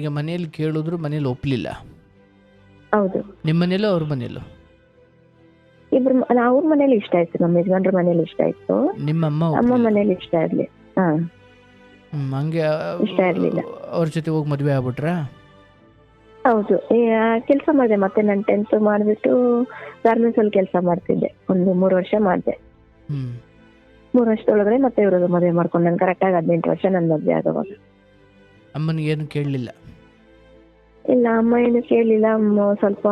ಈಗ ಮನೆಯಲ್ಲಿ ಕೇಳಿದ್ರು ಮನೇಲಿ ಒಪ್ಪಲಿಲ್ಲ. ಹೌದು. ನಿಮ್ಮ ಮನೇಲೋ ಅವ್ರ ಮನೇಲೋ? ಇಬ್ರು ಅವ್ರ ಮನೇಲಿ ಇಷ್ಟ ಆಯ್ತು, ನಮ್ಮ ಯಜಮಾನ್ರ ಮನೇಲಿ ಇಷ್ಟ ಆಯ್ತು, ನಿಮ್ಮ ಅಮ್ಮ ಅಮ್ಮ ಒಪ್ಪಲಿಲ್ಲ? ಮನೇಲಿ ಇಷ್ಟ ಇರ್ಲಿ. ಹಾ, ಹಂಗೆ ಇಷ್ಟ ಇರ್ಲಿಲ್ಲ. ಅವ್ರ ಜೊತೆ ಹೋಗಿ ಮದುವೆ ಆಗ್ಬಿಟ್ರಾ? ಹೌದು. ಕೆಲಸ ಮಾಡಿದೆ, ಮತ್ತೆ ನಾನು 10th ಮಾಡ್ಬಿಟ್ಟು ಗಾರ್ಮೆಂಟ್ಸ್ ಅಲ್ಲಿ ಕೆಲಸ ಮಾಡ್ತಿದ್ದೆ. ಒಂದು 3 ವರ್ಷ ಮಾಡಿದೆ. ಹ್ಮ್ 3 ವರ್ಷದೊಳಗಡೆ ಮತ್ತೆ ಇವ್ರಿಗೆ ಮದುವೆ ಮಾಡ್ಕೊಂಡು ನಾನು ಕರೆಕ್ಟಾಗಿ 18 ವರ್ಷ ನನ್ನ ಮದುವೆ ಆಗೋವಾಗ. ಅಮ್ಮನಿಗೆ ಏನು ಕೇಳಲಿಲ್ಲ? ಇಲ್ಲ, ಅಮ್ಮ ಏನು ಕೇಳಲಿಲ್ಲ. ಅಮ್ಮ ಸ್ವಲ್ಪ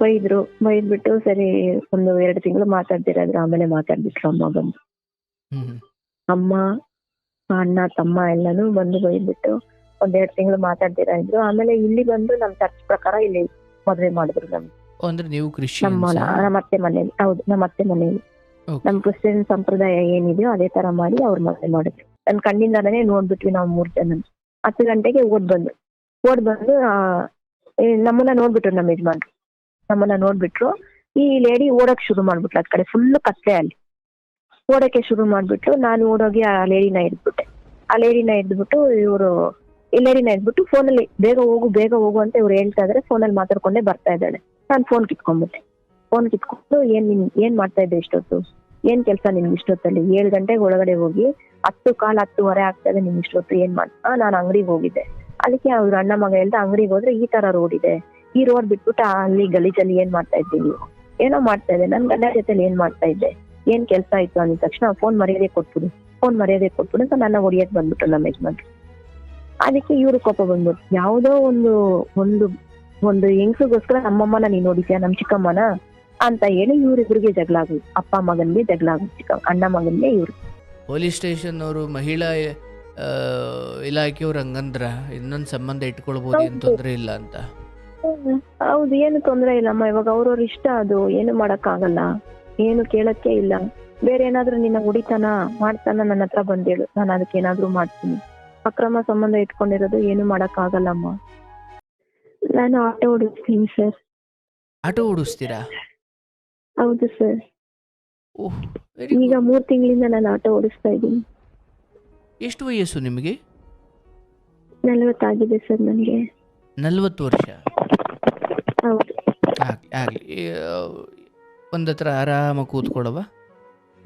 ಬೈದ್ಬಿಟ್ಟು ಸರಿ ಒಂದು 2 ತಿಂಗಳು ಮಾತಾಡ್ತಿರೋದ್ರು, ಆಮೇಲೆ ಮಾತಾಡ್ಬಿಟ್ರು ಅಮ್ಮ ಬಂದು. ಹ್ಮ್ ಅಮ್ಮ, ಅಣ್ಣ, ತಮ್ಮ ಎಲ್ಲಾನು ಬಂದು ಬೈದ್ಬಿಟ್ಟು 1-2 ತಿಂಗಳು ಮಾತಾಡ್ತೀರಾ ಇದ್ರು. ಆಮೇಲೆ ಇಲ್ಲಿ ಬಂದು ನಮ್ ಚರ್ಚ್ ಪ್ರಕಾರ ಇಲ್ಲಿ ಮದುವೆ ಮಾಡಿದ್ರು ನಮ್ಗೆ. ಅಂದ್ರೆ ನೀವು ನಮ್ಮ ಕ್ರಿಶ್ಚಿಯನ್ಸ್? ನಮ್ಮ ಅತ್ತೆ ಮನೇಲಿ. ಹೌದು, ನಮ್ಮ ಅತ್ತೆ ಮನೇಲಿ ನಮ್ ಕ್ರಿಶ್ಚಿಯನ್ ಸಂಪ್ರದಾಯ ಏನಿದೆಯೋ ಅದೇ ತರ ಮಾಡಿ ಅವ್ರ ಮದುವೆ ಮಾಡಿದ್ರು. ನನ್ ಕಣ್ಣಿಂದಾನೇ ನೋಡ್ಬಿಟ್ವಿ ನಾವು 3 ಜನ. 10 ಗಂಟೆಗೆ ಓಡ್ ಬಂದು ನಮ್ಮನ್ನ ನೋಡ್ಬಿಟ್ರು, ನಮ್ಮ ಯಜಮಾನ್ರು ನಮ್ಮನ್ನ ನೋಡ್ಬಿಟ್ರು. ಈ ಲೇಡಿ ಓಡಕ್ ಶುರು ಮಾಡ್ಬಿಟ್ಲು, ಅದ್ ಕಡೆ ಫುಲ್ ಕತ್ಲೆ. ಅಲ್ಲಿ ಓಡಕ್ಕೆ ಶುರು ಮಾಡ್ಬಿಟ್ರು. ನಾನು ಓಡೋಗಿ ಆ ಲೇಡಿನ ಹಿಡ್ಬಿಟ್ಟೆ. ಆ ಲೇಡಿನ ಹಿಡ್ಬಿಟ್ಟು ಇವರು ಲೇಡಿನ ಹಿಡ್ಬಿಟ್ಟು ಫೋನಲ್ಲಿ ಬೇಗ ಹೋಗು ಅಂತ ಇವ್ರು ಹೇಳ್ತಾ ಇದಾರೆ. ಫೋನಲ್ಲಿ ಮಾತಾಡ್ಕೊಂಡೇ ಬರ್ತಾ ಇದ್ದಾಳೆ. ನಾನು ಫೋನ್ ಕಿತ್ಕೊಂಡ್ಬಿಟ್ಟೆ. ಫೋನ್ ಕಿತ್ಕೊಂಡು ಏನ್ ಮಾಡ್ತಾ ಇದ್ದೆ ಇಷ್ಟೊತ್ತು, ಏನ್ ಕೆಲಸ ನಿಮ್ಗೆ ಇಷ್ಟೊತ್ತಲ್ಲಿ? 7 ಗಂಟೆಗೆ ಒಳಗಡೆ ಹೋಗಿ 10:15 ಆಗ್ತಾ ಇದೆ, ನಿಮ್ಗೆ ಇಷ್ಟೊತ್ತು ಏನ್ ಮಾಡ್ತಾ? ನಾನು ಅಂಗಡಿಗೆ ಹೋಗಿದ್ದೆ. ಅದಕ್ಕೆ ಅವ್ರ ಅಣ್ಣ ಮಗ ಹೇಳ್ದ, ಅಂಗಡಿಗೆ ಹೋದ್ರೆ ಈ ತರ ರೋಡ್ ಇದೆ, ಈ ರೋಡ್ ಬಿಟ್ಬಿಟ್ಟು ಅಲ್ಲಿ ಗಲೀಜಲ್ಲಿ ಏನ್ ಮಾಡ್ತಾ ಇದ್ದೀನಿ ನೀವು? ಏನೋ ಮಾಡ್ತಾ ಇದ್ದೆ. ನನ್ ಗಂಡ ಜೊತೆಲಿ ಏನ್ ಮಾಡ್ತಾ ಇದ್ದೆ? ಏನ್ ಕೆಲಸ ಆಯ್ತು ಅಂದ ತಕ್ಷಣ ಫೋನ್ ಮರ್ಯಾದೆ ಕೊಟ್ಬಿಡು ಅಂತ ನನ್ನ ಹೊಡಿಯಕ್ ಬಂದ್ಬಿಟ್ಟು ನಮ್ಮ ಯಜಮಾನ್ರು. ಅದಕ್ಕೆ ಇವ್ರು ಕೋಪ ಬಂದ್ಬಿಟ್ಟು, ಯಾವ್ದೋ ಒಂದು ಹೆಂಗಸಿಗೋಸ್ಕರ ನಮ್ಮಮ್ಮನ ನೀನ್ ನೋಡಿದ್ಯಾ, ನಮ್ ಚಿಕ್ಕಮ್ಮನ ಅಂತ ಹೇಳಿ ಇವ್ರಿಬ್ರಿಗೆ ಜಗಳ ಆಗುದು. ಅಪ್ಪ ಮಗನ್ಗೆ ಜಗಳ ಆಗುದು, ಅಣ್ಣ ಮಗನ್ಗೆ. ಇವ್ರು ಪೊಲೀಸ್ ಸ್ಟೇಷನ್ ಅವರು ಮಹಿಳಾ ಇಲಾಖೆಯವ್ರು ಹಂಗಂದ್ರ ಇನ್ನೊಂದು ಸಂಬಂಧ ಇಟ್ಕೊಳ್ಬೋದು, ಏನು ತೊಂದರೆ ಇಲ್ಲ ಅಂತ. ಹೌದು, ಏನು ತೊಂದ್ರೆ ಇಲ್ಲಮ್ಮ. ಇವಾಗ ಅವ್ರವ್ರ ಇಷ್ಟ, ಅದು ಏನು ಮಾಡಕ್ ಆಗಲ್ಲ, ಏನು ಕೇಳಕ್ಕೆ ಇಲ್ಲ. ಬೇರೆ ಏನಾದ್ರು ನಿನ್ನ ಹೊಡಿತಾನ ಮಾಡ್ತಾನ ನನ್ನ ಹತ್ರ ಬಂದೇಳು, ನಾನು ಅದಕ್ಕೆ ಏನಾದ್ರು ಮಾಡ್ತೀನಿ. ಅಕ್ರಮ ಸಂಬಂಧ ಇಟ್ಕೊಂಡಿರೋದು ಏನು ಮಾಡಕ್ ಆಗಲ್ಲಮ್ಮ. ನಾನು ಆಟೋ ಓಡಿಸ್ತೀನಿ ಸರ್. ಆಟೋ ಓಡಿಸ್ತೀರಾ? ಹೌದು ಸರ್. ಓಹ್, ಈಗ 3 ತಿಂಗಳಿಂದ ನಾನು ಆಟೋ ಓಡಿಸ್ತಾ ಇದ್ದೀನಿ. ಎಷ್ಟು ವಯಸ್ಸು ನಿಮಗೆ? 40 ಆಗಿದೆ ಸರ್ ನನಗೆ. 40 ವರ್ಷ? ಹೌದು. ಆಗಲಿ ಒಂದು ಹತ್ರ ಆರಾಮಾಗಿ ಕೂತ್ಕೊಳ್ಳವ,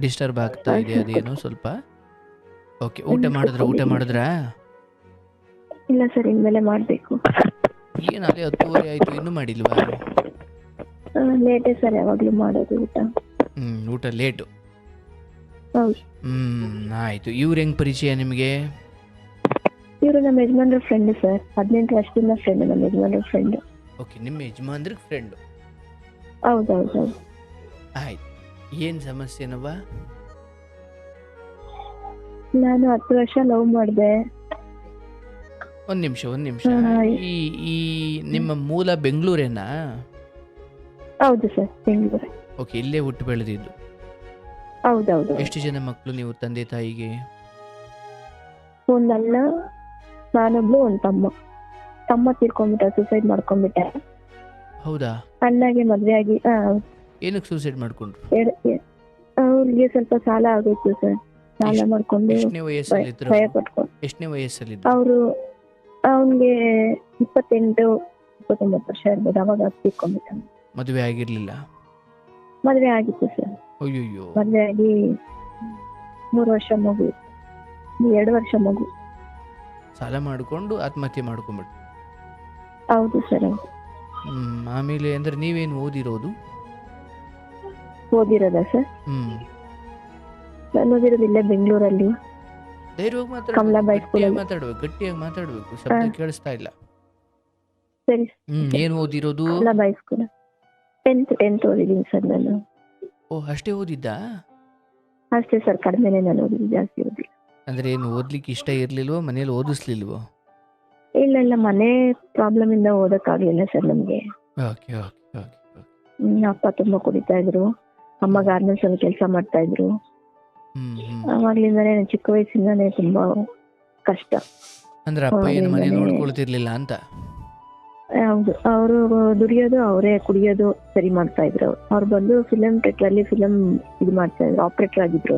ಡಿಸ್ಟರ್ಬ್ ಆಗ್ತಾ ಇದೆ ಅದೇನೋ ಸ್ವಲ್ಪ. ಓಕೆ, ಊಟ ಮಾಡಿದ್ರಾ? ಇಲ್ಲ ಸರ್, ಇನ್ಮೇಲೆ ಮಾಡ್ಬೇಕು. ಏನು ಅದೇ 10:30 ಆಯ್ತು, ಇನ್ನೂ ಮಾಡಿಲ್ವಾ? ಲೇಟೇ ಸರ್ ಯಾವಾಗ್ಲೂ ಮಾಡೋದು ಊಟ. ಊಟ ಲೇಟು? ಹೌದು. ಆಯ್ತು. ಇವ್ರು ಹೆಂಗ್ ಪರಿಚಯ ನಿಮಗೆ? ಇವರು ನಮ್ಮ ಯಜಮಾನ್ರ ಫ್ರೆಂಡ್ ಸರ್. 18 ವರ್ಷದಿಂದ ಫ್ರೆಂಡ್, ನಮ್ಮ ಯಜಮಾನ್ರ ಫ್ರೆಂಡ್. ಓಕೆ, ನಿಮ್ಮ ಯಜಮಾನ್ರಿಗೆ ಫ್ರೆಂಡ್? ಹೌದೌದು. ಆಯ್ತು. ಏನು ಸಮಸ್ಯೆನವ್ವ? ನಾನು 10 ವರ್ಷ ಲವ್ ಮಾಡಿದೆ. ಒಂದು ನಿಮಿಷ. ಈ ನಿಮ್ಮ ಮೂಲ ಬೆಂಗಳೂರೇನಾ? ಹೌದು ಸರ್, ಬೆಂಗಳೂರು. ಓಕೆ, ಇಲ್ಲೇ ಹುಟ್ಟು ಬೆಳೆದಿದ್ದು? ಹೌದೌದು. ಎಷ್ಟು ಜನ ಮಕ್ಕಳು ನೀವು ತಂದೆ ತಾಯಿಗೆ? ಒಂದು ಅಣ್ಣ, ನಾನೊಬ್ಳು, ಒಂದು ತಮ್ಮ ತೀರ್ಕೊಂಡ್ಬಿಟ್ಟ, ಸೂಸೈಡ್ ಮಾಡ್ಕೊಂಡ್ಬಿಟ್ಟೆ. ಹೌದಾ? ಅಣ್ಣಗೆ ಮದ್ವೆ ಆಗಿ. ಏನಕ್ಕೆ ಸೂಸೈಡ್ ಮಾಡ್ಕೊಂಡ್ರು? ಅವ್ರಿಗೆ ಸ್ವಲ್ಪ ಸಾಲ ಆಗೋಯ್ತು ಸರ್. ಸಾಲ ಮಾಡ್ಕೊಂಡು ಎಷ್ಟನೇ ವಯಸ್ಸಲ್ಲಿದ್ರು? ಭಯ ಪಟ್ಕೊಂಡು. ಎಷ್ಟನೇ ವಯಸ್ಸಲ್ಲಿದ್ರು? ಅವನ್ಗೆ 28-29 ವರ್ಷ ಇರ್ಬೋದು. ಅವಾಗ ತೀರ್ಕೊಂಡ್ಬಿಟ್ಟ. ಮದುವೆ ಆಗಿರ್ಲಿಲ್ಲ? ಮದ್ವೆ ಆಗಿತ್ತು ಸರ್. ಅಯ್ಯೋ. ಮದ್ವೆ ಆಗಿ 3 ವರ್ಷ ಮಗು, 2 ವರ್ಷ ಮಗು. ಸಾಲ ಮಾಡ್ಕೊಂಡು ಆತ್ಮಹತ್ಯೆ ಮಾಡ್ಕೊಂಡ್ಬಿಟ್ಟು? ಹೌದು ಸರ್. ಆಮೇಲೆ ಅಂದ್ರೆ ನೀವೇನು ಓದಿರೋದು? ಓದಿರೋದಾ ಸರ್? ನಾನು ಓದಿರೋದು ಇಲ್ಲೇ ಬೆಂಗಳೂರಲ್ಲಿ. ಧೈರ್ಯವಾಗಿ ಕಮಲಾಬಾಯಿ ಸ್ಕೂಲ್. ಗಟ್ಟಿಯಾಗಿ ಮಾತಾಡ್ಬೇಕು, ಶಬ್ದ ಕೇಳಿಸ್ತಾ ಇಲ್ಲ. ಸರಿ. ಏನು ಓದಿರೋದು? ಕಮಲಾಬಾಯಿ ಸ್ಕೂಲ್. 10th ಓದಿದ್ದೀನಿ ಸರ್ ನಾನು. ಓ, ಅಷ್ಟೇ ಓದಿದ್ದಾ? ಅಷ್ಟೇ ಸರ್, ಕಡಿಮೆನೆ ನಾನು ಓದಿದ್ದು, ಜಾಸ್ತಿ ಓದಿಲ್ಲ. ಅಂದ್ರೆ ಏನು ಓದ್ಲಿಕ್ಕೆ ಇಷ್ಟ ಇರ್ಲಿಲ್ವೋ, ಮನೇಲಿ ಓದಿಸ್ಲಿಲ್ವೋ? ಇಲ್ಲ, ಮನೆ ಪ್ರಾಬ್ಲಮ್ ಇಂದ ಓದಕ್ಕಾಗ್ಲಿಲ್ಲ ಸರ್ ನಮ್ಗೆ. ಓಕೆ. ಅಪ್ಪ ತುಂಬಾ ಕುಡಿತಾ ಇದ್ರು, ಅಮ್ಮ ಗಾರ್ಮೆಂಟ್ಸ್ ಅಲ್ಲಿ ಕೆಲಸ ಮಾಡ್ತಾ ಇದ್ರು. ಅವಾಗ್ಲಿಂದಾನೇ ಚಿಕ್ಕ ವಯಸ್ಸಿಂದಾನೇ ತುಂಬಾ ಕಷ್ಟ. ಅಂದ್ರೆ ಅಪ್ಪ ಏನು ಮನೆ ನೋಡ್ಕೊಳ್ತಿರ್ಲಿಲ್ಲ ಅಂತ? ಹೌದು, ಅವರು ದುಡಿಯೋದು ಅವರೇ, ಕುಡಿಯೋದು ಸರಿ ಮಾಡ್ತಾ ಇದ್ರು. ಅವ್ರು ಬಂದು ಫಿಲಂ ಇದು ಮಾಡ್ತಾ ಇದ್ರು, ಆಪರೇಟರ್ ಆಗಿದ್ರು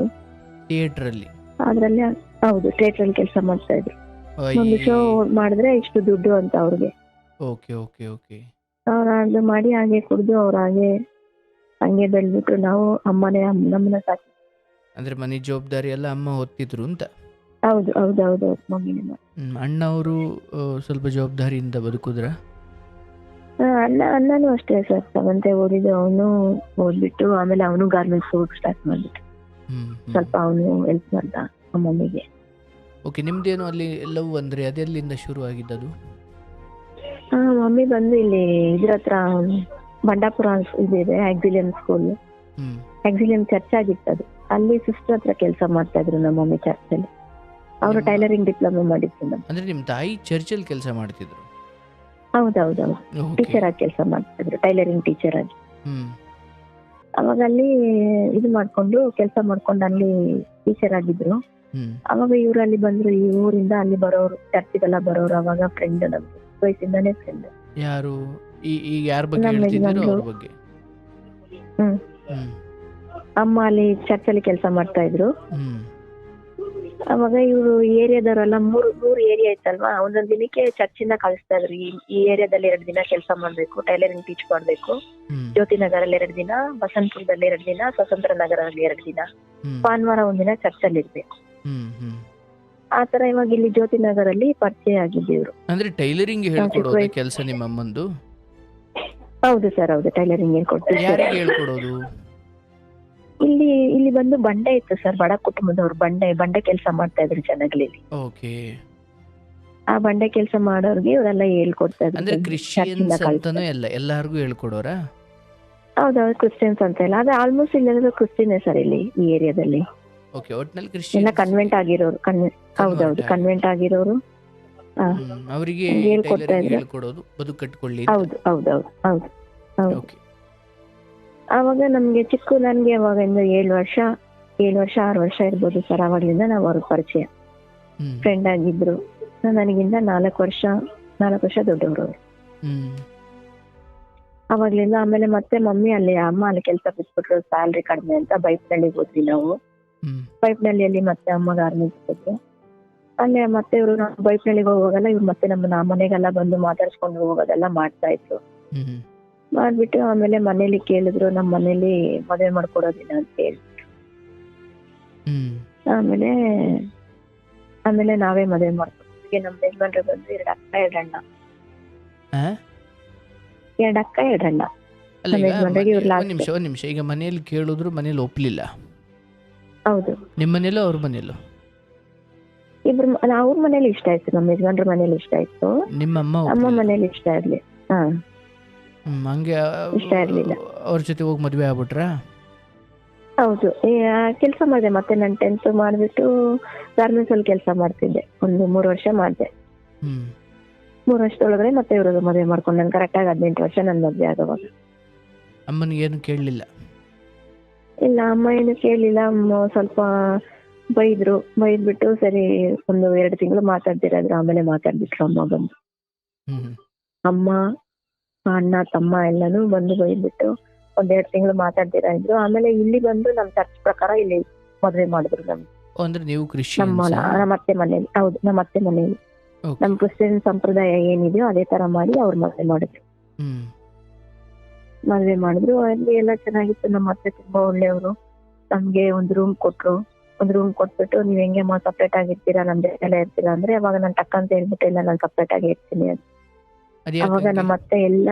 ಥಿಯೇಟರ್ ಅಲ್ಲಿ. ಅದ್ರಲ್ಲಿ. ಹೌದು, ಥಿಯೇಟರ್ ಅಲ್ಲಿ ಕೆಲಸ ಮಾಡ್ತಾ ಇದ್ರು. ಒಂದು ಶೋ ಮಾಡಿದ್ರೆ ಇಷ್ಟು ದುಡ್ಡು ಅಂತ ಅವ್ರಿಗೆ. Okay okay okay. ಅವ್ರು ಅದು ಮಾಡಿ ಹಾಗೆ ಕುಡ್ದು ಅವ್ರು ಹಂಗೆ ಬೆಳೆದ್ಬಿಟ್ರು. ನಾವು ನಮ್ಮನ್ನ ಸಾಕಿ. ಅಂದ್ರೆ ಮನೆ ಜವಾಬ್ದಾರಿ ಎಲ್ಲ ಅಮ್ಮ ಹೊತ್ತಿದ್ರು ಅಂತ. ಹೌದು ಹೌದು ಹೌದು ಹೌದು ಮಮ್ಮಿನೇ. ಅಣ್ಣ ಅವರು ಸ್ವಲ್ಪ ಜವಾಬ್ದಾರಿಯಿಂದ ಬದುಕುದ್ರ? ಅಣ್ಣನೂ ಅಷ್ಟೇ ಸರ್, ಸೆವೆಂತೆ ಓದಿದ್ದು. ಅವನು ಓದ್ಬಿಟ್ಟು ಆಮೇಲೆ ಅವನು ಗಾರ್ಮೆಂಟ್ಸ್ ಹೋಗಿ ಸ್ಟಾರ್ಟ್ ಮಾಡ್ಬಿಟ್ಟು ಸ್ವಲ್ಪ ಅವನು ಹೆಲ್ಪ್ ಮಾಡ್ದ ಮಮ್ಮಿಗೆ. ಓಕೆ, ನಿಮ್ದೇನು ಅಲ್ಲಿ ಎಲ್ಲವೂ ಅಂದ್ರೆ ಅದೆಲ್ಲಿಂದ ಶುರು ಆಗಿದ್ದದು? ಮಮ್ಮಿ ಬಂದು ಇಲ್ಲಿ ಇದ್ರ ಹತ್ರ ಬಂಡಾಪುರ ಇದಿದೆ, ಆಕ್ಸಿಲಿಯಂ ಸ್ಕೂಲ್, ಆಕ್ಸಿಲಿಯಂ ಚರ್ಚ್ ಆಗಿತ್ತು ಅದು. ಅಲ್ಲಿ ಸಿಸ್ಟರ್ ಹತ್ರ ಕೆಲಸ ಮಾಡ್ತಾ ಇದ್ರು ನಮ್ಮ ಮಮ್ಮಿ ಚರ್ಚ್ ಅಲ್ಲಿ. ಅವರು ಟೈಲರಿಂಗ್ ಡಿಪ್ಲೊಮಾ ಮಾಡಿದ್ರು. ಅಂದ್ರೆ ನಿಮ್ ತಾಯಿ ಚರ್ಚಲ್ಲಿ ಕೆಲಸ ಮಾಡ್ತಿದ್ರು? ಹೌದೌದೌದು, ಟೀಚರ್ ಆಗಿ ಕೆಲಸ ಮಾಡ್ತಾ ಇದ್ರು, ಟೈಲರಿಂಗ್ ಟೀಚರ್ ಆಗಿ. ಅವಾಗ ಅಲ್ಲಿ ಇದು ಮಾಡ್ಕೊಂಡು ಕೆಲಸ ಮಾಡ್ಕೊಂಡು ಅಲ್ಲಿ ಟೀಚರ್ ಆಗಿದ್ರು. ಅವಾಗ ಇವ್ರು ಅಲ್ಲಿ ಬಂದ್ರು, ಈ ಊರಿಂದ ಅಲ್ಲಿ ಬರೋರು, ಚರ್ಚಿಗೆಲ್ಲ ಬರೋರು. ಅವಾಗ ಫ್ರೆಂಡ್, ನಮ್ಗೆ ವಯಸ್ಸಿಂದಾನೇ ಫ್ರೆಂಡ್. ಯಾರು ಈಗ ಯಾರ ಬಗ್ಗೆ ಹೇಳ್ತಿದ್ದೀರೋ ಅವ್ರ ಬಗ್ಗೆ? ಅಮ್ಮ ಅಲ್ಲಿ ಚರ್ಚ್ ಅಲ್ಲಿ ಕೆಲಸ ಮಾಡ್ತಾ ಇದ್ರು. ಅವಾಗ ಇವರು ಏರಿಯಾದವರೆಲ್ಲ ಮೂರು ಏರಿಯಾ ಇತ್ತಲ್ವಾ, ಒಂದೊಂದ್ ದಿನಕ್ಕೆ ಚರ್ಚಿಂದ ಕಳಿಸ್ತಾ ಇದ್ರು. ಈ ಏರಿಯಾದಲ್ಲಿ 2 ದಿನ ಕೆಲಸ ಮಾಡ್ಬೇಕು, ಟೈಲರಿಂಗ್ ಟೀಚ್ ಮಾಡ್ಬೇಕು. ಜ್ಯೋತಿ ನಗರಲ್ಲಿ 2 ದಿನ, ಬಸಂತಪುರದಲ್ಲಿ 2 ದಿನ, ಸ್ವತಂತ್ರ ನಗರದಲ್ಲಿ 2 ದಿನ, ಭಾನುವಾರ 1 ದಿನ ಚರ್ಚಲ್ಲಿ ಇರ್ಬೇಕು. ಆತರ ಇವಾಗ ಇಲ್ಲಿ ಜ್ಯೋತಿ ನಗರಲ್ಲಿ ಪರಿಚಯ ಆಗಿದ್ದೀವ್ರು. ಅಂದ್ರೆ ಟೈಲರಿಂಗ್ ಹೇಳ್ಕೊಡೋದು ಕೆಲಸ ನಿಮ್ಮ ಅಮ್ಮಂದು? ಹೌದು ಸರ್, ಹೌದು, ಟೈಲರಿಂಗ್ ಹೇಳ್ಕೊಡ್ತೀವಿ. ಯಾರಿಗೆ ಹೇಳ್ಕೊಡೋದು? ಇಲ್ಲಿ ಬಂದು ಬಂಡೆ ಇತ್ತು ಸರ್, ಬಡ ಕುಟುಂಬದವ್ರು. ಬಂಡೆ ಕೆಲಸ ಮಾಡ್ತಾ ಇದ್ರು ಜನಗಳಲ್ಲಿ. ಓಕೆ. ಆ ಬಂಡೆ ಕೆಲಸ ಮಾಡೋರ್ಗೆ ಇವರೆಲ್ಲ ಹೇಳ್ಕೊಡ್ತಾ ಇದ್ರು. ಅಂದ್ರೆ ಕ್ರಿಶ್ಚಿಯನ್ಸ್ ಅಂತಾನೆ ಎಲ್ಲಾರ್ಗೂ ಹೇಳ್ಕೊಡೋರಾ? ಹೌದೌದು, ಕ್ರಿಶ್ಚಿಯನ್ಸ್ ಅಂತ ಇಲ್ಲ, ಆದ್ರೆ ಆಲ್ಮೋಸ್ಟ್ ಇಲ್ಲೆಲ್ಲ ಕ್ರಿಶ್ಚಿಯನ್ ಸರ್ ಇಲ್ಲಿ ಈ ಏರಿಯಾದಲ್ಲಿ. ಓಕೆ, ಒಟ್ನಲ್ಲಿ ಕ್ರಿಶ್ಚಿಯನ್ ಎಲ್ಲ ಕನ್ವೆಂಟ್ ಆಗಿರೋರು. ಹೌದೌದು, ಕನ್ವೆಂಟ್ ಆಗಿರೋರು ಅವರಿಗೆ ಹೇಳ್ಕೊಡ್ತಾ ಇದ್ರು. ಹೇಳ್ಕೊಡೋದು, ಬದುಕು ಕಟ್ಕೊಳ್ಳಿ. ಹೌದು ಹೌದೌದು ಹೌದು ಹೌದು. ಅವಾಗ ನನ್ಗೆ ನನ್ಗೆ ಅವಾಗಿಂದ 7 ವರ್ಷ 6 ವರ್ಷ ಇರ್ಬೋದು ಸರ್. ಅವಾಗ್ಲಿಂದ ನಾವು ಅವ್ರ ಪರಿಚಯ, ಫ್ರೆಂಡ್ ಆಗಿದ್ರು. ನನಗಿಂದ 4 ವರ್ಷ ದೊಡ್ಡವರು ಅವರು. ಅವಾಗ್ಲಿಂದ ಆಮೇಲೆ ಮತ್ತೆ ಮಮ್ಮಿ ಅಮ್ಮ ಅಲ್ಲಿ ಕೆಲಸ ಬಿಟ್ಬಿಟ್ರು, ಸ್ಯಾಲ್ರಿ ಕಡಿಮೆ ಅಂತ. ಬೈಪ್ನಳ್ಳಿಗೆ ಹೋದ್ವಿ ನಾವು. ಬೈಪ್ನಳ್ಳಿಯಲ್ಲಿ ಮತ್ತೆ ಅಮ್ಮ ಗಾರ್ಮೆಂಟ್ಸ್ ಹೋದ್ರು. ಅಲ್ಲೇ ಮತ್ತೆ ಇವ್ರು ಬೈಪ್ನಳ್ಳಿಗೆ ಹೋಗೋದಲ್ಲ, ಇವ್ರು ಮತ್ತೆ ನಮ್ಮ ಮನೆಗೆಲ್ಲ ಬಂದು ಮಾತಾಡ್ಸ್ಕೊಂಡು ಹೋಗೋದೆಲ್ಲ ಮಾಡ್ತಾ ಇದ್ರು. ಮಾಡ್ಬಿಟ್ಟು ಆಮೇಲೆ ಮನೇಲಿ ಕೇಳಿದ್ರು, ನಮ್ಮ ಮನೇಲಿ ಮದುವೆ ಮಾಡ್ಕೊಡೋದಿಲ್ಲ ಅಂತ ಹೇಳ್ಬಿಟ್ಟು. ಆಮೇಲೆ ನಾವೇ ಮದುವೆ ಮಾಡ್ಕೊಡ್ತೀವಿ. ನಮ್ಮ ಯಜಮಾನ್ರು ಬಂದು 2 ಅಕ್ಕ 2 ಅಣ್ಣ. 2 ಅಕ್ಕ 2 ಅಣ್ಣ. ಒಂದ್ ನಿಮಿಷ. ಈಗ ಮನೇಲಿ ಕೇಳಿದ್ರು, ಮನೇಲಿ ಒಪ್ಲಿಲ್ಲ? ಹೌದು. ನಿಮ್ಮ ಮನೇಲೋ ಅವ್ರ ಮನೇಲೋ? ಇಬ್ರು. ಅವ್ರ ಮನೇಲಿ ಇಷ್ಟ ಆಯ್ತು, ನಮ್ಮ ಯಜಮಾನ್ರ ಮನೇಲಿ ಇಷ್ಟ ಆಯ್ತು. ನಿಮ್ಮ ಅಮ್ಮ ಮನೇಲಿ ಇಷ್ಟ ಇರ್ಲಿ. ಹಂಗೆ ಇಷ್ಟ ಇರ್ಲಿಲ್ಲ. ಅವ್ರ ಜೊತೆ ಹೋಗಿ ಮದ್ವೆ ಆಗ್ಬಿಟ್ರಾ? ಹೌದು, ಕೆಲಸ ಮಾಡಿದೆ. ಮತ್ತೆ ನಾನು 10th ಮಾಡ್ಬಿಟ್ಟು ಗಾರ್ಮೆಂಟ್ಸ್ ಅಲ್ಲಿ ಕೆಲಸ ಮಾಡ್ತಿದ್ದೆ. ಒಂದು 3 ವರ್ಷ ಮಾಡಿದೆ. 3 ವರ್ಷದೊಳಗಡೆ ಮತ್ತೆ ಇವ್ರಿಗೆ ಮದುವೆ ಮಾಡ್ಕೊಂಡು, ನಾನು ಕರೆಕ್ಟಾಗಿ 18 ವರ್ಷ ನನ್ನ ಮದುವೆ ಆಗೋವಾಗ. ಅಮ್ಮನಿಗೆ ಏನು ಕೇಳಲಿಲ್ಲ? ಇಲ್ಲ, ಅಮ್ಮ ಏನು ಕೇಳಲಿಲ್ಲ. ಅಮ್ಮ ಸ್ವಲ್ಪ ಬೈದ್ಬಿಟ್ಟು ಸರಿ ಒಂದು 2 ತಿಂಗಳು ಮಾತಾಡ್ತಿರಾದ್ರು. ಆಮೇಲೆ ಮಾತಾಡ್ಬಿಟ್ರು ಅಮ್ಮ ಬಂದು. ಅಮ್ಮ, ಅಣ್ಣ, ತಮ್ಮ ಎಲ್ಲಾನು ಬಂದು ಬೈದ್ಬಿಟ್ಟು 1-2 ತಿಂಗಳು ಮಾತಾಡ್ತಿರಾ ಇದ್ರು. ಆಮೇಲೆ ಇಲ್ಲಿ ಬಂದು ನಮ್ ಚರ್ಚ್ ಪ್ರಕಾರ ಇಲ್ಲಿ ಮದ್ವೆ ಮಾಡಿದ್ರು ನಮ್ಗೆ. ಅಂದ್ರೆ ನೀವು ಕ್ರಿಶ್ಚಿಯನ್? ನಮ್ಮ ಅತ್ತೆ ಮನೇಲಿ. ಹೌದು, ನಮ್ಮ ಅತ್ತೆ ಮನೇಲಿ ನಮ್ ಕ್ರಿಶ್ಚಿಯನ್ ಸಂಪ್ರದಾಯ ಏನಿದೆಯೋ ಅದೇ ತರ ಮಾಡಿ ಅವ್ರು ಮದ್ವೆ ಮಾಡಿದ್ರು. ಅಲ್ಲಿ ಎಲ್ಲ ಚೆನ್ನಾಗಿತ್ತು. ನಮ್ಮ ಅತ್ತೆ ತುಂಬಾ ಒಳ್ಳೆಯವರು. ನಮ್ಗೆ ಒಂದು ರೂಮ್ ಕೊಟ್ಬಿಟ್ಟು ನೀವ್ ಹೆಂಗೆ ಸಪ್ರೇಟ್ ಆಗಿರ್ತೀರಾ, ನಮ್ ಜೊತೆ ಇರ್ತೀರಾ ಅಂದ್ರೆ, ಅವಾಗ ನಾನು ಟಕ್ ಅಂತ ಹೇಳ್ಬಿಟ್ಟು ಇಲ್ಲ, ನಾನು ಸಪ್ರೇಟ್ ಆಗಿ ಇರ್ತೀನಿ ಅಂತ. ಅವಾಗ ನಮ್ಮ ಅತ್ತೆ ಎಲ್ಲ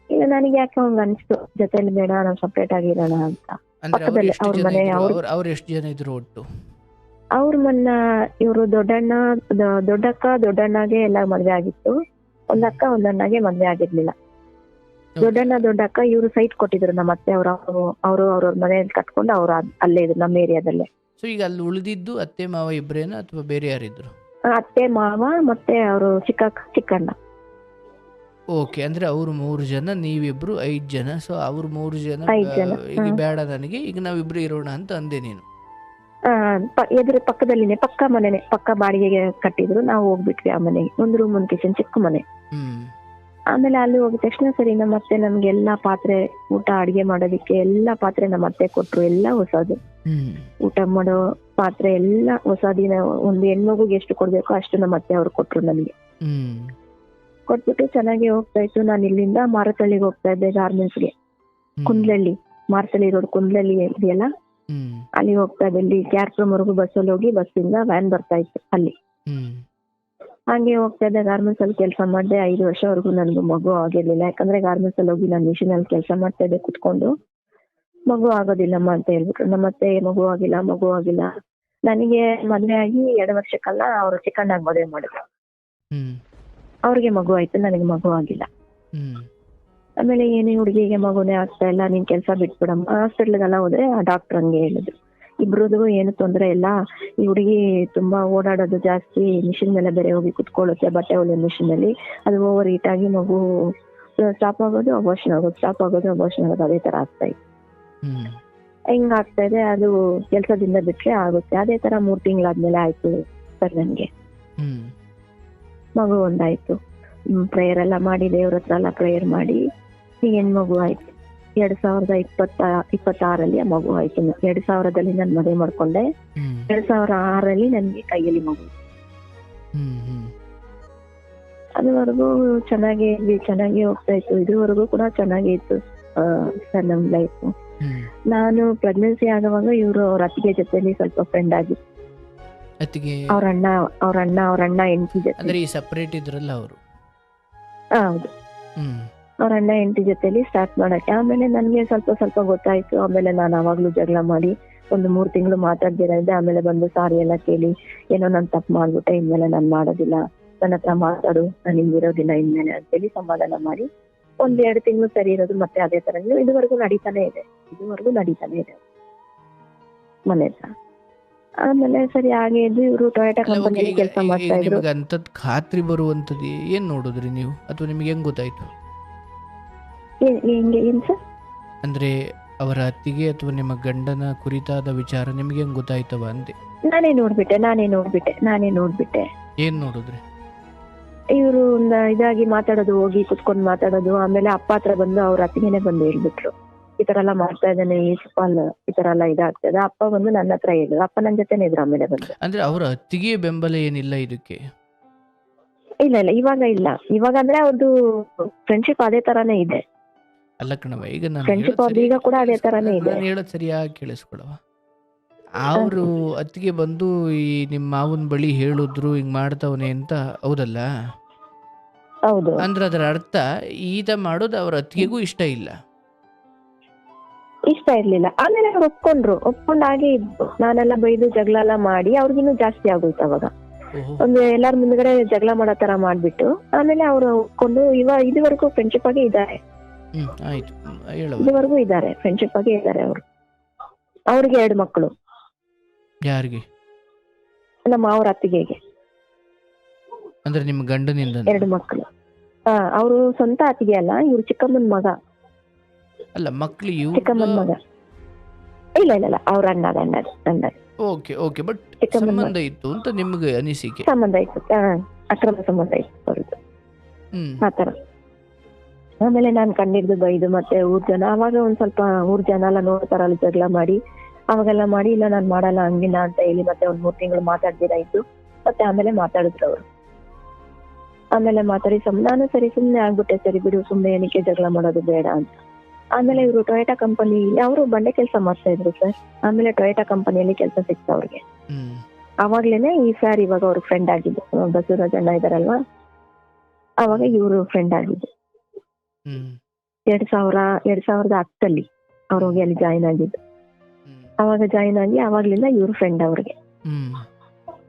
ಇಲ್ಲ, ನನಗೆ ಯಾಕೆ ಹಂಗ ಅನ್ಸ್ತು, ಜೊತೆಲಿ ಬೇಡ, ನಾವು ಸಪ್ರೇಟ್ ಆಗಿರೋಣ ಅಂತ. ಪಕ್ಕದಲ್ಲಿ ಅವ್ರ ಮನೆ. ಅವ್ರು ಎಷ್ಟು ಜನ ಇದ್ರು ಒಟ್ಟು? ಅವ್ರ ಇವರು ದೊಡ್ಡಕ್ಕ ದೊಡ್ಡಣ್ಣಗೆ ಎಲ್ಲ ಮದ್ವೆ ಆಗಿತ್ತು. ಒಂದಕ್ಕ ಒಂದಣ್ಣಗೆ ಮದ್ವೆ ಆಗಿರ್ಲಿಲ್ಲ. ದೊಡ್ಡಕ್ಕ ಇವ್ರು ಸೈಟ್ ಕೊಟ್ಟಿದ್ರು ನಮ್ಮ ಅತ್ತೆ. ಅವ್ರವ್ರ ಮನೆಯಲ್ಲಿ ಕಟ್ಕೊಂಡು ಅವ್ರು ಅಲ್ಲೇ ಇದ್ರು, ನಮ್ಮ ಏರಿಯಾದಲ್ಲೇ. ಸೊ ಈಗ ಅಲ್ಲಿ ಉಳಿದಿದ್ದು ಅತ್ತೆ ಮಾವ ಇಬ್ರೇನ ಅಥವಾ ಬೇರೆ ಯಾರಿದ್ರು? ಅತ್ತೆ ಮಾವ ಮತ್ತೆ ಅವರು ಚಿಕ್ಕಣ್ಣ. ಓಕೆ, ಅಂದ್ರೆ ಅವ್ರು 3 ಜನ, ನೀವಿಬ್ರು 5 ಜನ. ಸೊ ಅವ್ರು 3 ಜನ ಈಗ ಬೇಡ ನನಗೆ, ಈಗ ನಾವಿಬ್ರು ಇರೋಣ ಅಂತ ಅಂದೆ ನೀನು? ಎದುರು ಪಕ್ಕದಲ್ಲಿನೇ, ಪಕ್ಕ ಬಾಡಿಗೆಗೆ ಕಟ್ಟಿದ್ರು. ನಾವು ಹೋಗ್ಬಿಟ್ವಿ ಆ ಮನೆಗೆ. 1 ರೂಮ್ 1 ಕಿಚನ್, ಚಿಕ್ಕ ಮನೆ. ಆಮೇಲೆ ಅಲ್ಲಿ ಹೋಗಿದ ತಕ್ಷಣ ಸರಿ ನಮ್ಮ ಅತ್ತೆ ನಮ್ಗೆ ಎಲ್ಲಾ ಪಾತ್ರೆ, ಊಟ ಅಡಿಗೆ ಮಾಡೋದಿಕ್ಕೆ ಎಲ್ಲಾ ಪಾತ್ರೆ ನಮ್ಮ ಅತ್ತೆ ಕೊಟ್ರು. ಎಲ್ಲ ಹೊಸದು. ಊಟ ಮಾಡೋ ಪಾತ್ರೆ ಎಲ್ಲ ಹೊಸ ದಿನ ಒಂದು ಹೆಣ್ಮಗುಗೆ ಎಷ್ಟು ಕೊಡ್ಬೇಕೋ ಅಷ್ಟು ನಮ್ಮ ಅತ್ತೆ ಅವ್ರು ಕೊಟ್ರು ನನಗೆ. ಹ್ಮ್ ಕೊಟ್ಬಿಟ್ಟು ಚೆನ್ನಾಗಿ ಹೋಗ್ತಾ ಇತ್ತು. ನಾನು ಇಲ್ಲಿಂದ ಮಾರತಳ್ಳಿಗೆ ಹೋಗ್ತಾ ಇದ್ದೆ ಗಾರ್ಮೆಂಟ್ಸ್ಗೆ. ಹ್ಮ್ ಕುಂದ್ಲಳ್ಳಿ, ಮಾರತಳ್ಳಿ ರೋಡ್ ಕುಂದ್ಲಳ್ಳಿ ಇದೆಯಲ್ಲ, ಹ್ಮ್ ಅಲ್ಲಿ ಹೋಗ್ತಾ ಇದ್ದೆ. ಇಲ್ಲಿ ಕ್ಯಾರ್ಪುರಮ್ವರೆಗೂ ಬಸ್ಸಲ್ಲಿ ಹೋಗಿ ಬಸ್ಸಿಂದ ವ್ಯಾನ್ ಬರ್ತಾ ಇತ್ತು ಅಲ್ಲಿ. ಹ್ಮ್ ಹಂಗೆ ಹೋಗ್ತಾ ಇದ್ದೆ. ಗಾರ್ಮೆಂಟ್ಸ್ ಅಲ್ಲಿ ಕೆಲಸ ಮಾಡಿದೆ 5 ವರ್ಷವರೆಗೂ. ನನಗೂ ಮಗು ಆಗಿರ್ಲಿಲ್ಲ. ಯಾಕಂದ್ರೆ ಗಾರ್ಮೆಂಟ್ಸ್ ಅಲ್ಲಿ ಹೋಗಿ ನಾನು ಮಿಷಿನ್ ಅಲ್ಲಿ ಕೆಲಸ ಮಾಡ್ತಾ ಇದ್ದೆ ಕುತ್ಕೊಂಡು. ಮಗು ಆಗೋದಿಲ್ಲಮ್ಮ ಅಂತ ಹೇಳ್ಬಿಟ್ರು. ನಮ್ಮತ್ತೆ ಮಗು ಆಗಿಲ್ಲ. ನನಗೆ ಮದ್ವೆ ಆಗಿ 2 ವರ್ಷಕ್ಕಲ್ಲ ಅವ್ರು ಚಿಕ್ಕಣ್ಣಾಗಿ ಮದುವೆ ಮಾಡಿದ್ರು. ಹ್ಮ್ ಅವ್ರಿಗೆ ಮಗು ಆಯ್ತು, ನನಗೆ ಮಗು ಆಗಿಲ್ಲ. ಹ್ಮ್ ಆಮೇಲೆ ಏನೇ ಹುಡುಗಿಗೆ ಮಗುನೇ ಆಗ್ತಾ ಇಲ್ಲ, ನೀನ್ ಕೆಲಸ ಬಿಟ್ಬಿಡಮ್ಮ. ಹಾಸ್ಪಿಟ್ಲ್ಗೆಲ್ಲ ಹೋದ್ರೆ ಆ ಡಾಕ್ಟರ್ ಹಂಗೆ ಹೇಳಿದ್ರು, ಇಬ್ರದ್ದು ಏನು ತೊಂದರೆ ಇಲ್ಲ, ಈ ಹುಡುಗಿ ತುಂಬಾ ಓಡಾಡೋದು ಜಾಸ್ತಿ, ಮಿಷಿನ್ ಮೇಲೆ ಬೇರೆ ಹೋಗಿ ಕುತ್ಕೊಳ್ಳುತ್ತೆ, ಬಟ್ಟೆ ಹೊಲಿಯೋ ಮಿಷಿನ್ ಅಲ್ಲಿ. ಅದು ಓವರ್ ಹೀಟ್ ಆಗಿ ಮಗು ಸ್ಟಾಪ್ ಆಗೋದು, ಅಬೋರ್ಷನ್ ಆಗೋದು, ಸ್ಟಾಪ್ ಆಗೋದು, ಅಬೋರ್ಷನ್ ಆಗೋದು, ಅದೇ ತರ ಆಗ್ತಾ ಇತ್ತು. ಹ್ಮ್ ಹಿಂಗ್ ಆಗ್ತಾ ಇದೆ. ಅದು ಕೆಲ್ಸದಿಂದ ಬಿಟ್ರೆ ಆಗುತ್ತೆ. ಅದೇ ತರ 3 ತಿಂಗಳಾದ್ಮೇಲೆ ಆಯ್ತು ಸರ್ ನನ್ಗೆ ಹ್ಮ್ ಮಗು ಒಂದಾಯ್ತು. ಪ್ರೇಯರ್ ಎಲ್ಲ ಮಾಡಿ, ದೇವ್ರ ಹತ್ರ ಎಲ್ಲ ಪ್ರೇಯರ್ ಮಾಡಿ ಈಗ ಹೆಣ್ಮಗು ಆಯ್ತು. 2026 ಆ ಮಗು ಆಯ್ತು. 2000 ನಾನು ಮದುವೆ ಮಾಡ್ಕೊಂಡೆ. ಹ್ಮ್ 2006 ನನ್ಗೆ ಕೈಯಲ್ಲಿ ಮಗು. ಹ್ಮ್ ಹ್ಮ್ ಅದುವರೆಗೂ ಚೆನ್ನಾಗಿ ಹೋಗ್ತಾ ಇತ್ತು. ಇದುವರೆಗೂ ಕೂಡ ಚೆನ್ನಾಗೇ ಇತ್ತು ಸರ್ ನಮ್ ಲೈಫ್. ಹ್ಮ್ ನಾನು ಪ್ರೆಗ್ನೆನ್ಸಿ ಆಗುವಾಗ ಇವರು ಅವ್ರ ಅತ್ತಿಗೆ ಜೊತೆಲಿ ಸ್ವಲ್ಪ ಫ್ರೆಂಡ್ ಆಗಿ, ಅತ್ತಿಗೆ ಅವ್ರ ಅಣ್ಣ ಹೆಂಡತಿ ಜೊತೆ. ಅಂದ್ರೆ ಈ ಸಪರೇಟ್ ಇದ್ರಲ್ಲ ಅವರು. ಹೌದು, ಹ್ಮ್ ಅವ್ರ ಅಣ್ಣ ಹೆಂಡತಿ ಜೊತೆಲಿ ಸ್ಟಾರ್ಟ್ ಮಾಡಕ್ಕೆ. ಆಮೇಲೆ ನನ್ಗೆ ಸ್ವಲ್ಪ ಗೊತ್ತಾಯ್ತು. ಆಮೇಲೆ ನಾನು ಅವಾಗ್ಲೂ ಜಗಳ ಮಾಡಿ 1-3 ತಿಂಗಳು ಮಾತಾಡ್ದಿರ ಇದ್ದೆ. ಆಮೇಲೆ ಬಂದು ಸಾರಿ ಎಲ್ಲ ಕೇಳಿ, ಏನೋ ನಾನು ತಪ್ಪು ಮಾಡ್ಬಿಟ್ಟೆ, ಇನ್ಮೇಲೆ ನಾನು ಮಾಡೋದಿಲ್ಲ, ನನ್ನ ಹತ್ರ ಮಾತಾಡು, ನಾನು ಹಿಂಗಿರೋದಿಲ್ಲ ಇನ್ಮೇಲೆ ಅಂತೇಳಿ ಸಮಾಧಾನ ಮಾಡಿ 1-2 ತಿಂಗಳು ಸರಿ ಇರೋದು. ಮತ್ತೆ ಅದೇ ತರ ಇದುವರೆಗೂ ನಡೀತಾನೆ ಇದೆ ಮನೆ ಹತ್ರ. ಆಮೇಲೆ ಸರಿ ಹಾಗೆ ಇದ್ದು ಇವರು ಟೊಯೋಟಾ ಅಲ್ಲ, ಓಕೆ. ಕಂಪನಿಯಲ್ಲಿ ಈಗ ಕೆಲಸ ಈಗ ಮಾಡ್ತಾ ಇದ್ರು. ನಿಮ್ಗೆ ಅಂಥದ್ದು ಖಾತ್ರಿ ಬರುವಂಥದ್ದು ಏನ್ ನೋಡಿದ್ರಿ ನೀವು, ಅಥವಾ ನಿಮ್ಗೆ ಹೆಂಗ್ ಗೊತ್ತಾಯ್ತು? ಏನ್ ಸರ್? ಅಂದ್ರೆ ಅವರ ಅತ್ತಿಗೆ ಅಥವಾ ನಿಮ್ಮ ಗಂಡನ ಕುರಿತಾದ ವಿಚಾರ ನಿಮ್ಗೆ ಹೆಂಗ್ ಗೊತ್ತಾಯ್ತವ ಅಂದೆ. ನಾನೇ ನೋಡ್ಬಿಟ್ಟೆ. ಏನ್ ನೋಡಿದ್ರಿ? ಇವರು ಇದಾಗಿ ಮಾತಾಡೋದು, ಹೋಗಿ ಕುತ್ಕೊಂಡು ಮಾತಾಡೋದು. ಆಮೇಲೆ ಅಪ್ಪ ಹತ್ರ ಬಂದು ಅವ್ರ ಅತ್ತಿಗೆನೆ ಬಂದು ಹೇಳ್ಬಿಟ್ರು, ಈ ತರ ಎಲ್ಲ ಮಾಡ್ತಾ ಇದ್ದಾನೆ ಯೇಸುಪಾಲ್, ಈ ತರ ಎಲ್ಲ ಇದಾಗ್ತದೆ. ಅಪ್ಪ ಬಂದು ನನ್ನ ಹತ್ರ ಹೇಳಿದ್ರು. ಅಪ್ಪ ನನ್ನ ಜೊತೆನೇ ಇದ್ರು. ಆಮೇಲೆ ಬಂದು ಅಂದ್ರೆ ಅವರ ಅತ್ತಿಗೆ ಬೆಂಬಲ ಏನಿಲ್ಲ ಇದಕ್ಕೆ? ಇಲ್ಲ ಇವಾಗ ಅಂದ್ರೆ ಅವ್ರದ್ದು ಫ್ರೆಂಡ್ಶಿಪ್ ಅದೇ ತರಾನೇ ಇದೆ. ಅಲ್ಲ ಕಣವ, ಈಗ ನಾನು ಫ್ರೆಂಡ್ಶಿಪ್ ಅವ್ರದ್ದು ಈಗ ಕೂಡ ಅದೇ ತರಾನೇ ಇದೆ. ನಾನು ಹೇಳೋದು ಸರಿಯಾಗಿ ಕೇಳಿಸ್ಕೊಳವ. ಅವರು ಅತ್ತಿಗೆ ಬಂದು ಈ ನಿಮ್ಮ ಮಾವನ ಬಳಿ ಹೇಳಿದ್ರು ಹಿಂಗ್ ಮಾಡ್ತವನೆ ಅಂತ, ಹೌದಲ್ಲ? ಹೌದು, ಅಂದ್ರೆ ಅದರ ಅರ್ಥ ಈತ ಮಾಡೋದು ಅವ್ರ ಅತ್ತಿಗೆಗೂ ಇಷ್ಟ ಇಲ್ಲ. ಇಷ್ಟ ಇರ್ಲಿಲ್ಲ. ಆಮೇಲೆ ಅವ್ರು ಒಪ್ಕೊಂಡು ಹಾಗೆ ಇದ್ದು, ನಾನೆಲ್ಲ ಬೈದು ಜಗಳ ಎಲ್ಲ ಮಾಡಿ ಅವ್ರಿಗಿನ್ನೂ ಜಾಸ್ತಿ ಆಗೋಯ್ತು. ಅವಾಗ ಓಹೋ. ಒಂದು ಎಲ್ಲಾರ ಮುಂದ್ಗಡೆ ಜಗಳ ಮಾಡೋ ತರ ಮಾಡ್ಬಿಟ್ಟು ಆಮೇಲೆ ಅವ್ರು ಒಪ್ಕೊಂಡು ಇದುವರೆಗೂ ಫ್ರೆಂಡ್ಶಿಪ್ ಆಗಿ ಇದ್ದಾರೆ. ಆಯ್ತು, ಹೇಳುವ. ಇದುವರೆಗೂ ಇದ್ದಾರೆ, ಫ್ರೆಂಡ್ಶಿಪ್ ಆಗಿ ಇದ್ದಾರೆ ಅವರು. ಅವ್ರಿಗೆ 2 ಮಕ್ಕಳು. ಯಾರಿಗೆ? ನಮ್ಮ ಅವ್ರ ಅತ್ತಿಗೆಗೆ ಅಂದ್ರೆ ನಿಮ್ಮ ಗಂಡನಿಂದ? 2 ಮಕ್ಕಳು. ಅವರು ಸ್ವಂತ ಅತ್ತಿಗೆ ಅಲ್ಲ, ಇವ್ರು ಚಿಕ್ಕಮ್ಮನ ಮಗ. ಅಲ್ಲ, ಮಕ್ಳು ಚಿಕ್ಕಮ್ಮನ ಮಗ. ಇಲ್ಲ ಅವ್ರ ಅಣ್ಣ. ಓಕೆ, ಬಟ್ ಸಂಬಂಧ ಇತ್ತು ಅಂತ ನಿಮ್ಗೆ ಅನಿಸಿಕೆ? ಸಂಬಂಧ ಇತ್ತು, ಅಕ್ರಮ ಸಂಬಂಧ ಇತ್ತು ಅವ್ರದ್ದು, ಆತರ. ಆಮೇಲೆ ನಾನು ಕಂಡಿದ್ದು ಬೈದು ಮತ್ತೆ ಊರ್ ಜನ, ಅವಾಗ ಒಂದ್ ಸ್ವಲ್ಪ ಊರ್ ಜನ ಎಲ್ಲ ನೋಡ್ತಾರಲ್ಲ, ಜಗಳ ಮಾಡಿ ಅವಾಗೆಲ್ಲ ಮಾಡಿ, ಇಲ್ಲ ನಾನ್ ಮಾಡಲ್ಲ ಹಂಗಿಲ್ಲ ಅಂತ ಹೇಳಿ ಮತ್ತೆ 1-3 ತಿಂಗಳು ಮಾತಾಡ್ದಿರ ಇದ್ದು. ಮತ್ತೆ ಆಮೇಲೆ ಮಾತಾಡಿದ್ರು ಅವರು. ಆಮೇಲೆ ಮಾತಾಡಿ ನಾನು ಸರಿ ಸುಮ್ನೆ ಆಗ್ಬಿಟ್ಟೆ, ಸರಿ ಬಿಡು, ಸುಮ್ನೆ ಏನಕ್ಕೆ ಜಗಳ ಮಾಡೋದು ಬೇಡ ಅಂತ. ಆಮೇಲೆ ಇವರು ಟೊಯೋಟಾ ಕಂಪನಿ, ಅವರು ಬಂಡೆ ಕೆಲಸ ಮಾಡ್ತಾ ಇದ್ರು ಸರ್. ಆಮೇಲೆ ಟೊಯೋಟಾ ಕಂಪನಿಯಲ್ಲಿ ಕೆಲಸ ಸಿಕ್ತು ಅವ್ರಿಗೆ. ಅವಾಗ್ಲೇನೆ ಇವಾಗ ಅವ್ರ ಫ್ರೆಂಡ್ ಆಗಿದ್ದು, ಬಸವರಾಜ್ ಅಣ್ಣ ಇದಾರಲ್ವಾ, ಅವಾಗ ಇವರು ಫ್ರೆಂಡ್ ಆಗಿದ್ದು. 2010 ಅವ್ರು ಹೋಗಿ ಅಲ್ಲಿ ಜಾಯಿನ್ ಆಗಿದ್ದು. ಅವಾಗ ಜಾಯಿನ್ ಆಗಿ ಅವಾಗ್ಲಿಂದ ಇವ್ರು ಫ್ರೆಂಡ್ ಅವ್ರಿಗೆ,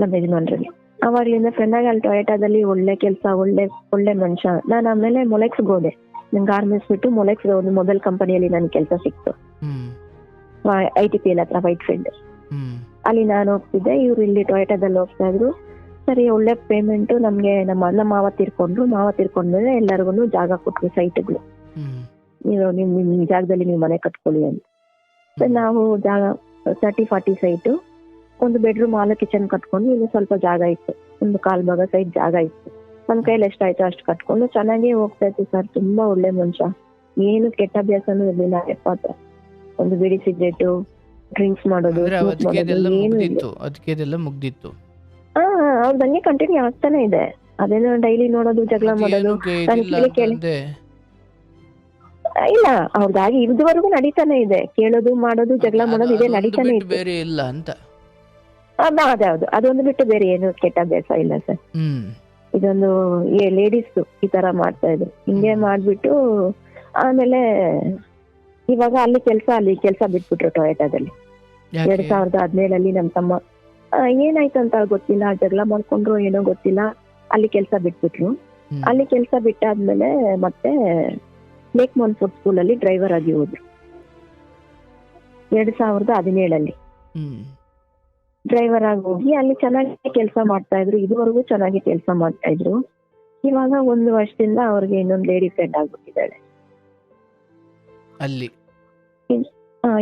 ನಮ್ಮ ಯಜಮಾನ್ರಿಗೆ. ಅವಾಗ್ಲಿಂದ ಫ್ರೆಂಡ್ ಆಗಿ ಅಲ್ಲಿ ಟೊಯೋಟಾದಲ್ಲಿ ಒಳ್ಳೆ ಕೆಲಸ, ಒಳ್ಳೆ ಮನುಷ್ಯ. ನಾನು ಆಮೇಲೆ ಮೊಲೆಕ್ಸ್ಗೆ ಹೋದೆ. ನಂಗೆ ಗಾರ್ಮೆಂಟ್ಸ್ ಬಿಟ್ಟು ಮೊಲೆಕ್ಸ್ ಒಂದು ಮೊಬೈಲ್ ಕಂಪನಿಯಲ್ಲಿ ನನ್ ಕೆಲಸ ಸಿಕ್ತು, ITPL ಹತ್ರ, ವೈಟ್ ಫೀಲ್ಡ್. ಅಲ್ಲಿ ನಾನು ಹೋಗ್ತಿದ್ದೆ, ಇವ್ರು ಇಲ್ಲಿ ಟೊಯೋಟಾದಲ್ಲಿ ಹೋಗ್ತಾ ಇದ್ರು. ಸರಿ, ಒಳ್ಳೆ ಪೇಮೆಂಟ್ ನಮ್ಗೆ. ನಮ್ಮ ಮಾವ ತೀರ್ಕೊಂಡ್ಮೇಲೆ ಎಲ್ಲರಿಗೂ ಜಾಗ ಕೊಟ್ರು, ಸೈಟ್ಗಳು. ನೀವು ನಿಮ್ ಜಾಗದಲ್ಲಿ ನೀವು ಮನೆ ಕಟ್ಕೊಳ್ಳಿ ಅಂತ. ನಾವು ಜಾಗ 30-40 ಸೈಟು, ಒಂದು ಬೆಡ್ರೂಮ್ ಹಾಲ್ ಕಿಚನ್ ಕಟ್ಕೊಂಡು, ಇಲ್ಲಿ ಸ್ವಲ್ಪ ಜಾಗ ಇತ್ತು, ಒಂದು 1/4 ಭಾಗ ಸೈಟ್ ಜಾಗ ಇತ್ತು. ನಮ್ ಕೈಲಿ ಎಷ್ಟಾಯ್ತು ಅಷ್ಟು ಕಟ್ಕೊಂಡು ಚೆನ್ನಾಗೇ ಹೋಗ್ತಾ ಇತ್ತು ಸರ್. ತುಂಬಾ ಒಳ್ಳೆ ಮನುಷ್ಯ, ಏನು ಕೆಟ್ಟ ಅಭ್ಯಾಸನೂ ಇರ್ಲಿಲ್ಲ. 70 ಒಂದು ಬಿಡಿ ಸಿಗರೇಟು, ಡ್ರಿಂಕ್ಸ್ ಮಾಡೋದು, ಅಂದ್ರೆ ಸ್ಮೋಕ್ ಅದಕ್ಕೆ ಮಾಡೋದು ಇದೆಲ್ಲ ಏನು ಇಲ್ಲ. ಮುಗ್ದಿತ್ತು, ಅದಕ್ಕೆ ಇದೆಲ್ಲ ಮುಗ್ದಿತ್ತು. ಅವ್ರದ್ದು ಹಂಗೆ ಕಂಟಿನ್ಯೂ ಆಗ್ತಾನೆ ಇದೆ. ಅದೇನೋ ಡೈಲಿ ನೋಡೋದು, ಜಗಳ ಮಾಡೋದು. ನಾನು ಇದಿಲ್ಲ ಕೇಳಿ ಅಂತಂದೆ. ಇಲ್ಲ, ಅವ್ರದ್ದಾಗಿ ಇದುವರೆಗೂ ನಡೀತಾನೆ ಇದೆ. ಕೇಳೋದು, ಮಾಡೋದು, ಜಗಳ ಮಾಡೋದು ಇದೇ ಅದೊಂದು ನಡೀತಾನೆ ಬಿಟ್ಟು ಇತ್ತು. ಬೇರೆ ಇಲ್ಲ ಅಂತ. ಅದ್ಯಾವ್ದು ಅದೊಂದು ಬಿಟ್ಟು ಬೇರೆ ಏನು ಕೆಟ್ಟ ಅಭ್ಯಾಸ ಇಲ್ಲ ಸರ್. ಹ್ಮ್ ಇದೊಂದು ಲೇಡೀಸ್ ಈ ತರ ಮಾಡ್ತಾ ಇದ್ರು. ಹಿಂಗೆ ಮಾಡ್ಬಿಟ್ಟು ಆಮೇಲೆ ಇವಾಗ ಅಲ್ಲಿ ಕೆಲಸ ಬಿಟ್ಬಿಟ್ರು ಟೊಯೋಟಾದಲ್ಲಿ. ಯಾಕೆ? 2017 ನಮ್ಮ ತಮ್ಮ ಏನಾಯ್ತು ಅಂತ ಗೊತ್ತಿಲ್ಲ, ಜಗಳ ಮಾಡ್ಕೊಂಡ್ರು ಏನೋ ಗೊತ್ತಿಲ್ಲ, ಅಲ್ಲಿ ಕೆಲಸ ಬಿಟ್ಬಿಟ್ರು. ಹ್ಮ್. ಅಲ್ಲಿ ಕೆಲಸ ಬಿಟ್ಟಾದ್ಮೇಲೆ ಮತ್ತೆ ಲೇಕ್ ಮನ್ಫೋರ್ಟ್ ಸ್ಕೂಲಲ್ಲಿ ಡ್ರೈವರ್ ಆಗಿ ಹೋದ್ರು 2017. ಹ್ಮ್ ಡ್ರೈವರ್ ಆಗಿ ಹೋಗಿ ಅಲ್ಲಿ ಚೆನ್ನಾಗಿ ಕೆಲಸ ಮಾಡ್ತಾ ಇದ್ರು. ಇದುವರೆಗೂ ಚೆನ್ನಾಗಿ ಕೆಲಸ ಮಾಡ್ತಾ ಇದ್ರು. ಇವಾಗ 1 ವರ್ಷದಿಂದ ಅವ್ರಿಗೆ ಇನ್ನೊಂದು ಲೇಡಿ ಫ್ರೆಂಡ್ ಆಗ್ಬಿಟ್ಟಿದ್ದಾಳೆ. ಅಲ್ಲಿ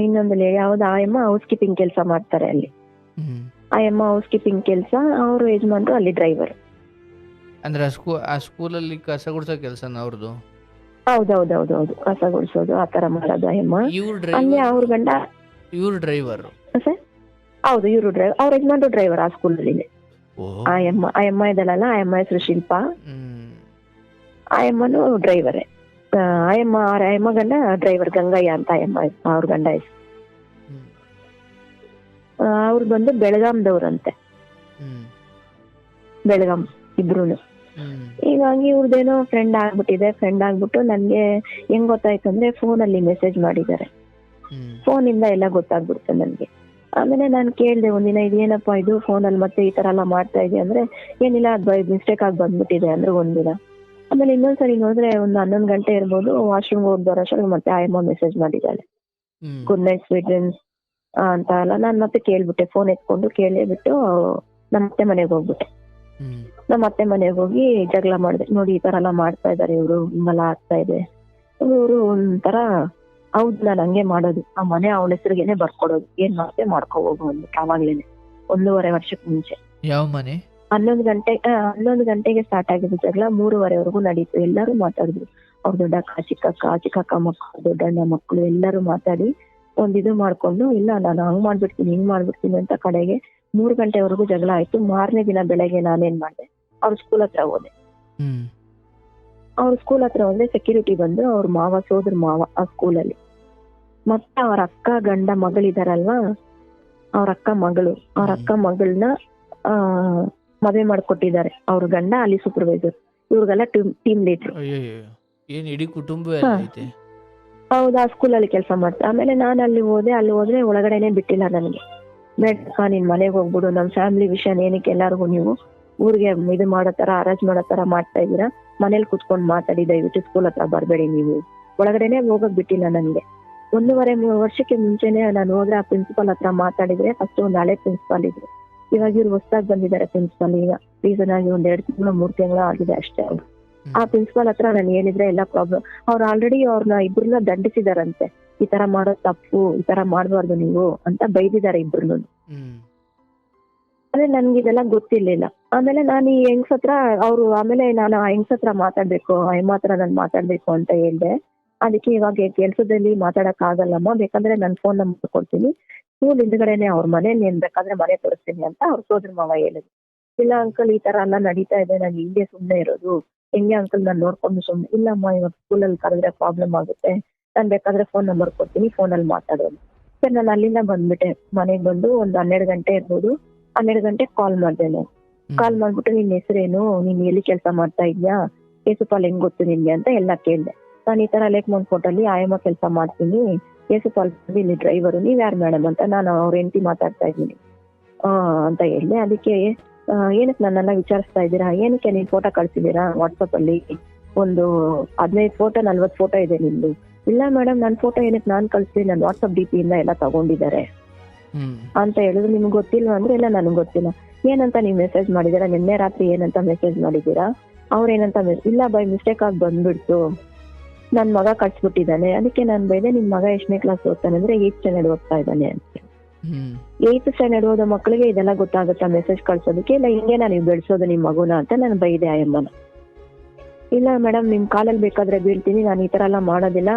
ಇನ್ನೊಂದು ಯಾವ್ದು ಆಯಮ್ಮ ಹೌಸ್ ಕೀಪಿಂಗ್ ಕೆಲಸ ಮಾಡ್ತಾರೆ ಅಲ್ಲಿ. ಹ್ಮ್ ಆಯಮ್ಮ ಹೌಸ್ ಕೀಪಿಂಗ್ ಕೆಲಸ, ಅವ್ರು ಯಜಮಾನ್ರು ಅಲ್ಲಿ ಡ್ರೈವರ್. ಅಂದ್ರೆ ಆ ಸ್ಕೂಲಲ್ಲಿ ಕಸ ಗುಡ್ಸೋ ಕೆಲಸನ ಅವ್ರದ್ದು. ಹೌದೌದೌದು, ಕಸ ಗುಡಿಸೋದು ಆ ತರ ಮಾಡೋದು ಆಯಮ್ಮ. ಇವ್ರು ಅಲ್ಲಿ ಡ್ರೈವರ್, ಅವ್ರ ಗಂಡ ಇವ್ರು ಡ್ರೈವರ್. ಸರ್ ಹೌದು, ಇವರು ಡ್ರೈವರ್, ಅವ್ರ ಯಜಮಾನ್ರು ಡ್ರೈವರ್ ಆ ಸ್ಕೂಲಲ್ಲಿ. ಓಹ್. ಆಯಮ್ಮ ಇದಲ್ಲಲ್ಲ, ಆಯಮ್ಮ ಹೆಸರು ಶಿಲ್ಪ. ಹ್ಮ್ ಆಯಮ್ಮನು ಡ್ರೈವರೇ. ಆಯಮ್ಮ ಗಂಡ ಡ್ರೈವರ್ ಗಂಗಯ್ಯ ಅಂತ ಆಯಮ್ಮ ಅವ್ರ ಗಂಡ ಹೆಸರು. ಹ್ಮ್ ಅವ್ರು ಬಂದು ಬೆಳಗಾಂದವ್ರಂತೆ, ಹ್ಮ್ ಬೆಳಗಾಂ ಇಬ್ರುನು. ಹ್ಮ್ ಹೀಗಾಗಿ ಇವ್ರದ್ದೇನೋ ಫ್ರೆಂಡ್ ಆಗ್ಬಿಟ್ಟು ನನ್ಗೆ ಹೆಂಗ್ ಗೊತ್ತಾಯ್ತು ಅಂದ್ರೆ ಫೋನಲ್ಲಿ ಮೆಸೇಜ್ ಮಾಡಿದ್ದಾರೆ. ಹ್ಮ್ ಫೋನಿಂದ ಎಲ್ಲ ಗೊತ್ತಾಗ್ಬಿಡ್ತು ನನ್ಗೆ. ಆಮೇಲೆ ನಾನು ಕೇಳ್ದೆ ಒಂದಿನ, ಇದೇನಪ್ಪ ಇದು ಫೋನಲ್ಲಿ ಮತ್ತೆ ಈ ತರ ಎಲ್ಲ ಮಾಡ್ತಾ ಇದೆಯಾ ಅಂದ್ರೆ, ಏನಿಲ್ಲ ಅದು ಮಿಸ್ಟೇಕ್ ಆಗಿ ಬಂದ್ಬಿಟ್ಟಿದೆ ಅಂದ್ರೆ ಒಂದಿನ. ಆಮೇಲೆ ಇನ್ನೊಂದ್ಸರಿ ನೋಡಿದ್ರೆ ಒಂದು 11 ಗಂಟೆ ಇರ್ಬೋದು, ವಾಶ್ರೂಮ್ ಹೋಗಿ ಬರೋಷ್ಟ್ರಲ್ಲಿ ಮತ್ತೆ ಆಯಮ್ಮ ಮೆಸೇಜ್ ಮಾಡಿದ್ದಾಳೆ, ಹ್ಮ್ ಗುಡ್ ನೈಟ್ ಸ್ವೀಟ್ ಡ್ರೀಮ್ಸ್ ಅಂತ ಎಲ್ಲ. ನಾನು ಮತ್ತೆ ಕೇಳ್ಬಿಟ್ಟೆ, ಫೋನ್ ಎತ್ಕೊಂಡು ಕೇಳೇಬಿಟ್ಟು ನಮ್ಮ ಅತ್ತೆ ಮನೆಗೆ ಹೋಗ್ಬಿಟ್ಟೆ. ಹ್ಮ್ ನಮ್ಮ ಅತ್ತೆ ಮನೆಗೆ ಹೋಗಿ ಜಗಳ ಮಾಡಿದೆ. ನೋಡಿ ಈ ತರ ಎಲ್ಲ ಮಾಡ್ತಾ ಇದಾರೆ ಇವ್ರು, ಹಿಂಗೆಲ್ಲ ಆಗ್ತಾ ಇದೆ. ಇವರು ಒಂಥರ, ಹೌದು ನಾನು ಹಂಗೆ ಮಾಡೋದು, ಆ ಮನೆ ಅವಳ ಹೆಸರಿಗೇನೆ ಬರ್ಕೊಡೋದು, ಏನ್ ಮಾಡ್ತೆ ಮಾಡ್ಕೊ ಹೋಗು ಅಂದ್ಬಿಟ್ಟು ಅವಾಗ್ಲೇನೆ 1.5 ವರ್ಷಕ್ಕೆ ಮುಂಚೆ. ಯಾವ ಮನೆ? 11 ಗಂಟೆಗೆ ಸ್ಟಾರ್ಟ್ ಆಗಿದ್ದು ಜಗಳ, 3:30ವರೆಗೂ ನಡೀತು. ಎಲ್ಲರೂ ಮಾತಾಡಿದ್ರು, ಅವ್ರ ದೊಡ್ಡಕ್ಕ, ಚಿಕ್ಕಕ್ಕ ಮಕ್ಕಳು, ದೊಡ್ಡಣ್ಣ ಮಕ್ಕಳು ಎಲ್ಲರೂ ಮಾತಾಡಿ ಇದು ಮಾಡ್ಕೊಂಡು, ಇಲ್ಲ ನಾನು ಹಂಗ್ ಮಾಡ್ಬಿಡ್ತೀನಿ ಹಿಂಗ್ ಮಾಡ್ಬಿಡ್ತೀನಿ ಅಂತ ಕಡೆಗೆ 3 ಗಂಟೆವರೆಗೂ ಜಗಳ ಆಯ್ತು. ಮಾರನೇ ದಿನ ಬೆಳಗ್ಗೆ ನಾನೇನ್ ಮಾಡಿದೆ, ಅವ್ರ ಸ್ಕೂಲ್ ಹತ್ರ ಹೋದೆ. ಹ್ಮ್ ಅವ್ರ ಸ್ಕೂಲ್ ಹತ್ರ ಹೋದ್ರೆ ಸೆಕ್ಯೂರಿಟಿ ಬಂದು ಅವ್ರ ಸೋದರ ಮಾವ ಆ ಸ್ಕೂಲಲ್ಲಿ, ಮತ್ತೆ ಅವ್ರ ಅಕ್ಕ ಗಂಡ ಮಗಳಿದಾರಲ್ವಾ, ಅವ್ರ ಅಕ್ಕ ಮಗಳನ್ನ ಮದುವೆ ಮಾಡ್ಕೊಟ್ಟಿದ್ದಾರೆ. ಅವ್ರ ಗಂಡ ಅಲ್ಲಿ ಸೂಪರ್ವೈಸರ್, ಇವ್ರಿಗೆಲ್ಲ ಟೀಮ್ ಲೀಡರ್. ಅಯ್ಯೋ, ಏನ್ ಇಡೀ ಕುಟುಂಬ ಎಲ್ಲ ಐತೆ. ಹೌದು, ಆ ಸ್ಕೂಲಲ್ಲಿ ಕೆಲಸ ಮಾಡ್ತಾ. ಆಮೇಲೆ ನಾನು ಅಲ್ಲಿ ಹೋದ್ರೆ ಒಳಗಡೆನೆ ಬಿಟ್ಟಿಲ್ಲ ನನಗೆ. ಬೇಡಕ್ಕ ನೀನ್ ಮನೆಗೆ ಹೋಗ್ಬಿಡು, ನಮ್ ಫ್ಯಾಮಿಲಿ ವಿಷಯ ಏನಕ್ಕೆ ಎಲ್ಲಾರ್ಗು ನೀವು ಊರಿಗೆ ಇದು ಮಾಡೋ ತರ, ಅರೇಂಜ್ ಮಾಡೋ ತರ ಮಾಡ್ತಾ ಇದೀರಾ, ಮನೇಲಿ ಕುತ್ಕೊಂಡ್ ಮಾತಾಡಿ, ದಯವಿಟ್ಟು ಸ್ಕೂಲ್ ಹತ್ರ ಬರ್ಬೇಡಿ, ನೀವು ಒಳಗಡೆನೆ ಹೋಗಕ್ ಬಿಟ್ಟಿಲ್ಲ ನನ್ಗೆ. 1.5 ವರ್ಷಕ್ಕೆ ಮುಂಚೆನೆ ನಾನು ಹೋದ್ರೆ ಆ ಪ್ರಿನ್ಸಿಪಾಲ್ ಹತ್ರ ಮಾತಾಡಿದ್ರೆ, ಫಸ್ಟ್ ಒಂದು ಹಳೆ ಪ್ರಿನ್ಸಿಪಾಲ್ ಇದ್ರು, ಇವಾಗ ಇವ್ರು ಹೊಸದಾಗಿ ಬಂದಿದ್ದಾರೆ ಪ್ರಿನ್ಸಿಪಾಲ್. ಈಗ ರೀಸನ್ ಆಗಿ 2 ತಿಂಗಳು 3 ತಿಂಗಳು ಆಗಿದೆ ಅಷ್ಟೇ. ಅವ್ರು ಆ ಪ್ರಿನ್ಸಿಪಾಲ್ ಹತ್ರ ನಾನು ಹೇಳಿದ್ರೆ ಎಲ್ಲ ಪ್ರಾಬ್ಲಮ್, ಅವ್ರು ಆಲ್ರೆಡಿ ಅವ್ರನ್ನ ಇಬ್ರನ್ನ ದಂಡಿಸಿದಾರಂತೆ. ಈ ತರ ಮಾಡೋದು ತಪ್ಪು, ಈ ತರ ಮಾಡ್ಬಾರ್ದು ನೀವು ಅಂತ ಬೈದಿದ್ದಾರೆ ಇಬ್ರು. ಆದ್ರೆ ನನ್ಗೆ ಇದೆಲ್ಲ ಗೊತ್ತಿರ್ಲಿಲ್ಲ. ಆಮೇಲೆ ನಾನು ಈ ಹೆಂಗ್ಸ್ ಹತ್ರ ನಾನು ಆ ಹೆಂಗ್ಸ್ ಹತ್ರ ಮಾತಾಡ್ಬೇಕು, ಅಮ್ಮ ಹತ್ರ ನಾನು ಮಾತಾಡ್ಬೇಕು ಅಂತ ಹೇಳ್ದೆ. ಅದಕ್ಕೆ ಇವಾಗ ಕೆಲ್ಸದಲ್ಲಿ ಮಾತಾಡಕ್ ಆಗಲ್ಲಮ್ಮ, ಬೇಕಾದ್ರೆ ನನ್ ಫೋನ್ ನಂಬರ್ ಕೊಡ್ತೀನಿ, ಸ್ಕೂಲ್ ಹಿಂದ್ಗಡೆನೆ ಅವ್ರ ಮನೇಲಿ ಏನ್ ಬೇಕಾದ್ರೆ ಮನೆ ತೋರಿಸ್ತೀನಿ ಅಂತ ಅವ್ರ ಸೋದರ ಮಾವ ಹೇಳಿದ್ರು. ಇಲ್ಲ ಅಂಕಲ್, ಈ ತರ ಎಲ್ಲ ನಡೀತಾ ಇದೆ, ನಾನು ಹಿಂಗೆ ಸುಮ್ನೆ ಇರೋದು, ಹೆಂಗೆ ಅಂಕಲ್ ನಾನು ನೋಡ್ಕೊಂಡು ಸುಮ್ನೆ. ಇಲ್ಲಮ್ಮ, ಇವಾಗ ಸ್ಕೂಲಲ್ಲಿ ಕರೆದ್ರೆ ಪ್ರಾಬ್ಲಮ್ ಆಗುತ್ತೆ, ನಾನ್ ಬೇಕಾದ್ರೆ ಫೋನ್ ನಂಬರ್ ಕೊಡ್ತೀನಿ, ಫೋನಲ್ಲಿ ಮಾತಾಡೋದು. ಸರ್ ನಾನು ಅಲ್ಲಿಂದ ಬಂದ್ಬಿಟ್ಟೆ, ಮನೆಗೆ ಬಂದು ಒಂದು 12 ಗಂಟೆ ಇರ್ಬೋದು. 12 ಗಂಟೆಗೆ ಕಾಲ್ ಮಾಡ್ದೆ. ನಾನು ಕಾಲ್ ಮಾಡ್ಬಿಟ್ಟು, ನಿನ್ ಹೆಸರೇನು, ನೀನ್ ಎಲ್ಲಿ ಕೆಲಸ ಮಾಡ್ತಾ ಇದ್ಯಾ, ಕೇಸುಪಾಲ್ ಹೆಂಗ್ ಗೊತ್ತು ನಿನ್ಗೆ ಅಂತ ಎಲ್ಲ ಕೇಳ್ದೆ. ನಾನು ಈ ತರ ಲೇಕ್ ಮನ್ಫೋರ್ಟ್ ಅಲ್ಲಿ ಆಯಮ್ಮ ಕೆಲಸ ಮಾಡ್ತೀನಿ, ಕೇಸುಪಾಲ್ ಇಲ್ಲಿ ಡ್ರೈವರು, ನೀವ್ ಯಾರು ಮೇಡಮ್ ಅಂತ ನಾನು ಅವ್ರ ಹೆಂಡತಿ ಮಾತಾಡ್ತಾ ಇದ್ದೀನಿ ಅಂತ ಹೇಳ್ದೆ. ಅದಕ್ಕೆ ಏನಕ್ಕೆ ನನ್ನೆಲ್ಲ ವಿಚಾರಿಸ್ತಾ ಇದ್ದೀರಾ, ಏನಕ್ಕೆ ನೀನ್ ಫೋಟೋ ಕಳ್ಸಿದೀರಾ ವಾಟ್ಸಪ್ ಅಲ್ಲಿ, ಒಂದು 15 ಫೋಟೋ 40 ಫೋಟೋ ಇದೆ ನಿಮ್ದು. ಇಲ್ಲ ಮೇಡಮ್, ನನ್ ಫೋಟೋ ಏನಕ್ಕೆ ನಾನ್ ಕಳ್ಸಿ, ನನ್ ವಾಟ್ಸಪ್ ಡಿ ಪಿ ಇಂದ ಎಲ್ಲ ತಗೊಂಡಿದ್ದಾರೆ ಅಂತ ಹೇಳಿದ್ರು. ನಿಮ್ಗೆ ಗೊತ್ತಿಲ್ವಾ ಅಂದ್ರೆ, ಇಲ್ಲ ನನಗೆ ಗೊತ್ತಿಲ್ಲ. ಏನಂತ ನೀವ್ ಮೆಸೇಜ್ ಮಾಡಿದೀರಾ, ನಿನ್ನೆ ರಾತ್ರಿ ಏನಂತ ಮೆಸೇಜ್ ಮಾಡಿದೀರಾ, ಅವ್ರೇನಂತ ಇಲ್ಲ ಬೈ ಮಿಸ್ಟೇಕ್ ಆಗಿ ಬಂದ್ಬಿಡ್ತು, ನನ್ ಮಗ ಕಳ್ಸ್ಬಿಟ್ಟಿದ್ದಾನೆ, ಅದಕ್ಕೆ ನಾನ್ ಬೈದೆ. ನಿಮ್ ಮಗ ಎಷ್ಟನೇ ಕ್ಲಾಸ್ ಓದ್ತಾನೆ ಅಂದ್ರೆ 8th ಸ್ಟ್ಯಾಂಡರ್ಡ್ ಓದ್ತಾ ಇದ್ದಾನೆ ಅಂತ. 8th ಸ್ಟ್ಯಾಂಡರ್ಡ್ ಓದೋ ಮಕ್ಕಳಿಗೆ ಇದೆಲ್ಲ ಗೊತ್ತಾಗುತ್ತಾ ಮೆಸೇಜ್ ಕಳ್ಸೋದಕ್ಕೆ, ಇಲ್ಲ ಹಿಂಗೆ ನೀವು ಬೆಳೆಸೋದು ನಿಮ್ ಮಗುನ ಅಂತ ನಾನು ಬೈದೆ ಆಯಮ್ಮನ. ಇಲ್ಲ ಮೇಡಮ್ ನಿಮ್ ಕಾಲಲ್ಲಿ ಬೇಕಾದ್ರೆ ಬೀಳ್ತೀನಿ, ನಾನು ಈ ತರ ಎಲ್ಲ ಮಾಡೋದಿಲ್ಲ,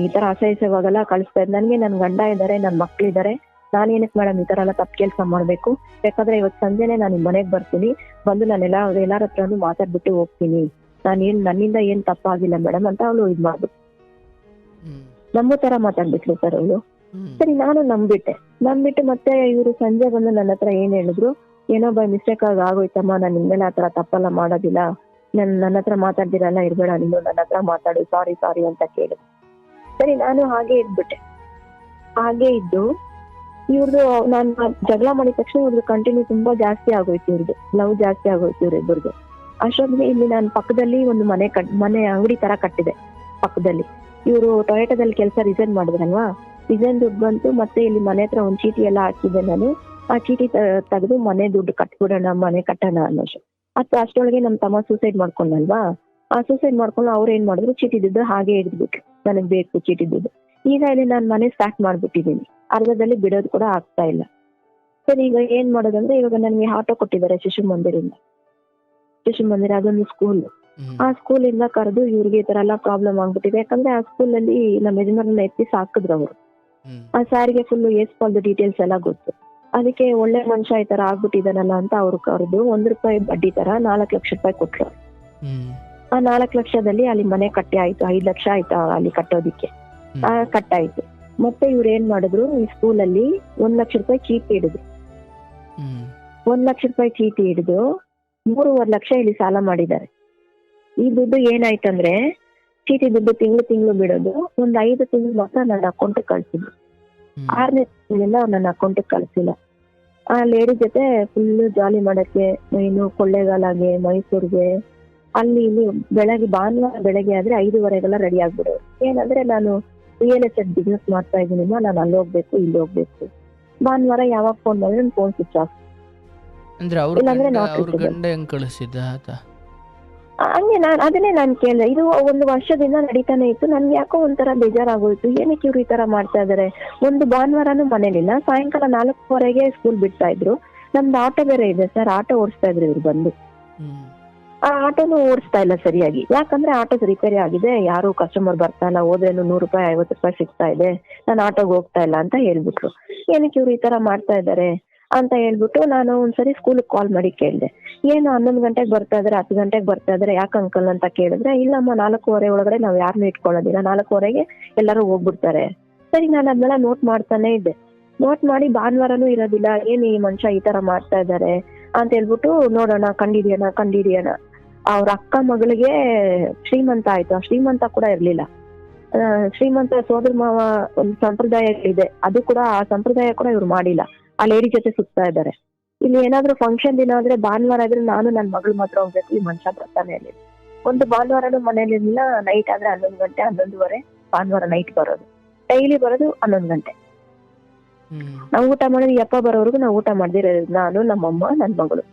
ಈ ತರ ಅಸಹ್ಯವಾಗೆಲ್ಲ ಕಳಿಸ್ತಾ ಇದ್ದೆ. ನನಗೆ ನನ್ನ ಗಂಡ ಇದ್ದಾರೆ, ನನ್ನ ಮಕ್ಳಿದ್ದಾರೆ, ನಾನೇನಕ್ಕೆ ಮೇಡಮ್ ಈ ತರ ಎಲ್ಲ ತಪ್ಪು ಕೆಲಸ ಮಾಡ್ಬೇಕು? ಬೇಕಾದ್ರೆ ಇವತ್ತು ಸಂಜೆನೆ ನಾನು ನಿಮ್ ಮನೆಗ್ ಬರ್ತೀನಿ, ಬಂದು ನಾನು ಎಲ್ಲಾರ ಹತ್ರನು ಮಾತಾಡ್ಬಿಟ್ಟು ಹೋಗ್ತೀನಿ, ನನ್ನಿಂದ ಏನ್ ತಪ್ಪಾಗಿಲ್ಲ ಮೇಡಮ್ ಅಂತ ಅವಳು ಇದ್ ಮಾಡ್ಬಿಟ್ಟು ನಮ್ಮ ತರ ಮಾತಾಡ್ಬಿಟ್ಲು ಸರ್ ಅವಳು. ಸರಿ ನಾನು ನಂಬಿಟ್ಟು ಮತ್ತೆ ಇವರು ಸಂಜೆ ಬಂದು ನನ್ನ ಹತ್ರ ಏನ್ ಹೇಳಿದ್ರು, ಏನೋ ಬೈ ಮಿಸ್ಟೇಕ್ ಆಗೋಯ್ತಮ್ಮ, ನಾನು ನಿಮ್ಮೇಲೆ ಆತರ ತಪ್ಪೆಲ್ಲ ಮಾಡೋದಿಲ್ಲ, ನನ್ನ ಹತ್ರ ಮಾತಾಡ್ದಿರಲ್ಲ ಇರ್ಬೇಡ ನೀನು, ನನ್ನ ಹತ್ರ ಮಾತಾಡು, ಸಾರಿ ಸಾರಿ ಅಂತ ಕೇಳಿದ್ರು. ಸರಿ ನಾನು ಹಾಗೆ ಇದ್ಬಿಟ್ಟೆ. ಹಾಗೆ ಇದ್ದು ಇವ್ರದ್ದು ನಾನು ಜಗಳ ಮಾಡಿದ ತಕ್ಷಣ ಇವ್ರದ್ದು ಕಂಟಿನ್ಯೂ ತುಂಬಾ ಜಾಸ್ತಿ ಆಗೋಯ್ತು, ಇವ್ರದ್ದು ಲವ್ ಜಾಸ್ತಿ ಆಗೋಯ್ತು ಇವ್ರಿಬ್ಬರದು. ಅಷ್ಟೊತ್ತಿಗೆ ಇಲ್ಲಿ ನಾನು ಪಕ್ಕದಲ್ಲಿ ಒಂದು ಮನೆ ಅಂಗಡಿ ತರ ಕಟ್ಟಿದೆ ಪಕ್ಕದಲ್ಲಿ. ಇವರು ಟೊಯೋಟಾದಲ್ಲಿ ಕೆಲಸ ರಿಸೈನ್ ಮಾಡಿದ್ರಲ್ವಾ, ರಿಸೈನ್ ದುಡ್ಡು ಬಂತು, ಮತ್ತೆ ಇಲ್ಲಿ ಮನೆ ಹತ್ರ ಒಂದು ಚೀಟಿ ಎಲ್ಲ ಹಾಕಿದ್ದೆ ನಾನು. ಆ ಚೀಟಿ ತೆಗೆದು ಮನೆ ದುಡ್ಡು ಕಟ್ಬಿಡೋಣ, ಮನೆ ಕಟ್ಟೋಣ ಅನ್ನೋಷ್ಟು. ಅಷ್ಟೊಳಗೆ ನಮ್ಮ ತಮ್ಮ ಸೂಸೈಡ್ ಮಾಡ್ಕೊಂಡಲ್ವಾ, ಆ ಸೂಸೈಡ್ ಮಾಡ್ಕೊಂಡು ಅವ್ರು ಏನ್ ಮಾಡಿದ್ರು, ಚೀಟಿ ದುಡ್ಡು ಹಾಗೆ ಹಿಡಿದ್ಬಿಟ್ರು, ನನಗ್ ಬೇಕು ಚೀಟಿ ದುಡ್ಡು. ಈಗ ಇಲ್ಲಿ ನಾನು ಮನೆ ಸ್ಟಾರ್ಟ್ ಮಾಡ್ಬಿಟ್ಟಿದ್ದೀನಿ, ಅರ್ಧದಲ್ಲಿ ಬಿಡೋದು ಕೂಡ ಆಗ್ತಾ ಇಲ್ಲ. ಸರಿ ಈಗ ಏನ್ ಮಾಡೋದಂದ್ರೆ, ಇವಾಗ ನನಗೆ ಆಟೋ ಕೊಟ್ಟಿದ್ದಾರೆ ಶಿಶು ಮಂದಿರ, ಅದೊಂದು ಸ್ಕೂಲ್. ಆ ಸ್ಕೂಲಿಂದ ಕರೆದು ಇವ್ರಿಗೆ ಈ ತರ ಎಲ್ಲ ಪ್ರಾಬ್ಲಮ್ ಆಗ್ಬಿಟ್ಟಿದೆ. ಯಾಕಂದ್ರೆ ಆ ಸ್ಕೂಲಲ್ಲಿ ನಮ್ಮ ಯಜಮಾನನ್ನ ಎತ್ತಿ ಸಾಕಿದ್ರು ಅವರು. ಆ ಸಾರಿಗೆ ಫುಲ್ ಏಸ್ಪಾಲ್ದು ಡೀಟೇಲ್ಸ್ ಎಲ್ಲ ಗೊತ್ತು. ಅದಕ್ಕೆ ಒಳ್ಳೆ ಮನುಷ್ಯ ಈ ತರ ಆಗ್ಬಿಟ್ಟಿದಾನಲ್ಲ ಅಂತ ಅವ್ರು ಕರೆದು ₹1 ಬಡ್ಡಿ ತರ 4 ಲಕ್ಷ ರೂಪಾಯಿ ಕೊಟ್ರು. ಆ 4 ಲಕ್ಷದಲ್ಲಿ ಅಲ್ಲಿ ಮನೆ ಕಟ್ಟಿ ಆಯ್ತು, 5 ಲಕ್ಷ ಆಯ್ತು ಅಲ್ಲಿ ಕಟ್ಟೋದಿಕ್ಕೆ, ಕಟ್ಟಾಯ್ತು. ಮತ್ತೆ ಇವ್ರು ಏನ್ ಮಾಡಿದ್ರು, ಈ ಸ್ಕೂಲಲ್ಲಿ ₹1 ಲಕ್ಷ ಚೀಟಿ ಹಿಡಿದ್ರು. ₹1 ಲಕ್ಷ ಚೀಟಿ ಹಿಡಿದು 3.5 ಲಕ್ಷ ಇಲ್ಲಿ ಸಾಲ ಮಾಡಿದ್ದಾರೆ. ಈ ದುಡ್ಡು ಏನಾಯ್ತಂದ್ರೆ, ಚೀಟಿ ದುಡ್ಡು ತಿಂಗಳು ಬಿಡೋದು, ಒಂದ್ 5 ತಿಂಗಳು ಮಾತ್ರ ನನ್ನ ಅಕೌಂಟ್ ಕಳ್ಸಿದ್ರು. 6ನೇ ತಿಂಗಳಿಂದ ನನ್ನ ಅಕೌಂಟ್ ಕಳ್ಸಿಲ್ಲ. ಆ ಲೇಡಿ ಜೊತೆ ಫುಲ್ ಜಾಲಿ ಮಾಡಕ್ಕೆ, ಇನ್ನು ಕೊಳ್ಳೇಗಾಲಗೆ, ಮೈಸೂರ್ಗೆ, ಅಲ್ಲಿ ಇಲ್ಲಿ ಭಾನುವಾರ ಬೆಳಗ್ಗೆ ಆದ್ರೆ 5:30ಗೆಲ್ಲ ರೆಡಿ ಆಗ್ಬಿಡೋರು. ಏನಂದ್ರೆ ನಾನು ರಿಯಲ್ ಎಸ್ಟೇಟ್ ಬಿಸ್ನೆಸ್ ಮಾಡ್ತಾ ಇದ್ದೀನಿಮ್ಮ, ನಾನು ಅಲ್ಲಿ ಹೋಗ್ಬೇಕು ಇಲ್ಲಿ ಹೋಗ್ಬೇಕು. ಭಾನುವಾರ ಯಾವಾಗ ಫೋನ್ ಮಾಡಿದ್ರೆ ನನ್ನ ಫೋನ್ ಸ್ವಿಚ್ ಆಫ್. ಅಂದ್ರೆ ಅವ್ರ ಗಂಡ ಹೆಂಗ್ ಕಳಿಸಿದ್ದ ಆತ? ಹಂಗೆ ಅದನ್ನೇ ನಾನು ಕೇಳಿದೆ. ಇದು 1 ವರ್ಷದಿಂದ ನಡೀತಾನೆ ಇತ್ತು. ನನ್ಗೆ ಯಾಕೋ ಒಂಥರ ಬೇಜಾರಾಗೋಯ್ತು, ಏನಕ್ಕೆ ಇವ್ರು ಈ ತರ ಮಾಡ್ತಾ ಇದಾರೆ. ಒಂದು ಭಾನುವಾರನು ಮನೇಲಿಲ್ಲ, ಸಾಯಂಕಾಲ 4:30ಗೆ ಸ್ಕೂಲ್ ಬಿಡ್ತಾ ಇದ್ರು. ನಮ್ದು ಆಟೋ ಬೇರೆ ಇದೆ ಸರ್, ಆಟೋ ಓಡಿಸ್ತಾ ಇದ್ರು ಇವ್ರು ಬಂದು. ಆ ಆಟೋನು ಓಡಿಸ್ತಾ ಇಲ್ಲ ಸರಿಯಾಗಿ, ಯಾಕಂದ್ರೆ ಆಟೋದ್ ರಿಪೇರಿ ಆಗಿದೆ, ಯಾರು ಕಸ್ಟಮರ್ ಬರ್ತಾ ಇಲ್ಲ, ಹೋದ್ರೇನು ₹100 ₹50 ಸಿಗ್ತಾ ಇದೆ, ನಾನು ಆಟೋಗೆ ಹೋಗ್ತಾ ಇಲ್ಲ ಅಂತ ಹೇಳ್ಬಿಟ್ರು. ಏನಕ್ಕೆ ಇವ್ರು ಈ ತರ ಮಾಡ್ತಾ ಇದಾರೆ ಅಂತ ಹೇಳ್ಬಿಟ್ಟು ನಾನು ಒಂದ್ಸರಿ ಸ್ಕೂಲ್ಗೆ ಕಾಲ್ ಮಾಡಿ ಕೇಳಿದೆ, ಏನು 11 ಗಂಟೆಗೆ ಬರ್ತಾ ಇದಾರೆ, 10 ಗಂಟೆಗೆ ಬರ್ತಾ ಇದಾರೆ, ಯಾಕೆ ಅಂಕಲ್ ಅಂತ ಕೇಳಿದ್ರೆ, ಇಲ್ಲಮ್ಮ 4:15 ಒಳಗಡೆ ನಾವ್ ಯಾರನ್ನೂ ಇಟ್ಕೊಳ್ಳೋದಿಲ್ಲ, 4:15ಗೆ ಎಲ್ಲರೂ ಹೋಗ್ಬಿಡ್ತಾರೆ. ಸರಿ, ನಾನು ಅದನ್ನೆಲ್ಲ ನೋಟ್ ಮಾಡ್ತಾನೆ ಇದ್ದೆ. ನೋಟ್ ಮಾಡಿ ಭಾನುವಾರನೂ ಇರೋದಿಲ್ಲ, ಏನ್ ಈ ಮನುಷ್ಯ ಈ ತರ ಮಾಡ್ತಾ ಇದಾರೆ ಅಂತ ಹೇಳ್ಬಿಟ್ಟು ನೋಡೋಣ, ಕಂಡಿಡಿಯೋಣ. ಅವ್ರ ಅಕ್ಕ ಮಗಳಿಗೆ ಶ್ರೀಮಂತ ಆಯ್ತು. ಆ ಶ್ರೀಮಂತ ಕೂಡ ಇರ್ಲಿಲ್ಲ. ಶ್ರೀಮಂತ ಸೋದರ ಮಾವ ಒಂದು ಸಂಪ್ರದಾಯ ಇದೆ, ಅದು ಕೂಡ ಆ ಸಂಪ್ರದಾಯ ಕೂಡ ಇವ್ರು ಮಾಡಿಲ್ಲ. ಆ ಲೇಡಿ ಜೊತೆ ಸುತ್ತಾ ಇದ್ದಾರೆ. ಇಲ್ಲಿ ಏನಾದ್ರು ಫಂಕ್ಷನ್ ದಿನ ಆದ್ರೆ ಭಾನುವಾರ ಆದ್ರೆ ನಾನು ನನ್ನ ಮಗಳು ಮಾತ್ರ ಹೋಗ್ಬೇಕು, ಈ ಮನುಷ್ಯ ಬರ್ತಾನೆ ಇರಲಿಲ್ಲ. ಒಂದು ಭಾನುವಾರನು ಮನೇಲಿಲ್ಲ. ನೈಟ್ ಆದ್ರೆ 11 ಗಂಟೆ 11:30 ಭಾನುವಾರ ನೈಟ್ ಬರೋದು, ಡೈಲಿ ಬರೋದು 11 ಗಂಟೆ. ನಾವು ಊಟ ಮಾಡಿದ್ರೆ ಯಪ್ಪ ಬರೋವರೆಗೂ ನಾವು ಊಟ ಮಾಡ್ದಿರೋದು, ನಾನು ನಮ್ಮಮ್ಮ ನನ್ನ ಮಗಳು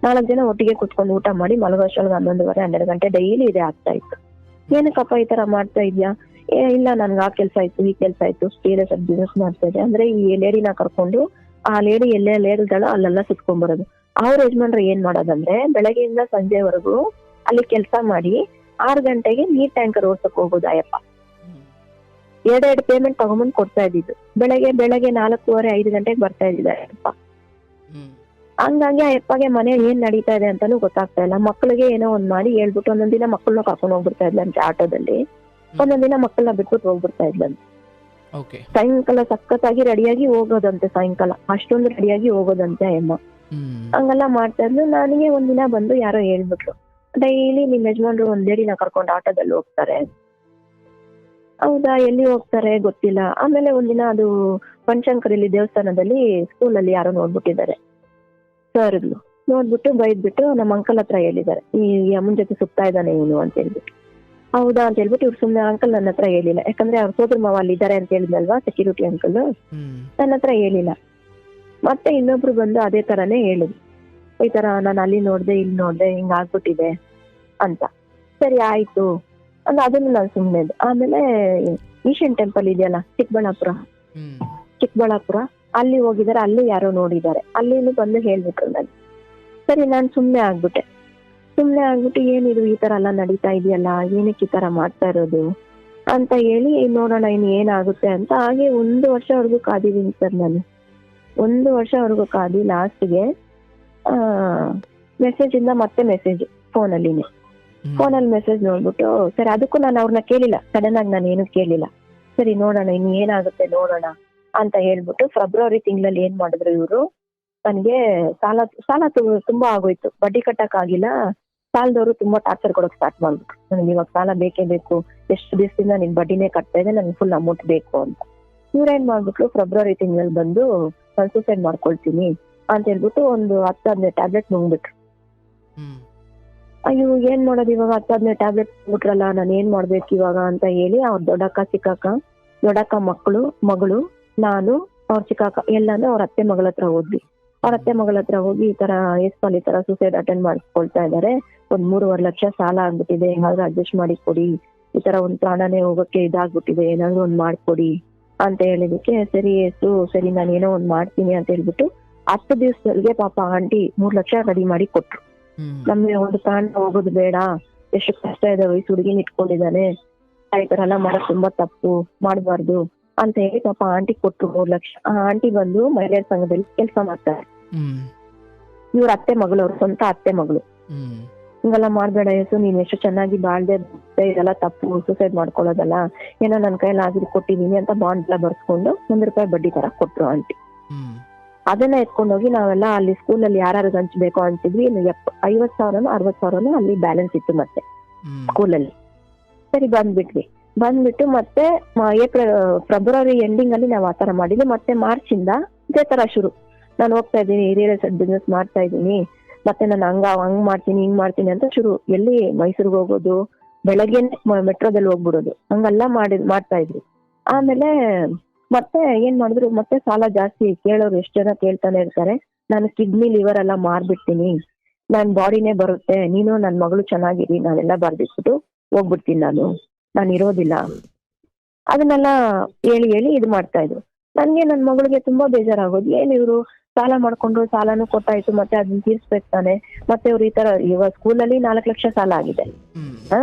4 ಜನ ಒಟ್ಟಿಗೆ ಕುತ್ಕೊಂಡು ಊಟ ಮಾಡಿ ಮಲಗೋಷ್ಟೊಳಗೆ 11:30 12 ಗಂಟೆ ಡೈಲಿ ಇದೆ ಆಗ್ತಾ ಇತ್ತು. ಏನಕ್ಕಪ್ಪ ಈ ತರ ಮಾಡ್ತಾ ಇದ್ಯಾ? ಇಲ್ಲ ನನ್ಗೆ ಆ ಕೆಲ್ಸ ಆಯ್ತು, ಈ ಕೆಲ್ಸ ಆಯ್ತು, ರಿಯಲ್ ಎಸ್ಟೇಟ್ ಬಿಸ್ನೆಸ್ ಮಾಡ್ತಾ ಇದೆ ಅಂದ್ರೆ ಈ ಲೇಡಿನ ಕರ್ಕೊಂಡು ಆ ಲೇಡಿ ಎಲ್ಲೇ ಲೇರಿದಾಳೋ ಅಲ್ಲೆಲ್ಲ ಸುತ್ಕೊಂಡ್ ಬರೋದು. ಅವ್ರ ಯಜಮಾನ್ರು ಏನ್ ಮಾಡೋದಂದ್ರೆ, ಬೆಳಗ್ಗೆಯಿಂದ ಸಂಜೆವರೆಗೂ ಅಲ್ಲಿ ಕೆಲ್ಸ ಮಾಡಿ 6 ಗಂಟೆಗೆ ನೀರ್ ಟ್ಯಾಂಕರ್ ಓಡ್ಸಕ್ ಹೋಗೋದು. ಅಯ್ಯಪ್ಪ 2 ಪೇಮೆಂಟ್ ತಗೊಂಬಂದ್ ಕೊಡ್ತಾ ಇದ್ದಿದ್ದು. ಬೆಳಗ್ಗೆ 4:15 5 ಗಂಟೆಗೆ ಬರ್ತಾ ಇದ್ದಿದ್ದಾರೆ ಅಯ್ಯಪ್ಪ. ಹಂಗಾಗಿ ಆ ಯಪ್ಪಗೆ ಮನೆ ಏನ್ ನಡೀತಾ ಇದೆ ಅಂತಾನು ಗೊತ್ತಾಗ್ತಾ ಇಲ್ಲ. ಮಕ್ಳಿಗೆ ಏನೋ ಒಂದ್ ಮಾಡಿ ಹೇಳ್ಬಿಟ್ಟು ಒಂದೊಂದ್ ದಿನ ಮಕ್ಕಳನ್ನ ಕರ್ಕೊಂಡು ಹೋಗ್ಬಿಡ್ತಾ ಇದ್ಲಂತೆ ಆಟೋದಲ್ಲಿ, ಒಂದೊಂದ್ ದಿನ ಮಕ್ಕಳನ್ನ ಬಿಟ್ಬಿಟ್ಟು ಹೋಗ್ಬಿಡ್ತಾ ಇದ್ಲಂತೆ. ಸಾಯಂಕಾಲ ಸಖತ್ತಾಗಿ ರೆಡಿಯಾಗಿ ಹೋಗೋದಂತೆ, ಸಾಯಂಕಾಲ ಅಷ್ಟೊಂದು ರೆಡಿಯಾಗಿ ಹೋಗೋದಂತೆ ಅಮ್ಮ. ಹಂಗೆಲ್ಲ ಮಾಡ್ತಾ ಇದ್ಲು. ನನಗೆ ಒಂದಿನ ಬಂದು ಯಾರೋ ಹೇಳ್ಬಿಟ್ರು, ಡೈಲಿ ನಿಮ್ ಯಜಮಾನ್ರು ಒಂದ್ ಲೇಡಿನ ಕರ್ಕೊಂಡು ಆಟೋದಲ್ಲಿ ಹೋಗ್ತಾರೆ. ಹೌದಾ, ಎಲ್ಲಿ ಹೋಗ್ತಾರೆ ಗೊತ್ತಿಲ್ಲ. ಆಮೇಲೆ ಒಂದಿನ ಅದು ಬನಶಂಕರಿಲಿ ದೇವಸ್ಥಾನದಲ್ಲಿ ಸ್ಕೂಲಲ್ಲಿ ಯಾರೋ ನೋಡ್ಬಿಟ್ಟಿದ್ದಾರೆ ಸರ್ಗಳು. ನೋಡ್ಬಿಟ್ಟು ಬೈದ್ಬಿಟ್ಟು ನಮ್ಮ ಅಂಕಲ್ ಹತ್ರ ಹೇಳಿದ್ದಾರೆ, ಈ ಅಮ್ಮನ ಜೊತೆ ಸುತ್ತಾ ಇದ್ದಾನೆ ಇವನು ಅಂತ ಹೇಳ್ಬಿಟ್ಟು. ಹೌದಾ ಅಂತ ಹೇಳ್ಬಿಟ್ಟು ಇವ್ರು ಸುಮ್ನೆ ಅಂಕಲ್ ನನ್ನ ಹತ್ರ ಹೇಳಿಲ್ಲ, ಯಾಕಂದ್ರೆ ಅವ್ರ ಸೋದರ ಮಾವ ಅಲ್ಲಿ ಇದ್ದಾರೆ ಅಂತ ಹೇಳಿದ್ನಲ್ವಾ ಸೆಕ್ಯೂರಿಟಿ ಅಂಕಲ್, ನನ್ನ ಹತ್ರ ಹೇಳಿಲ್ಲ. ಮತ್ತೆ ಇನ್ನೊಬ್ರು ಬಂದು ಅದೇ ತರಾನೇ ಹೇಳಿದ್ರು, ಈ ತರ ನಾನು ಅಲ್ಲಿ ನೋಡ್ದೆ ಇಲ್ಲಿ ನೋಡ್ದೆ ಹಿಂಗ ಆಗ್ಬಿಟ್ಟಿದೆ ಅಂತ. ಸರಿ ಆಯ್ತು ಅಂದ್ರೆ ಅದನ್ನು ನಾನು ಸುಮ್ಮನೆ. ಆಮೇಲೆ ಈಶನ್ ಟೆಂಪಲ್ ಇದೆಯಲ್ಲ ಚಿಕ್ಕಬಳ್ಳಾಪುರ ಅಲ್ಲಿ ಹೋಗಿದ್ದಾರೆ, ಅಲ್ಲಿ ಯಾರೋ ನೋಡಿದ್ದಾರೆ, ಅಲ್ಲಿ ಬಂದು ಹೇಳ್ಬಿಟ್ರು ನನಗೆ. ಸರಿ ನಾನು ಸುಮ್ಮನೆ ಆಗ್ಬಿಟ್ಟೆ. ಸುಮ್ನೆ ಆಗ್ಬಿಟ್ಟು ಏನಿದು ಈ ತರ ಎಲ್ಲ ನಡೀತಾ ಇದೆಯಲ್ಲ, ಏನಕ್ಕೆ ಈ ತರ ಮಾಡ್ತಾ ಇರೋದು ಅಂತ ಹೇಳಿ ನೋಡೋಣ ಇನ್ನು ಏನಾಗುತ್ತೆ ಅಂತ. ಹಾಗೆ 1 ವರ್ಷವರೆಗೂ ಕಾದಿದ್ದೀನಿ ಸರ್ ನಾನು. 1 ವರ್ಷವರೆಗೂ ಕಾದಿ ಲಾಸ್ಟ್ಗೆ ಮೆಸೇಜ್ ಇಂದ ಮತ್ತೆ ಮೆಸೇಜ್ ಫೋನಲ್ಲಿ ಮೆಸೇಜ್ ನೋಡ್ಬಿಟ್ಟು ಸರಿ, ಅದಕ್ಕೂ ನಾನು ಅವ್ರನ್ನ ಕೇಳಿಲ್ಲ, ಸಡನ್ ಆಗಿ ನಾನು ಏನು ಕೇಳಿಲ್ಲ. ಸರಿ ನೋಡೋಣ ಇನ್ನು ಏನಾಗುತ್ತೆ ನೋಡೋಣ ಅಂತ ಹೇಳ್ಬಿಟ್ಟು ಫೆಬ್ರವರಿ ತಿಂಗಳಲ್ಲಿ ಏನ್ ಮಾಡಿದ್ರು ಇವರು, ನನಗೆ ಸಾಲ ತುಂಬಾ ಆಗೋಯ್ತು, ಬಡ್ಡಿ ಕಟ್ಟಕ್ ಆಗಿಲ್ಲ. ಸಾಲದವರು ತುಂಬಾ ಟಾರ್ಚರ್ ಕೊಡೋಕ್ ಸ್ಟಾರ್ಟ್ ಮಾಡ್ಬಿಟ್ರು. ನನಗೆ ಇವಾಗ ಸಾಲ ಬೇಕೇ ಬೇಕು, ಎಷ್ಟು ದಿವಸದಿಂದ ನಿನ್ ಬಡ್ಡಿನೇ ಕಟ್ತಾ ಇದೆ, ನನ್ಗೆ ಫುಲ್ ಅಮೌಂಟ್ ಬೇಕು ಅಂತ. ಇವ್ರೇನ್ ಮಾಡ್ಬಿಟ್ರು, ಫೆಬ್ರವರಿ ತಿಂಗಳಲ್ಲಿ ಬಂದು ನಾನು ಸೂಸೈಡ್ ಮಾಡ್ಕೊಳ್ತೀನಿ ಅಂತ ಹೇಳ್ಬಿಟ್ಟು ಒಂದು 10-15 ಟ್ಯಾಬ್ಲೆಟ್ ನುಂಗ್ಬಿಟ್ರು. ಅಯ್ಯೋ ಏನ್ ಮಾಡೋದು ಇವಾಗ, 10-15 ಟ್ಯಾಬ್ಲೆಟ್ ಬಿಟ್ರಲ್ಲ, ನಾನು ಏನ್ ಮಾಡ್ಬೇಕು ಇವಾಗ ಅಂತ ಹೇಳಿ ಅವ್ರ ದೊಡ್ಡಕ್ಕ ಮಗಳು ನಾನು ಅವ್ರ ಚಿಕ್ಕಾಕ ಎಲ್ಲಾನು ಅವ್ರ ಅತ್ತೆ ಮಗಳ ಹತ್ರ ಹೋದ್ವಿ. ಅವ್ರ ಅತ್ತೆ ಮಗಳ ಹತ್ರ ಹೋಗಿ ಈ ತರ ಎಸ್ಪಾಲ್ ಈ ತರ ಸೂಸೈಡ್ ಅಟೆಂಡ್ ಮಾಡಿಸ್ಕೊಳ್ತಾ ಇದಾರೆ, 3-3.5 ಲಕ್ಷ ಸಾಲ ಆಗ್ಬಿಟ್ಟಿದೆ, ಏನಾದ್ರು ಅಡ್ಜಸ್ಟ್ ಮಾಡಿ ಕೊಡಿ, ಈ ತರ ಒಂದ್ ಪ್ರಾಣನೇ ಹೋಗಕ್ಕೆ ಇದಾಗ್ಬಿಟ್ಟಿದೆ, ಏನಾದ್ರು ಒಂದ್ ಮಾಡ್ಕೊಡಿ ಅಂತ ಹೇಳಿದಕ್ಕೆ ಸರಿ ನಾನು ಏನೋ ಒಂದ್ ಮಾಡ್ತೀನಿ ಅಂತ ಹೇಳ್ಬಿಟ್ಟು 10 ದಿವಸದೊಳಗೆ ಪಾಪ ಆಂಟಿ 3 ಲಕ್ಷ ರೆಡಿ ಮಾಡಿ ಕೊಟ್ರು. ನಮ್ಗೆ ಒಂದು ಪ್ರಾಣ ಹೋಗೋದು ಬೇಡ, ಎಷ್ಟು ಕಷ್ಟ ಇದೆ, ವಯಸ್ಸು ಹುಡುಗಿನ ಇಟ್ಕೊಂಡಿದ್ದಾನೆ, ಈ ತರ ಎಲ್ಲ ಮಾಡೋದು ತುಂಬಾ ತಪ್ಪು, ಮಾಡಬಾರ್ದು ಅಂತ ಹೇಳಿ ಪಾಪ ಆಂಟಿ ಕೊಟ್ರು 3 ಲಕ್ಷ. ಆ ಆಂಟಿ ಬಂದು ಮಹಿಳೆಯರ ಸಂಘದಲ್ಲಿ ಕೆಲಸ ಮಾಡ್ತಾರೆ. ಇವ್ರ ಅತ್ತೆ ಮಗಳು, ಅವ್ರ ಸ್ವಂತ ಅತ್ತೆ ಮಗಳು. ಹಿಂಗೆಲ್ಲ ಮಾಡ್ಬೇಡ ಯೇಸು, ನೀನ್ ಎಷ್ಟು ಚೆನ್ನಾಗಿ ಬಾಳ್ದೆ, ಇದೆಲ್ಲ ತಪ್ಪು, ಸೂಸೈಡ್ ಮಾಡ್ಕೊಳ್ಳೋದಲ್ಲ, ಏನೋ ನನ್ ಕೈಯಲ್ಲಿ ಆಗಿದ್ ಕೊಟ್ಟಿದೀನಿ ಅಂತ ಬಾಂಡ್ ಎಲ್ಲ ಬರ್ಸ್ಕೊಂಡು ₹1 ಬಡ್ಡಿ ತರ ಕೊಟ್ರು ಆಂಟಿ. ಅದನ್ನ ಎತ್ಕೊಂಡೋಗಿ ನಾವೆಲ್ಲ ಅಲ್ಲಿ ಸ್ಕೂಲಲ್ಲಿ ಯಾರು ಹಂಚ್ಬೇಕು ಅಂತಿದ್ವಿ. 50,000 60,000 ಅಲ್ಲಿ ಬ್ಯಾಲೆನ್ಸ್ ಇತ್ತು ಮತ್ತೆ ಸ್ಕೂಲಲ್ಲಿ. ಸರಿ ಬಂದ್ಬಿಟ್ಟು ಮತ್ತೆ ಫೆಬ್ರವರಿ ಎಂಡಿಂಗ್ ಅಲ್ಲಿ ನಾವು ಆತರ ಮಾಡಿದ್ವಿ. ಮತ್ತೆ ಮಾರ್ಚ್ ಇಂದ ಇದೇ ತರ ಶುರು, ನಾನು ಹೋಗ್ತಾ ಇದ್ದೀನಿ, ರಿಯಲ್ ಎಸ್ಟೇಟ್ ಬಿಸ್ನೆಸ್ ಮಾಡ್ತಾ ಇದ್ದೀನಿ, ಮತ್ತೆ ನಾನು ಹಂಗ್ ಮಾಡ್ತೀನಿ ಹಿಂಗ್ ಮಾಡ್ತೀನಿ ಅಂತ ಶುರು. ಎಲ್ಲಿ ಮೈಸೂರಿಗೆ ಹೋಗೋದು, ಬೆಳಗ್ಗೆ ಮೆಟ್ರೋದಲ್ಲಿ ಹೋಗ್ಬಿಡೋದು, ಹಂಗೆಲ್ಲ ಮಾಡ್ತಾ ಇದ್ವಿ. ಆಮೇಲೆ ಮತ್ತೆ ಏನ್ ಮಾಡಿದ್ರು, ಮತ್ತೆ ಸಾಲ ಜಾಸ್ತಿ, ಕೇಳೋರು ಎಷ್ಟು ಜನ ಕೇಳ್ತಾನೆ ಇರ್ತಾರೆ. ನಾನು ಕಿಡ್ನಿ ಲಿವರ್ ಎಲ್ಲ ಮಾರ್ಬಿಡ್ತೀನಿ, ನನ್ ಬಾಡಿನೇ ಬರುತ್ತೆ, ನೀನು ನನ್ ಮಗಳು ಚೆನ್ನಾಗಿರಿ, ನಾನೆಲ್ಲ ಬರ್ದಿಟ್ಬಿಟ್ಟು ಹೋಗ್ಬಿಡ್ತೀನಿ, ನಾನು ಇರೋದಿಲ್ಲ, ಅದನ್ನೆಲ್ಲ ಹೇಳಿ ಇದು ಮಾಡ್ತಾ ಇದ್ರು. ನನ್ಗೆ ನನ್ ಮಗಳಿಗೆ ತುಂಬಾ ಬೇಜಾರಾಗೋದು, ಏನ್ ಇವ್ರು ಸಾಲ ಮಾಡ್ಕೊಂಡ್ರು, ಸಾಲನೂ ಕೊಟ್ಟಾಯ್ತು, ಮತ್ತೆ ಅದನ್ನ ತೀರ್ಸ್ಬೇಕು ತಾನೆ, ಮತ್ತೆ ಇವ್ರು ಈ ತರ ಇವಾಗ ಸ್ಕೂಲಲ್ಲಿ 4 ಲಕ್ಷ ಸಾಲ ಆಗಿದೆ,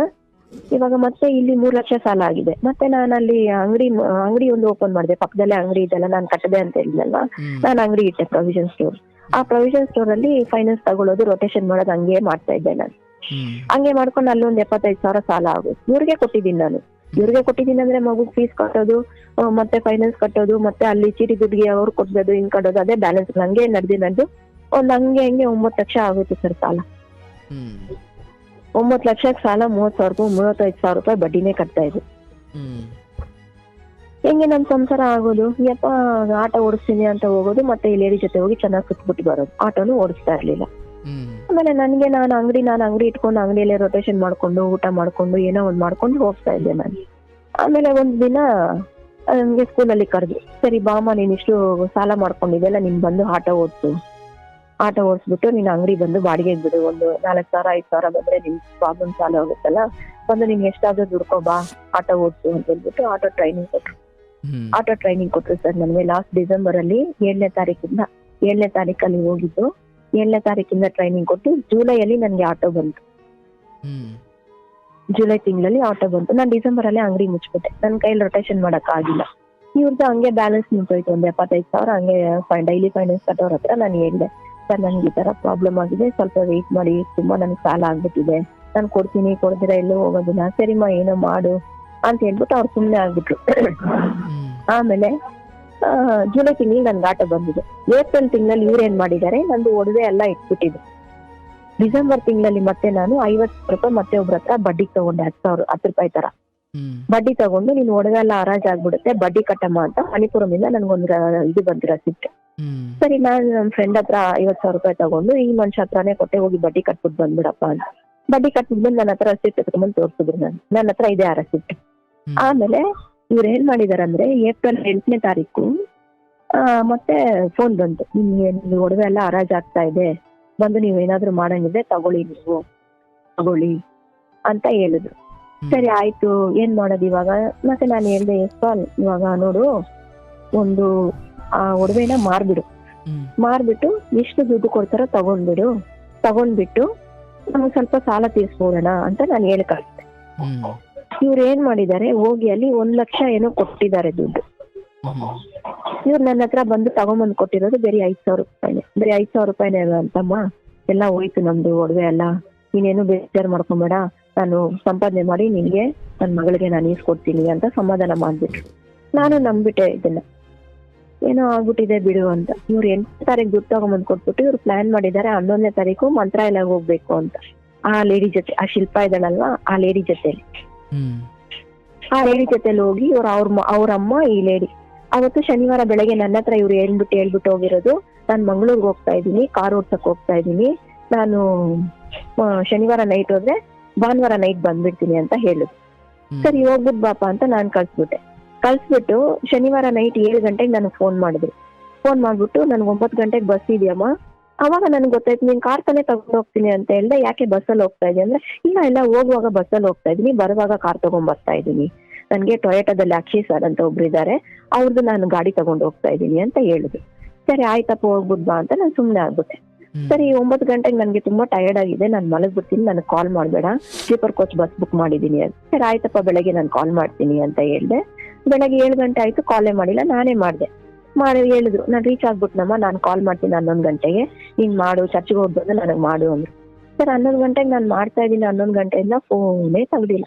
ಇವಾಗ ಮತ್ತೆ ಇಲ್ಲಿ 3 ಲಕ್ಷ ಸಾಲ ಆಗಿದೆ. ಮತ್ತೆ ನಾನು ಅಲ್ಲಿ ಅಂಗಡಿ ಒಂದು ಓಪನ್ ಮಾಡಿದೆ, ಪಕ್ಕದಲ್ಲೇ ಅಂಗಡಿ ಇದೆಲ್ಲ ನಾನು ಕಟ್ಟದೆ ಅಂತ ಹೇಳಿದ್ನಲ್ವಾ, ನಾನು ಅಂಗಡಿ ಇಟ್ಟೆ, ಪ್ರೊವಿಷನ್ ಸ್ಟೋರ್. ಆ ಪ್ರೊವಿಷನ್ ಸ್ಟೋರ್ ಅಲ್ಲಿ ಫೈನಾನ್ಸ್ ತಗೊಳ್ಳೋದು, ರೊಟೇಷನ್ ಮಾಡೋದು ಹಂಗೆ ಮಾಡ್ತಾ ಇದ್ದೆ ನಾನು. ಹಂಗೆ ಮಾಡ್ಕೊಂಡು ಅಲ್ಲೊಂದು 75,000 ಸಾಲ ಆಗೋದು. ಇವ್ರಿಗೆ ಕೊಟ್ಟಿದ್ದೀನಿ ಅಂದ್ರೆ ಮಗುಗ್ ಫೀಸ್ ಕಟ್ಟೋದು, ಮತ್ತೆ ಫೈನಾನ್ಸ್ ಕಟ್ಟೋದು, ಮತ್ತೆ ಅಲ್ಲಿ ಚೀಟಿ ದುಡ್ಡಿಗೆ ಅವ್ರು ಕೊಡ್ಬೋದು, ಹಿಂಗ್ ಕಟ್ಟೋದು, ಅದೇ ಬ್ಯಾಲೆನ್ಸ್ ಹಂಗೆ ನಡೆದು ಒಂದ್ ಹಂಗೆ 9 ಲಕ್ಷ ಆಗುತ್ತೆ ಸರ್ ಸಾಲ. 9 ಲಕ್ಷಕ್ಕೆ ಸಾಲ 35,000 ಬಡ್ಡಿನೇ ಕಟ್ತಾ ಇದ್ರು. ಹೆಂಗೆ ನಮ್ ಸಂಸಾರ ಆಗೋದು, ಆಟೋ ಓಡಿಸ್ತೀನಿ ಅಂತ ಹೋಗೋದು, ಮತ್ತೆ ಈ ಲೇಡಿ ಜೊತೆ ಹೋಗಿ ಚೆನ್ನಾಗಿ ಸುತ್ಬಿಟ್ಟು ಬರೋದು, ಆಟೋನು ಓಡಿಸ್ತಾ ಇರ್ಲಿಲ್ಲ. ಆಮೇಲೆ ನಾನು ಅಂಗಡಿ ಇಟ್ಕೊಂಡು ಅಂಗಡಿಯಲ್ಲೇ ರೊಟೇಷನ್ ಮಾಡ್ಕೊಂಡು, ಊಟ ಮಾಡ್ಕೊಂಡು, ಏನೋ ಒಂದ್ ಮಾಡ್ಕೊಂಡು ಹೋಗ್ತಾ ಇದ್ದೆ ನಾನು. ಆಮೇಲೆ ಒಂದ್ ದಿನ ನಮ್ಗೆ ಸ್ಕೂಲಲ್ಲಿ ಕರೆದು, ಸರಿ ಬಾಮ, ನೀನ್ ಇಷ್ಟು ಸಾಲ ಮಾಡ್ಕೊಂಡಿದ್ದೆಲ್ಲ, ನೀನ್ ಬಂದು ಆಟೋ ಓಡಿಸ್ಬಿಟ್ಟು ನೀನ್ ಅಂಗಡಿ ಬಂದು ಬಾಡಿಗೆ ಬಿಡು, ಒಂದು 4,000-5,000 ಬಂದ್ರೆ ನಿನ್ ಪ್ರಾಬ್ಲಮ್ ಸಾಲ ಹೋಗುತ್ತಲ್ಲ, ಬಂದು ನಿನ್ ಎಷ್ಟಾದ್ರೂ ದುಡ್ಕೋ ಬಾ, ಆಟೋ ಓಡಿಸು ಅಂತ ಹೇಳ್ಬಿಟ್ಟು ಆಟೋ ಟ್ರೈನಿಂಗ್ ಕೊಟ್ರು ಸರ್ ನನ್ಗೆ. ಲಾಸ್ಟ್ ಡಿಸೆಂಬರ್ ಅಲ್ಲಿ 7ನೇ ತಾರೀಕಲ್ಲಿ ಹೋಗಿದ್ದು, 7ನೇ ತಾರೀಕಿಂದ ಟ್ರೈನಿಂಗ್ ಕೊಟ್ಟು ಜುಲೈಯಲ್ಲಿ ನನ್ಗೆ ಆಟೋ ಬಂತು. ಜುಲೈ ತಿಂಗಳಲ್ಲಿ ಆಟೋ ಬಂತು. ನಾನು ಡಿಸೆಂಬರ್ ಅಲ್ಲೇ ಅಂಗಡಿ ಮುಚ್ಬಿಟ್ಟೆ, ನನ್ ಕೈಯಲ್ಲಿ ರೊಟೇಷನ್ ಮಾಡಕ್ ಆಗಿಲ್ಲ. ಇವ್ರದ್ದು ಹಂಗೆ ಬ್ಯಾಲೆನ್ಸ್ ನಿಂತೋಯ್ತು, ಒಂದು 75,000 ಹಂಗೆ ಡೈಲಿ ಫೈನಾನ್ಸ್ ಕಟ್ಟೋರ ಹತ್ರ ನಾನು ಹೇಳಿದೆ, ಸರ್ ನನ್ಗೆ ಈ ತರ ಪ್ರಾಬ್ಲಮ್ ಆಗಿದೆ, ಸ್ವಲ್ಪ ವೆಯ್ಟ್ ಮಾಡಿ, ತುಂಬಾ ನನ್ಗೆ ಸಾಲ ಆಗ್ಬಿಟ್ಟಿದೆ, ನಾನು ಕೊಡ್ತೀನಿ, ಕೊಡ್ದಿರ ಎಲ್ಲೂ ಹೋಗೋದಿಲ್ಲ, ಸರಿಮಾ ಏನೋ ಮಾಡು ಅಂತ ಹೇಳ್ಬಿಟ್ಟು ಅವ್ರು ಸುಮ್ನೆ ಆಗ್ಬಿಟ್ರು. ಆಮೇಲೆ ಜುಲೈ ತಿಂಗಳಲ್ಲಿ ನನ್ಗೆ ಆಟೋ ಬಂದಿದೆ. ಏಪ್ರಿಲ್ ತಿಂಗಳಲ್ಲಿ ಇವ್ರು ಏನ್ ಮಾಡಿದ್ದಾರೆ, ನಂದು ಒಡವೆ ಎಲ್ಲ ಇಟ್ಬಿಟ್ಟಿದೆ. ಡಿಸೆಂಬರ್ ತಿಂಗಳಲ್ಲಿ ಮತ್ತೆ ನಾನು ₹50 ಮತ್ತೆ ಒಬ್ರ ಹತ್ರ ಬಡ್ಡಿ ತಗೊಂಡೆ, ₹10,000 ತರ ಬಡ್ಡಿ ತಗೊಂಡು, ನೀನ್ ಒಡವೆ ಎಲ್ಲ ಹರಾಜಾಗ್ಬಿಡುತ್ತೆ, ಬಡ್ಡಿ ಕಟ್ಟಮ್ಮ ಅಂತ ಮಣಿಪುರಮಿಂದ ನನ್ಗೊಂದು ಇದು ಬಂದಿರೋ ಸಿಟ್ಟು. ಸರಿ, ನಾನು ನನ್ನ ಫ್ರೆಂಡ್ ಹತ್ರ ₹50,000 ತಗೊಂಡು ಈ ಮನುಷ್ಯ ಹತ್ರನೇ ಕೊಟ್ಟೆ, ಹೋಗಿ ಬಡ್ಡಿ ಕಟ್ಬಿಟ್ಟು ಬಂದ್ಬಿಡಪ್ಪ ಅಂತ. ಬಡ್ಡಿ ಕಟ್ಬಿಟ್ಟು ಬಂದು ನನ್ನ ಹತ್ರ ರಸೀಟ್ ತಗೊಂಡ್ಬಂದು ತೋರಿಸಿದ್ರು. ನನ್ನ ಹತ್ರ ಇದೆ ಆ ರಸೀಟ್. ಆಮೇಲೆ ಇವ್ರು ಏನ್ ಮಾಡಿದಾರೆ ಅಂದ್ರೆ, ಏಪ್ರಿಲ್ 8ನೇ ತಾರೀಕು ಮತ್ತೆ ಫೋನ್ ಬಂತು, ನಿಮ್ಗೆ ಒಡವೆ ಎಲ್ಲ ಹರಾಜಾಗ್ತಾ ಇದೆ, ಬಂದು ನೀವ್ ಏನಾದ್ರು ಮಾಡಂಗಿದ್ರೆ ತಗೊಳ್ಳಿ ಅಂತ ಹೇಳಿದ್ರು. ಸರಿ ಆಯ್ತು, ಏನ್ ಮಾಡೋದು ಇವಾಗ? ಮತ್ತೆ ನಾನು ಹೇಳ್ದೆ, ಇವಾಗ ನೋಡು, ಒಂದು ಆ ಒಡವೆನ ಮಾರ್ಬಿಟ್ಟು ಎಷ್ಟು ದುಡ್ಡು ಕೊಡ್ತಾರೋ ತಗೊಂಡ್ಬಿಟ್ಟು ನಮಗೆ ಸ್ವಲ್ಪ ಸಾಲ ತೀರ್ಸ್ಬೋದಣ ಅಂತ ನಾನು ಹೇಳಿ ಕಳಿಸ್ದೆ. ಹ್ಮ್ ಇವ್ರು ಏನ್ ಮಾಡಿದ್ದಾರೆ, ಹೋಗಿ ಅಲ್ಲಿ 1 ಲಕ್ಷ ಏನೋ ಕೊಟ್ಟಿದ್ದಾರೆ ದುಡ್ಡು. ಹ್ಮ್ ಇವ್ರು ನನ್ನ ಹತ್ರ ಬಂದು ತಗೊಂಬಂದು ಕೊಟ್ಟಿರೋದು ಬರೀ 5,000 ರೂಪಾಯಿನೇ. ಬರೀ 5,000 ರೂಪಾಯಿನೇ ಅಂತಮ್ಮ, ಎಲ್ಲ ಹೋಯ್ತು ನಮ್ದು ಒಡವೆ ಎಲ್ಲ, ನೀನೇನು ಬೇಜಾರು ಮಾಡ್ಕೊಂಬೇಡ, ನಾನು ಸಂಪಾದನೆ ಮಾಡಿ ನಿನ್ಗೆ ನನ್ನ ಮಗಳಿಗೆ ನಾನು ಈಸ್ಕೊಡ್ತೀನಿ ಅಂತ ಸಮಾಧಾನ ಮಾಡ್ಬಿಟ್ರು. ನಾನು ನಂಬಿಟ್ಟೆ ಇದನ್ನ, ಏನೋ ಆಗ್ಬಿಟ್ಟಿದೆ ಬಿಡು ಅಂತ. ಇವ್ರು 8ನೇ ತಾರೀಕು ದುಡ್ಡು ತಗೊಂಬಂದು ಕೊಟ್ಬಿಟ್ಟು ಇವ್ರು ಪ್ಲಾನ್ ಮಾಡಿದ್ದಾರೆ 11ನೇ ತಾರೀಕು ಮಂತ್ರಾಲಯ ಹೋಗ್ಬೇಕು ಅಂತ. ಆ ಲೇಡಿ ಜೊತೆ, ಆ ಶಿಲ್ಪ ಇದ್ದಾಳಲ್ವಾ ಆ ಲೇಡಿ ಜೊತೆಲಿ, ಹ್ಮ್ ಆ ಲೇಡಿ ಜೊತೆಲಿ ಹೋಗಿ ಅವ್ರ ಅಮ್ಮ ಈ ಲೇಡಿ ಅವತ್ತು ಶನಿವಾರ ಬೆಳಗ್ಗೆ ನನ್ನ ಹತ್ರ ಇವ್ರು ಹೇಳ್ಬಿಟ್ಟು ಹೋಗಿರೋದು, ನಾನು ಮಂಗಳೂರಿಗೆ ಹೋಗ್ತಾ ಇದ್ದೀನಿ, ಕಾರ್ ಓಡ್ಸಕ್ ಹೋಗ್ತಾ ಇದ್ದೀನಿ, ನಾನು ಶನಿವಾರ ನೈಟ್ ಹೋದ್ರೆ ಭಾನುವಾರ ನೈಟ್ ಬಂದ್ಬಿಡ್ತೀನಿ ಅಂತ ಹೇಳಿದ್ರು. ಸರಿ ಹೋಗ್ಬಿಟ್ ಬಾಪ ಅಂತ ನಾನ್ ಕಳ್ಸ್ಬಿಟ್ಟು ಶನಿವಾರ ನೈಟ್ 7 ಗಂಟೆಗೆ ನನಗೆ ಫೋನ್ ಮಾಡ್ಬಿಟ್ಟು ನನ್ಗೆ 9 ಗಂಟೆಗೆ ಬಸ್ ಇದೆಯಮ್ಮ. ಅವಾಗ ನನ್ಗೆ ಗೊತ್ತಾಯ್ತು, ನೀನ್ ಕಾರ್ ತಾನೇ ತಗೊಂಡ್ ಹೋಗ್ತೀನಿ ಅಂತ ಹೇಳ್ದೆ. ಯಾಕೆ ಬಸ್ಸಲ್ಲಿ ಹೋಗ್ತಾ ಇದೀನಿ ಅಂದ್ರೆ, ಇಲ್ಲ ಹೋಗುವಾಗ ಬಸ್ಸಲ್ಲಿ ಹೋಗ್ತಾ ಇದೀನಿ, ಬರುವಾಗ ಕಾರ್ ತಗೊಂಡ್ ಬರ್ತಾ ಇದೀನಿ, ನನ್ಗೆ ಟೊಯೋಟಾದಲ್ಲಿ ಅಕ್ಷಯ್ ಸರ್ ಅಂತ ಒಬ್ರು ಇದಾರೆ, ಅವ್ರದ್ದು ನಾನು ಗಾಡಿ ತಗೊಂಡ್ ಹೋಗ್ತಾ ಇದೀನಿ ಅಂತ ಹೇಳಿದ್ರು. ಸರಿ ಆಯ್ತಪ್ಪ ಹೋಗ್ಬಿಟ್ ಬಾ ಅಂತ ನಾನು ಸುಮ್ನೆ ಆಗ್ಬಿಟ್ಟೆ. ಸರಿ 9 ಗಂಟೆಗೆ ನನ್ಗೆ ತುಂಬಾ ಟಯರ್ಡ್ ಆಗಿದೆ, ನಾನು ಮಲಗ್ಬಿಡ್ತೀನಿ, ನನಗೆ ಕಾಲ್ ಮಾಡ್ಬೇಡ, ಸ್ಲೀಪರ್ ಕೋಚ್ ಬಸ್ ಬುಕ್ ಮಾಡಿದೀನಿ ಅಂತ. ಸರಿ ಆಯ್ತಪ್ಪ ಬೆಳಗ್ಗೆ ನಾನು ಕಾಲ್ ಮಾಡ್ತೀನಿ ಅಂತ ಹೇಳ್ದೆ. ಬೆಳಗ್ಗೆ 7 ಗಂಟೆ ಆಯ್ತು, ಕಾಲೇ ಮಾಡಿಲ್ಲ, ನಾನೇ ಮಾಡಿದೆ. ಹೇಳಿದ್ರು, ನಾನು ರೀಚ್ ಆಗ್ಬಿಟ್ನಮ್ಮ, ನಾನು ಕಾಲ್ ಮಾಡ್ತೀನಿ 11 ಗಂಟೆಗೆ, ನೀನ್ ಮಾಡು, ಚರ್ಚ್ಗೆ ಹೋಗ್ಬಂದು ನನಗೆ ಮಾಡು ಅಂದ್ರು. ಸರ್ 11 ಗಂಟೆಗೆ ನಾನು ಮಾಡ್ತಾ ಇದ್ದೀನಿ, 11 ಗಂಟೆಯಿಂದ ಫೋನೇ ತೆಗ್ದಿಲ್ಲ.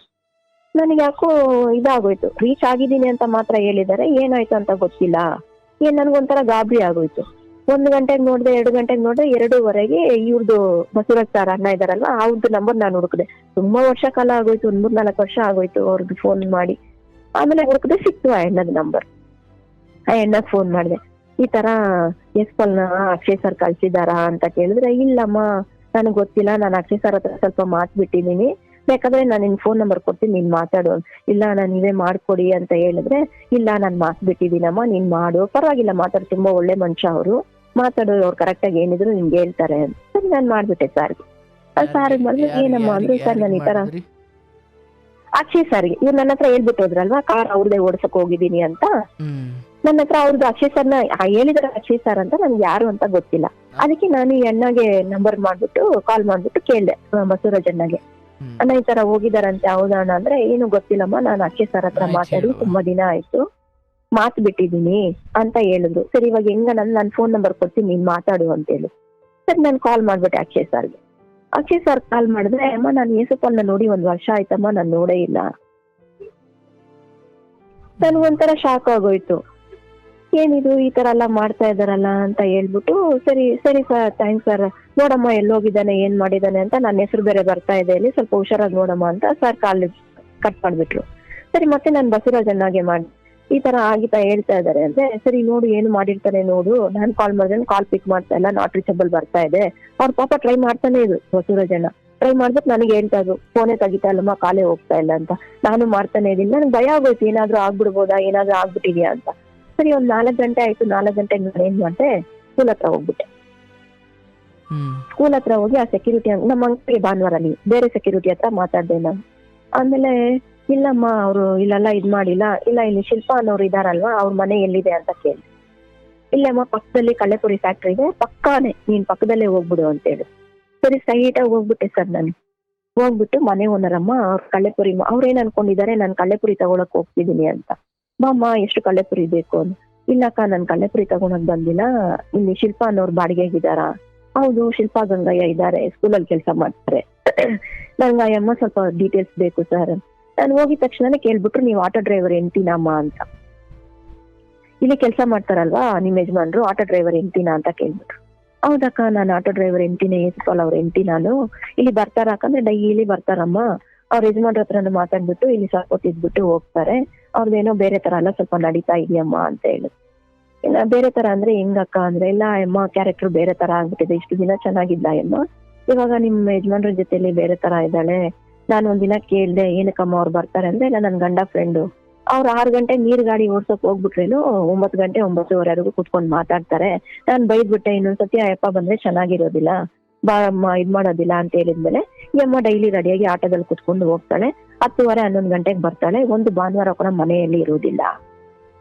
ನನಗೆ ಯಾಕೋ ಇದಾಗೋಯ್ತು, ರೀಚ್ ಆಗಿದ್ದೀನಿ ಅಂತ ಮಾತ್ರ ಹೇಳಿದ್ದಾರೆ, ಏನಾಯ್ತು ಅಂತ ಗೊತ್ತಿಲ್ಲ. ನನ್ಗೊಂಥರ ಗಾಬರಿ ಆಗೋಯ್ತು. 1 ಗಂಟೆಗೆ ನೋಡ್ದೆ, 2 ಗಂಟೆಗೆ ನೋಡ್ದೆ, 2:15 ಇವ್ರದ್ದು ಬಸವರಾಜ್ ಸರ್ ಅಣ್ಣ ಇದಾರಲ್ವಾ ಅವ್ರದ್ದು ನಂಬರ್ ನಾನು ಹುಡುಕ್ದೆ. ತುಂಬಾ ವರ್ಷ ಕಾಲ ಆಗೋಯ್ತು, 3-4 ವರ್ಷ ಆಗೋಯ್ತು ಅವ್ರಿಗೆ ಫೋನ್ ಮಾಡಿ. ಆಮೇಲೆ ಹುಡುಕ್ದೆ, ಸಿಕ್ತು ಆ ಹೆಣ್ಣದ ನಂಬರ್. ಆ ಹೆಣ್ಣಗ್ ಫೋನ್ ಮಾಡಿದೆ, ಈ ತರ ಎಸ್ಪಲ್ನ ಅಕ್ಷಯ್ ಸರ್ ಕಳ್ಸಿದಾರಾ ಅಂತ ಕೇಳಿದ್ರೆ, ಇಲ್ಲಮ್ಮ ನನಗ್ ಗೊತ್ತಿಲ್ಲ, ನಾನು ಅಕ್ಷಯ್ ಸರ್ ಹತ್ರ ಸ್ವಲ್ಪ ಮಾತ್ಬಿಟ್ಟಿದೀನಿ, ಬೇಕಾದ್ರೆ ನಾನು ನಿನ್ ಫೋನ್ ನಂಬರ್ ಕೊಡ್ತೀನಿ, ನೀನ್ ಮಾತಾಡು. ಇಲ್ಲ ನಾನು ನೀವೇ ಮಾಡ್ಕೊಡಿ ಅಂತ ಹೇಳಿದ್ರೆ, ಇಲ್ಲ ನಾನು ಮಾತ್ಬಿಟ್ಟಿದೀನಮ್ಮ, ನೀನ್ ಮಾಡು, ಪರವಾಗಿಲ್ಲ ಮಾತಾಡು, ತುಂಬಾ ಒಳ್ಳೆ ಮನುಷ್ಯ ಅವರು, ಮಾತಾಡು, ಅವ್ರು ಕರೆಕ್ಟ್ ಆಗಿ ಏನಿದ್ರು ನಿಮ್ಗೆ ಹೇಳ್ತಾರೆ ಅಂತ. ಸರಿ ನಾನು ಮಾಡ್ಬಿಟ್ಟೆ ಸಾರ್ಗೆ. ಸಾರ್ ಮಾಡಿದ್ರೆ ಏನಮ್ಮ ಅಂದ್ರೆ, ಸರ್ ನಾನು ಈ ತರ ಅಕ್ಷಯ್ ಸರ್ಗೆ ಇವ್ರು ನನ್ನ ಹತ್ರ ಹೇಳ್ಬಿಟ್ಟು ಹೋದ್ರಲ್ವಾ, ಕಾರ್ ಅವ್ರದೇ ಓಡ್ಸಕ್ ಹೋಗಿದ್ದೀನಿ ಅಂತ. ನನ್ನ ಹತ್ರ ಅವ್ರದ್ದು ಅಕ್ಷಯ್ ಸರ್ನ ಹೇಳಿದ್ರೆ ಅಕ್ಷಯ್ ಸರ್ ಅಂತ, ನನ್ಗೆ ಯಾರು ಅಂತ ಗೊತ್ತಿಲ್ಲ. ಅದಕ್ಕೆ ನಾನು ಈ ಅಣ್ಣಗೆ ನಂಬರ್ ಮಾಡ್ಬಿಟ್ಟು ಕಾಲ್ ಮಾಡ್ಬಿಟ್ಟು ಕೇಳ್ದೆ, ಬಸವರಾಜ್ ಅಣ್ಣಗೆ, ಅಣ್ಣ ಈ ತರ ಹೋಗಿದಾರಂತೆ, ಹೌದಾ ಅಣ್ಣ ಅಂದ್ರೆ, ಏನು ಗೊತ್ತಿಲ್ಲಮ್ಮ, ನಾನು ಅಕ್ಷಯ್ ಸರ್ ಹತ್ರ ಮಾತಾಡಿ ತುಂಬಾ ದಿನ ಆಯ್ತು, ಮಾತ್ ಬಿಟ್ಟಿದೀನಿ ಅಂತ ಹೇಳಿದ್ರು. ಸರಿ ಇವಾಗ ಹೆಂಗ ನನ್ನ ಫೋನ್ ನಂಬರ್ ಕೊಡ್ತೀನಿ, ನೀನ್ ಮಾತಾಡು ಅಂತ ಹೇಳಿ. ಸರಿ ನಾನು ಕಾಲ್ ಮಾಡ್ಬಿಟ್ಟೆ ಅಕ್ಷಯ್ ಸರ್ಗೆ. ಅಕ್ಷಯ್ ಸರ್ ಕಾಲ್ ಮಾಡಿದ್ರೆ, ಅಮ್ಮ ನಾನು ಯೇಸುಪಲ್ನ ನೋಡಿ 1 ವರ್ಷ ಆಯ್ತಮ್ಮ, ನಾನು ನೋಡೇ ಇಲ್ಲ. ನನ್ಗೊಂಥರ ಶಾಕ್ ಆಗೋಯ್ತು, ಏನಿದು ಈ ತರ ಎಲ್ಲ ಮಾಡ್ತಾ ಇದಾರಲ್ಲ ಅಂತ ಹೇಳ್ಬಿಟ್ಟು, ಸರಿ ಸರ್ ಥ್ಯಾಂಕ್ಸ್ ಸರ್, ನೋಡಮ್ಮ ಎಲ್ಲೋಗಿದ್ದಾನೆ ಏನ್ ಮಾಡಿದಾನೆ ಅಂತ, ನನ್ನ ಹೆಸರು ಬೇರೆ ಬರ್ತಾ ಇದೆ ಇಲ್ಲಿ, ಸ್ವಲ್ಪ ಹುಷಾರಾಗಿ ನೋಡಮ್ಮ ಅಂತ ಸರ್ ಕಾಲ್ ಕಟ್ ಮಾಡ್ಬಿಟ್ರು. ಸರಿ ಮತ್ತೆ ನಾನು ಬಸವರಾಜ್ ಅಣ್ಣಗೆ ಮಾಡಿ, ಈ ತರ ಆಗಿತಾ ಹೇಳ್ತಾ ಇದಾರೆ ಅಂದ್ರೆ, ಸರಿ ನೋಡು ಏನು ಮಾಡಿರ್ತಾನೆ ನೋಡು, ನಾನ್ ಕಾಲ್ ಮಾಡಿದ್ರೆ ಕಾಲ್ ಪಿಕ್ ಮಾಡ್ತಾ ಇಲ್ಲ, ನಾಟ್ ರೀಚಬಲ್ ಬರ್ತಾ ಇದೆ. ಅವ್ರ ಪಾಪ ಟ್ರೈ ಮಾಡ್ತಾನೆ ಇದ್ರು, ಬಸವರಾಜ್ ಅಣ್ಣ ಟ್ರೈ ಮಾಡ್ಬಿಟ್ಟು ನನಗೆ ಹೇಳ್ತಾ ಇದ್ರು, ಫೋನೇ ತೆಗಿತಾ ಇಲ್ಲಮ್ಮ, ಕಾಲೇ ಹೋಗ್ತಾ ಇಲ್ಲ ಅಂತ. ನಾನು ಮಾಡ್ತಾನೆ ಇದೀನಿ, ನನ್ಗೆ ಭಯ ಆಗೋಯ್ತು, ಏನಾದ್ರೂ ಆಗ್ಬಿಡ್ಬೋದಾ, ಏನಾದ್ರೂ ಆಗ್ಬಿಟ್ಟಿದ್ಯಾ ಅಂತ. ಸರಿ 4 ಗಂಟೆ ಆಯ್ತು, 4 ಗಂಟೆಗೆ ನಾನು ಏನ್ ಮಾಡ್ದೆ, ಸ್ಕೂಲ್ ಹತ್ರ ಹೋಗ್ಬಿಟ್ಟೆ. ಸ್ಕೂಲ್ ಹತ್ರ ಹೋಗಿ ಆ ಸೆಕ್ಯೂರಿಟಿ, ನಮ್ಮ ಅಂಕಲ್ಗೆ ಭಾನುವಾರ ನೀವು ಬೇರೆ ಸೆಕ್ಯೂರಿಟಿ ಹತ್ರ ಮಾತಾಡ್ದೆ ನಾನು. ಆಮೇಲೆ ಇಲ್ಲಮ್ಮ ಅವರು ಇಲ್ಲೆಲ್ಲ ಇದ್ ಮಾಡಿಲ್ಲ, ಇಲ್ಲ ಇಲ್ಲಿ ಶಿಲ್ಪ ಅನ್ನೋರು ಇದಾರಲ್ವಾ, ಅವ್ರ ಮನೆ ಎಲ್ಲಿದೆ ಅಂತ ಕೇಳಿ. ಇಲ್ಲಮ್ಮ ಪಕ್ಕದಲ್ಲಿ ಕಳ್ಳೆಪುರಿ ಫ್ಯಾಕ್ಟ್ರಿ ಇದೆ, ಪಕ್ಕಾನೆ, ನೀನ್ ಪಕ್ಕದಲ್ಲೇ ಹೋಗ್ಬಿಡು ಅಂತ ಹೇಳಿ. ಸರಿ ಸ್ಟ್ರೈಟ್ ಆಗಿ ಹೋಗ್ಬಿಟ್ಟೆ ಸರ್ ನಾನು. ಹೋಗ್ಬಿಟ್ಟು ಮನೆ ಓನರಮ್ಮ ಅವ್ರ ಕಳ್ಳೆಪುರಿ, ಅವ್ರೇನ್ ಅನ್ಕೊಂಡಿದ್ದಾರೆ ನಾನು ಕಳ್ಳೆಪುರಿ ತಗೊಳಕ್ ಹೋಗ್ತಿದೀನಿ ಅಂತ. ಬಾಮ್ಮ ಎಷ್ಟು ಕಳ್ಳೆಪುರಿ ಬೇಕು ಅಂತ. ಇಲ್ಲಕ್ಕ ನಾನು ಕಳ್ಳೆಪುರಿ ತಗೊಳಕ್ ಬಂದಿಲ್ಲ, ಇಲ್ಲಿ ಶಿಲ್ಪ ಅನ್ನೋರು ಬಾಡಿಗೆಗಿದಾರ. ಹೌದು ಶಿಲ್ಪಾ ಗಂಗಯ್ಯ ಇದ್ದಾರೆ, ಸ್ಕೂಲಲ್ಲಿ ಕೆಲಸ ಮಾಡ್ತಾರೆ. ಗಂಗಯ್ಯಮ್ಮ ಸ್ವಲ್ಪ ಡೀಟೇಲ್ಸ್ ಬೇಕು ಸರ್. ನಾನು ಹೋಗಿದ ತಕ್ಷಣ ಕೇಳ್ಬಿಟ್ರು, ನೀವು ಆಟೋ ಡ್ರೈವರ್ ಹೆಂಡ್ತಿನಮ್ಮ ಅಂತ. ಇಲ್ಲಿ ಕೆಲಸ ಮಾಡ್ತಾರಲ್ವಾ ನಿಮ್ ಯಜಮಾನ್ರು, ಆಟೋ ಡ್ರೈವರ್ ಹೆಂಡ್ತಿನಾ ಅಂತ ಕೇಳ್ಬಿಟ್ರು. ಹೌದಕ್ಕ ನಾನು ಆಟೋ ಡ್ರೈವರ್ ಹೆಂಡ್ತಿನೇ, ಯೇಸುಪಾಲ್ ಅವ್ರ ಹೆಂಡ್ತಿ ನಾನು. ಇಲ್ಲಿ ಬರ್ತಾರಕ್ಕಂದ್ರೆ ಡೈಲಿ ಬರ್ತಾರಮ್ಮ, ಅವ್ರ ಯಜಮಾನ್ರ ಹತ್ರ ಮಾತಾಡ್ಬಿಟ್ಟು ಇಲ್ಲಿ ಸ್ವಲ್ಪ ಇದ್ಬಿಟ್ಟು ಹೋಗ್ತಾರೆ, ಅವ್ರದ್ದೇನೋ ಬೇರೆ ತರ ಎಲ್ಲ ಸ್ವಲ್ಪ ನಡೀತಾ ಇದೆಯಮ್ಮ ಅಂತ ಹೇಳಿದ್ರು. ಇಲ್ಲ ಬೇರೆ ತರ ಅಂದ್ರೆ ಹೆಂಗಕ್ಕ ಅಂದ್ರೆ, ಇಲ್ಲ ಅಮ್ಮ ಕ್ಯಾರೆಕ್ಟರ್ ಬೇರೆ ತರ ಆಗ್ಬಿಟ್ಟಿದೆ, ಇಷ್ಟು ದಿನ ಚೆನ್ನಾಗಿದ್ದ ಅಮ್ಮ, ಇವಾಗ ನಿಮ್ ಯಜಮಾನ್ರ ಜೊತೆಲಿ ಬೇರೆ ತರ ಇದ್ದಾಳೆ. ನಾನು ಒಂದಿನ ಕೇಳ್ದೆ, ಏನಕ್ಕಮ್ಮ ಅವ್ರು ಬರ್ತಾರೆ ಅಂದ್ರೆ, ಇಲ್ಲ ನನ್ ಗಂಡ ಫ್ರೆಂಡು, ಅವ್ರು 6 ಗಂಟೆ ನೀರ್ ಗಾಡಿ ಓಡ್ಸಕ್ ಹೋಗ್ಬಿಟ್ರೇನು 9 ಗಂಟೆ 9:30ವರೆಗೂ ಕುತ್ಕೊಂಡ್ ಮಾತಾಡ್ತಾರೆ. ನಾನ್ ಬೈದ್ಬಿಟ್ಟೆ, ಇನ್ನೊಂದ್ಸತಿ ಆ ಅಪ್ಪ ಬಂದ್ರೆ ಚೆನ್ನಾಗಿರೋದಿಲ್ಲ, ಬಾ ಅಮ್ಮ ಇದ್ ಮಾಡೋದಿಲ್ಲ ಅಂತ ಹೇಳಿದ್ಮೇಲೆ ಈ ಅಮ್ಮ ಡೈಲಿ ರೆಡಿಯಾಗಿ ಆಟೋದಲ್ಲಿ ಕುತ್ಕೊಂಡು ಹೋಗ್ತಾಳೆ, 10:30 11 ಗಂಟೆಗೆ ಬರ್ತಾಳೆ, ಒಂದು ಭಾನುವಾರ ಕೂಡ ಮನೆಯಲ್ಲಿ ಇರುವುದಿಲ್ಲ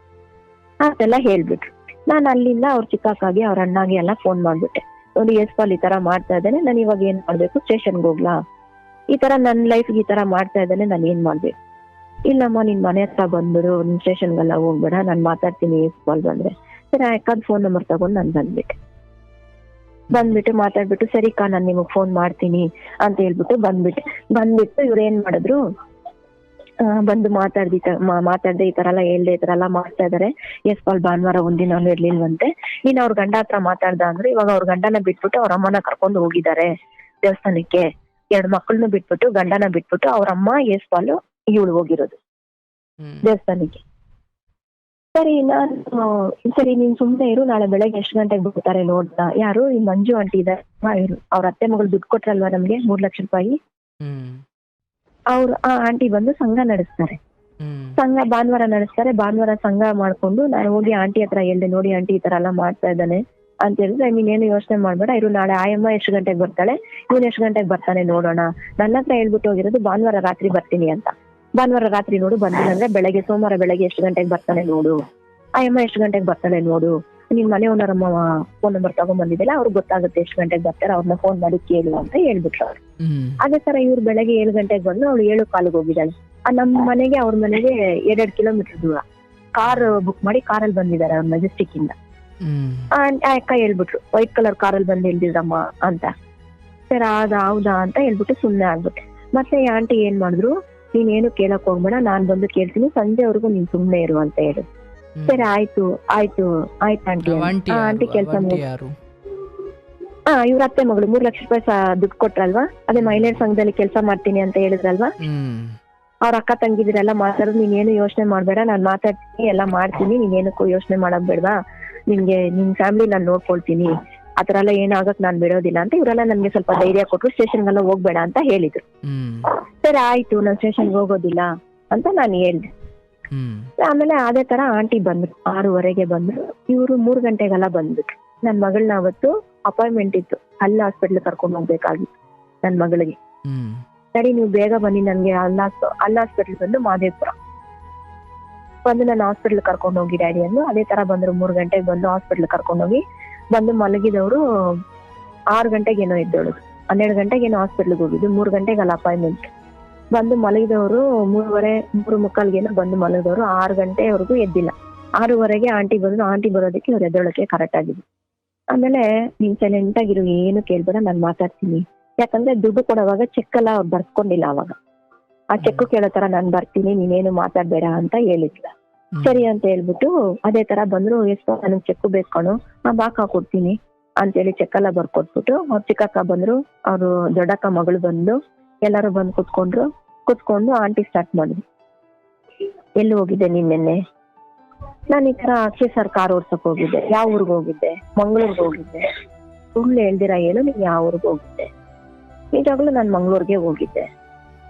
ಅಂತೆಲ್ಲ ಹೇಳ್ಬಿಟ್ರು. ನಾನು ಅಲ್ಲಿಂದ ಅವ್ರ ಚಿಕ್ಕಾಕಾಗಿ ಅವ್ರ ಅಣ್ಣಾಗಿ ಎಲ್ಲ ಫೋನ್ ಮಾಡ್ಬಿಟ್ಟೆ, ನೋಡಿ ಯಶ್ಪಾಲ್ ಈ ತರ ಮಾಡ್ತಾ ಇದ್ದಾನೆ, ನಾನು ಇವಾಗ ಏನ್ ಮಾಡ್ಬೇಕು, ಸ್ಟೇಷನ್ಗೆ ಹೋಗ್ಲಾ, ಈ ತರ ನನ್ನ ಲೈಫ್ಗೆ ಈ ತರ ಮಾಡ್ತಾ ಇದ್ದಾನೆ, ನಾನು ಏನ್ ಮಾಡ್ಬೇಕು? ಇಲ್ಲಮ್ಮ ನಿನ್ ಮನೆ ಹತ್ರ ಬಂದ್ಬಿಡು, ನಿನ್ ಸ್ಟೇಷನ್ಗೆಲ್ಲ ಹೋಗ್ಬೇಡ, ನಾನು ಮಾತಾಡ್ತೀನಿ ಯಶ್ಪಾಲ್ ಬಂದ್ರೆ. ಸರಿ ಅಕ್ಕದ ಫೋನ್ ನಂಬರ್ ತಗೊಂಡು ನಾನು ಬಂದ್ಬಿಟ್ಟು ಮಾತಾಡ್ಬಿಟ್ಟು, ಸರಿಕಾ ನಾನು ನಿಮಗ್ ಫೋನ್ ಮಾಡ್ತೀನಿ ಅಂತ ಹೇಳ್ಬಿಟ್ಟು ಬಂದ್ಬಿಟ್ಟು ಇವ್ರು ಏನ್ ಮಾಡಿದ್ರು, ಬಂದು ಮಾತಾಡ್ದೆ ಈ ತರ ಎಲ್ಲ ಹೇಳ್ದೆ, ಈ ತರ ಎಲ್ಲ ಮಾಡ್ತಾ ಇದಾರೆ, ಯಶ್ಪಾಲ್ ಭಾನುವಾರ ಒಂದಿನ ಇರ್ಲಿಲ್ವಂತೆ, ನೀನ್ ಅವ್ರ ಗಂಡ ಹತ್ರ ಮಾತಾಡ್ದ ಅಂದ್ರೆ ಇವಾಗ ಅವ್ರ ಗಂಡನ ಬಿಟ್ಬಿಟ್ಟು ಅವ್ರ ಅಮ್ಮನ ಕರ್ಕೊಂಡು ಹೋಗಿದ್ದಾರೆ ದೇವಸ್ಥಾನಕ್ಕೆ, 2 ಮಕ್ಕಳನ್ನು ಬಿಟ್ಬಿಟ್ಟು ಗಂಡನ ಬಿಟ್ಬಿಟ್ಟು ಅವ್ರ ಅಮ್ಮ ಯಶ್ಪಾಲು ಇವಳು ಹೋಗಿರೋದು ದೇವಸ್ಥಾನಕ್ಕೆ. ಸರಿ ಸರಿ ನೀನ್ ಸುಮ್ನೆ ಇರು, ನಾಳೆ ಬೆಳಗ್ಗೆ ಎಷ್ಟು ಗಂಟೆಗೆ ಬರ್ತಾರೆ ನೋಡ್ತಾ. ಯಾರು ಈ ಮಂಜು ಆಂಟಿ ಇದಾರೆ, ಅವ್ರ ಅತ್ತೆ ಮಗಳು ದುಡ್ಡು ಕೊಟ್ರಲ್ವಾ ನಮ್ಗೆ 3 ಲಕ್ಷ ರೂಪಾಯಿ, ಅವ್ರು ಆ ಆಂಟಿ ಬಂದು ಸಂಘ ನಡೆಸ್ತಾರೆ. ಭಾನುವಾರ ನಡೆಸ್ತಾರೆ. ಭಾನುವಾರ ಸಂಘ ಮಾಡ್ಕೊಂಡು ನಾನು ಹೋಗಿ ಆಂಟಿ ಹತ್ರ ಹೇಳ್ದೆ, ನೋಡಿ ಆಂಟಿ ಈ ತರ ಎಲ್ಲ ಮಾಡ್ತಾ ಇದ್ದಾನೆ ಅಂತ ಹೇಳಿದ್ರೆ, ನೀನೇನು ಯೋಚನೆ ಮಾಡ್ಬೇಡ, ಇರು ನಾಳೆ ಆಯಮ್ಮ ಎಷ್ಟು ಗಂಟೆಗೆ ಬರ್ತಾಳೆ, ಇವನ್ ಎಷ್ಟು ಗಂಟೆಗೆ ಬರ್ತಾನೆ ನೋಡೋಣ. ನನ್ನ ಹತ್ರ ಹೇಳ್ಬಿಟ್ಟು ಹೋಗಿರೋದು ಭಾನುವಾರ ರಾತ್ರಿ ಬರ್ತೀನಿ ಅಂತ. ಭಾನುವಾರ ರಾತ್ರಿ ನೋಡು, ಬಂದಿಲ್ಲ ಅಂದ್ರೆ ಬೆಳಗ್ಗೆ ಸೋಮವಾರ ಬೆಳಗ್ಗೆ ಎಷ್ಟು ಗಂಟೆಗೆ ಬರ್ತಾನೆ ನೋಡು, ಆಯಮ್ಮ ಎಷ್ಟು ಗಂಟೆಗೆ ಬರ್ತಾಳೆ ನೋಡು, ನಿನ್ ಮನೆ ಓನರಮ್ಮ ಫೋನ್ ನಂಬರ್ ತಗೊಂಡ್ ಬಂದಿದ್ದೆಲ್ಲ ಅವ್ರಿಗೆ ಗೊತ್ತಾಗುತ್ತೆ ಎಷ್ಟು ಗಂಟೆಗೆ ಬರ್ತಾರೆ, ಅವ್ರನ್ನ ಫೋನ್ ಮಾಡಿ ಕೇಳು ಅಂತ ಹೇಳ್ಬಿಟ್ರು ಅವ್ರು. ಅದೇ ತರ ಇವ್ರು ಬೆಳಗ್ಗೆ 7 ಗಂಟೆಗೆ ಬಂದು ಅವಳು 7:15 ಹೋಗಿದ್ದಾಳೆ. ನಮ್ಮ ಮನೆಗೆ ಅವ್ರ ಮನೆಗೆ 2 ಕಿಲೋಮೀಟರ್ ದೂರ. ಕಾರ್ ಬುಕ್ ಮಾಡಿ ಕಾರಲ್ಲಿ ಬಂದಿದ್ದಾರೆ ಅವ್ರ ಮೆಜೆಸ್ಟಿಕ್ ಇಂದ. ಅಕ್ಕ ಹೇಳ್ಬಿಟ್ರು, ವೈಟ್ ಕಲರ್ ಕಾರಲ್ಲಿ ಬಂದು ಹೇಳ್ದಿದ್ರಮ್ಮ ಅಂತ. ಸರ್ ಹೌದಾ ಅಂತ ಹೇಳ್ಬಿಟ್ಟು ಸುಮ್ನೆ ಆಗ್ಬಿಟ್ಟೆ. ಮತ್ತೆ ಆಂಟಿ ಏನ್ ಮಾಡಿದ್ರು, ನೀನೇನು ಕೇಳಕ್ ಹೋಗ್ಬೇಡ, ನಾನ್ ಬಂದು ಕೇಳ್ತೀನಿ, ಸಂಜೆವರೆಗೂ ನೀನ್ ಸುಮ್ನೆ ಇರು ಅಂತ ಹೇಳಿ. ಸರಿ ಆಯ್ತು ಆಂಟಿ. ಆಂಟಿ ಕೆಲಸ ಇವ್ರ ಅತ್ತೆ ಮಗಳು 3 ಲಕ್ಷ ರೂಪಾಯಿ ದುಡ್ಡು ಕೊಟ್ರಲ್ವಾ, ಅದೇ ಮಹಿಳೆಯರ ಸಂಘದಲ್ಲಿ ಕೆಲಸ ಮಾಡ್ತೀನಿ ಅಂತ ಹೇಳಿದ್ರಲ್ವಾ, ಅವ್ರ ಅಕ್ಕ ತಂಗಿದಿರೆಲ್ಲ ಮಾತಾಡೋದು, ನೀನೇನು ಯೋಚನೆ ಮಾಡ್ಬೇಡ, ನಾನ್ ಮಾತಾಡ್ತೀನಿ ಎಲ್ಲ ಮಾಡ್ತೀನಿ, ನೀನೇನಕ್ಕೂ ಯೋಚನೆ ಮಾಡಕ್ ಬೇಡವಾ, ನಿನ್ ಫ್ಯಾಮಿಲಿ ನಾನ್ ನೋಡ್ಕೊಳ್ತೀನಿ, ಆತರ ಎಲ್ಲ ಏನಾಗಕ್ ನಾನ್ ಬಿಡೋದಿಲ್ಲ ಅಂತ ಇವರೆಲ್ಲ ನನ್ಗೆ ಸ್ವಲ್ಪ ಧೈರ್ಯ ಕೊಟ್ರು. ಸ್ಟೇಷನ್ಗೆಲ್ಲ ಹೋಗ್ಬೇಡ ಅಂತ ಹೇಳಿದ್ರು. ಸರಿ ಆಯ್ತು, ನಾನ್ ಸ್ಟೇಷನ್ಗೆ ಹೋಗೋದಿಲ್ಲ ಅಂತ ನಾನು ಹೇಳ್ದೆ. ಆಮೇಲೆ ಅದೇ ತರ ಆಂಟಿ ಬಂದ್ರು, 6:15 ಬಂದ್ರು. ಇವ್ರು 3 ಗಂಟೆಗೆಲ್ಲ ಬಂದ್ಬಿಟ್ರು. ನನ್ ಮಗಳನ್ನ ಅವತ್ತು ಅಪಾಯಿಂಟ್ಮೆಂಟ್ ಇತ್ತು, ಅಲ್ಲಿ ಹಾಸ್ಪಿಟ್ಲ್ ಕರ್ಕೊಂಡು ಹೋಗ್ಬೇಕಾಗಿತ್ತು ನನ್ ಮಗಳಿಗೆ. ಸರಿ ನೀವು ಬೇಗ ಬನ್ನಿ, ನನ್ಗೆ ಅಲ್ಲಿ ಹಾಸ್ಪಿಟ್ಲ್ ಬಂದು ಮಾದೇಪುರ ಬಂದು ನಾನು ಹಾಸ್ಪಿಟ್ಲ್ ಕರ್ಕೊಂಡು ಹೋಗಿ ಡ್ಯಾಡಿ ಅಂದು. ಅದೇ ತರ ಬಂದ್ರು, 3 ಗಂಟೆಗೆ ಬಂದು ಹಾಸ್ಪಿಟ್ಲ್ ಕರ್ಕೊಂಡು ಹೋಗಿ ಬಂದು ಮಲಗಿದವರು 6 ಗಂಟೆಗೇನೋ ಎದ್ದೋಳು, 12 ಗಂಟೆಗೇನೋ ಹಾಸ್ಪಿಟ್ಲ್ಗೆ ಹೋಗಿದ್ದು, 3 ಗಂಟೆಗಲ್ಲ ಅಪಾಯಿಂಟ್ಮೆಂಟ್. ಬಂದು ಮಲಗಿದವರು 3:45 ಬಂದು ಮಲಗಿದವರು 6 ಗಂಟೆವರೆಗೂ ಎದ್ದಿಲ್ಲ. 6:15 ಆಂಟಿ ಬಂದ್ರು. ಆಂಟಿ ಬರೋದಕ್ಕೆ ಇವ್ರು ಎದ್ದೋಳಕ್ಕೆ ಕರೆಕ್ಟ್ ಆಗಿದೆ. ಆಮೇಲೆ ನೀನ್ ಸೈಲೆಂಟ್ ಆಗಿರು, ಏನು ಕೇಳ್ಬೇಡ, ನಾನ್ ಮಾತಾಡ್ತೀನಿ, ಯಾಕಂದ್ರೆ ದುಡ್ಡು ಕೊಡುವಾಗ ಚೆಕ್ ಎಲ್ಲ ಅವ್ರು ಬರ್ಸ್ಕೊಂಡಿಲ್ಲ. ಅವಾಗ ಆ ಚೆಕ್ ಕೇಳೋ ತರ ನಾನ್ ಬರ್ತೀನಿ, ನೀನೇನು ಮಾತಾಡ್ಬೇಡ ಅಂತ ಹೇಳಿದ್ಲ. ಸರಿ ಅಂತ ಹೇಳ್ಬಿಟ್ಟು ಅದೇ ತರ ಬಂದ್ರು. ಎಷ್ಟು ನನಗ್ ಚೆಕ್ ಬೇಕಣು, ಬಾಕ ಕೊಡ್ತೀನಿ ಅಂತೇಳಿ ಚೆಕ್ ಎಲ್ಲ ಬರ್ಕೊಟ್ಬಿಟ್ಟು ಅವ್ರ ಚಿಕ್ಕಕ್ಕ ಬಂದ್ರು, ಅವ್ರು ದೊಡ್ಡಕ್ಕ ಮಗಳು ಬಂದು ಎಲ್ಲಾರು ಬಂದು ಕುತ್ಕೊಂಡು ಆಂಟಿ ಸ್ಟಾರ್ಟ್ ಮಾಡಿದ್ರು. ಎಲ್ಲಿ ಹೋಗಿದ್ದೆ ನೀನ್ ನಿನ್ನೆ? ನಾನು ಈ ತರ ಅಕ್ಷಯ್ ಸರ್ ಕಾರ್ ಓಡ್ಸಕ್ ಹೋಗಿದ್ದೆ. ಯಾವ ಊರ್ಗ್ ಹೋಗಿದ್ದೆ? ಮಂಗಳೂರ್ಗೆ ಹೋಗಿದ್ದೆ. ಸುಳ್ಳು ಹೇಳ್ದಿರಾ ಹೇಳು, ನೀನ್ ಯಾವ ಊರ್ಗ್ ಹೋಗಿದ್ದೆ? ನಿಜವಾಗ್ಲೂ ನಾನ್ ಮಂಗಳೂರ್ಗೆ ಹೋಗಿದ್ದೆ.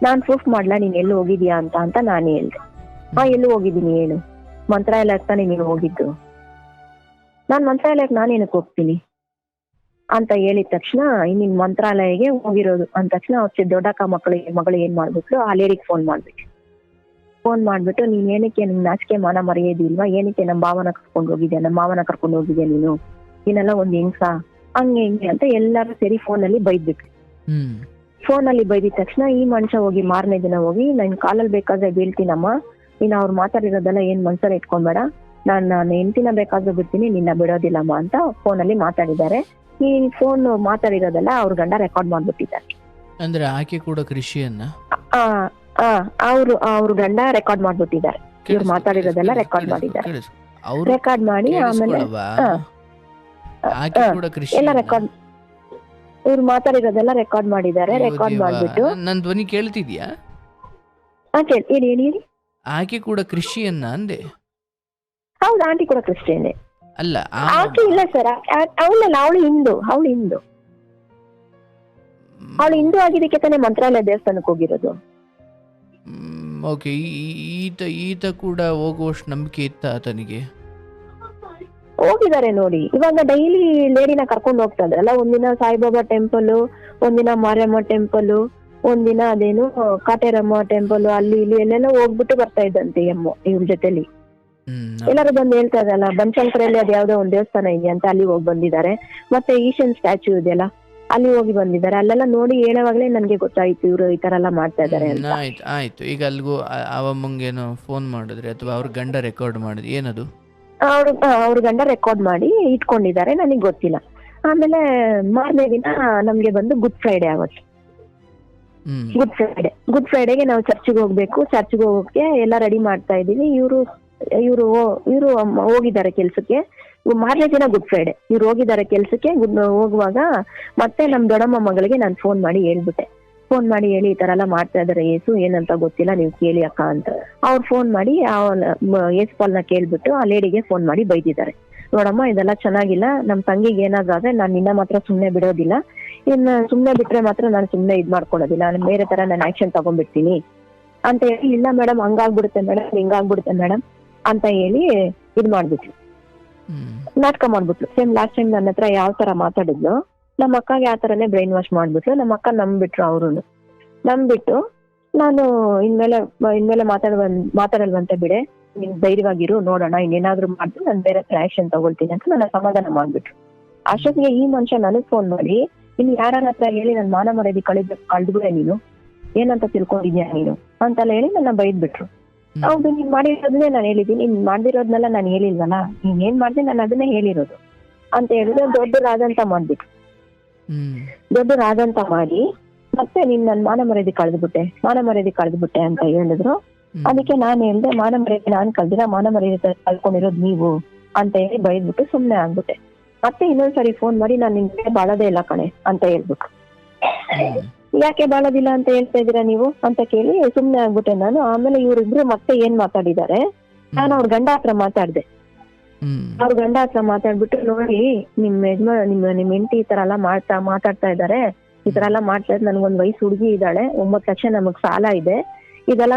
ನಾನ್ ಪ್ರೂಫ್ ಮಾಡ್ಲಾ ನೀನ್ ಎಲ್ಲಿ ಹೋಗಿದ್ಯಾ ಅಂತ ನಾನು ಹೇಳ್ದೆ. ಎಲ್ಲಿ ಹೋಗಿದ್ದೀನಿ ಹೇಳು? ಮಂತ್ರಾಲಯಕ್ಕೆ ತಾನೇ ನೀನು ಹೋಗಿದ್ದು. ನಾನ್ ಮಂತ್ರಾಲಯಕ್ಕೆ ನಾನೇನಕ್ಕೆ ಹೋಗ್ತೀನಿ ಅಂತ ಹೇಳಿದ ತಕ್ಷಣ, ನಿನ್ ಮಂತ್ರಾಲಯಗೆ ಹೋಗಿರೋದು ಅಂದ ತಕ್ಷಣ ಅವ್ರ ದೊಡ್ಡಕ್ಕ ಮಗಳು ಏನ್ ಮಾಡ್ಬಿಟ್ಲು, ಆ ಲೇಡಿಗೆ ಫೋನ್ ಮಾಡ್ಬಿಟ್ಟು ನೀನ್ ಏನಕ್ಕೆ ನಿಮ್ ನಾಚಿಕೆ ಮಾನ ಮರೆಯೋದಿಲ್ವಾ, ಏನಕ್ಕೆ ನಮ್ಮ ಮಾವನ ಕರ್ಕೊಂಡು ಹೋಗಿದ್ಯಾ ನೀನು, ನೀನೆಲ್ಲ ಒಂದ್ ಹೆಂಗ್ಸ ಹಂಗೆ ಹಿಂಗೆ ಅಂತ ಎಲ್ಲಾರು ಸೇರಿ ಫೋನಲ್ಲಿ ಬೈದ್ಬಿಟ್ರು. ಫೋನಲ್ಲಿ ಬೈದಿದ ತಕ್ಷಣ ಈ ಮನುಷ್ಯ ಹೋಗಿ ಮಾರನೇ ದಿನ ಹೋಗಿ, ನನ್ ಕಾಲಲ್ಲಿ ಬೇಕಾದ್ರೆ ಬೀಳ್ತೀನಮ್ಮ, ನೀನ್ ಅವ್ರು ಮಾತಾಡಿರೋದೆಲ್ಲ ಏನ್ ಮನ್ಸಲ್ಲಿ ಇಟ್ಕೊಂಬೇಡ, ನಾನು ಹೆಂಡ್ತಿನ ಬೇಕಾದ್ರೂ ಬಿಡ್ತೀನಿ, ನಿನ್ನ ಬಿಡೋದಿಲ್ಲಮ್ಮ ಅಂತ ಫೋನಲ್ಲಿ ಮಾತಾಡಿದ್ದಾರೆ. ಈ ಫೋನ್ ಮಾತಾಡಿರೋದೆಲ್ಲ ಅವ್ರ ಗಂಡ ರೆಕಾರ್ಡ್ ಮಾಡ್ಬಿಟ್ಟಿದ್ದಾರೆ. ಅಂದ್ರೆ ಆಕೆ ಕೂಡ ಕೃಷಿಯನ್ನ ಅವ್ರ ಗಂಡ ರೆಕಾರ್ಡ್ ಮಾಡ್ಬಿಟ್ಟಿದ್ದಾರೆ. ಇವ್ರು ಮಾತಾಡಿರೋದೆಲ್ಲ ರೆಕಾರ್ಡ್ ಮಾಡಿದ್ದಾರೆ. ರೆಕಾರ್ಡ್ ಮಾಡಿ ಆಮೇಲೆ ಎಲ್ಲ ರೆಕಾರ್ಡ್, ಇವ್ರು ಮಾತಾಡಿರೋದೆಲ್ಲ ರೆಕಾರ್ಡ್ ಮಾಡಿದ್ದಾರೆ. ರೆಕಾರ್ಡ್ ಮಾಡ್ಬಿಟ್ಟು ನನ್ನ ಧ್ವನಿ ಕೇಳ್ತಿದ್ಯಾ? ಹೇಳಿ. ಆಕೆ ಕೂಡ ಕೃಷಿಯನ್ನ ಅಂದೆ. ಹೌದು, ಆಂಟಿ ಕೂಡ ಕ್ರಿಶ್ಚಿಯನ್ನೇ. ಅಲ್ಲ ಆಕೆ ಇಲ್ಲ ಸರ್, ಅವಳು ಹಿಂದೂ ಆಗಿದ್ದಕ್ಕೆ ತಾನೇ ಮಂತ್ರಾಲಯ ದೇವಸ್ಥಾನಕ್ಕೆ ಹೋಗಿರೋದು. ಓಕೆ, ಈತ ಕೂಡ ಹೋಗುವಷ್ಟು ನಂಬಿಕೆ ಇತ್ತ ಆತನಿಗೆ? ಹೋಗಿದ್ದಾರೆ ನೋಡಿ. ಇವಾಗ ಡೈಲಿ ಲೇಡಿನ ಕರ್ಕೊಂಡು ಹೋಗ್ತಾ ಇದ್ರಲ್ಲ, ಒಂದಿನ ಸಾಯಿಬಾಬಾ ಟೆಂಪಲ್, ಒಂದಿನ ಮಾರಿಯಮ್ಮ ಟೆಂಪಲ್, ಒಂದಿನ ಅದೇನು ಕಾಟೇರಮ್ಮ ಟೆಂಪಲ್, ಅಲ್ಲಿ ಇಲ್ಲಿ ಎಲ್ಲೆಲ್ಲ ಹೋಗ್ಬಿಟ್ಟು ಬರ್ತಾ ಇದ್ದಂತೆ ಇವ್ರ ಜೊತೆಲಿ. ಎಲ್ಲರೂ ಬಂದು ಹೇಳ್ತಾ ಇದ್ದಲ್ಲ, ಬನಶಂಕರಲ್ಲಿ ಅದ್ ಯಾವ್ದೋ ಒಂದ್ ದೇವಸ್ಥಾನ ಇದೆ ಅಂತ ಅಲ್ಲಿ ಹೋಗಿ ಬಂದಿದ್ದಾರೆ. ಮತ್ತೆ ಈಶನ್ ಸ್ಟ್ಯಾಚ್ಯೂ ಇದೆಯಲ್ಲ ಅಲ್ಲಿ ಹೋಗಿ ಬಂದಿದ್ದಾರೆ. ಅಲ್ಲೆಲ್ಲ ನೋಡಿ ಹೇಳೋವಾಗ್ಲೇ ನನ್ಗೆ ಗೊತ್ತಾಯ್ತು ಇವ್ರು ಈ ತರ ಎಲ್ಲ ಮಾಡ್ತಾ ಇದಾರೆ ಅಂತ. ಆಯ್ತು. ಈಗ ಅಲ್ಗೂ ಅವಮ್ಮಂಗೇನೋ ಫೋನ್ ಮಾಡಿದ್ರಿ ಅಥವಾ ಅವ್ರ ಗಂಡ ರೆಕಾರ್ಡ್ ಮಾಡಿದ್ರಿ, ಏನದು? ಅವ್ರ ಗಂಡ ರೆಕಾರ್ಡ್ ಮಾಡಿ ಇಟ್ಕೊಂಡಿದ್ದಾರೆ, ನನಗೆ ಗೊತ್ತಿಲ್ಲ. ಆಮೇಲೆ ಮಾರನೇ ದಿನ ನಮ್ಗೆ ಬಂದು ಗುಡ್ ಫ್ರೈಡೆ ಅವತ್ತು. ಗುಡ್ ಫ್ರೈಡೆಗೆ ನಾವು ಚರ್ಚ್ಗೆ ಹೋಗ್ಬೇಕು. ಚರ್ಚ್ಗೆ ಹೋಗೋಕೆ ಎಲ್ಲ ರೆಡಿ ಮಾಡ್ತಾ ಇದೀವಿ. ಇವರು ಹೋಗಿದ್ದಾರೆ ಕೆಲ್ಸಕ್ಕೆ. ಮಾರನೇ ದಿನ ಗುಡ್ ಫ್ರೈಡೆ ಇವ್ರು ಹೋಗಿದ್ದಾರೆ ಕೆಲ್ಸಕ್ಕೆ. ಹೋಗುವಾಗ ಮತ್ತೆ ನಮ್ ದೊಡ್ಡಮ್ಮ ಮಗಳಿಗೆ ನಾನು ಫೋನ್ ಮಾಡಿ ಹೇಳ್ಬಿಟ್ಟೆ. ಫೋನ್ ಮಾಡಿ ಹೇಳಿ ಈ ತರ ಎಲ್ಲ ಮಾಡ್ತಾ ಇದಾರೆ ಏಸು, ಏನಂತ ಗೊತ್ತಿಲ್ಲ, ನೀವು ಕೇಳಿ ಅಕ್ಕ ಅಂತ. ಅವ್ರು ಫೋನ್ ಮಾಡಿ ಏಸು ಪಾಲ್ನ ಕೇಳ್ಬಿಟ್ಟು ಆ ಲೇಡಿಗೆ ಫೋನ್ ಮಾಡಿ ಬೈದಿದ್ದಾರೆ. ನೋಡಮ್ಮ ಇದೆಲ್ಲ ಚೆನ್ನಾಗಿಲ್ಲ, ನಮ್ ತಂಗಿಗೆ ಏನಾದ್ರು ಆದ್ರೆ ನಾನು ನಿನ್ನ ಮಾತ್ರ ಸುಮ್ನೆ ಬಿಡೋದಿಲ್ಲ, ಇನ್ನ ಸುಮ್ನೆ ಬಿಟ್ರೆ ಮಾತ್ರ ನಾನು ಸುಮ್ನೆ ಇದ್ ಮಾಡ್ಕೊಳ್ಳೋದಿಲ್ಲ, ನಾನು ಬೇರೆ ತರ ನಾನು ಆಕ್ಷನ್ ತಗೊಂಡ್ಬಿಡ್ತೀನಿ ಅಂತ ಹೇಳಿ. ಇಲ್ಲ ಮೇಡಮ್ ಹಂಗಾಗ್ಬಿಡುತ್ತೆ ಮೇಡಮ್, ಹಿಂಗಾಗ್ಬಿಡುತ್ತೆ ಮೇಡಮ್ ಅಂತ ಹೇಳಿ ಇದ್ ಮಾಡ್ಬಿಟ್ರು, ನಾಟಕ ಮಾಡ್ಬಿಟ್ಲು. ಸೇಮ್ ಲಾಸ್ಟ್ ಟೈಮ್ ನನ್ನ ಹತ್ರ ಯಾವ ತರ ಮಾತಾಡಿದ್ಲು ನಮ್ಮ ಅಕ್ಕಗೆ ಆ ತರನೇ ಬ್ರೈನ್ ವಾಶ್ ಮಾಡ್ಬಿಟ್ಲು. ನಮ್ಮ ಅಕ್ಕ ನಂಬಿಟ್ರು. ಅವ್ರು ನಂಬಿಟ್ಟು ನಾನು ಇನ್ಮೇಲೆ ಮಾತಾಡಲ್ವಂತೆ ಬಿಡೆ, ನೀನ್ ಧೈರ್ಯವಾಗಿರು, ನೋಡೋಣ ಇನ್ನೇನಾದ್ರೂ ಮಾಡಿದ್ರೆ ನಾನು ಬೇರೆ ತರ ಆಕ್ಷನ್ ತಗೊಳ್ತೀನಿ ಅಂತ ನನ್ನ ಸಮಾಧಾನ ಮಾಡ್ಬಿಟ್ರು. ಅಷ್ಟೊತ್ತಿಗೆ ಈ ಮನುಷ್ಯ ನನಗ್ ಫೋನ್ ಮಾಡಿ, ಇನ್ನು ಯಾರ ಹತ್ರ ಹೇಳಿ ನನ್ ಮಾನ ಮರ್ಯಾದೆ ಕಳ್ದ್ಬಿಡೆ ನೀನು, ಏನಂತ ತಿಳ್ಕೊಂಡಿದ್ಯಾ ನೀನು ಅಂತೆಲ್ಲ ಹೇಳಿ ನನ್ನ ಬೈದ್ಬಿಟ್ರು. ಹೌದು, ನೀನ್ ಮಾಡಿರೋದನ್ನೇ ನಾನು ಹೇಳಿದ್ದೀನಿ, ನೀನ್ ಮಾಡ್ದಿರೋದ್ನೆಲ್ಲ ನಾನು ಹೇಳಿಲ್ವಲ್ಲ, ನೀನ್ ಏನ್ ಮಾಡ್ದೆ ನಾನು ಅದನ್ನೇ ಹೇಳಿರೋದು ಅಂತ ಹೇಳಿದ್ರೆ ದೊಡ್ಡ ರಾದಂತ ಮಾಡ್ಬಿಟ್ರು. ದೊಡ್ಡ ರಾದಂತ ಮಾಡಿ ಮತ್ತೆ ನೀನ್ ನನ್ ಮಾನ ಮರ್ಯಾದೆ ಕಳೆದ್ಬಿಟ್ಟೆ ಅಂತ ಹೇಳಿದ್ರು. ಅದಕ್ಕೆ ನಾನ್ ಹೇಳ್ದೆ, ಮಾನ ಮರ್ಯಾದೆ ನಾನ್ ಕಳ್ದಿರ, ಮಾನ ಮರ್ಯಾದೆ ಕಳ್ಕೊಂಡಿರೋದು ನೀವು ಅಂತ ಹೇಳಿ ಬೈದ್ಬಿಟ್ಟು ಸುಮ್ನೆ ಆಗ್ಬಿಟ್ಟೆ. ಮತ್ತೆ ಇನ್ನೊಂದ್ಸರಿ ಫೋನ್ ಮಾಡಿ ನಾನು ನಿಮ್ಗೆ ಬಾಳೋದೇ ಇಲ್ಲ ಕಣೆ ಅಂತ ಹೇಳ್ಬಿಟ್ಟು, ಯಾಕೆ ಬಾಳೋದಿಲ್ಲ ಅಂತ ಹೇಳ್ತಾ ಇದೀರಾ ನೀವು ಅಂತ ಕೇಳಿ ಸುಮ್ನೆ ಆಗ್ಬಿಟ್ಟೆ ನಾನು. ಆಮೇಲೆ ಇವ್ರಿಬ್ರು ಮತ್ತೆ ಏನ್ ಮಾತಾಡಿದ್ದಾರೆ, ನಾನು ಅವ್ರ ಗಂಡ ಹತ್ರ ಮಾತಾಡ್ದೆ. ಅವ್ರ ಗಂಡ ಹತ್ರ ಮಾತಾಡ್ಬಿಟ್ಟು, ನೋಡಿ ನಿಮ್ ಹೆಂಡತಿ ಈ ತರ ಎಲ್ಲ ಮಾತಾಡ್ತಾ ಇದಾರೆ, ಈ ತರ ಎಲ್ಲ ಮಾಡ್ತಾ ಇದ್, ನನ್ಗೊಂದ್ ವಯಸ್ಸು ಹುಡುಗಿ ಇದ್ದಾಳೆ, 9 ಲಕ್ಷ ನಮಗ್ ಸಾಲ ಇದೆ, ಇದೆಲ್ಲ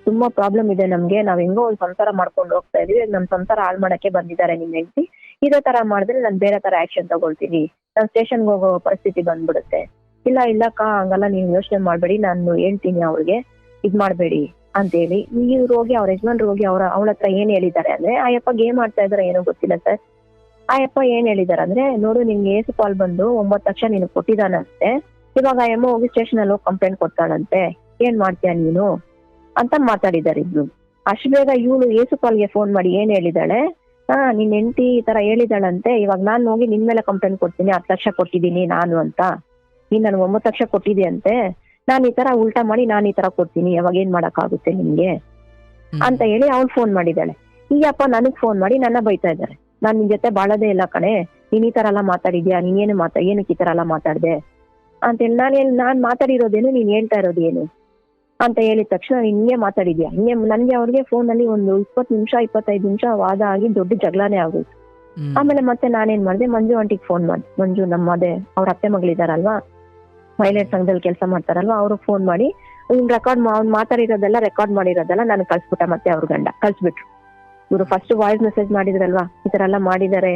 ತುಂಬಾ ಪ್ರಾಬ್ಲಮ್ ಇದೆ ನಮ್ಗೆ, ನಾವ್ ಹೆಂಗೋ ಒಂದ್ ಸಂಸಾರ ಮಾಡ್ಕೊಂಡು ಹೋಗ್ತಾ ಇದೀವಿ, ನಮ್ ಸಂಸಾರ ಹಾಳ್ ಮಾಡಕ್ಕೆ ಬಂದಿದ್ದಾರೆ ನಿಮ್ ಹೆಂಡತಿ, ಇದೇ ತರ ಮಾಡಿದ್ರೆ ನಾನ್ ಬೇರೆ ತರ ಆಕ್ಷನ್ ತಗೊಳ್ತೀನಿ, ನಾನ್ ಸ್ಟೇಷನ್ಗೆ ಹೋಗೋ ಪರಿಸ್ಥಿತಿ ಬಂದ್ಬಿಡುತ್ತೆ. ಇಲ್ಲಕ್ಕ ಹಂಗಲ್ಲ, ನೀವು ಯೋಚನೆ ಮಾಡ್ಬೇಡಿ, ನಾನು ಹೇಳ್ತೀನಿ ಅವ್ರಿಗೆ, ಇದ್ ಮಾಡ್ಬೇಡಿ ಅಂತ ಹೇಳಿ. ಇವ್ರು ಹೋಗಿ ಅವ್ರ ಯಜಮಾನ್ರು ಹೋಗಿ ಅವಳ ಹತ್ರ ಏನ್ ಹೇಳಿದ್ದಾರೆ ಅಂದ್ರೆ, ಆಯಪ್ಪ ಗೇಮ್ ಆಡ್ತಾ ಇದಾರೆ ಏನೋ ಗೊತ್ತಿಲ್ಲ ಸರ್, ಆಯಪ್ಪ ಏನ್ ಹೇಳಿದಾರೆ ಅಂದ್ರೆ, ನೋಡು ನಿಮ್ಗೆ ಏಸು ಪಾಲ್ ಬಂದು 9 ಲಕ್ಷ ನಿನಗ್ ಕೊಟ್ಟಿದಾನಂತೆ, ಇವಾಗ ಆಯಮ್ಮ ಹೋಗಿ ಸ್ಟೇಷನ್ ಅಲ್ಲಿ ಹೋಗಿ ಕಂಪ್ಲೇಂಟ್ ಕೊಡ್ತಾಳಂತೆ, ಏನ್ ಮಾಡ್ತೀಯ ನೀನು ಅಂತ ಮಾತಾಡಿದಾರೆ ಇಬ್ರು. ಅಷ್ಟು ಬೇಗ ಇವಳು ಏಸು ಪಾಲ್ಗೆ ಫೋನ್ ಮಾಡಿ ಏನ್ ಹೇಳಿದಾಳೆ, ನಿನ್ ಹೆಂಡತಿ ಈ ತರ ಹೇಳಿದಾಳಂತೆ, ಇವಾಗ ನಾನ್ ಹೋಗಿ ನಿನ್ ಮೇಲೆ ಕಂಪ್ಲೇಂಟ್ ಕೊಡ್ತೀನಿ, 10 ಲಕ್ಷ ಕೊಟ್ಟಿದ್ದೀನಿ ನಾನು ಅಂತ, ನೀನ್ ನನ್ಗೆ 9 ಲಕ್ಷ ಕೊಟ್ಟಿದ್ಯಂತೆ, ನಾನ್ ಈ ತರ ಉಲ್ಟಾ ಮಾಡಿ ನಾನ್ ಈ ತರ ಕೊಡ್ತೀನಿ, ಅವಾಗ ಏನ್ ಮಾಡಕ್ ಆಗುತ್ತೆ ನಿಮ್ಗೆ ಅಂತ ಹೇಳಿ ಅವ್ಳು ಫೋನ್ ಮಾಡಿದಾಳೆ. ಈಗಪ್ಪ ನನಗ್ ಫೋನ್ ಮಾಡಿ ನನ್ನ ಬೈತಾ ಇದ್ದಾರೆ, ನಾನ್ ನಿನ್ ಜೊತೆ ಬಾಳೋದೇ ಇಲ್ಲ ಕಣೆ, ನೀನ್ ಈ ತರ ಎಲ್ಲ ಮಾತಾಡಿದ್ಯಾ, ಏನಕ್ಕೆ ಈ ತರ ಎಲ್ಲ ಮಾತಾಡ್ದೆ ಅಂತ ಹೇಳಿ. ನಾನ್ ಮಾತಾಡಿರೋದೇನು, ನೀನ್ ಹೇಳ್ತಾ ಇರೋದು ಏನು ಅಂತ ಹೇಳಿದ ತಕ್ಷಣ, ಹಿಂಗೆ ಮಾತಾಡಿದ್ಯಾ, ನನ್ಗೆ ಅವ್ರಿಗೆ ಫೋನ್ ಅಲ್ಲಿ ಒಂದು 20 ನಿಮಿಷ 25 ನಿಮಿಷ ವಾದ ಆಗಿ ದೊಡ್ಡ ಜಗಳಾನೇ ಆಗೋಯ್ತು. ಆಮೇಲೆ ಮತ್ತೆ ನಾನೇನ್ ಮಾಡ್ದೆ, ಮಂಜು ಆಂಟಿಗೆ ಫೋನ್ ಮಾಡಿ, ಮಂಜು ನಮ್ಮದೇ ಅವ್ರ ಅತ್ತೆ ಮಗಳಿದಾರಲ್ವಾ, ಮಹಿಳೆಯರ ಸಂಘದಲ್ಲಿ ಕೆಲಸ ಮಾಡ್ತಾರಲ್ವಾ, ಅವ್ರಿಗೆ ಫೋನ್ ಮಾಡಿ ಅವ್ನ್ ಮಾತಾಡಿರೋದೆಲ್ಲ ರೆಕಾರ್ಡ್ ಮಾಡಿರೋದೆಲ್ಲ ನಾನು ಕಳ್ಸ್ಬಿಟ್ಟ. ಮತ್ತೆ ಅವ್ರ ಗಂಡ ಕಳ್ಸ್ಬಿಟ್ರು. ಇವ್ರು ಫಸ್ಟ್ ವಾಯ್ಸ್ ಮೆಸೇಜ್ ಮಾಡಿದ್ರಲ್ವಾ, ಈ ತರ ಎಲ್ಲ ಮಾಡಿದಾರೆ,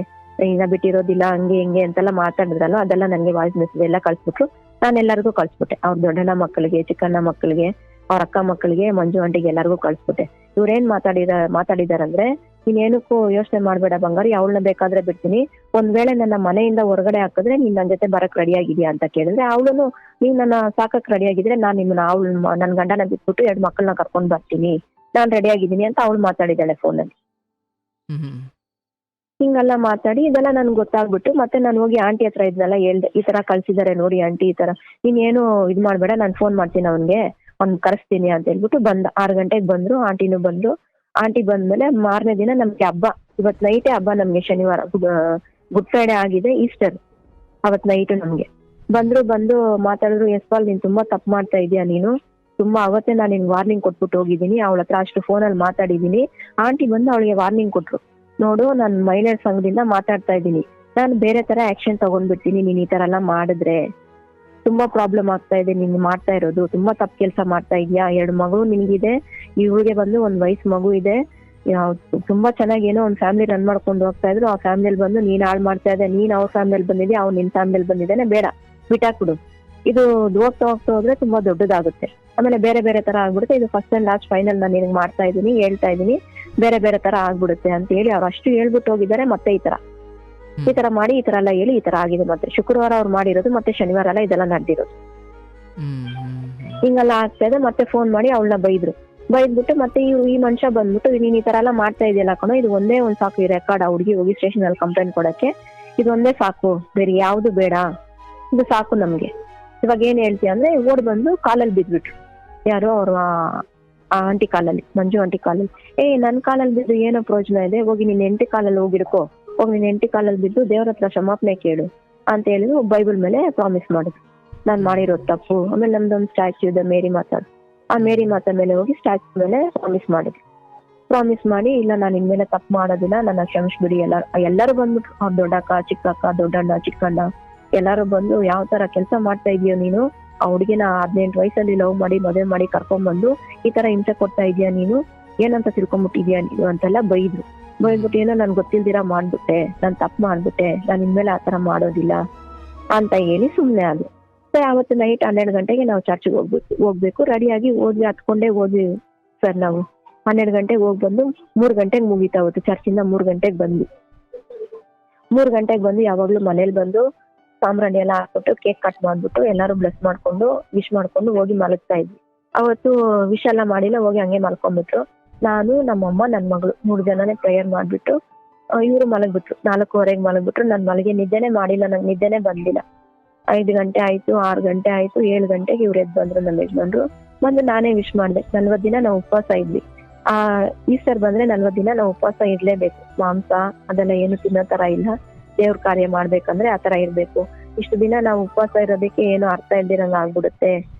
ಇನ್ನ ಬಿಟ್ಟಿರೋದಿಲ್ಲ, ಹಂಗೆ ಹಿಂಗೆ ಅಂತೆಲ್ಲ ಮಾತಾಡಿದ್ರಲ್ವಾ, ಅದೆಲ್ಲ ನನ್ಗೆ ವಾಯ್ಸ್ ಮೆಸೇಜ್ ಎಲ್ಲ ಕಳ್ಸ್ಬಿಟ್ರು. ನಾನು ಎಲ್ಲರಿಗೂ ಕಳ್ಸ್ಬಿಟ್ಟೆ, ಅವ್ರ ದೊಡ್ಡಣ್ಣ ಮಕ್ಕಳಿಗೆ, ಚಿಕ್ಕಣ್ಣ ಮಕ್ಕಳಿಗೆ, ಅವ್ರ ಅಕ್ಕ ಮಕ್ಕಳಿಗೆ, ಮಂಜು ಆಂಟಿಗೆ ಎಲ್ಲರಿಗೂ ಕಳ್ಸ್ಬಿಟ್ಟೆ. ಇವ್ರೇನ್ ಮಾತಾಡಿದಾರಂದ್ರೆ, ನೀನೇನಕ್ಕೂ ಯೋಚನೆ ಮಾಡ್ಬೇಡ ಬಂಗಾರಿ, ಅವಳನ್ನ ಬೇಕಾದ್ರೆ ಬಿಡ್ತೀನಿ, ಒಂದ್ ವೇಳೆ ನನ್ನ ಮನೆಯಿಂದ ಹೊರಗಡೆ ಹಾಕಿದ್ರೆ ನೀನ್ ನನ್ ಜೊತೆ ಬರಕ್ ರೆಡಿ ಆಗಿದ್ಯಾ ಅಂತ ಕೇಳಿದ್ರೆ, ಅವಳು ನೀವ್ ನನ್ನ ಸಾಕಕ್ ರೆಡಿ ಆಗಿದ್ರೆ ನಾನ್ ನಿಮ್ಮನ್ನ ನನ್ ಗಂಡನ ಬಿಟ್ಬಿಟ್ಟು 2 ಮಕ್ಕಳನ್ನ ಕರ್ಕೊಂಡ್ ಬರ್ತೀನಿ, ನಾನ್ ರೆಡಿ ಆಗಿದ್ದೀನಿ ಅಂತ ಅವಳು ಮಾತಾಡಿದಾಳೆ ಫೋನಲ್ಲಿ. ಹಿಂಗೆಲ್ಲ ಮಾತಾಡಿ ಇದೆಲ್ಲ ನನ್ಗೆ ಗೊತ್ತಾಗ್ಬಿಟ್ಟು ಮತ್ತೆ ನಾನು ಹೋಗಿ ಆಂಟಿ ಹತ್ರ ಇದ್ನೆಲ್ಲ ಹೇಳ್ದೆ, ಈ ತರ ಕಳ್ಸಿದಾರೆ ನೋಡಿ ಆಂಟಿ, ಈ ತರ ನೀನೇನು ಇದ್ ಮಾಡ್ಬೇಡ, ನಾನ್ ಫೋನ್ ಮಾಡ್ತೀನಿ ಅವ್ನ್ಗೆ, ಅವ್ನ್ ಕರೆಸ್ತೀನಿ ಅಂತ ಹೇಳ್ಬಿಟ್ಟು 6 ಗಂಟೆಗೆ ಬಂದ್ರು. ಆಂಟಿನೂ ಬಂದ್ರು. ಆಂಟಿ ಬಂದ್ಮೇಲೆ ಮಾರನೇ ದಿನ ನಮ್ಗೆ ಹಬ್ಬ, ಇವತ್ ನೈಟೇ ಹಬ್ಬ ನಮ್ಗೆ, ಶನಿವಾರ ಗುಡ್ ಫ್ರೈಡೆ ಆಗಿದೆ, ಈಸ್ಟರ್ ಅವತ್ ನೈಟ್ ನಮ್ಗೆ ಬಂದು ಮಾತಾಡಿದ್ರು. ಯಶ್ಪಾಲ್ ನೀನ್ ತುಂಬಾ ತಪ್ಪು ಮಾಡ್ತಾ ಇದೀಯ, ನೀನು ತುಂಬಾ ಅವತ್ತೇ ನಾನು ನಿನ್ ವಾರ್ನಿಂಗ್ ಕೊಟ್ಬಿಟ್ಟು ಹೋಗಿದ್ದೀನಿ, ಅವಳ ಹತ್ರ ಅಷ್ಟು ಫೋನಲ್ಲಿ ಮಾತಾಡಿದೀನಿ. ಆಂಟಿ ಬಂದು ಅವಳಿಗೆ ವಾರ್ನಿಂಗ್ ಕೊಟ್ರು, ನೋಡು ನಾನು ಮಹಿಳೆಯರ ಸಂಘದಿಂದ ಮಾತಾಡ್ತಾ ಇದ್ದೀನಿ, ನಾನು ಬೇರೆ ತರ ಆಕ್ಷನ್ ತಗೊಂಡ್ಬಿಡ್ತೀನಿ, ನೀನ್ ಈ ತರ ಎಲ್ಲ ಮಾಡಿದ್ರೆ ತುಂಬಾ ಪ್ರಾಬ್ಲಮ್ ಆಗ್ತಾ ಇದೆ, ನೀನ್ ಮಾಡ್ತಾ ಇರೋದು ತುಂಬಾ ತಪ್ಪು ಕೆಲಸ ಮಾಡ್ತಾ ಇದೀಯಾ, 2 ಮಗಳು ನಿನ್ಗಿದೆ, ಇವಳಿಗೆ ಬಂದು 1 ವಯಸ್ಸು ಮಗು ಇದೆ, ತುಂಬಾ ಚೆನ್ನಾಗಿ ಏನೋ ಒಂದ್ ಫ್ಯಾಮಿಲಿ ರನ್ ಮಾಡ್ಕೊಂಡು ಹೋಗ್ತಾ ಇದ್ರು, ಆ ಫ್ಯಾಮಿಲಿಯಲ್ಲಿ ಬಂದು ನೀನ್ ಹಾಳು ಮಾಡ್ತಾ ಇದ್ದೆ, ನೀನ್ ಅವ್ರ ಫ್ಯಾಮಿಲಿ ಬಂದಿದ್ಯಾ, ಅವ್ನು ನಿನ್ ಫ್ಯಾಮಿಲಿ ಬಂದಿದ್ದಾನೆ, ಬೇಡ ಬಿಟ್ಟಾಕ್ಬಿಡು, ಇದು ಹೋಗ್ತಾ ಹೋದ್ರೆ ತುಂಬಾ ದೊಡ್ಡದಾಗುತ್ತೆ, ಆಮೇಲೆ ಬೇರೆ ತರ ಆಗ್ಬಿಡುತ್ತೆ, ಇದು ಫಸ್ಟ್ ಅಂಡ್ ಲಾಸ್ಟ್ ಫೈನಲ್ ನಾನು ನಿನಗೆ ಮಾಡ್ತಾ ಇದೀನಿ, ಹೇಳ್ತಾ ಇದೀನಿ, ಬೇರೆ ಬೇರೆ ತರ ಆಗ್ಬಿಡುತ್ತೆ ಅಂತ ಹೇಳಿ ಅವ್ರು ಅಷ್ಟು ಹೇಳ್ಬಿಟ್ಟು ಹೋಗಿದ್ದಾರೆ. ಮತ್ತೆ ಈ ತರ ಮಾಡಿ ಈ ತರ ಎಲ್ಲ ಹೇಳಿ ಈ ತರ ಆಗಿದೆ. ಮತ್ತೆ ಶುಕ್ರವಾರ ಅವ್ರು ಮಾಡಿರೋದು, ಮತ್ತೆ ಶನಿವಾರ ಎಲ್ಲ ಇದೆಲ್ಲ ನಡೆದಿರೋದು. ಹಿಂಗೆಲ್ಲ ಆಗ್ತಾ ಇದೆ. ಮತ್ತೆ ಫೋನ್ ಮಾಡಿ ಅವಳನ್ನ ಬೈದ್ಬಿಟ್ಟು ಮತ್ತೆ ಈ ಮನುಷ್ಯ ಬಂದ್ಬಿಟ್ಟು ನೀನ್ ಈ ತರ ಎಲ್ಲ ಮಾಡ್ತಾ ಇದೆಯಲ್ಲ ಕಣೋ, ಇದು ಒಂದೇ ಒಂದ್ ಸಾಕು ಈ ರೆಕಾರ್ಡ್. ಆ ಹುಡುಗಿ ಹೋಗಿ ಸ್ಟೇಷನ್ ಅಲ್ಲಿ ಕಂಪ್ಲೇಂಟ್ ಕೊಡಕ್ಕೆ ಇದೊಂದೇ ಸಾಕು, ಬೇರೆ ಯಾವ್ದು ಬೇಡ, ಇದು ಸಾಕು ನಮ್ಗೆ. ಇವಾಗ ಏನ್ ಹೇಳ್ತೀಯ ಅಂದ್ರೆ ಓಡ್ ಬಂದು ಕಾಲಲ್ಲಿ ಬಿದ್ಬಿಟ್ರು. ಯಾರು ಅವ್ರ ಆಂಟಿ ಕಾಲಲ್ಲಿ, ಮಂಜು ಆಂಟಿ ಕಾಲಲ್ಲಿ. ನನ್ ಕಾಲಲ್ಲಿ ಬಿದ್ದು ಏನೋ ಪ್ರಯೋಜನ ಇದೆ, ಹೋಗಿ ನಿನ್ ಹೆಂಡತಿ ಕಾಲಲ್ಲಿ ಹೋಗಿಡ್ಕೋ, ಹೋಗಿ ನಿನ್ ಹೆಂಡತಿ ಕಾಲಲ್ಲಿ ಬಿದ್ದು ದೇವ್ರ ಹತ್ರ ಕ್ಷಮಾಪಣೆ ಕೇಳು ಅಂತ ಹೇಳಿದ್ರು. ಬೈಬಲ್ ಮೇಲೆ ಪ್ರಾಮಿಸ್ ಮಾಡಿದ್ರು, ನಾನ್ ಮಾಡಿರೋದು ತಪ್ಪು. ಆಮೇಲೆ ನಮ್ದೊಂದು ಸ್ಟ್ಯಾಚ್ಯೂ ಇದೆ ಮೇರಿ ಮಾತಾ, ಆ ಮೇರಿ ಮಾತಾ ಮೇಲೆ ಹೋಗಿ ಸ್ಟ್ಯಾಚ್ಯೂ ಮೇಲೆ ಪ್ರಾಮಿಸ್ ಮಾಡಿ ಇಲ್ಲ ನಾನು ಇನ್ಮೇಲೆ ತಪ್ಪು ಮಾಡೋದಿಲ್ಲ, ನನ್ನ ಕ್ಷಮಿಸ್ಬಿಡಿ. ಎಲ್ಲರೂ ಬಂದ್ಬಿಟ್ರು, ಅವ್ರ ದೊಡ್ಡಕ್ಕ, ಚಿಕ್ಕಕ್ಕ, ದೊಡ್ಡಣ್ಣ, ಚಿಕ್ಕಣ್ಣ ಎಲ್ಲಾರು ಬಂದು ಯಾವ ತರ ಕೆಲಸ ಮಾಡ್ತಾ ಇದೀಯೋ ನೀನು, ಆ ಹುಡುಗಿನ 18 ವಯಸ್ಸಲ್ಲಿ ಲವ್ ಮಾಡಿ ಮದುವೆ ಮಾಡಿ ಕರ್ಕೊಂಡ್ಬಂದು ಈ ತರ ಹಿಂಸೆ ಕೊಡ್ತಾ ಇದೀಯ ನೀನು, ಏನಂತ ತಿಳ್ಕೊಂಡ್ಬಿಟ್ಟಿದ್ಯಾ ನೀನು ಅಂತೆಲ್ಲ ಬೈದ್ಬಿಟ್ಟು ಏನೋ ನನ್ ಗೊತ್ತಿಲ್ದಿರಾ ಮಾಡ್ಬಿಟ್ಟೆ, ನಾನ್ ತಪ್ಪು ಮಾಡ್ಬಿಟ್ಟೆ, ನಾನ್ ಇನ್ಮೇಲೆ ಆತರ ಮಾಡೋದಿಲ್ಲ ಅಂತ ಹೇಳಿ ಸುಮ್ನೆ ಆದ್ರು. ಸರ್ ಅವತ್ತು ನೈಟ್ 12 ಗಂಟೆಗೆ ನಾವು ಚರ್ಚ್ಗೆ ಹೋಗ್ಬೇಕು ರೆಡಿಯಾಗಿ ಹತ್ಕೊಂಡೇ ಹೋದ್ವಿ ಸರ್. ನಾವು 12 ಗಂಟೆಗೆ ಹೋಗಿ ಬಂದು 3 ಗಂಟೆಗೆ ಮುಗೀತಾ ಅವತ್ತು. ಚರ್ಚಿಂದ 3 ಗಂಟೆಗೆ ಬಂದ್ವಿ. 3 ಗಂಟೆಗೆ ಬಂದು ಯಾವಾಗ್ಲೂ ಮನೇಲಿ ಬಂದು ಸಾಂಬ್ರಾಣಿ ಎಲ್ಲ ಹಾಕ್ಬಿಟ್ಟು ಕೇಕ್ ಕಟ್ ಮಾಡ್ಬಿಟ್ಟು ಎಲ್ಲಾರು ಬ್ಲೆಸ್ ಮಾಡ್ಕೊಂಡು ವಿಶ್ ಮಾಡ್ಕೊಂಡು ಹೋಗಿ ಮಲಗ್ತಾ ಇದ್ವಿ. ಅವತ್ತು ವಿಶ್ ಎಲ್ಲ ಮಾಡಿಲ್ಲ, ಹೋಗಿ ಹಂಗೆ ಮಲ್ಕೊಂಡ್ಬಿಟ್ರು. ನಾನು, ನಮ್ಮಮ್ಮ, ನನ್ ಮಗಳು 3 ಜನನೇ ಪ್ರೇಯರ್ ಮಾಡ್ಬಿಟ್ಟು ಇವ್ರು ಮಲಗ್ಬಿಟ್ರು. 4:15 ಮಲಗ್ಬಿಟ್ರು. ನನ್ ಮಲಗಿ ನಿದ್ದೆನೆ ಮಾಡಿಲ್ಲ, ನಂಗೆ ನಿದ್ದೆನೆ ಬಂದಿಲ್ಲ. 5 ಗಂಟೆ ಆಯ್ತು, 6 ಗಂಟೆ ಆಯ್ತು, 7 ಗಂಟೆಗೆ ಇವ್ರು ಎದ್ದು ಬಂದ್ರು ನಮ್ಮ ಯಜಮಾನ್ರು. ಬಂದು ನಾನೇ ವಿಶ್ ಮಾಡ್ದೆ. 40 ದಿನ ನಾವು ಉಪವಾಸ ಇದ್ವಿ. ಈಸ್ಟರ್ ಬಂದ್ರೆ 40 ದಿನ ನಾವು ಉಪವಾಸ ಇರ್ಲೇಬೇಕು. ಮಾಂಸ ಅದೆಲ್ಲ ಏನು ತಿನ್ನೋ ತರ ಇಲ್ಲ. ದೇವ್ರ ಕಾರ್ಯ ಮಾಡ್ಬೇಕಂದ್ರೆ ಆತರ ಇರ್ಬೇಕು. ಇಷ್ಟು ದಿನ ನಾವು ಉಪವಾಸ ಇರೋದಕ್ಕೆ ಏನು ಅರ್ಥ ಇಲ್ದಿರಂಗ ಆಗ್ಬಿಡುತ್ತೆ.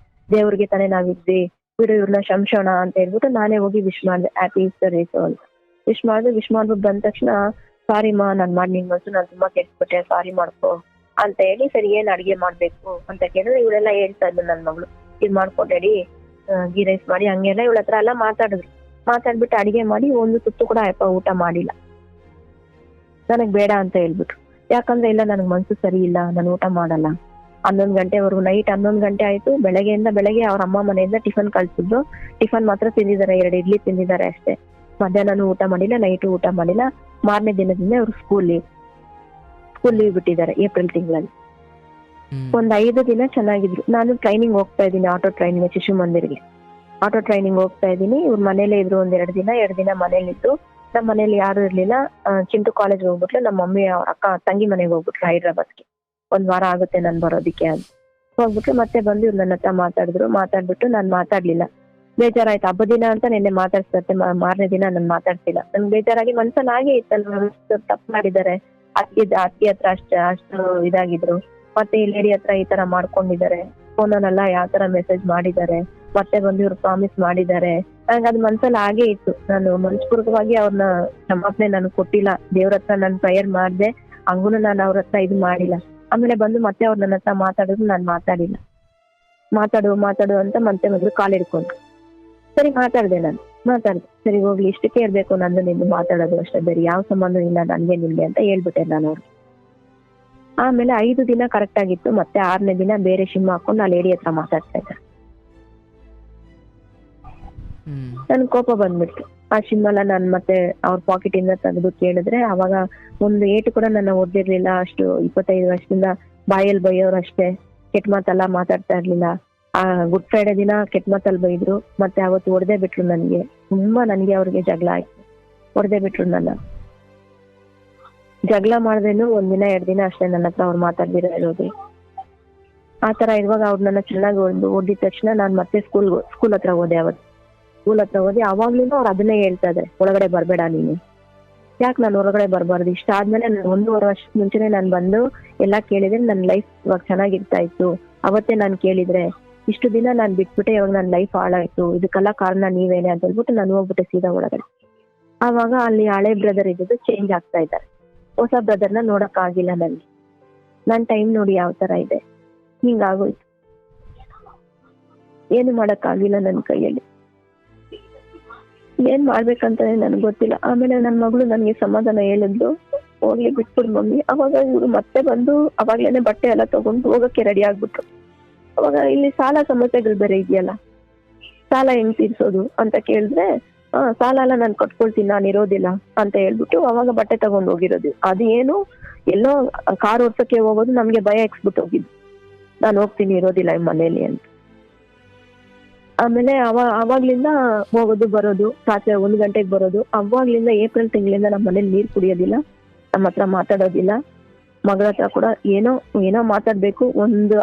ದೇವ್ರಿಗೆ ತಾನೇ ನಾವಿದ್ವಿ, ಬಿಡು ಇವ್ರನ್ನ ಶಂಸೋಣ ಅಂತ ಹೇಳ್ಬಿಟ್ಟು ನಾನೇ ಹೋಗಿ ವಿಶ್ ಮಾಡ್ದೆ, ಹ್ಯಾಪಿ ಈಸ್ಟರ್ ಏಸು ಅಂತ ವಿಶ್ ಮಾಡ್ಬಿಟ್ಟು ಬಂದ ತಕ್ಷಣ ಸಾರಿ ಮಾ ನಾನ್ ಮಾಡಿ ನಿನ್ ಮನ್ಸು ನಾನು ತುಂಬಾ ಕೆಟ್ಬಿಟ್ಟೆ, ಸಾರಿ ಮಾಡ್ಕೊ ಅಂತ ಹೇಳಿ, ಸರಿ ಏನ್ ಅಡ್ಗೆ ಮಾಡ್ಬೇಕು ಅಂತ ಕೇಳಿದ್ರೆ ಇವಳೆಲ್ಲ ಹೇಳ್ತಾ ಇದ್ಲು ನನ್ ಮಗಳು, ಇದ್ ಮಾಡ್ಕೊಡ್ರಿ ಗೀ ರೈಸ್ ಮಾಡಿ ಹಂಗೆಲ್ಲ ಇವಳ ಹತ್ರ ಎಲ್ಲ ಮಾತಾಡ್ಬಿಟ್ಟು ಅಡಿಗೆ ಮಾಡಿ ಒಂದು ತುತ್ತು ಕೂಡ ಅಪ್ಪ ಊಟ ಮಾಡಿಲ್ಲ. ನನಗ್ ಬೇಡ ಅಂತ ಹೇಳ್ಬಿಟ್ರು. ಯಾಕಂದ್ರೆ ಇಲ್ಲ ನನಗ್ ಮನ್ಸು ಸರಿ ಇಲ್ಲ, ನಾನು ಊಟ ಮಾಡಲ್ಲ. 11 ಗಂಟೆವರೆಗೂ, ನೈಟ್ 11 ಗಂಟೆ ಆಯ್ತು. ಬೆಳಗ್ಗೆ ಅವ್ರ ಅಮ್ಮ ಮನೆಯಿಂದ ಟಿಫನ್ ಕಳ್ಸಿದ್ರು. ಟಿಫನ್ ಮಾತ್ರ ತಿಂದಿದ್ದಾರೆ, 2 ಇಡ್ಲಿ ತಿಂದಿದ್ದಾರೆ ಅಷ್ಟೇ. ಮಧ್ಯಾಹ್ನನೂ ಊಟ ಮಾಡಿಲ್ಲ, ನೈಟು ಊಟ ಮಾಡಿಲ್ಲ. ಮಾರನೇ ದಿನದಿಂದ ಅವ್ರು ಸ್ಕೂಲ್ ಲೀವ್ ಬಿಟ್ಟಿದ್ದಾರೆ ಏಪ್ರಿಲ್ ತಿಂಗಳಲ್ಲಿ. ಒಂದ್ 5 ದಿನ ಚೆನ್ನಾಗಿದ್ರು. ನಾನು ಟ್ರೈನಿಂಗ್ ಹೋಗ್ತಾ ಇದ್ದೀನಿ, ಆಟೋ ಟ್ರೈನಿಂಗ್ ಶಿಶು ಮಂದಿರ್ಗೆ ಆಟೋ ಟ್ರೈನಿಂಗ್ ಹೋಗ್ತಾ ಇದ್ದೀನಿ. ಇವ್ರು ಮನೇಲೆ ಇದ್ರು ಒಂದ್ 2 ದಿನ ಮನೇಲಿದ್ದು. ನಮ್ಮ ಮನೇಲಿ ಯಾರು ಇರ್ಲಿಲ್ಲ. ಚಿಂಟು ಕಾಲೇಜ್ ಹೋಗ್ಬಿಟ್ಲು. ನಮ್ಮ ಮಮ್ಮಿ ಅವ್ರ ಅಕ್ಕ ತಂಗಿ ಮನೆಗೆ ಹೋಗ್ಬಿಟ್ರು ಹೈದ್ರಾಬಾದ್ಗೆ. 1 ವಾರ ಆಗುತ್ತೆ ನಾನ್ ಬರೋದಿಕ್ಕೆ ಅಂತ ಹೋಗ್ಬಿಟ್ಟು ಮತ್ತೆ ಬಂದು ಇವ್ರು ನನ್ನ ಹತ್ರ ಮಾತಾಡ್ಬಿಟ್ಟು ನಾನ್ ಮಾತಾಡ್ಲಿಲ್ಲ. ಬೇಜಾರಾಯ್ತು. ಹಬ್ಬ ದಿನ ಅಂತ ನಿನ್ನೆ ಮಾತಾಡ್ಸ್ತಾರೆ, ಮಾರನೇ ದಿನ ನಾನ್ ಮಾತಾಡ್ತಿಲ್ಲ. ನನ್ಗೆ ಬೇಜಾರಾಗಿ ಮನ್ಸಲ್ಲಿ ಹಾಗೆ ಇತ್ತಲ್ವ, ತಪ್ಪು ಮಾಡಿದ್ದಾರೆ. ಅತ್ತಿ ಹತ್ರ ಅಷ್ಟು ಇದಾಗಿದ್ರು, ಮತ್ತೆ ಈ ಲೇಡಿ ಹತ್ರ ಈ ತರ ಮಾಡ್ಕೊಂಡಿದ್ದಾರೆ, ಫೋನಲ್ಲೆಲ್ಲ ಯಾವ ತರ ಮೆಸೇಜ್ ಮಾಡಿದ್ದಾರೆ, ಮತ್ತೆ ಬಂದು ಇವ್ರು ಪ್ರಾಮಿಸ್ ಮಾಡಿದ್ದಾರೆ. ನಂಗೆ ಅದು ಮನ್ಸಲ್ಲಿ ಹಾಗೆ ಇತ್ತು. ನಾನು ಮನಸ್ಪೂರ್ವಕವಾಗಿ ಅವ್ರನ್ನ ಕ್ಷಮಾಪಣೆ ನಾನು ಕೊಟ್ಟಿಲ್ಲ. ದೇವ್ರ ಹತ್ರ ನಾನು ಪ್ರೇಯರ್ ಮಾಡ್ದೆ, ಹಂಗೂನು ನಾನು ಅವ್ರ ಹತ್ರ ಇದು ಮಾಡಿಲ್ಲ. ಆಮೇಲೆ ಬಂದು ಮತ್ತೆ ಅವ್ರು ನನ್ನ ಹತ್ರ ಮಾತಾಡಿದ್ರು, ನಾನು ಮಾತಾಡಿಲ್ಲ. ಮಾತಾಡು ಅಂತ ಮತ್ತೆ ಮೊದಲು ಕಾಲ್ ಹಿಡ್ಕೊಂಡ್ರು. ಸರಿ ಮಾತಾಡ್ದೆ. ಸರಿ ಹೋಗ್ಲಿ, ಇಷ್ಟಕ್ಕೆ ಇರ್ಬೇಕು ನಂದು ನಿಂದು ಮಾತಾಡೋದು ಅಷ್ಟೇ, ಬೇರೆ ಯಾವ ಸಂಬಂಧ ಇಲ್ಲ ನನ್ಗೆ ನಿಮ್ಗೆ ಅಂತ ಹೇಳ್ಬಿಟ್ಟೆ ನಾನು ಅವ್ರಿಗೆ. ಆಮೇಲೆ 5 ದಿನ ಕರೆಕ್ಟ್ ಆಗಿತ್ತು. ಮತ್ತೆ 6ನೇ ದಿನ ಬೇರೆ ಸಿಮ್ ಹಾಕೊಂಡು ಆ ಲೇಡಿ ಹತ್ರ ಮಾತಾಡ್ತಾ ಇದ್ದ. ನನ್ ಕೋಪ ಬಂದ್ಬಿಡ್ತು. ಆ ಸಿಮ್ಮಲ್ಲ ನಾನು ಮತ್ತೆ ಅವ್ರ ಪಾಕೆಟ್ ಇಂದ ತೆಗೆದು ಕೇಳಿದ್ರೆ, ಅವಾಗ ಒಂದು ಏಟು ಕೂಡ ನನ್ನ ಓದಿರ್ಲಿಲ್ಲ. ಅಷ್ಟು 25 ವರ್ಷದಿಂದ ಬಾಯಲ್ಲಿ ಬೈಯೋರು ಅಷ್ಟೇ, ಕೆಟ್ಟ ಮಾತೆಲ್ಲ ಮಾತಾಡ್ತಾ ಇರ್ಲಿಲ್ಲ. ಆ ಗುಡ್ ಫ್ರೈಡೆ ದಿನ ಕೆಟ್ಟ ಮಾತಲ್ಲಿ ಬೈದ್ರು. ಮತ್ತೆ ಅವತ್ತು ಹೊಡೆದೇ ಬಿಟ್ರು ನನ್ಗೆ. ತುಂಬಾ ನನ್ಗೆ ಅವ್ರಿಗೆ ಜಗಳ ಆಯ್ತು, ಹೊಡೆದೇ ಬಿಟ್ರು ನನ್ನ. ಜಗಳ ಮಾಡ್ದೇನು 1 ದಿನ 2 ದಿನ ಅಷ್ಟೇ ನನ್ನ ಹತ್ರ ಅವ್ರು ಮಾತಾಡ್ದಿರೋದು. ಆತರ ಇರುವಾಗ ಅವ್ರು ನನ್ನ ಚೆನ್ನಾಗಿ ಓದಿದ ತಕ್ಷಣ ನಾನ್ ಮತ್ತೆ ಸ್ಕೂಲ್ ಹತ್ರ ಹೋದೆ. ಸ್ಕೂಲ್ ಹತ್ರ ಹೋದಿ ಅವಾಗ್ಲೂ ಅವ್ರು ಅದನ್ನೇ ಹೇಳ್ತಾ ಇದಾರೆ, ಒಳಗಡೆ ಬರ್ಬೇಡ ನೀನು. ಯಾಕೆ ನಾನು ಹೊರಗಡೆ ಬರ್ಬಾರ್ದು? ಇಷ್ಟ ಆದ್ಮೇಲೆ 1.5 ವರ್ಷದ ಮುಂಚೆನೆ ನಾನು ಬಂದು ಎಲ್ಲಾ ಕೇಳಿದ್ರೆ ನನ್ನ ಲೈಫ್ ಇವಾಗ ಚೆನ್ನಾಗಿರ್ತಾ ಇತ್ತು. ಅವತ್ತೇ ನಾನು ಕೇಳಿದ್ರೆ, ಇಷ್ಟು ದಿನ ನಾನ್ ಬಿಟ್ಬಿಟ್ಟೆ, ಇವಾಗ ನನ್ನ ಲೈಫ್ ಹಾಳಾಯ್ತು, ಇದಕ್ಕೆಲ್ಲ ಕಾರಣ ನೀವೇನೆ ಅಂತ ಹೇಳ್ಬಿಟ್ಟು ನಾನು ಹೋಗ್ಬಿಟ್ಟೆ ಸೀದಾ ಒಳಗಡೆ. ಆವಾಗ ಅಲ್ಲಿ ಹಳೆ ಬ್ರದರ್ ಇದ್ದು ಚೇಂಜ್ ಆಗ್ತಾ ಇದ್ದಾರೆ. ಹೊಸ ಬ್ರದರ್ನ ನೋಡಕ್ ಆಗಿಲ್ಲ ನನ್ಗೆ. ನನ್ ಟೈಮ್ ನೋಡಿ ಯಾವ ತರ ಇದೆ, ಹಿಂಗಾಗೋಯ್ತು. ಏನು ಮಾಡಕ್ ಆಗಿಲ್ಲ ನನ್ನ ಕೈಯಲ್ಲಿ. ಏನ್ ಮಾಡ್ಬೇಕಂತಾನೆ ನನ್ಗೆ ಗೊತ್ತಿಲ್ಲ. ಆಮೇಲೆ ನನ್ ಮಗಳು ನನ್ಗೆ ಸಮಾಧಾನ ಹೇಳಿದ್ಲು, ಹೋಗ್ಲಿ ಬಿಟ್ಬಿಡು ಮಮ್ಮಿ. ಅವಾಗ ಇವ್ರು ಮತ್ತೆ ಬಂದು ಅವಾಗ್ಲೇನೆ ಬಟ್ಟೆ ಎಲ್ಲ ತಗೊಂಡು ಹೋಗಕ್ಕೆ ರೆಡಿ ಆಗ್ಬಿಟ್ರು. ಅವಾಗ ಇಲ್ಲಿ ಸಾಲ ಸಮಸ್ಯೆಗಳು ಬೇರೆ ಇದೆಯಲ್ಲ, ಸಾಲ ಹೆಂಗ್ ತೀರ್ಸೋದು ಅಂತ ಕೇಳಿದ್ರೆ, ಸಾಲ ಎಲ್ಲ ನಾನು ಕಟ್ಕೊಳ್ತೀನಿ, ನಾನು ಇರೋದಿಲ್ಲ ಅಂತ ಹೇಳ್ಬಿಟ್ಟು ಅವಾಗ ಬಟ್ಟೆ ತಗೊಂಡ್ ಹೋಗಿರೋದು. ಅದು ಏನು ಎಲ್ಲೋ ಕಾರ್ ಓಡ್ಸಕ್ಕೆ ಹೋಗೋದು ನಮ್ಗೆ ಭಯ ಎಕ್ಸ್ಬಿಟ್ಟು ಹೋಗಿದ್ದು, ನಾನು ಹೋಗ್ತೀನಿ ಇರೋದಿಲ್ಲ ಈ ಮನೇಲಿ ಅಂತ. ಆಮೇಲೆ ಅವಾಗ್ಲಿಂದ ಹೋಗೋದು ಬರೋದು, ರಾತ್ರಿ 1 ಗಂಟೆಗೆ ಬರೋದು. ಅವಾಗ್ಲಿಂದ ಏಪ್ರಿಲ್ ತಿಂಗಳಿಂದ ನಮ್ಮ ಮನೇಲಿ ನೀರ್ ಕುಡಿಯೋದಿಲ್ಲ, ನಮ್ಮ ಹತ್ರ ಮಾತಾಡೋದಿಲ್ಲ. ಮಗಳ ಹತ್ರ ಕೂಡ ಏನೋ ಮಾತಾಡ್ಬೇಕು,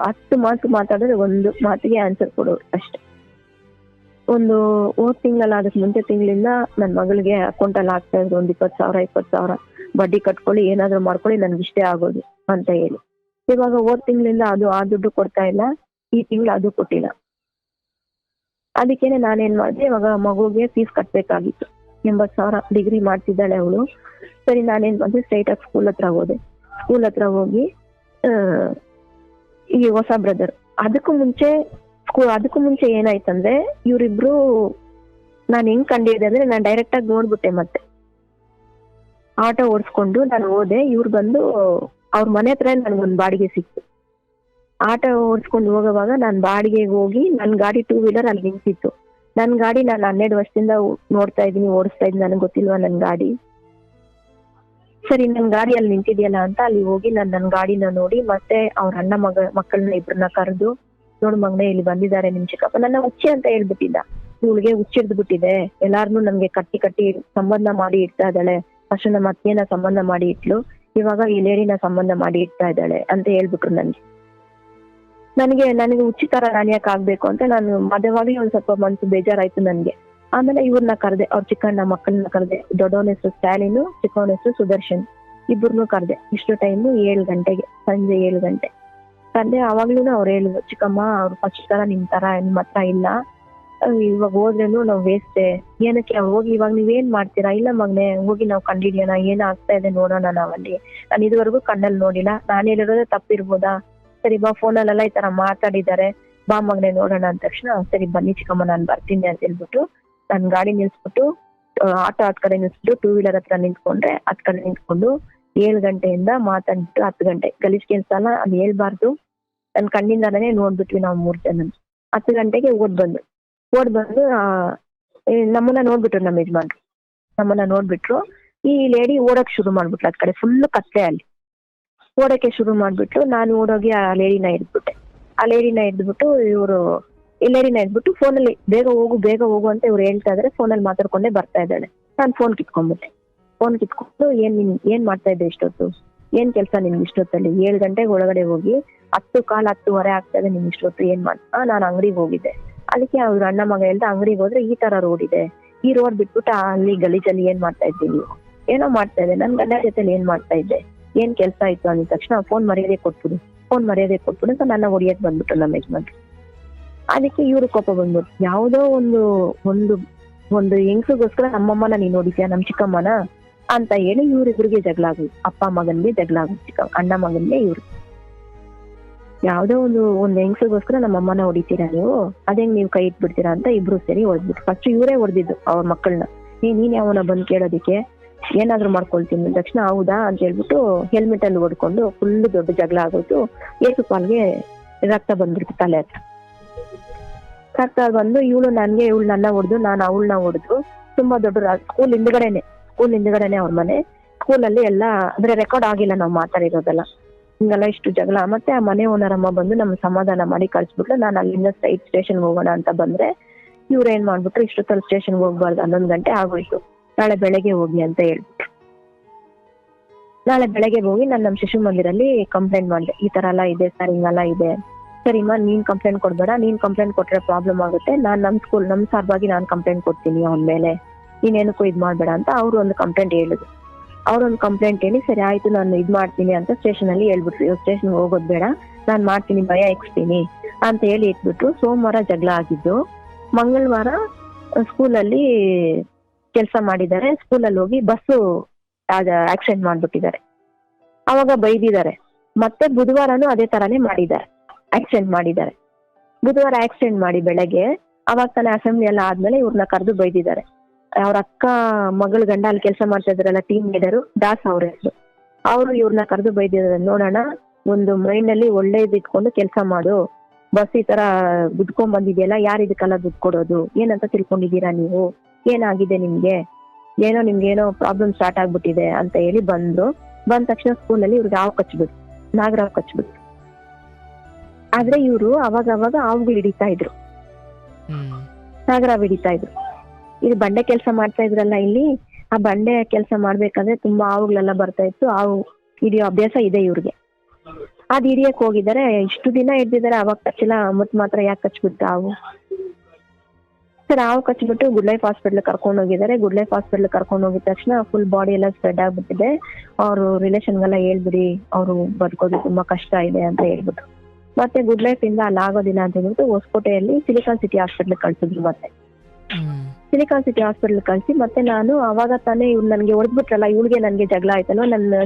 10 ಮಾತು ಮಾತಾಡಿದ್ರೆ 1 ಮಾತಿಗೆ ಆನ್ಸರ್ ಕೊಡೋರು ಅಷ್ಟೇ. ಹೋದ್ ತಿಂಗಳಲ್ಲ, ಅದಕ್ಕೆ ಮುಂಚೆ ತಿಂಗಳಿಂದ ನನ್ನ ಮಗಳಿಗೆ ಅಕೌಂಟಲ್ಲಿ ಆಗ್ತಾ ಇದ್ರು 20,000 ಬಡ್ಡಿ ಕಟ್ಕೊಳ್ಳಿ, ಏನಾದ್ರು ಮಾಡ್ಕೊಳ್ಳಿ, ನನ್ಗೆ ಇಷ್ಟೇ ಆಗೋದು ಅಂತ ಹೇಳಿ. ಇವಾಗ ಹೋದ್ ತಿಂಗಳಿಂದ ಆ ದುಡ್ಡು ಕೊಡ್ತಾ ಇಲ್ಲ, ಈ ತಿಂಗಳು ಅದು ಕೊಟ್ಟಿಲ್ಲ. ಅದಕ್ಕೇನೆ ನಾನೇನ್ ಮಾಡಿದೆ, ಇವಾಗ ಮಗುಗೆ ಫೀಸ್ ಕಟ್ಬೇಕಾಗಿತ್ತು 80,000, ಡಿಗ್ರಿ ಮಾಡ್ತಿದ್ದಾಳೆ ಅವಳು. ಸರಿ, ನಾನೇನ್ ಮಾಡಿದೆ, ಸ್ಟ್ರೈಟ್ ಆಗಿ ಸ್ಕೂಲ್ ಹತ್ರ ಹೋದೆ. ಸ್ಕೂಲ್ ಹತ್ರ ಹೋಗಿ ಈ ಹೊಸ ಬ್ರದರ್, ಅದಕ್ಕೂ ಮುಂಚೆ ಏನಾಯ್ತಂದ್ರೆ, ಇವ್ರಿಬ್ರು ನಾನು ಹೆಂಗ್ ಕಂಡಿದ್ದೆ ಅಂದ್ರೆ, ನಾನು ಡೈರೆಕ್ಟ್ ಆಗಿ ನೋಡ್ಬಿಟ್ಟೆ. ಮತ್ತೆ ಆಟೋ ಓಡಿಸ್ಕೊಂಡು ನಾನು ಹೋದೆ. ಇವ್ರು ಬಂದು ಅವ್ರ ಮನೆ ಹತ್ರ ನನ್ಗೊಂದು ಬಾಡಿಗೆ ಸಿಕ್ತು. ಆಟೋ ಓಡಿಸ್ಕೊಂಡು ಹೋಗೋವಾಗ ನಾನು ಬಾಡಿಗೆಗೆ ಹೋಗಿ, ನನ್ನ ಗಾಡಿ 2 ವೀಲರ್ ಅಲ್ಲಿ ನಿಂತಿತ್ತು. ನನ್ನ ಗಾಡಿ ನಾನು 12 ವರ್ಷದಿಂದ ನೋಡ್ತಾ ಇದ್ದೀನಿ, ಓಡಿಸ್ತಾ ಇದ್ದೀನಿ, ನನಗೆ ಗೊತ್ತಿಲ್ವಾ ನನ್ನ ಗಾಡಿ. ಸರಿ, ನನ್ನ ಗಾಡಿ ಅಲ್ಲಿ ನಿಂತಿದ್ಯಲ್ಲ ಅಂತ ಅಲ್ಲಿ ಹೋಗಿ ನನ್ನ ಗಾಡಿನ ನೋಡಿ, ಮತ್ತೆ ಅವ್ರ ಅಣ್ಣ ಮಕ್ಕಳನ್ನ ಇಬ್ರನ್ನ ಕರೆದು, ನೋಡು ಮಗನೇ, ಇಲ್ಲಿ ಬಂದಿದ್ದಾರೆ ನಿಮ್ ಚಿಕ್ಕಪ್ಪ. ನನ್ನ ಹುಚ್ಚಿ ಅಂತ ಹೇಳ್ಬಿಟ್ಟಿದ್ದ. ಇವಳಿಗೆ ಹುಚ್ಚಿಡ್ದು ಬಿಟ್ಟಿದೆ, ಎಲ್ಲಾರ್ನು ನಮ್ಗೆ ಕಟ್ಟಿ ಸಂಬಂಧ ಮಾಡಿ ಇಡ್ತಾ ಇದ್ದಾಳೆ. ಫಸ್ಟ್ ನಮ್ಮ ಅತ್ತೆನ ಸಂಬಂಧ ಮಾಡಿ ಇಟ್ಲು, ಇವಾಗ ಈ ಲೇಡಿನ ಸಂಬಂಧ ಮಾಡಿ ಇಡ್ತಾ ಇದ್ದಾಳೆ ಅಂತ ಹೇಳ್ಬಿಟ್ರು ನನಗೆ ಹುಚ್ಚಿ ತರ ನಾನು ಯಾಕೆ ಆಗ್ಬೇಕು ಅಂತ ನಾನು ಮಧ್ಯವಾಗಿ ಒಂದ್ ಸ್ವಲ್ಪ ಮನ್ಸು ಬೇಜಾರಾಯ್ತು ನನ್ಗೆ. ಆಮೇಲೆ ಇವ್ರನ್ನ ಕರೆದೆ, ಅವ್ರ ಚಿಕ್ಕಣ್ಣ ಮಕ್ಕಳನ್ನ ಕರೆದೆ. ದೊಡ್ಡವನ ಹೆಸರು ಸ್ಟಾಲಿನು, ಚಿಕ್ಕವನ ಹೆಸರು ಸುದರ್ಶನ್, ಇಬ್ಬರನ್ನು ಕರೆದೆ. ಇಷ್ಟು ಟೈಮು 7 ಗಂಟೆಗೆ, ಸಂಜೆ 7 ಗಂಟೆ ಕರೆದೆ. ಅವಾಗ್ಲೂ ಅವ್ರು ಹೇಳಿದ್ರು, ಚಿಕ್ಕಮ್ಮ ಅವ್ರ ಫಸ್ಟ್ ತರ ನಿಮ್ ಹತ್ರ ಇಲ್ಲ, ಇವಾಗ ಹೋದ್ರೇನು ನಾವು ವೇಸ್ಟ್, ಏನಕ್ಕೆ ಹೋಗಿ ಇವಾಗ ನೀವೇನ್ ಮಾಡ್ತೀರಾ? ಇಲ್ಲ ಮಗನೆ, ಹೋಗಿ ನಾವು ಕಂಡಿಡಿಯೋಣ, ಏನ್ ಆಗ್ತಾ ಇದೆ ನೋಡೋಣ ನಾವಲ್ಲಿ. ನಾನು ಇದುವರೆಗೂ ಕಣ್ಣಲ್ಲಿ ನೋಡಿಲ್ಲ, ನಾನು ಹೇಳಿರೋದೇ ತಪ್ಪಿರ್ಬೋದಾ? ಸರಿ ಬಾ, ಫೋನಲ್ಲೆಲ್ಲ ಈ ತರ ಮಾತಾಡಿದ್ದಾರೆ, ಬಾ ಮಗನೆ ನೋಡೋಣ ಅಂದ ತಕ್ಷಣ, ಸರಿ ಬನ್ನಿ ಚಿಕ್ಕಮ್ಮ ನಾನು ಬರ್ತೀನಿ ಅಂತ ಹೇಳ್ಬಿಟ್ಟು ನನ್ ಗಾಡಿ ನಿಲ್ಸ್ಬಿಟ್ಟು, ಆಟೋ ಹತ್ ಕಡೆ ನಿಲ್ಸ್ಬಿಟ್ಟು 2 ವೀಲರ್ ಹತ್ರ ನಿಂತ್ಕೊಂಡ್ರೆ, ಹತ್ ಕಡೆ ನಿಂತ್ಕೊಂಡು 7 ಗಂಟೆಯಿಂದ ಮಾತಾಡ್ಬಿಟ್ಟು 10 ಗಂಟೆ ಗಲೀಜ್ ಕೆಲ್ಸ ಅಲ್ಲ, ಅದು ಹೇಳ್ಬಾರ್ದು. ನನ್ ಕಣ್ಣಿಂದಾನೇ ನೋಡ್ಬಿಟ್ವಿ ನಾವು 3 ಜನ. 10 ಗಂಟೆಗೆ ಓಡ್ ಬಂದು ನಮ್ಮನ್ನ ನೋಡ್ಬಿಟ್ರು, ನಮ್ಮ ಯಜಮಾನ್ರು ನಮ್ಮನ್ನ ನೋಡ್ಬಿಟ್ರು. ಈ ಲೇಡಿ ಓಡಕ್ ಶುರು ಮಾಡ್ಬಿಟ್ಲು, ಅದ್ ಕಡೆ ಫುಲ್ ಕತ್ಲೆ. ಅಲ್ಲಿ ಓಡಕ್ಕೆ ಶುರು ಮಾಡ್ಬಿಟ್ಲು. ನಾನು ಓಡೋಗಿ ಆ ಲೇಡಿನ ಹಿಡ್ದ್ಬಿಟ್ಟು ಇವ್ರು ಫೋನಲ್ಲಿ ಬೇಗ ಹೋಗು ಅಂತ ಇವ್ರು ಹೇಳ್ತಾ ಇದಾರೆ. ಫೋನಲ್ಲಿ ಮಾತಾಡ್ಕೊಂಡೇ ಬರ್ತಾ ಇದ್ದಾಳೆ. ನಾನು ಫೋನ್ ಕಿತ್ಕೊಂಡು ಏನ್ ಮಾಡ್ತಾ ಇದ್ದೆ ಇಷ್ಟೊತ್ತು, ಏನ್ ಕೆಲ್ಸ ನಿಮ್ಗೆ ಇಷ್ಟೊತ್ತಲ್ಲಿ? 7 ಗಂಟೆಗೆ ಒಳಗಡೆ ಹೋಗಿ 10:15 ಆಗ್ತಾ ಇದೆ, ನಿಮ್ಗೆ ಇಷ್ಟೊತ್ತು ಏನ್ ಮಾಡ್ತಾ? ನಾನು ಅಂಗಡಿಗೆ ಹೋಗಿದ್ದೆ. ಅದಕ್ಕೆ ಅವ್ರ ಅಣ್ಣ ಮಗ ಹೇಳ್ದ, ಅಂಗಡಿಗೆ ಹೋದ್ರೆ ಈ ತರ ರೋಡ್ ಇದೆ, ಈ ರೋಡ್ ಬಿಟ್ಬಿಟ್ಟು ಅಲ್ಲಿ ಗಲೀಜಲ್ಲಿ ಏನ್ ಮಾಡ್ತಾ ಇದ್ದೀನಿ ನೀವು? ಏನೋ ಮಾಡ್ತಾ ಇದ್ದೆ, ನನ್ ಗಂಡ ಜೊತೆಲಿ ಏನ್ ಮಾಡ್ತಾ ಇದ್ದೆ, ಏನ್ ಕೆಲ್ಸ ಆಯ್ತು ಅಂದ ತಕ್ಷಣ ಫೋನ್ ಮರ್ಯಾದೆ ಕೊಟ್ಬಿಡು ಅಂತ ನನ್ನ ಹೊಡಿಯಕ್ ಬಂದ್ಬಿಟ್ಟು ನಮ್ಮ ಯಜಮಾನ್ರು. ಅದಕ್ಕೆ ಇವ್ರು ಕೋಪ ಬಂದ್ಬಿಟ್ಟು, ಯಾವ್ದೋ ಒಂದು ಹೆಂಗಸಿಗೋಸ್ಕರ ನಮ್ಮಮ್ಮನ ನೀನ್ ನೋಡಿದ್ಯಾ, ನಮ್ ಚಿಕ್ಕಮ್ಮನ ಅಂತ ಹೇಳಿ ಇವ್ರಿಬ್ರಿಗೆ ಜಗಳ ಆಗೋದು. ಅಪ್ಪ ಮಗನ್ಗೆ ಜಗಳ ಆಗೋದು, ಅಣ್ಣ ಮಗನ್ಗೆ ಇವ್ರು. ಯಾವ್ದೋ ಒಂದು ಹೆಂಗಸಿಗೋಸ್ಕರ ನಮ್ಮಮ್ಮನ ಹೊಡಿತೀರಾ ನೀವು, ಅದೇಂಗ್ ನೀವು ಕೈ ಇಟ್ಬಿಡ್ತೀರಾ ಅಂತ ಇಬ್ರು ಸೇರಿ ಹೊಡೆದ್ಬಿಟ್ಟು, ಫಸ್ಟ್ ಇವರೇ ಹೊಡೆದಿದ್ದು ಅವ್ರ ಮಕ್ಕಳನ್ನ. ನೀನ್ ಯಾವನ ಬಂದ್ ಕೇಳೋದಿಕ್ಕೆ, ಏನಾದ್ರು ಮಾಡ್ಕೊಳ್ತೀನಿ ತಕ್ಷಣ ಹೌದಾ ಅಂತ ಹೇಳ್ಬಿಟ್ಟು ಹೆಲ್ಮೆಟ್ ಅಲ್ಲಿ ಹೊಡ್ಕೊಂಡು ಫುಲ್ ದೊಡ್ಡ ಜಗಳ ಆಗೋಯ್ತು. ಏಸುಪಾಲ್ಗೆ ರಕ್ತ ಬಂದ್ಬಿಡ್ತು ತಲೆ ಹತ್ರ. ರಕ್ತ ಬಂದು ಇವಳು ನನ್ನ ಹೊಡೆದು, ನಾನು ಅವಳನ್ನ ಹೊಡೆದು. ತುಂಬಾ ದೊಡ್ಡ ಸ್ಕೂಲ್ ಹಿಂದ್ಗಡೆನೆ ಅವ್ರ ಮನೆ. ಸ್ಕೂಲಲ್ಲಿ ಎಲ್ಲ ಅಂದ್ರೆ ರೆಕಾರ್ಡ್ ಆಗಿಲ್ಲ ನಾವು ಮಾತಾಡಿರೋದೆಲ್ಲ. ಹಿಂಗೆಲ್ಲ ಇಷ್ಟು ಜಗಳ. ಮತ್ತೆ ಆ ಮನೆ ಓನರ್ ಅಮ್ಮ ಬಂದು ನಮ್ ಸಮಾಧಾನ ಮಾಡಿ ಕಳ್ಸ್ಬಿಟ್ಲು. ನಾನು ಅಲ್ಲಿಂದ ಸ್ಟೇಷನ್ಗೆ ಹೋಗೋಣ ಅಂತ ಬಂದ್ರೆ, ಇವ್ರು ಏನ್ ಮಾಡ್ಬಿಟ್ರು, ಇಷ್ಟೊತ್ತಲ್ಲಿ ಸ್ಟೇಷನ್ಗೆ ಹೋಗ್ಬಾರ್ದು, 11 ಗಂಟೆ ಆಗೋಯ್ತು, ನಾಳೆ ಬೆಳಗ್ಗೆ ಹೋಗಿ ಅಂತ ಹೇಳ್ಬಿಟ್ರು. ನಾಳೆ ಬೆಳಗ್ಗೆ ಹೋಗಿ ನಾನು ನಮ್ಮ ಶಿಶು ಮಂದಿರಲ್ಲಿ ಕಂಪ್ಲೇಂಟ್ ಮಾಡಿದೆ, ಈ ತರ ಎಲ್ಲ ಇದೆ ಸರ್, ಹಿಂಗೆಲ್ಲ ಇದೆ. ಸರಿಮಾ, ನೀನ್ ಕಂಪ್ಲೇಂಟ್ ಕೊಡ್ಬೇಡ, ನೀನ್ ಕಂಪ್ಲೇಂಟ್ ಕೊಟ್ರೆ ಪ್ರಾಬ್ಲಮ್ ಆಗುತ್ತೆ, ನಾನ್ ನಮ್ ಸಲುವಾಗಿ ನಾನು ಕಂಪ್ಲೇಂಟ್ ಕೊಡ್ತೀನಿ ಅವನ ಮೇಲೆ, ನೀನೇನಕ್ಕೂ ಇದ್ ಮಾಡ್ಬೇಡ ಅಂತ ಅವ್ರು ಒಂದು ಕಂಪ್ಲೇಂಟ್ ಹೇಳಿದ್ರು. ಅವ್ರೊಂದು ಕಂಪ್ಲೇಂಟ್ ಹೇಳಿ, ಸರಿ ಆಯ್ತು ನಾನು ಇದ್ ಮಾಡ್ತೀನಿ ಅಂತ ಸ್ಟೇಷನ್ ಅಲ್ಲಿ ಹೇಳ್ಬಿಟ್ರು. ಇವಾಗ ಸ್ಟೇಷನ್ ಹೋಗೋದ್ ಬೇಡ, ನಾನ್ ಮಾಡ್ತೀನಿ, ಭಯ ಇಕ್ಸ್ತೀನಿ ಅಂತ ಹೇಳಿ ಇಟ್ಬಿಟ್ರು. ಸೋಮವಾರ ಜಗಳ ಆಗಿದ್ದು, ಮಂಗಳವಾರ ಸ್ಕೂಲಲ್ಲಿ ಕೆಲಸ ಮಾಡಿದ್ದಾರೆ. ಸ್ಕೂಲಲ್ಲಿ ಹೋಗಿ ಬಸ್ಸು ಆಕ್ಸಿಡೆಂಟ್ ಮಾಡ್ಬಿಟ್ಟಿದ್ದಾರೆ. ಅವಾಗ ಬೈದಿದ್ದಾರೆ. ಮತ್ತೆ ಬುಧವಾರನು ಅದೇ ತರಾನೇ ಆಕ್ಸಿಡೆಂಟ್ ಮಾಡಿದ್ದಾರೆ. ಬುಧವಾರ ಆಕ್ಸಿಡೆಂಟ್ ಮಾಡಿ ಬೆಳಗ್ಗೆ, ಅವಾಗ ತಾನೇ ಅಸೆಂಬ್ಲಿ ಎಲ್ಲ ಆದ್ಮೇಲೆ ಇವ್ರನ್ನ ಕರೆದು ಬೈದಿದ್ದಾರೆ. ಅವ್ರ ಅಕ್ಕ ಮಗಳ ಗಂಡ ಅಲ್ಲಿ ಕೆಲಸ ಮಾಡ್ತಾ ಇದ್ರಲ್ಲ, ಟೀಮ್ ಲೀಡರು ದಾಸ್ ಅವ್ರ ಹೆಸರು, ಅವರು ಇವ್ರನ್ನ ಕರೆದು ಬೈದಿದ್ದಾರೆ. ನೋಡೋಣ, ಒಂದು ಮೈಂಡ್ ಅಲ್ಲಿ ಒಳ್ಳೇದ್ ಇಟ್ಕೊಂಡು ಕೆಲಸ ಮಾಡು, ಬಸ್ ಈ ತರ ಗುದ್ಕೊಂಡ್ ಬಂದಿದೆಯಲ್ಲ, ಯಾರು ಇದಕ್ಕೆಲ್ಲ ದುಡ್ಡು ಕೊಡೋದು, ಏನಂತ ತಿಳ್ಕೊಂಡಿದ್ದೀರಾ ನೀವು, ಏನಾಗಿದೆ ನಿಮ್ಗೆ, ನಿಮ್ಗೇನೋ ಪ್ರಾಬ್ಲಮ್ ಸ್ಟಾರ್ಟ್ ಆಗ್ಬಿಟ್ಟಿದೆ ಅಂತ ಹೇಳಿ ಬಂದ್ರು. ಬಂದ ತಕ್ಷಣ ಸ್ಕೂಲಲ್ಲಿ ಇವ್ರಿಗೆ ಹಾವು ಕಚ್ಬಿಟ್ಟು, ನಾಗರಾವ್ ಕಚ್ಬಿಟ್ಟು. ಆದ್ರೆ ಇವ್ರು ಅವಾಗ ಹಾವುಗಳು ಹಿಡಿತಾ ಇದ್ರು, ನಾಗರಾವ್ ಹಿಡಿತಾ ಇದ್ರು. ಇದು ಬಂಡೆ ಕೆಲಸ ಮಾಡ್ತಾ ಇದ್ರಲ್ಲ ಇಲ್ಲಿ, ಆ ಬಂಡೆ ಕೆಲಸ ಮಾಡ್ಬೇಕಾದ್ರೆ ತುಂಬಾ ಹಾವುಗಳೆಲ್ಲ ಬರ್ತಾ ಇತ್ತು. ಹಾವು ಹಿಡಿಯೋ ಅಭ್ಯಾಸ ಇದೆ ಇವ್ರಿಗೆ. ಅದ್ ಹಿಡಿಯಕ್ ಹೋಗಿದ್ದಾರೆ, ಇಷ್ಟು ದಿನ ಹಿಡ್ದಿದ್ದಾರೆ, ಅವಾಗ ಕಚ್ಚಿಲ್ಲ, ಮತ್ ಮಾತ್ರ ಯಾಕೆ ಕಚ್ಬಿಟ್ಟು ಹಾವು? ಸರ್ ಹಾವು ಕಚ್ಬಿಟ್ಟು ಗುಡ್ ಲೈಫ್ ಹಾಸ್ಪಿಟಲ್ ಕರ್ಕೊಂಡು ಹೋಗಿದ್ದಾರೆ. ಗುಡ್ ಲೈಫ್ ಹಾಸ್ಪಿಟಲ್ ಕರ್ಕೊಂಡು ಹೋಗಿದ ತಕ್ಷಣ ಫುಲ್ ಬಾಡಿ ಎಲ್ಲ ಸ್ಪ್ರೆಡ್ ಆಗ್ಬಿಟ್ಟಿದೆ. ಅವ್ರು ರಿಲೇಷನ್ಗೆಲ್ಲ ಹೇಳ್ಬಿಡಿ, ಅವ್ರು ಬದುಕೋದು ತುಂಬಾ ಕಷ್ಟ ಇದೆ ಅಂತ ಹೇಳ್ಬಿಟ್ಟು ಮತ್ತೆ ಗುಡ್ ಲೈಫ್ ಇಂದ ಅಲ್ಲಿ ಆಗೋದಿಲ್ಲ ಅಂತ ಹೇಳ್ಬಿಟ್ಟು ಹೊಸಕೋಟೆಯಲ್ಲಿ ಸಿಲಿಕಾನ್ ಸಿಟಿ ಹಾಸ್ಪಿಟಲ್ ಕಳ್ಸಿದ್ರು. ಮತ್ತೆ ಸಿಲಿಕಾನ್ ಸಿಟಿ ಹಾಸ್ಪಿಟಲ್ ಕಳ್ಸಿ ಮತ್ತೆ ನಾನು ಅವಾಗ ತಾನೇ ಇವ್ರು ನನ್ಗೆ ಹೊಡೆದ್ಬಿಟ್ರಲ್ಲ, ಇವ್ಳಿಗೆ ನನ್ಗೆ ಜಗಳ ಆಯ್ತಲ್ವ, ನನ್ನ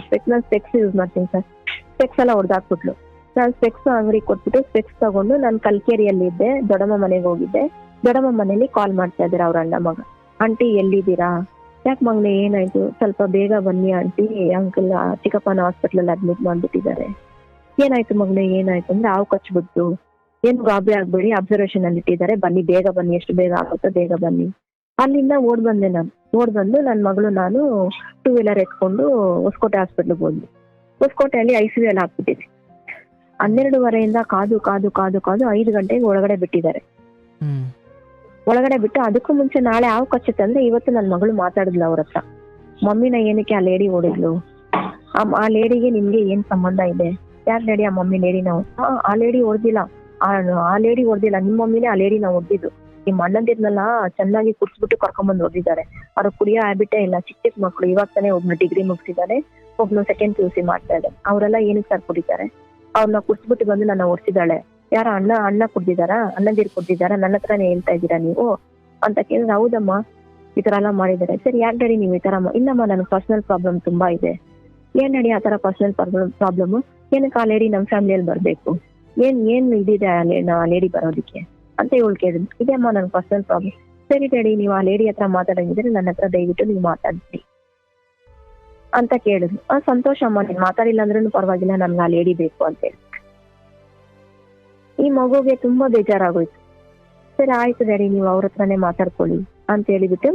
ಸ್ಪೆಕ್ಸ್ ಯೂಸ್ ಮಾಡ್ತೀನಿ ಸರ್, ಸ್ಪೆಕ್ಸ್ ಎಲ್ಲ ಹೊಡೆದಾಕ್ಬಿಟ್ಲು. ನಾನು ಸ್ಪೆಕ್ಸ್ ಅಂಗಡಿ ಕೊಟ್ಬಿಟ್ಟು ಸ್ಪೆಕ್ಸ್ ತಗೊಂಡು ನಾನು ಕಲ್ಕೇರಿಯಲ್ಲಿ ಇದ್ದೆ, ದೊಡ್ಡಮ್ಮ ಮನೆಗೆ ಹೋಗಿದ್ದೆ. ದೊಡ್ಡಮ್ಮ ಮನೇಲಿ ಕಾಲ್ ಮಾಡ್ತಾ ಇದ್ದಾರೆ ಅವ್ರ ಅಣ್ಣ ಮಗ, ಆಂಟಿ ಎಲ್ಲಿದ್ದೀರಾ, ಯಾಕೆ ಮಗನೇ ಏನಾಯ್ತು, ಸ್ವಲ್ಪ ಬೇಗ ಬನ್ನಿ ಆಂಟಿ, ಅಂಕಲ್ ಚಿಕ್ಕಪ್ಪನ ಹಾಸ್ಪಿಟಲ್ ಅಡ್ಮಿಟ್ ಮಾಡ್ಬಿಟ್ಟಿದ್ದಾರೆ. ಏನಾಯ್ತು ಮಗನೇ ಏನಾಯ್ತು ಅಂದ್ರೆ ಹಾವು ಕಚ್ಬಿಟ್ಟು, ಏನು ಗಾಬರಿ ಆಗ್ಬೇಡಿ, ಅಬ್ಸರ್ವೇಷನ್ ಅಲ್ಲಿ ಇಟ್ಟಿದ್ದಾರೆ, ಬನ್ನಿ ಬೇಗ ಬನ್ನಿ, ಎಷ್ಟು ಬೇಗ ಆಗುತ್ತೋ ಬೇಗ ಬನ್ನಿ. ಅಲ್ಲಿಂದ ಓಡ್ ಬಂದೆ ನಾನು. ಓಡ್ ಬಂದು ನನ್ನ ಮಗಳು ನಾನು 2 ವೀಲರ್ ಎತ್ಕೊಂಡು ಹೊಸಕೋಟೆ ಹಾಸ್ಪಿಟ್ಲಿಗೆ ಹೋದ್ವಿ. ಹೊಸಕೋಟೆಯಲ್ಲಿ ICU ಅಲ್ಲಿ ಹಾಕ್ಬಿಟ್ಟಿದೆ. 12:30 ಕಾದು ಕಾದು ಕಾದು ಕಾದು 5 ಗಂಟೆಗೆ ಒಳಗಡೆ ಬಿಟ್ಟಿದ್ದಾರೆ. ಒಳಗಡೆ ಬಿಟ್ಟು ಅದಕ್ಕೂ ಮುಂಚೆ ನಾಳೆ ಹಾವು ಕಚ್ಚುತ್ತೆ ಅಂದ್ರೆ ಇವತ್ತು ನನ್ನ ಮಗಳು ಮಾತಾಡಿದ್ಲು ಅವ್ರ ಹತ್ರ, ಮಮ್ಮಿನ ಏನಕ್ಕೆ ಆ ಲೇಡಿ ಹೊಡಿದ್ಲು, ಆ ಲೇಡಿಗೆ ನಿಮ್ಗೆ ಏನ್ ಸಂಬಂಧ ಇದೆ, ಯಾರ್ ಲೇಡಿ ಆ ಮಮ್ಮಿ ಲೇಡಿ ನಾವು, ಆ ಲೇಡಿ ಹೊಡೆದಿಲ್ಲ, ಆ ಲೇಡಿ ಹೊಡೆದಿಲ್ಲ, ನಿಮ್ಮ ಮಮ್ಮಿನೇ ಆ ಲೇಡಿ ನಾವು ಹೊಡೆದಿದ್ದು, ನಿಮ್ ಅಣ್ಣಂದಿರ್ನೆಲ್ಲ ಚೆನ್ನಾಗಿ ಕುಡ್ಸ್ಬಿಟ್ಟು ಕರ್ಕೊಂಡ್ಬಂದು ಹೊಡೆದಿದ್ದಾರೆ. ಅವ್ರ ಕುಡಿಯೋ ಹ್ಯಾಬಿಟೇ ಇಲ್ಲ, ಚಿಕ್ಕ ಮಕ್ಕಳು, ಇವಾಗ ತಾನೇ ಒಬ್ನು ಡಿಗ್ರಿ ಮುಗಿಸಿದ್ದಾನೆ, ಒಬ್ನು 2nd PUC ಮಾಡ್ತಾ ಇದ್ದಾರೆ. ಅವರೆಲ್ಲ ಏನಕ್ಕೆ ಸರ್ ಕುಡಿತಾರೆ, ಅವ್ರನ್ನ ಕುಡ್ಸ್ಬಿಟ್ಟು ಬಂದು ನನ್ನ ಹೊಡ್ಸಿದ್ದಾಳೆ, ಯಾರ ಅಣ್ಣ ಕುಡ್ದಿದಾರಾ, ಅಣ್ಣಂದಿರ್ ಕುಡ್ದಿದಾರಾ, ನನ್ನ ಹತ್ರನೇ ಹೇಳ್ತಾ ಇದ್ದೀರಾ ನೀವು ಅಂತ ಕೇಳಿದ್ರೆ, ಹೌದಮ್ಮ ಈ ತರ ಎಲ್ಲ ಮಾಡಿದ್ದಾರೆ. ಸರಿ ಯಾಕೆ ಡ್ಯಾಡಿ ನೀವು ಈ ತರ, ಇಲ್ಲಮ್ಮ ನನಗೆ ಪರ್ಸನಲ್ ಪ್ರಾಬ್ಲಮ್ ತುಂಬಾ ಇದೆ. ಏನ್ ನಡಿ ಆ ತರ ಪರ್ಸನಲ್ ಪ್ರಾಬ್ಲಮ್, ಏನಕ್ಕೆ ಆ ಲೇಡಿ ನಮ್ ಫ್ಯಾಮಿಲಿಯಲ್ಲಿ ಬರ್ಬೇಕು, ಏನ್ ಇದಿದೆ ಆ ಲೇಡಿ ಬರೋದಿಕ್ಕೆ ಅಂತ ಇವಳು ಕೇಳಿದ್ರು. ಇದೇ ಅಮ್ಮ ನನ್ ಪರ್ಸನಲ್ ಪ್ರಾಬ್ಲಮ್. ಸರಿ ಡ್ಯಾಡಿ ನೀವು ಆ ಲೇಡಿ ಹತ್ರ ಮಾತಾಡಂಗಿದ್ರೆ ನನ್ನ ಹತ್ರ ದಯವಿಟ್ಟು ನೀವು ಮಾತಾಡ್ತೀರಿ ಅಂತ ಕೇಳಿದ್ರು. ಸಂತೋಷ ಅಮ್ಮ, ನೀನ್ ಮಾತಾಡಿಲ್ಲ ಅಂದ್ರೂ ಪರವಾಗಿಲ್ಲ, ನನ್ಗೆ ಆ ಲೇಡಿ ಬೇಕು ಅಂತ ಹೇಳಿ. ಈ ಮಗುಗೆ ತುಂಬಾ ಬೇಜಾರಾಗೋಯ್ತು. ಸರಿ ಆಯ್ತು ಡ್ಯಾಡಿ ನೀವು ಅವ್ರ ಹತ್ರನೇ ಮಾತಾಡ್ಕೊಳ್ಳಿ ಅಂತ ಹೇಳಿಬಿಟ್ಟು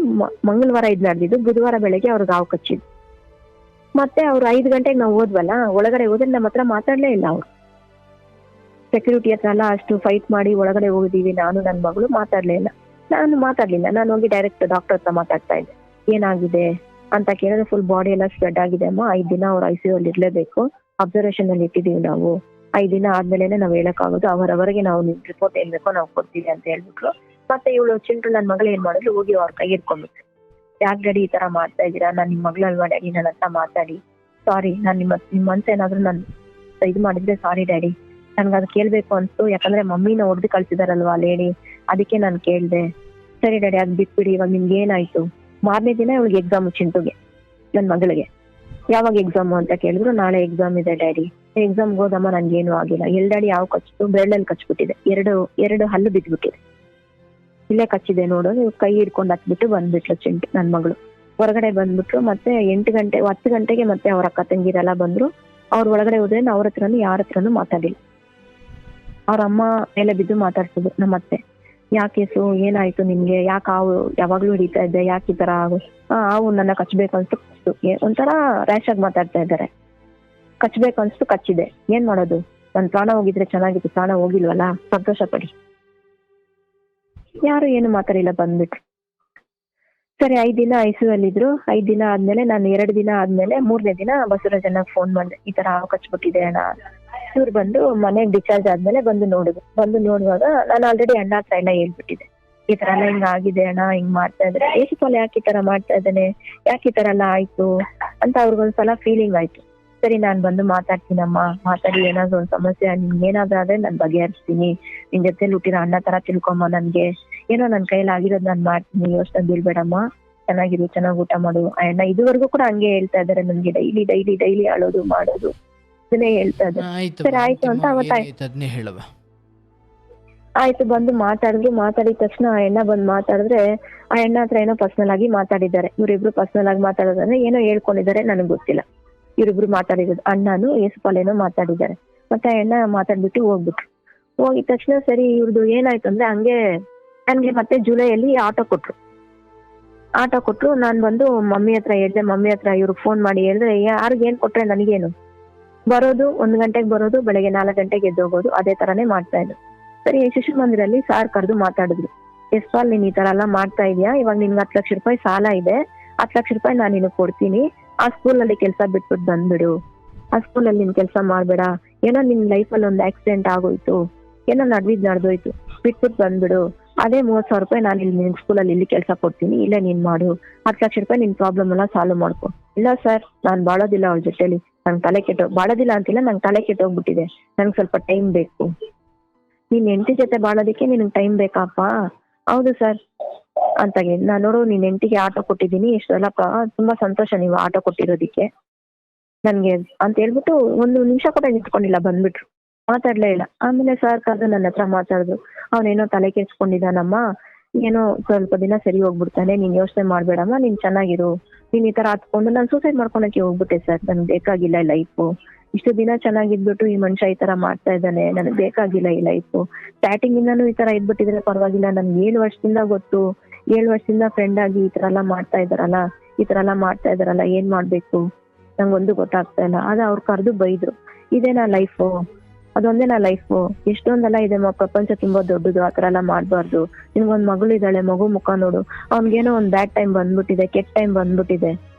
ಮಂಗಳವಾರ ಇದ್ ನಡೆದಿದ್ದು, ಬುಧವಾರ ಬೆಳಗ್ಗೆ ಅವ್ರಿಗೆ ಹಾವು ಕಚ್ಚಿದ್ದು. ಮತ್ತೆ ಅವ್ರು 5 ಗಂಟೆಗೆ ನಾವು ಹೋದ್ವಲ್ಲ, ಒಳಗಡೆ ಹೋದ್ರೆ ನಮ್ಮ ಹತ್ರ ಮಾತಾಡ್ಲೇ ಇಲ್ಲ. ಅವ್ರು ಸೆಕ್ಯೂರಿಟಿ ಹತ್ರ ಎಲ್ಲ ಅಷ್ಟು ಫೈಟ್ ಮಾಡಿ ಒಳಗಡೆ ಹೋಗಿದೀವಿ, ನಾನು ನನ್ನ ಮಗಳು ಮಾತಾಡ್ಲೇ ಇಲ್ಲ. ನಾನು ಮಾತಾಡ್ಲಿಲ್ಲ, ನಾನು ಹೋಗಿ ಡೈರೆಕ್ಟ್ ಡಾಕ್ಟರ್ ಹತ್ರ ಮಾತಾಡ್ತಾ ಇದ್ದೆ. ಏನಾಗಿದೆ ಅಂತ ಕೇಳಿದ್ರೆ ಫುಲ್ ಬಾಡಿ ಎಲ್ಲ ಸ್ಪ್ರೆಡ್ ಆಗಿದೆ ಅಮ್ಮ, 5 ದಿನ ಅವ್ರು ICU ಅಲ್ಲಿ ಇರ್ಲೇಬೇಕು, ಅಬ್ಸರ್ವೇಷನ್ ಅಲ್ಲಿ ಇಟ್ಟಿದೀವಿ ನಾವು, 5 ದಿನ ಆದ್ಮೇಲೆ ನಾವ್ ಹೇಳಕ್ಕಾಗೋದು, ಅವರವರೆಗೆ ನಾವು ನಿಮ್ ರಿಪೋರ್ಟ್ ಏನ್ ಬೇಕೋ ನಾವು ಕೊಡ್ತೀವಿ ಅಂತ ಹೇಳ್ಬಿಟ್ರು. ಮತ್ತೆ ಇವಳು ಚಿಂಟು ನನ್ನ ಮಗಳು ಏನ್ ಮಾಡಿದ್ರು, ಹೋಗಿ ಅವ್ರ ಕೈ ಇಟ್ಕೊಂಡ್ಬಿಟ್ರು. ಯಾಕೆ ಡ್ಯಾಡಿ ಈ ತರ ಮಾಡ್ತಾ ಇದ್ದೀರಾ, ನಾನ್ ನಿಮ್ ಮಗಳಲ್ವಾ ಡ್ಯಾಡಿ, ನನ್ನ ಹತ್ರ ಮಾತಾಡಿ, ಸಾರಿ ನಾನು ನಿಮ್ ಮನ್ಸ ಏನಾದ್ರು ನಾನು ಇದು ಮಾಡಿದ್ರೆ ಸಾರಿ ಡ್ಯಾಡಿ, ನನ್ಗೆ ಅದು ಕೇಳ್ಬೇಕು ಅನ್ಸ್ತು, ಯಾಕಂದ್ರೆ ಮಮ್ಮಿನ ಹೊಡೆದು ಕಳ್ಸಿದಾರಲ್ವಾ ಲೇಡಿ, ಅದಕ್ಕೆ ನಾನು ಕೇಳ್ದೆ. ಸರಿ ಡ್ಯಾಡಿ ಅದ್ ಬಿಟ್ಬಿಡಿ, ಇವಾಗ ನಿಮ್ಗೆ ಏನಾಯ್ತು. ಮಾರನೇ ದಿನ ಇವಳಿಗೆ ಎಕ್ಸಾಮ್, ಚಿಂಟುಗೆ ನನ್ ಮಗಳಿಗೆ. ಯಾವಾಗ ಎಕ್ಸಾಮ್ ಅಂತ ಕೇಳಿದ್ರು, ನಾಳೆ ಎಕ್ಸಾಮ್ ಇದೆ ಡ್ಯಾಡಿ. ಎಕ್ಸಾಮ್ಗೆ ಹೋದಮ್ಮ ನನ್ಗೇನು ಆಗಿಲ್ಲ. ಡ್ಯಾಡಿ ಯಾವ ಕಚ್ಚಿತು, ಬೆರಳಲ್ಲಿ ಕಚ್ಬಿಟ್ಟಿದೆ, ಎರಡು ಹಲ್ಲು ಬಿದ್ಬಿಟ್ಟಿದೆ, ಇಲ್ಲೇ ಕಚ್ಚಿದೆ ನೋಡು, ನೀವು ಕೈ ಹಿಡ್ಕೊಂಡು ಹತ್ಬಿಟ್ಟು ಬಂದ್ಬಿಟ್ಲು ಚಿಂಟು ನನ್ ಮಗಳು. ಹೊರಗಡೆ ಬಂದ್ಬಿಟ್ರು. ಮತ್ತೆ 10 ಗಂಟೆಗೆ ಮತ್ತೆ ಅವ್ರ ಅಕ್ಕ ತಂಗಿರೆಲ್ಲ ಬಂದ್ರು. ಅವ್ರ ಒಳಗಡೆ ಹೋದ್ರೆ ಅವ್ರ ಹತ್ರನು ಯಾರ ಹತ್ರನು ಮಾತಾಡಿಲ್ಲ. ಅವ್ರ ಅಮ್ಮ ಮೇಲೆ ಬಿದ್ದು ಮಾತಾಡ್ಸಿದ್ರು ನಮ್ಮ ಅತ್ತೆ, ಯಾಕೇಸು ಏನಾಯ್ತು ನಿಮ್ಗೆ, ಯಾಕೆ ಹಾವು ಯಾವಾಗ್ಲೂ ಹಿಡಿತಾ ಇದ್ದೆ, ಯಾಕೆ ಈ ತರ ಹಾವು ನನ್ನ ಕಚ್ಬೇಕು ಅನ್ಸ್ತು, ಒಂಥರ ರ್ಯಾಶ್ ಆಗಿ ಮಾತಾಡ್ತಾ ಇದ್ದಾರೆ. ಕಚ್ಬೇಕು ಅನ್ಸ್ತು, ಕಚ್ಚಿದೆ, ಏನ್ ಮಾಡೋದು, ನನ್ ಪ್ರಾಣ ಹೋಗಿದ್ರೆ ಚೆನ್ನಾಗಿತ್ತು, ಪ್ರಾಣ ಹೋಗಿಲ್ವಲ್ಲ, ಸಂತೋಷ ಪಡಿ. ಯಾರು ಏನು ಮಾತಾಡಿಲ್ಲ, ಬಂದ್ಬಿಟ್ರು. ಸರಿ 5 ದಿನ ICU ಅಲ್ಲಿ ಇದ್ರು. 5 ದಿನ ಆದ್ಮೇಲೆ ನಾನು 2 ದಿನ ಆದ್ಮೇಲೆ 3ನೇ ದಿನ ಬಸವರಾಜಣ್ಣಗೆ ಫೋನ್ ಮಾಡಿದೆ, ಈ ತರ ಹಾವು ಕಚ್ಬಿಟ್ಟಿದೆ ಅಣ್ಣ. ಇವ್ರು ಬಂದು ಮನೆಗೆ ಡಿಸ್ಚಾರ್ಜ್ ಆದ್ಮೇಲೆ ಬಂದು ನೋಡುವಾಗ ನಾನು ಆಲ್ರೆಡಿ ಅಣ್ಣ ಹತ್ರ ಎಲ್ಲ ಹೇಳ್ಬಿಟ್ಟಿದೆ, ಈ ತರ ಎಲ್ಲ ಹಿಂಗ ಆಗಿದೆ ಅಣ್ಣ, ಹಿಂಗ್ ಮಾಡ್ತಾ ಇದ್ರೆ ಏಸುಪಾಲ ಯಾಕೆ ಈ ತರ ಮಾಡ್ತಾ ಇದ್ದಾನೆ, ಯಾಕೆ ಈ ತರ ಎಲ್ಲ ಆಯ್ತು ಅಂತ ಅವ್ರಿಗೊಂದ್ಸಲ ಫೀಲಿಂಗ್ ಆಯ್ತು. ಸರಿ ನಾನ್ ಬಂದು ಮಾತಾಡ್ತೀನಮ್ಮ, ಮಾತಾಡಿ ಏನಾದ್ರು ಒಂದ್ ಸಮಸ್ಯೆ ನಿಮ್ಗೆ ಏನಾದ್ರು ಆದ್ರೆ ನಾನ್ ಬಗೆಹರಿಸ್ತೀನಿ, ನಿನ್ ಜೊತೆಲಿ ಹುಟ್ಟಿರೋ ಅಣ್ಣ ತರ ತಿಳ್ಕೊಮ್ಮ, ನನ್ಗೆ ಏನೋ ನನ್ ಕೈಯಲ್ಲಿ ಆಗಿರೋದ್ ನಾನ್ ಮಾಡ್ತೀನಿ, ಯೋಚನೆ ಬೀಳ್ಬೇಡಮ್ಮ, ಚೆನ್ನಾಗಿರು, ಚೆನ್ನಾಗಿ ಊಟ ಮಾಡು. ಆ ಅಣ್ಣ ಇದುವರೆಗೂ ಕೂಡ ಹಂಗೆ ಹೇಳ್ತಾ ಇದಾರೆ ನನ್ಗೆ, ಡೈಲಿ ಅಳೋದು ಮಾಡೋದು ಇದನ್ನೇ ಹೇಳ್ತಾ ಇದ್ದಾರೆ. ಸರಿ ಆಯ್ತು ಅಂತ ಆಯ್ತು ಬಂದು ಮಾತಾಡಿದ ತಕ್ಷಣ ಆ ಅಣ್ಣ ಬಂದು ಮಾತಾಡಿದ್ರೆ, ಆ ಅಣ್ಣ ಹತ್ರ ಏನೋ ಪರ್ಸನಲ್ ಆಗಿ ಮಾತಾಡಿದ್ದಾರೆ. ಇವ್ರಿಬ್ರು ಪರ್ಸನಲ್ ಆಗಿ ಮಾತಾಡೋದಂದ್ರೆ ಏನೋ ಹೇಳ್ಕೊಂಡಿದ್ದಾರೆ, ನನಗ್ ಗೊತ್ತಿಲ್ಲ. ಇವ್ರಿಬ್ರು ಮಾತಾಡಿರೋದು, ಅಣ್ಣನು ಯೇಸುಪಾಲ್ ಏನೋ ಮಾತಾಡಿದ್ದಾರೆ. ಮತ್ತೆ ಆ ಅಣ್ಣ ಮಾತಾಡ್ಬಿಟ್ಟು ಹೋಗ್ಬಿಟ್ರು. ಹೋಗಿದ ತಕ್ಷಣ ಸರಿ ಇವ್ರದ್ದು ಏನಾಯ್ತು ಅಂದ್ರೆ, ಹಂಗೆ ನನ್ಗೆ ಮತ್ತೆ ಜುಲೈಯಲ್ಲಿ ಆಟೋ ಕೊಟ್ರು. ಆಟೋ ಕೊಟ್ರು. ನಾನ್ ಬಂದು ಮಮ್ಮಿ ಹತ್ರ ಹೇಳ್ದೆ, ಮಮ್ಮಿ ಹತ್ರ ಇವ್ರಿಗೆ ಫೋನ್ ಮಾಡಿ ಹೇಳಿದ್ರೆ ಯಾರಿಗೆ ಏನ್ ಕೊಟ್ರೆ ನನಗೇನು, ಬರೋದು 1 ಗಂಟೆಗೆ ಬರೋದು, ಬೆಳಗ್ಗೆ 4 ಗಂಟೆಗೆ ಎದ್ದೋಗೋದು, ಅದೇ ತರಾನೇ ಮಾಡ್ತಾ ಇದ್ರು. ಸರಿ, ಶಿಶು ಮಂದಿರಲ್ಲಿ ಸಾರ್ ಕರೆದು ಮಾತಾಡಿದ್ರು. ಯಶ್ಪಾಲ್, ನೀನ್ ಈ ತರ ಎಲ್ಲ ಮಾಡ್ತಾ ಇದೀಯಾ, ಇವಾಗ ನಿನ್ಗೆ 10 ಲಕ್ಷ ರೂಪಾಯಿ ಸಾಲ ಇದೆ, 10 ಲಕ್ಷ ರೂಪಾಯಿ ನಾನು ನಿನಗೆ ಕೊಡ್ತೀನಿ, ಆ ಸ್ಕೂಲಲ್ಲಿ ಕೆಲಸ ಬಿಟ್ಬಿಟ್ಟು ಬಂದ್ಬಿಡು, ಆ ಸ್ಕೂಲಲ್ಲಿ ನಿನ್ ಕೆಲಸ ಮಾಡ್ಬೇಡ, ಏನೋ ನಿನ್ ಲೈಫಲ್ಲಿ ಒಂದು ಆಕ್ಸಿಡೆಂಟ್ ಆಗೋಯ್ತು, ಏನೋ ನಡೆದೋಯ್ತು, ಬಿಟ್ಬಿಟ್ಟು ಬಂದ್ಬಿಡು, ಅದೇ 30,000 ರೂಪಾಯಿ ನಾನು ಇಲ್ಲಿ ನಿನ್ ಸ್ಕೂಲಲ್ಲಿ ಇಲ್ಲಿ ಕೆಲಸ ಕೊಡ್ತೀನಿ, ಇಲ್ಲೇ ನೀನ್ ಮಾಡು, 10 ಲಕ್ಷ ರೂಪಾಯಿ ನಿನ್ ಪ್ರಾಬ್ಲಮ್ ಎಲ್ಲ ಸಾಲ್ವ್ ಮಾಡ್ಕೊ. ಇಲ್ಲ ಸರ್, ನಾನ್ ಬಾಳೋದಿಲ್ಲ ಅವ್ಳ ಜೊತೆಲಿ, ನಂಗೆ ತಲೆ ಬಾಳೋದಿಲ್ಲ ಅಂತಿಲ್ಲ, ನಂಗೆ ತಲೆ ಕೆಟ್ಟೋಗ್ಬಿಟ್ಟಿದೆ, ನಂಗೆ ಸ್ವಲ್ಪ ಟೈಮ್ ಬೇಕು. ನೀನ್ ಹೆಂಡತಿ ಜೊತೆ ಬಾಳೋದಿಕ್ಕೆ ನಿನ್ಗೆ ಟೈಮ್ ಬೇಕಪ್ಪ? ಹೌದು ಸರ್ ಅಂತ ನಾನು ನೋಡು, ನಿನ್ ಹೆಂಡತಿಗೆ ಆಟೋ ಕೊಟ್ಟಿದ್ದೀನಿ, ಇಷ್ಟೆಲ್ಲ ತುಂಬಾ ಸಂತೋಷ ನೀವು ಆಟೋ ಕೊಟ್ಟಿರೋದಿಕ್ಕೆ ನನ್ಗೆ ಅಂತ ಹೇಳ್ಬಿಟ್ಟು 1 ನಿಮಿಷ ಕೂಡ ನಿಂತ್ಕೊಂಡಿಲ್ಲ, ಬಂದ್ಬಿಟ್ರು, ಮಾತಾಡ್ಲೇ ಇಲ್ಲ. ಆಮೇಲೆ ಸರ್ ಕರೆದು ನನ್ನ ಹತ್ರ ಮಾತಾಡಿದ್ರು. ಅವನೇನೋ ತಲೆ ಕೆಡ್ಸ್ಕೊಂಡಿದ್ದಾನಮ್ಮ, ಏನೋ ಸ್ವಲ್ಪ ದಿನ ಸರಿ ಹೋಗ್ಬಿಡ್ತಾನೆ, ನೀನ್ ಯೋಚನೆ ಮಾಡ್ಬೇಡಮ್ಮ, ನೀನ್ ಚೆನ್ನಾಗಿರು, ನೀನ್ ಈ ತರ ಹತ್ಕೊಂಡು ನಾನು ಸೂಸೈಡ್ ಮಾಡ್ಕೊಳಕ್ಕೆ ಹೋಗ್ಬಿಟ್ಟೆ ಸರ್, ನನ್ಗೆ ಬೇಕಾಗಿಲ್ಲ ಈ ಲೈಫು, ಇಷ್ಟು ದಿನ ಚೆನ್ನಾಗಿದ್ಬಿಟ್ಟು ಈ ಮನುಷ್ಯ ಈ ತರ ಮಾಡ್ತಾ ಇದ್ದಾನೆ, ನನಗೆ ಬೇಕಾಗಿಲ್ಲ ಈ ಲೈಫು, ಸ್ಟಾರ್ಟಿಂಗ್ ಇಂದಾನು ಈ ತರ ಇದ್ಬಿಟ್ಟಿದ್ರೆ ಪರವಾಗಿಲ್ಲ, ನನ್ಗೆ 7 ವರ್ಷದಿಂದ ಗೊತ್ತು, 7 ವರ್ಷದಿಂದ ಫ್ರೆಂಡ್ ಆಗಿ ಈ ತರ ಎಲ್ಲ ಮಾಡ್ತಾ ಇದಾರಲ್ಲ, ಏನ್ ಮಾಡ್ಬೇಕು ನಂಗೊಂದು ಗೊತ್ತಾಗ್ತಾ ಇಲ್ಲ. ಆಗ ಅವ್ರು ಕರೆದು ಬೈದ್ರು, ಇದೇನಾ ಲೈಫು, ಅದೊಂದೇನಾ ಲೈಫು, ಎಷ್ಟೊಂದೆಲ್ಲ ಇದೆ ಪ್ರಪಂಚ ತುಂಬಾ ದೊಡ್ಡದು, ಆತರ ಎಲ್ಲ ಮಾಡ್ಬಾರ್ದು, ನಿನ್ಗೊಂದ್ ಮಗಳಿದ್ದಾಳೆ, ಮಗು ಮುಖ ನೋಡು, ಅವ್ನಿಗೇನೋ ಒಂದ್ ಬ್ಯಾಡ್ ಟೈಮ್ ಬಂದ್ಬಿಟ್ಟಿದೆ, ಕೆಟ್ಟ ಟೈಮ್ ಬಂದ್ಬಿಟ್ಟಿದೆ,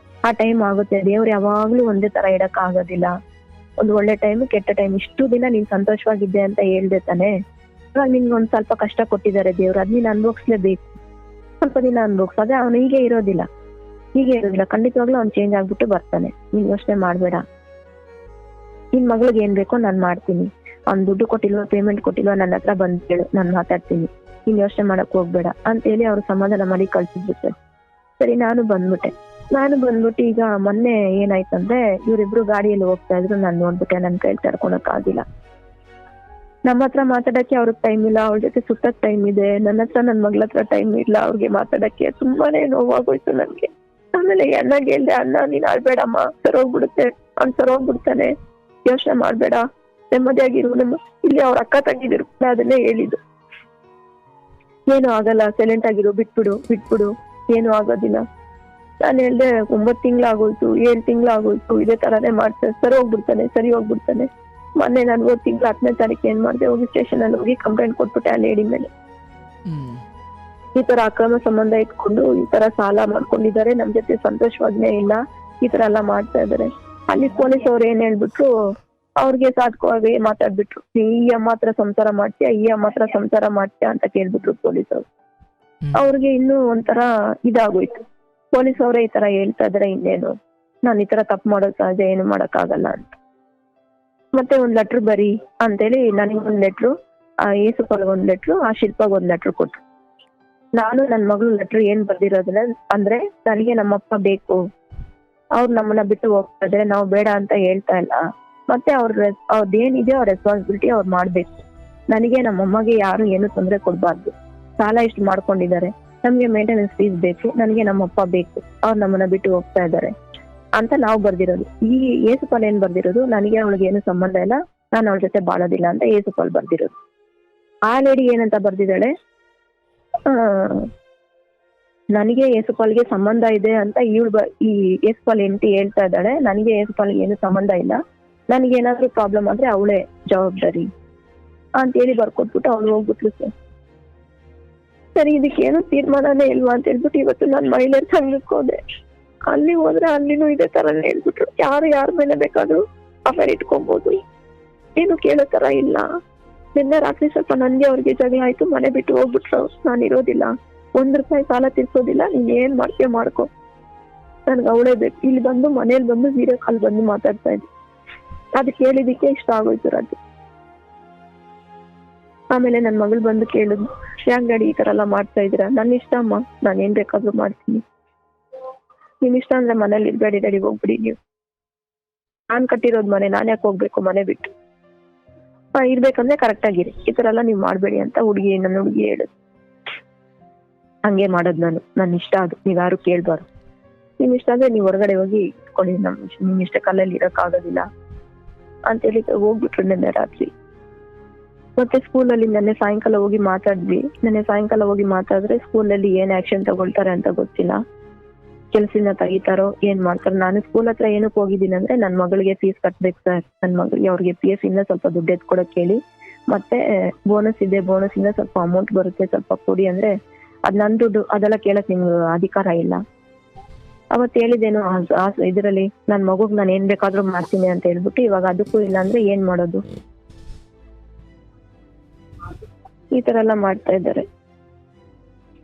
ಆ ಟೈಮ್ ಆಗುತ್ತೆ, ದೇವ್ರು ಯಾವಾಗ್ಲೂ ಒಂದೇ ತರ ಇಡಕ್ ಆಗೋದಿಲ್ಲ, ಒಂದು ಒಳ್ಳೆ ಟೈಮ್ ಕೆಟ್ಟ ಟೈಮ್, ಇಷ್ಟು ದಿನ ನೀನ್ ಸಂತೋಷವಾಗಿದ್ದೆ ಅಂತ ಹೇಳ್ದೆ ತಾನೆ, ಇವಾಗ ನಿನ್ಗೊಂದ್ ಸ್ವಲ್ಪ ಕಷ್ಟ ಕೊಟ್ಟಿದ್ದಾರೆ ದೇವ್ರು, ಅದ್ ನೀನ್ ಅನ್ಭೋಗಿಸ್ಲೇಬೇಕು, ಸ್ವಲ್ಪ ದಿನ ಅನ್ಭೋಗ್ಸು. ಅದೇ ಅವ್ನು ಹೀಗೆ ಇರೋದಿಲ್ಲ, ಖಂಡಿತವಾಗ್ಲೂ ಅವ್ನು ಚೇಂಜ್ ಆಗ್ಬಿಟ್ಟು ಬರ್ತಾನೆ, ನೀನ್ ಯೋಚನೆ ಮಾಡ್ಬೇಡ, ನಿನ್ ಮಗಳಿಗೆ ಏನ್ ಬೇಕೋ ನಾನ್ ಮಾಡ್ತೀನಿ, ಅವ್ನ್ ದುಡ್ಡು ಕೊಟ್ಟಿಲ್ವೋ ಪೇಮೆಂಟ್ ಕೊಟ್ಟಿಲ್ವೋ ನನ್ನ ಹತ್ರ ಬಂದ್ ಕೇಳು, ನಾನ್ ಮಾತಾಡ್ತೀನಿ, ನೀನ್ ಯೋಚನೆ ಮಾಡಕ್ ಹೋಗ್ಬೇಡ ಅಂತ ಹೇಳಿ ಅವ್ರು ಸಮಾಧಾನ ಮಾಡಿ ಕಳ್ಸಿದ್ರು ಸರ್. ಸರಿ, ನಾನು ಬಂದ್ಬಿಟ್ಟು ಈಗ ಮೊನ್ನೆ ಏನಾಯ್ತಂದ್ರೆ, ಇವ್ರಿಬ್ರು ಗಾಡಿಯಲ್ಲಿ ಹೋಗ್ತಾ ಇದ್ರು, ನಾನ್ ನೋಡ್ಬಿಟ್ಟೆ, ನನ್ ಕೈಲಿ ತಡ್ಕೊಳಕ್ ಆಗಿಲ್ಲ, ನಮ್ಮ ಹತ್ರ ಮಾತಾಡಕ್ಕೆ ಅವ್ರಿಗೆ ಟೈಮ್ ಇಲ್ಲ, ಅವ್ರ ಜೊತೆ ಸುತ್ತಕ್ ಟೈಮ್ ಇದೆ, ನನ್ನ ಹತ್ರ ನನ್ ಮಗಳ ಹತ್ರ ಟೈಮ್ ಇಲ್ಲ ಅವ್ರಿಗೆ ಮಾತಾಡಕ್ಕೆ, ತುಂಬಾನೇ ನೋವಾಗೋಯ್ತು ನನ್ಗೆ. ಆಮೇಲೆ ಅಣ್ಣಗೆ ಹೇಳ್ದೆ, ಅಣ್ಣ ನೀನ್ ಆಡ್ಬೇಡಮ್ಮ, ಸರೋಗ್ಬಿಡ್ತಾನೆ, ಯೋಚನೆ ಮಾಡ್ಬೇಡ, ನೆಮ್ಮದಿಯಾಗಿರು, ಇಲ್ಲಿ ಅವ್ರ ಅಕ್ಕ ತಂಗಿದಿರು ಅದನ್ನೇ ಹೇಳಿದ್ದು, ಏನು ಆಗಲ್ಲ, ಸೈಲೆಂಟ್ ಆಗಿರು, ಬಿಟ್ಬಿಡು, ಏನು ಆಗೋದಿಲ್ಲ. ನಾನು ಹೇಳ್ದೆ 9 ತಿಂಗಳಾಗೋಯ್ತು, 7 ತಿಂಗಳಾಗೋಯ್ತು, ಇದೇ ತರಾನೇ ಮಾಡ್ತಾರೆ, ಸರಿ ಹೋಗ್ಬಿಡ್ತಾನೆ. ಮೊನ್ನೆ ನಾನು 1 ತಿಂಗಳ 10ನೇ ತಾರೀಕು ಏನ್ ಮಾಡ್ದೆ, ಹೋಗಿ ಸ್ಟೇಷನ್ ಅಲ್ಲಿ ಹೋಗಿ ಕಂಪ್ಲೇಂಟ್ ಕೊಟ್ಬಿಟ್ಟೆ ಆ ಲೇಡಿ ಮೇಲೆ, ಈ ತರ ಅಕ್ರಮ ಸಂಬಂಧ ಇಟ್ಕೊಂಡು ಈ ತರ ಸಾಲ ಮಾಡ್ಕೊಂಡಿದ್ದಾರೆ, ನಮ್ ಜೊತೆ ಸಂತೋಷವಾಗ್ನೇ ಇಲ್ಲ, ಈ ತರ ಎಲ್ಲ ಮಾಡ್ತಾ ಇದಾರೆ. ಅಲ್ಲಿ ಪೊಲೀಸ್ ಅವ್ರು ಏನ್ ಹೇಳ್ಬಿಟ್ರು, ಅವ್ರಿಗೆ ಸಾಧಕವಾಗಿ ಮಾತಾಡ್ಬಿಟ್ರು, ಈ ಅಮ್ಮ ಹತ್ರ ಸಂಸಾರ ಮಾಡ್ತೀಯಾ ಅಂತ ಕೇಳ್ಬಿಟ್ರು ಪೊಲೀಸ್ ಅವ್ರು. ಅವ್ರಿಗೆ ಇನ್ನೂ ಒಂಥರ ಇದಾಗೋಯ್ತು, ಪೊಲೀಸ್ ಅವರೇ ಈ ತರ ಹೇಳ್ತಾ ಇದಾರೆ, ಇನ್ನೇನು ನಾನು ಈ ತರ ತಪ್ಪು ಮಾಡೋದು ಸಹಜ, ಏನು ಮಾಡಕ್ ಆಗಲ್ಲ ಅಂತ. ಮತ್ತೆ 1 ಲೆಟ್ರ್ ಬರಿ ಅಂತೇಳಿ ನನಗೊಂದು ಲೆಟ್ರು, ಆ ಏಸುಪಾಲ್ಗೆ 1 ಲೆಟ್ರು, ಆ ಶಿಲ್ಪಾಗ 1 ಲೆಟ್ರ್ ಕೊಟ್ರು. ನಾನು ನನ್ನ ಮಗಳು ಲೆಟ್ರ್ ಏನ್ ಬರ್ದಿರೋದಿಲ್ಲ ಅಂದ್ರೆ, ನನಗೆ ನಮ್ಮಪ್ಪ ಬೇಕು, ಅವ್ರು ನಮ್ಮನ್ನ ಬಿಟ್ಟು ಹೋಗ್ತಾ ಇದ್ರೆ ನಾವು ಬೇಡ ಅಂತ ಹೇಳ್ತಾ ಇಲ್ಲ, ಮತ್ತೆ ಅವ್ರದ್ದೇನಿದೆ ಅವ್ರ ರೆಸ್ಪಾನ್ಸಿಬಿಲಿಟಿ ಅವ್ರು ಮಾಡ್ಬೇಕು, ನನಗೆ ನಮ್ಮಮ್ಮಗೆ ಯಾರು ಏನು ತೊಂದರೆ ಕೊಡ್ಬಾರ್ದು, ಸಾಲ ಇಷ್ಟು ಮಾಡ್ಕೊಂಡಿದ್ದಾರೆ, ನಮ್ಗೆ ಮೇಂಟೆನೆನ್ಸ್ ಫೀಸ್ ಬೇಕು, ನನಗೆ ನಮ್ಮಪ್ಪ ಬೇಕು, ಅವ್ರು ನಮ್ಮನ್ನ ಬಿಟ್ಟು ಹೋಗ್ತಾ ಇದ್ದಾರೆ ಅಂತ ನಾವು ಬರ್ದಿರೋದು. ಈ ಏಸುಪಾಲ್ ಏನ್ ಬರ್ದಿರೋದು, ನನಗೆ ಅವಳಿಗೆ ಏನು ಸಂಬಂಧ ಇಲ್ಲ, ನಾನು ಅವಳ ಜೊತೆ ಬಾಳೋದಿಲ್ಲ ಅಂತ ಏಸುಪಾಲ್ ಬರ್ದಿರೋದು. ಆ ಲೇಡಿ ಏನಂತ ಬರ್ದಿದ್ದಾಳೆ, ನನಗೆ ಏಸುಪಾಲ್ಗೆ ಸಂಬಂಧ ಇದೆ ಅಂತ ಈ ಏಸುಪಾಲ್ ಹೆಂಡತಿ ಹೇಳ್ತಾ ಇದ್ದಾಳೆ, ನನಗೆ ಏಸುಪಾಲ್ಗೆ ಏನು ಸಂಬಂಧ ಇಲ್ಲ, ನನಗೇನಾದ್ರೂ ಪ್ರಾಬ್ಲಮ್ ಆದ್ರೆ ಅವಳೇ ಜವಾಬ್ದಾರಿ ಅಂತ ಹೇಳಿ ಬರ್ಕೊಟ್ಬಿಟ್ಟು ಅವ್ಳು ಹೋಗ್ಬಿಟ್ಲು ಸರ್. ಸರಿ, ಇದಕ್ಕೇನು ತೀರ್ಮಾನನೇ ಇಲ್ವಾ ಅಂತ ಹೇಳ್ಬಿಟ್ಟು ಇವತ್ತು ನಾನು ಮಹಿಳೆಯರ ಸಂಘಕ್ಕೆ ಹೋದೆ. ಅಲ್ಲಿ ಹೋದ್ರೆ ಅಲ್ಲಿನೂ ಇದೇ ತರನೇ ಹೇಳ್ಬಿಟ್ರು, ಯಾರ ಮೇಲೆ ಬೇಕಾದ್ರೂ ಅಫೇರ್ ಇಟ್ಕೊಬಹುದು, ಏನು ಕೇಳೋ ತರ ಇಲ್ಲ. ನಿನ್ನೆ ರಾತ್ರಿ ಸ್ವಲ್ಪ ನನ್ಗೆ ಅವ್ರಿಗೆ ಜಗಳ ಆಯ್ತು, ಮನೆ ಬಿಟ್ಟು ಹೋಗ್ಬಿಟ್ರು, ನಾನು ಇರೋದಿಲ್ಲ, 1 ರೂಪಾಯಿ ಸಾಲ ತೀರ್ಸೋದಿಲ್ಲ, ನೀನ್ ಏನ್ ಮಾಡ್ತೀಯ ಮಾಡ್ಕೊ, ನನ್ಗೆ ಅವಳೇ ಬೇಕು. ಇಲ್ಲಿ ಬಂದು ಮನೇಲಿ ಬಂದು ವಿಡಿಯೋ ಕಾಲ್ ಬಂದು ಮಾತಾಡ್ತಾ ಇದ್ದೆ, ಅದಕ್ಕೆ ಹೇಳಿದಕ್ಕೆ ಇಷ್ಟ ಆಗೋಯ್ತು ರಾತ್ರಿ. ಆಮೇಲೆ ನನ್ ಮಗಳು ಬಂದು ಕೇಳಿದ್ನು, ಯಾಕೆ ಗಾಡಿ ಈ ತರ ಎಲ್ಲ ಮಾಡ್ತಾ ಇದೀರಾ, ನನ್ನ ಇಷ್ಟ ಅಮ್ಮ, ನಾನು ಏನ್ ಬೇಕಾದ್ರೂ ಮಾಡ್ತೀನಿ, ನಿಮ್ ಇಷ್ಟ ಅಂದ್ರೆ ಮನೇಲಿ ಇರ್ಬೇಡಿ ಡ್ಯಾಡಿ, ಹೋಗ್ಬಿಡಿ ನೀವು, ನಾನ್ ಕಟ್ಟಿರೋದ್ ಮನೆ, ನಾನ್ ಯಾಕೆ ಹೋಗ್ಬೇಕು ಮನೆ ಬಿಟ್ಟು, ಇರ್ಬೇಕಂದ್ರೆ ಕರೆಕ್ಟ್ ಆಗಿರಿ, ಈ ತರ ಎಲ್ಲ ನೀವ್ ಮಾಡ್ಬೇಡಿ ಅಂತ ನನ್ನ ಹುಡುಗಿ ಹೇಳುದು. ಹಂಗೆ ಮಾಡೋದ್ ನನ್ನ ಇಷ್ಟ, ಅದು ನೀವ್ ಯಾರು ಕೇಳ್ಬಾರ್ದು, ನಿಮ್ ಇಷ್ಟ ಅಂದ್ರೆ ನೀವ್ ಹೊರಗಡೆ ಹೋಗಿ ಇಟ್ಕೊಳ್ಳಿ, ನಿಮ್ ಇಷ್ಟ ಕಲ್ಲಲ್ಲಿ ಇರಕ್ ಆಗೋದಿಲ್ಲ ಅಂತೇಳಿ ಹೋಗ್ಬಿಟ್ರು ನಿನ್ನೆ ರಾತ್ರಿ. ಮತ್ತೆ ಸ್ಕೂಲಲ್ಲಿ ನೆನ್ನೆ ಸಾಯಂಕಾಲ ಹೋಗಿ ಮಾತಾಡಿದ್ರೆ ಸ್ಕೂಲಲ್ಲಿ ಏನ್ ಆಕ್ಷನ್ ತಗೊಳ್ತಾರೆ ಅಂತ ಗೊತ್ತಿಲ್ಲ. ಕೆಲ್ಸದಿಂದ ತೆಗಿತಾರೋ ಏನ್ ಮಾಡ್ತಾರೋ. ನಾನು ಸ್ಕೂಲ್ ಹತ್ರ ಏನಕ್ಕೆ ಹೋಗಿದ್ದೀನಿ ಅಂದ್ರೆ ನನ್ ಮಗಳಿಗೆ ಫೀಸ್ ಕಟ್ಬೇಕು ಸರ್, ನನ್ ಮಗಳಿಗೆ ಅವ್ರಿಗೆ PF ಇಂದ ಸ್ವಲ್ಪ ದುಡ್ಡು ಎತ್ಕೊಡಕ್ ಹೇಳಿ, ಮತ್ತೆ ಬೋನಸ್ ಇದೆ, ಬೋನಸ್ ಇಂದ ಸ್ವಲ್ಪ ಅಮೌಂಟ್ ಬರುತ್ತೆ, ಸ್ವಲ್ಪ ಕೊಡಿ ಅಂದ್ರೆ ಅದ್ ನನ್ ದುಡ್ಡು, ಅದೆಲ್ಲ ಕೇಳಕ್ ನಿಮ್ಗೆ ಅಧಿಕಾರ ಇಲ್ಲ. ಅವತ್ ಹೇಳಿದ್ದೇನು ಇದ್ರಲ್ಲಿ ನನ್ ಮಗುಗ್ ನಾನು ಏನ್ ಬೇಕಾದ್ರೂ ಮಾಡ್ತೀನಿ ಅಂತ ಹೇಳ್ಬಿಟ್ಟು ಇವಾಗ ಅದಕ್ಕೂ ಇಲ್ಲ ಅಂದ್ರೆ ಏನ್ ಮಾಡೋದು? ಈ ತರ ಎಲ್ಲ ಮಾಡ್ತಾ ಇದ್ದಾರೆ.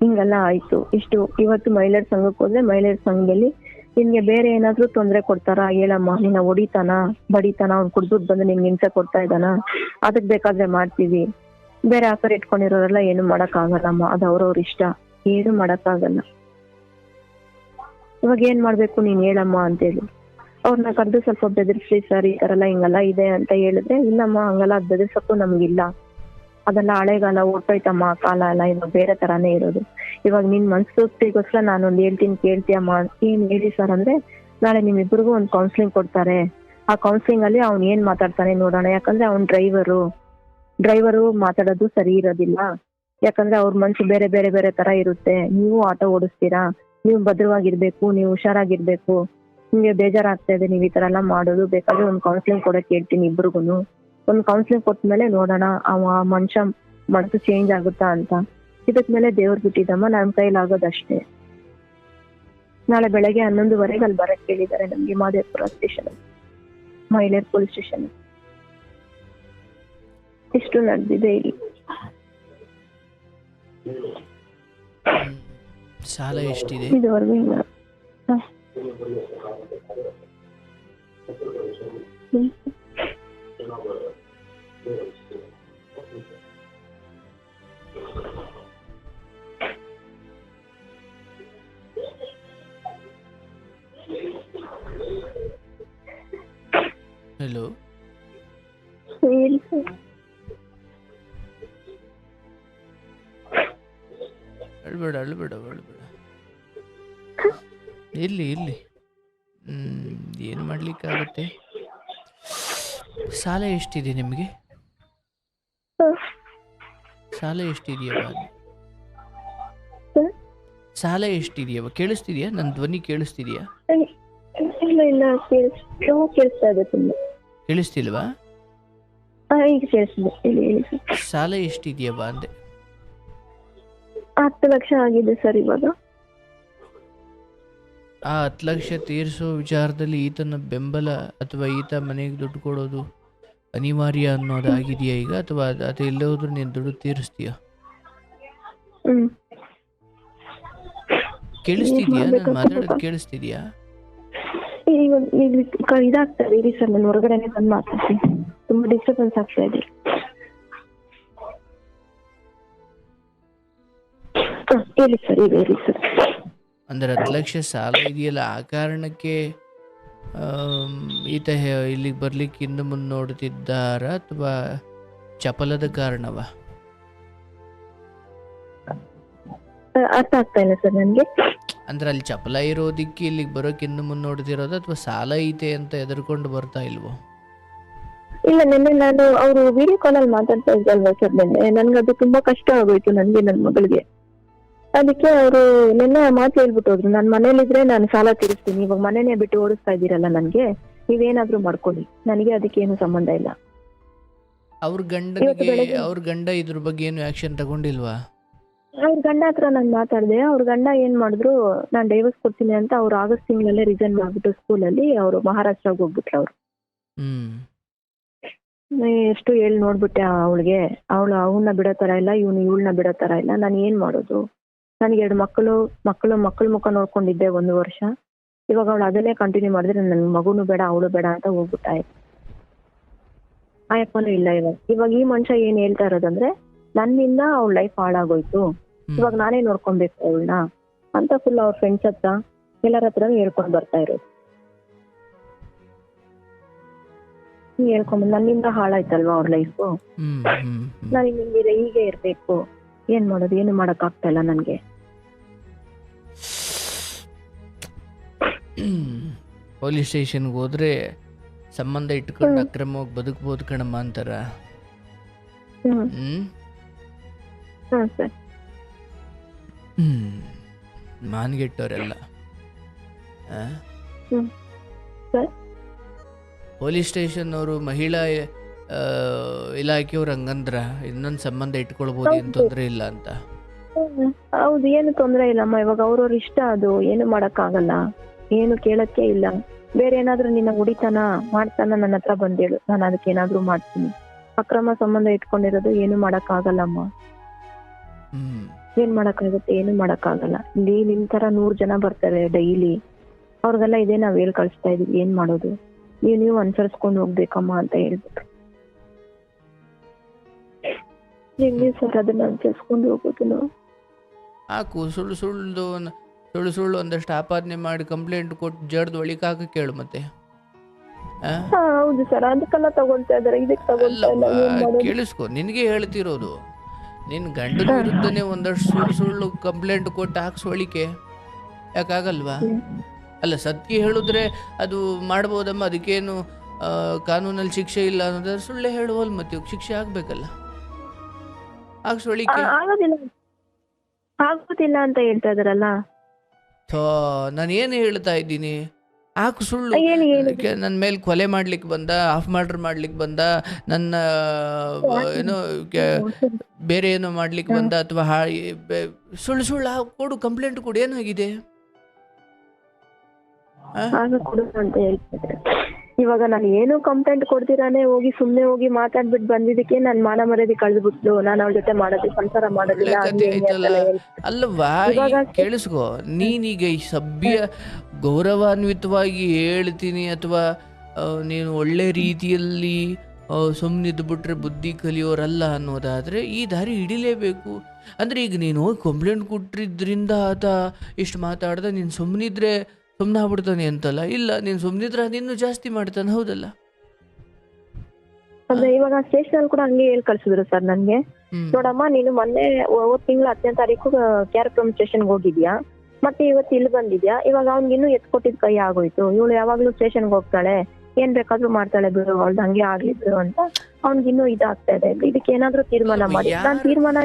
ಹಿಂಗೆಲ್ಲ ಆಯ್ತು. ಇಷ್ಟು ಇವತ್ತು ಮಹಿಳೆಯರ ಸಂಘಕ್ಕೆ ಹೋದ್ರೆ ಮಹಿಳೆಯರ ಸಂಘದಲ್ಲಿ ನಿನ್ಗೆ ಬೇರೆ ಏನಾದ್ರೂ ತೊಂದ್ರೆ ಕೊಡ್ತಾರಾ ಹೇಳಮ್ಮ, ನಿನ್ನ ಹೊಡಿತಾನ ಬಡಿತಾನ, ಅವ್ನು ಕುಡ್ದುಡ್ ಬಂದು ನಿನ್ಗೆ ಹಿಂಸೆ ಕೊಡ್ತಾ ಇದ್ದಾನ, ಅದಕ್ ಬೇಕಾದ್ರೆ ಮಾಡ್ತೀವಿ. ಬೇರೆ ಆಫರ್ ಇಟ್ಕೊಂಡಿರೋರೆಲ್ಲ ಏನು ಮಾಡಕ್ ಆಗಲ್ಲಮ್ಮ, ಅದು ಅವ್ರವ್ರ ಇಷ್ಟ, ಏನು ಮಾಡಕ್ ಆಗಲ್ಲ. ಇವಾಗ ಏನ್ ಮಾಡ್ಬೇಕು ನೀನ್ ಹೇಳಮ್ಮ ಅಂತೇಳಿ ಅವ್ರನ್ನ ಕರೆದು ಸ್ವಲ್ಪ ಬೆದರ್ಸಿ, ಸರ್ ಈ ತರ ಎಲ್ಲ ಹಿಂಗೆಲ್ಲ ಇದೆ ಅಂತ ಹೇಳಿದ್ರೆ, ಇಲ್ಲಮ್ಮ ಹಂಗೆಲ್ಲ ಬೆದರ್ಸಕ್ಕೂ ನಮ್ಗಿಲ್ಲ, ಅದೆಲ್ಲ ಹಳೆಗಾಲ ಓಡ್ತೋಯ್ತಮ್ಮ, ಕಾಲ ಎಲ್ಲ ಇವಾಗ ಬೇರೆ ತರಾನೇ ಇರೋದು. ಇವಾಗ ನಿನ್ ಮನ್ಸೂರ್ತಿಗೋಸ್ಕರ ನಾನೊಂದ್ ಹೇಳ್ತೀನಿ ಕೇಳ್ತೀಯಮ್ಮ. ಏನ್ ಹೇಳಿ ಸರ್ ಅಂದ್ರೆ, ನಾಳೆ ನಿಮ್ಮಿಬ್ರಿಗೂ ಒಂದ್ ಕೌನ್ಸಿಲಿಂಗ್ ಕೊಡ್ತಾರೆ, ಆ ಕೌನ್ಸಿಲಿಂಗ್ ಅಲ್ಲಿ ಅವ್ನ್ ಏನ್ ಮಾತಾಡ್ತಾನೆ ನೋಡೋಣ. ಯಾಕಂದ್ರೆ ಅವ್ನ್ ಡ್ರೈವರು ಮಾತಾಡೋದು ಸರಿ ಇರೋದಿಲ್ಲ. ಯಾಕಂದ್ರೆ ಅವ್ರ ಮನ್ಸು ಬೇರೆ ಬೇರೆ ಬೇರೆ ತರ ಇರುತ್ತೆ. ನೀವು ಆಟೋ ಓಡಿಸ್ತೀರಾ, ನೀವು ಭದ್ರವಾಗಿರ್ಬೇಕು, ನೀವು ಹುಷಾರಾಗಿರ್ಬೇಕು, ನಿಮ್ಗೆ ಬೇಜಾರಾಗ್ತಾ ಇದೆ ನೀವ್ ಈ ತರ ಎಲ್ಲ ಮಾಡೋದು. ಬೇಕಾದ್ರೆ ಒಂದ್ ಕೌನ್ಸಿಲಿಂಗ್ ಕೊಡಕ್ ಹೇಳ್ತೀನಿ ಇಬ್ರಿಗೂನು. ಒಂದ್ ಕೌನ್ಸಿಲಿಂಗ್ ಕೊಟ್ಮೇಲೆ ನೋಡೋಣ ಅವ ಮನುಷ್ಯ ಮನಸ್ಸು ಚೇಂಜ್ ಆಗುತ್ತಾ ಅಂತ. ಇದಕ್ ಮೇಲೆ ದೇವ್ರು ಬಿಟ್ಟಿದ್ದಮ್ಮ, ನನ್ ಕೈಲಾಗೋದಷ್ಟೇ. ನಾಳೆ ಬೆಳಗ್ಗೆ 11:30 ಅಲ್ಲಿ ಬರಕ್ ಹೇಳಿದ್ದಾರೆ ನಮ್ಗೆ ಮಾದೇವಪುರ ಸ್ಟೇಷನ್, ಮಹಿಳೆಯರ್ ಪೊಲೀಸ್ ಸ್ಟೇಷನ್. ಇಷ್ಟು ನಡೆದಿದೆ ಇಲ್ಲಿ. ಸಾಲ ಎಷ್ಟಿದೆ ಇದುವರೆಗೂ ಇಲ್ಲ. ಹಲೋ, ಹೇಳಿ ಸರ್. ಅಳ್ಬೇಡ ಅಳ್ಬೇಡ ಅಳ್ಬೇಡ, ಇಲ್ಲಿ ಇಲ್ಲಿ ಏನು ಮಾಡ್ಲಿಕ್ಕಾಗತ್ತೆ. ಸಾಲ ಎಷ್ಟಿದೆ ನಿಮಗೆ? ಸಾಲ ಎಷ್ಟಿದೆಯವ್ವ? ಸಾಲ ಎಷ್ಟಿದೆಯವ್ವ? ಕೇಳಿಸ್ತಿದ್ಯಾ? ನನ್ನ ಧ್ವನಿ ಕೇಳಿಸ್ತಿದ್ಯಾ? ಇಲ್ಲ ಇಲ್ಲ, ಕೇಳಿಸ್ತಾ ಇದೆ ತುಂಬಾ. ಕೇಳಿಸ್ತಿಲ್ವಾ? ಈಗ ಕೇಳಿಸ್ತಿದೆ, ಹೇಳಿ ಸರ್. ಸಾಲ ಎಷ್ಟಿದೆಯವ್ವ ಅಂದೆ. 10 ಲಕ್ಷ ಆಗಿದೆ ಸರ್ ಇವಾಗ. ಆ 10 ಲಕ್ಷ ತೀರಿಸೋ ವಿಚಾರದಲ್ಲಿ ಈತನ ಬೆಂಬಲ ಅಥವಾ ಈತ ಮನೆಗೆ ದುಡ್ಡು ಕೊಡೋದು ಅನಿವಾರ್ಯ ಅನ್ನೋದಾಗಿದೆಯಾ ಈಗ, ಅಥವಾ ಅದು ಎಲ್ಲೇ ಹೋದ್ರೂ ನೀನು ದುಡ್ಡು ತೀರಿಸ್ತೀಯ? ಕೇಳಿಸ್ತಿದ್ಯಾ? ನಾನು ಮಾತಾಡೋದು ಕೇಳಿಸ್ತಿದ್ಯಾ? ಇದಾಗ್ತಾ ಇದೆ ಸರ್, ನಾನು ಹೊರಗಡೆನೆ ಬಂದು ಮಾತಾಡ್ತೀನಿ, ತುಂಬಾ ಡಿಸ್ಟರ್ಬೆನ್ಸ್ ಆಗ್ತಾ ಇದೆ. ಹೇಳಿ ಸರ್, ಈಗ ಹೇಳಿ ಸರ್. ಅಂದ್ರೆ 10 ಲಕ್ಷ ಸಾಲ ಇದೆಯಲ್ಲ, ಆ ಕಾರಣಕ್ಕೆ ಈತ ಇಲ್ಲಿಗೆ ಬರ್ಲಿಕ್ಕೆ ಹಿಂದೆ ಮುಂದೆ ನೋಡ್ತಿದ್ದಾರ ಅಥವಾ ಚಪಲದ ಕಾರಣವ? ಅರ್ಥ ಆಗ್ತಾ ಇಲ್ಲ ಸರ್ ನನ್ಗೆ. ಅಂದ್ರೆ ಅಲ್ಲಿ ಚಪಲ ಇರೋದಿಕ್ಕೆ ಇಲ್ಲಿಗೆ ಬರೋಕೆ ಹಿಂದೆ ಮುಂದೆ ನೋಡ್ತಿರೋದು, ಅಥವಾ ಸಾಲ ಐತೆ ಅಂತ ಎದುರ್ಕೊಂಡು ಬರ್ತಾ ಇಲ್ವೋ? ಇಲ್ಲ, ನಿನ್ನೆ ನಾನು ಅವರು ವಿಡಿಯೋ ಕಾಲ್ ಅಲ್ಲಿ ಮಾತಾಡ್ತಾ ಇದ್ದಲ್ವಾ ಸರ್, ನಿನ್ನೆ ನನ್ಗೆ ಅದು ತುಂಬಾ ಕಷ್ಟ ಆಗೋಯ್ತು ನನ್ಗೆ, ನನ್ ಮಗಳಿಗೆ. ಅದಕ್ಕೆ ಅವರು ನಿನ್ನೆ ಮಾತು ಹೇಳ್ಬಿಟ್ಟು ಹೋದ್ರು, ನಾನು ಮನೇಲಿದ್ರೆ ನಾನು ಸಾಲ ತೀರಿಸ್ತೀನಿ, ಇವಾಗ ಮನೇನೆ ಬಿಟ್ಟು ಓಡಿಸ್ತಾ ಇದ್ದೀರಲ್ಲ ನನ್ಗೆ, ನೀವೇನಾದ್ರೂ ಮಾಡ್ಕೊಳ್ಳಿ, ನನಗೆ ಅದಕ್ಕೆ ಏನು ಸಂಬಂಧ ಇಲ್ಲ. ಅವ್ರ ಗಂಡ ಇದ್ರ ಬಗ್ಗೆ ಏನು ಆಕ್ಷನ್ ತಗೊಂಡಿಲ್ವಾ? ಅವ್ರ ಗಂಡ ಹತ್ರ ನಾನು ಮಾತಾಡಿದೆ. ಅವ್ರ ಗಂಡ ಏನ್ ಮಾಡಿದ್ರು, ನಾನು ಡೈವರ್ಸ್ ಕೊಡ್ತೀನಿ ಅಂತ ಅವ್ರು ಆಗಸ್ಟ್ ತಿಂಗಳಲ್ಲೇ ರಿಸೈನ್ ಮಾಡ್ಬಿಟ್ಟು ಸ್ಕೂಲಲ್ಲಿ ಅವರು ಮಹಾರಾಷ್ಟ್ರಗೆ ಹೋಗ್ಬಿಟ್ರು. ಅವ್ರು ಎಷ್ಟು ಹೇಳಿ ನೋಡ್ಬಿಟ್ಟೆ ಅವಳಿಗೆ, ಅವನ್ನ ಬಿಡೋ ತರ ಇಲ್ಲ, ಇವಳನ್ನ ಬಿಡೋ ತರ ಇಲ್ಲ, ನಾನು ಏನ್ ಮಾಡೋದು? ನನಗೆ 2 ಮಕ್ಕಳು ಮುಖ ನೋಡ್ಕೊಂಡಿದ್ದೆ 1 ವರ್ಷ. ಇವಾಗ ಅವಳು ಅದನ್ನೇ ಕಂಟಿನ್ಯೂ ಮಾಡಿದ್ರೆ ನನ್ ಮಗುನು ಬೇಡ ಅವಳು ಬೇಡ ಅಂತ ಹೋಗ್ಬಿಟ್ಟಾಯ್ತು. ಆಯಪ್ಪನೂ ಇಲ್ಲ. ಇವಾಗ ಈ ಮನುಷ್ಯ ಏನ್ ಹೇಳ್ತಾ ಇರೋದಂದ್ರೆ, ನನ್ನಿಂದ ಅವಳ ಲೈಫ್ ಹಾಳಾಗೋಯ್ತು, ಇವಾಗ ನಾನೇ ನೋಡ್ಕೊಬೇಕು ಅವಳನ್ನ ಅಂತ ಫುಲ್ ಅವ್ರ ಫ್ರೆಂಡ್ಸ್ ಹತ್ರ ಎಲ್ಲರ ಹತ್ರ ಹೇಳ್ಕೊಂಡ್ ಬರ್ತಾ ಇರೋದು. ಹೇಳ್ಕೊಂಡ್ ನನ್ನಿಂದ ಹಾಳಾಯ್ತಲ್ವಾ ಅವ್ರ ಲೈಫು, ನಾನು ನಿಮ್ಗೆ ಹೀಗೆ ಇರ್ಬೇಕು, ಏನ್ ಮಾಡೋದು? ಏನು ಮಾಡಕ್ ಆಗ್ತಾ ಇಲ್ಲ ನನ್ಗೆ. ಪೊಲೀಸ್ ಸ್ಟೇಷನ್ಗೆ ಹೋದ್ರೆ ಸಂಬಂಧ ಇಟ್ಕೊಂಡು ಅಕ್ರಮವಾಗಿ ಬದುಕಬಹುದು ಕಣಮ್ಮ ಅಂತಾರ. ಮಾನ್ಗೆಟ್ಟವರೆಲ್ಲ ಆ? ಹ್ಮ್ ಸರ್. ಪೊಲೀಸ್ ಸ್ಟೇಷನ್ ಅವರು ಮಹಿಳಾ ಆ, ಇಲಾಖೆಯವ್ರು ಹಂಗಂದ್ರ ಇನ್ನೊಂದು ಸಂಬಂಧ ಇಟ್ಕೊಳ್ಬೋದು, ಏನು ಹೌದು. ತೊಂದರೆ ಇಲ್ಲ ಅಂತ. ಹೌದು, ಏನು ತೊಂದ್ರೆ ಇಲ್ಲಮ್ಮ. ಇವಾಗ ಅವ್ರವ್ರ ಇಷ್ಟ, ಅದು ಏನು ಮಾಡಕ್ಕಾಗಲ್ಲ, ಏನು ಕೇಳಕ್ಕೆ ಇಲ್ಲ. ಬೇರೆ ಏನಾದ್ರೂ ನಿನ್ನ ಹೊಡಿತಾನ ಮಾಡ್ತಾನ ನನ್ನ ಹತ್ರ ಬಂದೇಳು, ನಾನು ಅದಕ್ಕೆ ಏನಾದ್ರೂ ಮಾಡ್ತೀನಿ. ಅಕ್ರಮ ಸಂಬಂಧ ಇಟ್ಕೊಂಡಿರೋದು ಏನು ಮಾಡಕ್ಕಾಗಲ್ಲಮ್ಮ. ಹ್ಮ್ ಏನ್ ಮಾಡಕ್ಕಾಗುತ್ತೆ? ಏನು ಮಾಡಕ್ಕಾಗಲ್ಲ. ಇಲ್ಲಿ ನಿಮ್ ತರ 100 ಜನ ಬರ್ತಾರೆ ಡೈಲಿ, ಅವ್ರಿಗೆಲ್ಲ ಇದೇ ನಾವ್ ಹೇಳ್ ಕಳಿಸ್ತಾ ಇದೀವಿ. ಏನ್ ಮಾಡೋದು? ನೀವು ಅನುಸರಿಸ್ಕೊಂಡು ಹೋಗ್ಬೇಕಮ್ಮ ಅಂತ ಹೇಳ್ಬಿಟ್ಟು. ಹೆಂಗೆ ಸರ್ ಅದನ್ನ ಅನುಸರಿಸ್ಕೊಂಡು ಹೋಗೋದು ನಾವು? ಹಾಕು, ಸುಳ್ಳು ಒಂದಷ್ಟು ಆಪಾದನೆ ಮಾಡಿ ಕಂಪ್ಲೇಂಟ್ ಕೊಟ್ಟು ಜಡ್ದು ಒಳಿಕಾಕ ಕೇಳು ಮತ್ತೆ. ಆ? ಹೌದು ಸರ್, ಅದಕ್ಕೆಲ್ಲ ತಗೊಳ್ತಾ ಇದಾರೆ, ಇದಕ್ಕೆ ತಗೊಳ್ತಾ ಇಲ್ಲ. ಏನ್ ಅಲ್ಲವ್ವ, ಮಾಡೋದು? ಕೇಳಿಸ್ಕೊ, ನಿನಗೆ ಹೇಳ್ತಿರೋದು. ನಿನ್ನ ಗಂಡನ ವಿರುದ್ಧನೇ ಒಂದಷ್ಟು ಸುಳ್ಳು ಕಂಪ್ಲೇಂಟ್ ಕೊಟ್ಟು ಹಾಕ್ಸೋಳಿಕೆ ಯಾಕಾಗಲ್ವಾ? ಹ್ಮ್. ಅಲ್ಲ, ಸತ್ಯ ಹೇಳಿದ್ರೆ ಅದು ಮಾಡ್ಬೋದಮ್ಮ, ಅದಕ್ಕೇನು ಕಾನೂನಲ್ಲಿ ಶಿಕ್ಷೆ ಇಲ್ಲ ಅನ್ನೋದಾದ್ರೆ ಸುಳ್ಳೆ ಹೇಳುವಲ್ ಮತ್ತೆ ಇವಾಗ ಶಿಕ್ಷೆ ಆಗ್ಬೇಕಲ್ಲ, ಹಾಕ್ಸೋಳಿಕೆ. ಆಗೋದಿಲ್ಲ ಆಗೋದಿಲ್ಲ ಅಂತ ಹೇಳ್ತಾ ಇದಾರಲ್ಲ. ನಾನು ಏನು ಹೇಳ್ತಾ ಇದ್ದೀನಿ? ಹಾಕು ಸುಳ್ಳು. ಏನು ಏನು ನನ್ನ ಮೇಲೆ ಕೊಲೆ ಮಾಡ್ಲಿಕ್ಕೆ ಬಂದ, ಆಫ್ ಮರ್ಡರ್ ಮಾಡ್ಲಿಕ್ಕೆ ಬಂದ, ನನ್ನ ಏನೋ ಬೇರೆ ಏನೋ ಮಾಡ್ಲಿಕ್ಕೆ ಬಂದ, ಅಥವಾ ಸುಳ್ಳು ಕೊಡು, ಕಂಪ್ಲೇಂಟ್ ಕೊಡು, ಏನಾಗಿದೆ? ಆಗ ಕೊಡು ಅಂತ ಹೇಳ್ತಿದ್ರೆ, ಇವಾಗ ನಾನು ಏನು ಕಂಪ್ಲೇಂಟ್ ಕೊಡ್ತಿರಾನೆ ಹೋಗಿ ಮಾತಾಡ್ಬಿಟ್ಟು ಬಂದಿದ್ದಕ್ಕೆ ನನ್ ಮಾನ ಮರ್ಯಾದೆ ಕಳೆದ್ಬಿಟ್ಲು. ನಾನು ಅವಳ ಜೊತೆ ಸಂಸಾರ ಮಾಡೋದಿಲ್ಲ ಕತೆ ಆಯ್ತಲ್ಲ. ಅಲ್ಲವಾ, ಕೇಳಿಸ್ಕೊ, ನೀನೀಗ ಈ ಸಭ್ಯ ಗೌರವಾನ್ವಿತವಾಗಿ ಹೇಳ್ತೀನಿ, ಅಥವಾ ನೀನು ಒಳ್ಳೆ ರೀತಿಯಲ್ಲಿ ಸುಮ್ಮನಿದ್ದು ಬಿಟ್ರೆ ಬುದ್ಧಿ ಕಲಿಯೋರಲ್ಲ ಅನ್ನೋದಾದ್ರೆ ಈ ದಾರಿ ಹಿಡಿಲೇಬೇಕು. ಅಂದ್ರೆ ಈಗ ನೀನು ಹೋಗಿ ಕಂಪ್ಲೇಂಟ್ ಕೊಟ್ಟಿದ್ರಿಂದ ಆತ ಇಷ್ಟು ಮಾತಾಡ್ದ, ನೀನು ಸುಮ್ಮನಿದ್ರೆ ಸುಮ್ಮನೆ ಆಗ್ಬಿಡ್ತಾನೆ ಅಂತಲ್ಲ. ಇಲ್ಲ, ನೀನು ಸುಮ್ಮನಿದ್ರೆ ಅದಿನ್ನೂ ಜಾಸ್ತಿ ಮಾಡ್ತಾನೆ, ಹೌದಲ್ಲ? ಅಂದ್ರೆ ಇವಾಗ ಸ್ಟೇಷನ್ ಅಲ್ಲಿ ಕೂಡ ಹಂಗೆ ಹೇಳಿ ಕಳ್ಸಿದ್ರು ಸರ್ ನನ್ಗೆ. ನೋಡಮ್ಮ, ನೀನು ಮೊನ್ನೆ ಹೋದ್ ತಿಂಗಳು 10ನೇ ತಾರೀಕು ಕ್ಯಾರಪುರಂ ಸ್ಟೇಷನ್ಗೆ ಹೋಗಿದ್ಯಾ, ಮತ್ತೆ ಇವತ್ತು ಇಲ್ಲಿ ಬಂದಿದ್ಯಾ. ಇವಾಗ ಅವ್ನಿಗಿನ್ನೂ ಎತ್ಕೊಟ್ಟಿದ್ ಕೈ ಆಗೋಯ್ತು. ಇವಳು ಯಾವಾಗ್ಲೂ ಸ್ಟೇಷನ್ಗೆ ಹೋಗ್ತಾಳೆ, ಏನ್ ಬೇಕಾದ್ರೂ ಮಾಡ್ತಾಳೆ ಬಿಡು, ಅವಳ್ದು ಹಂಗೆ ಆಗ್ಲಿ ಬಿಡು ಅಂತ ಅವ್ನಿಗಿನ್ನೂ ಇದಾಗ್ತಾ ಇದೆ. ಇದಕ್ಕೆ ಏನಾದ್ರೂ ತೀರ್ಮಾನ ಮಾಡಿ. ನಾನ್ ತೀರ್ಮಾನ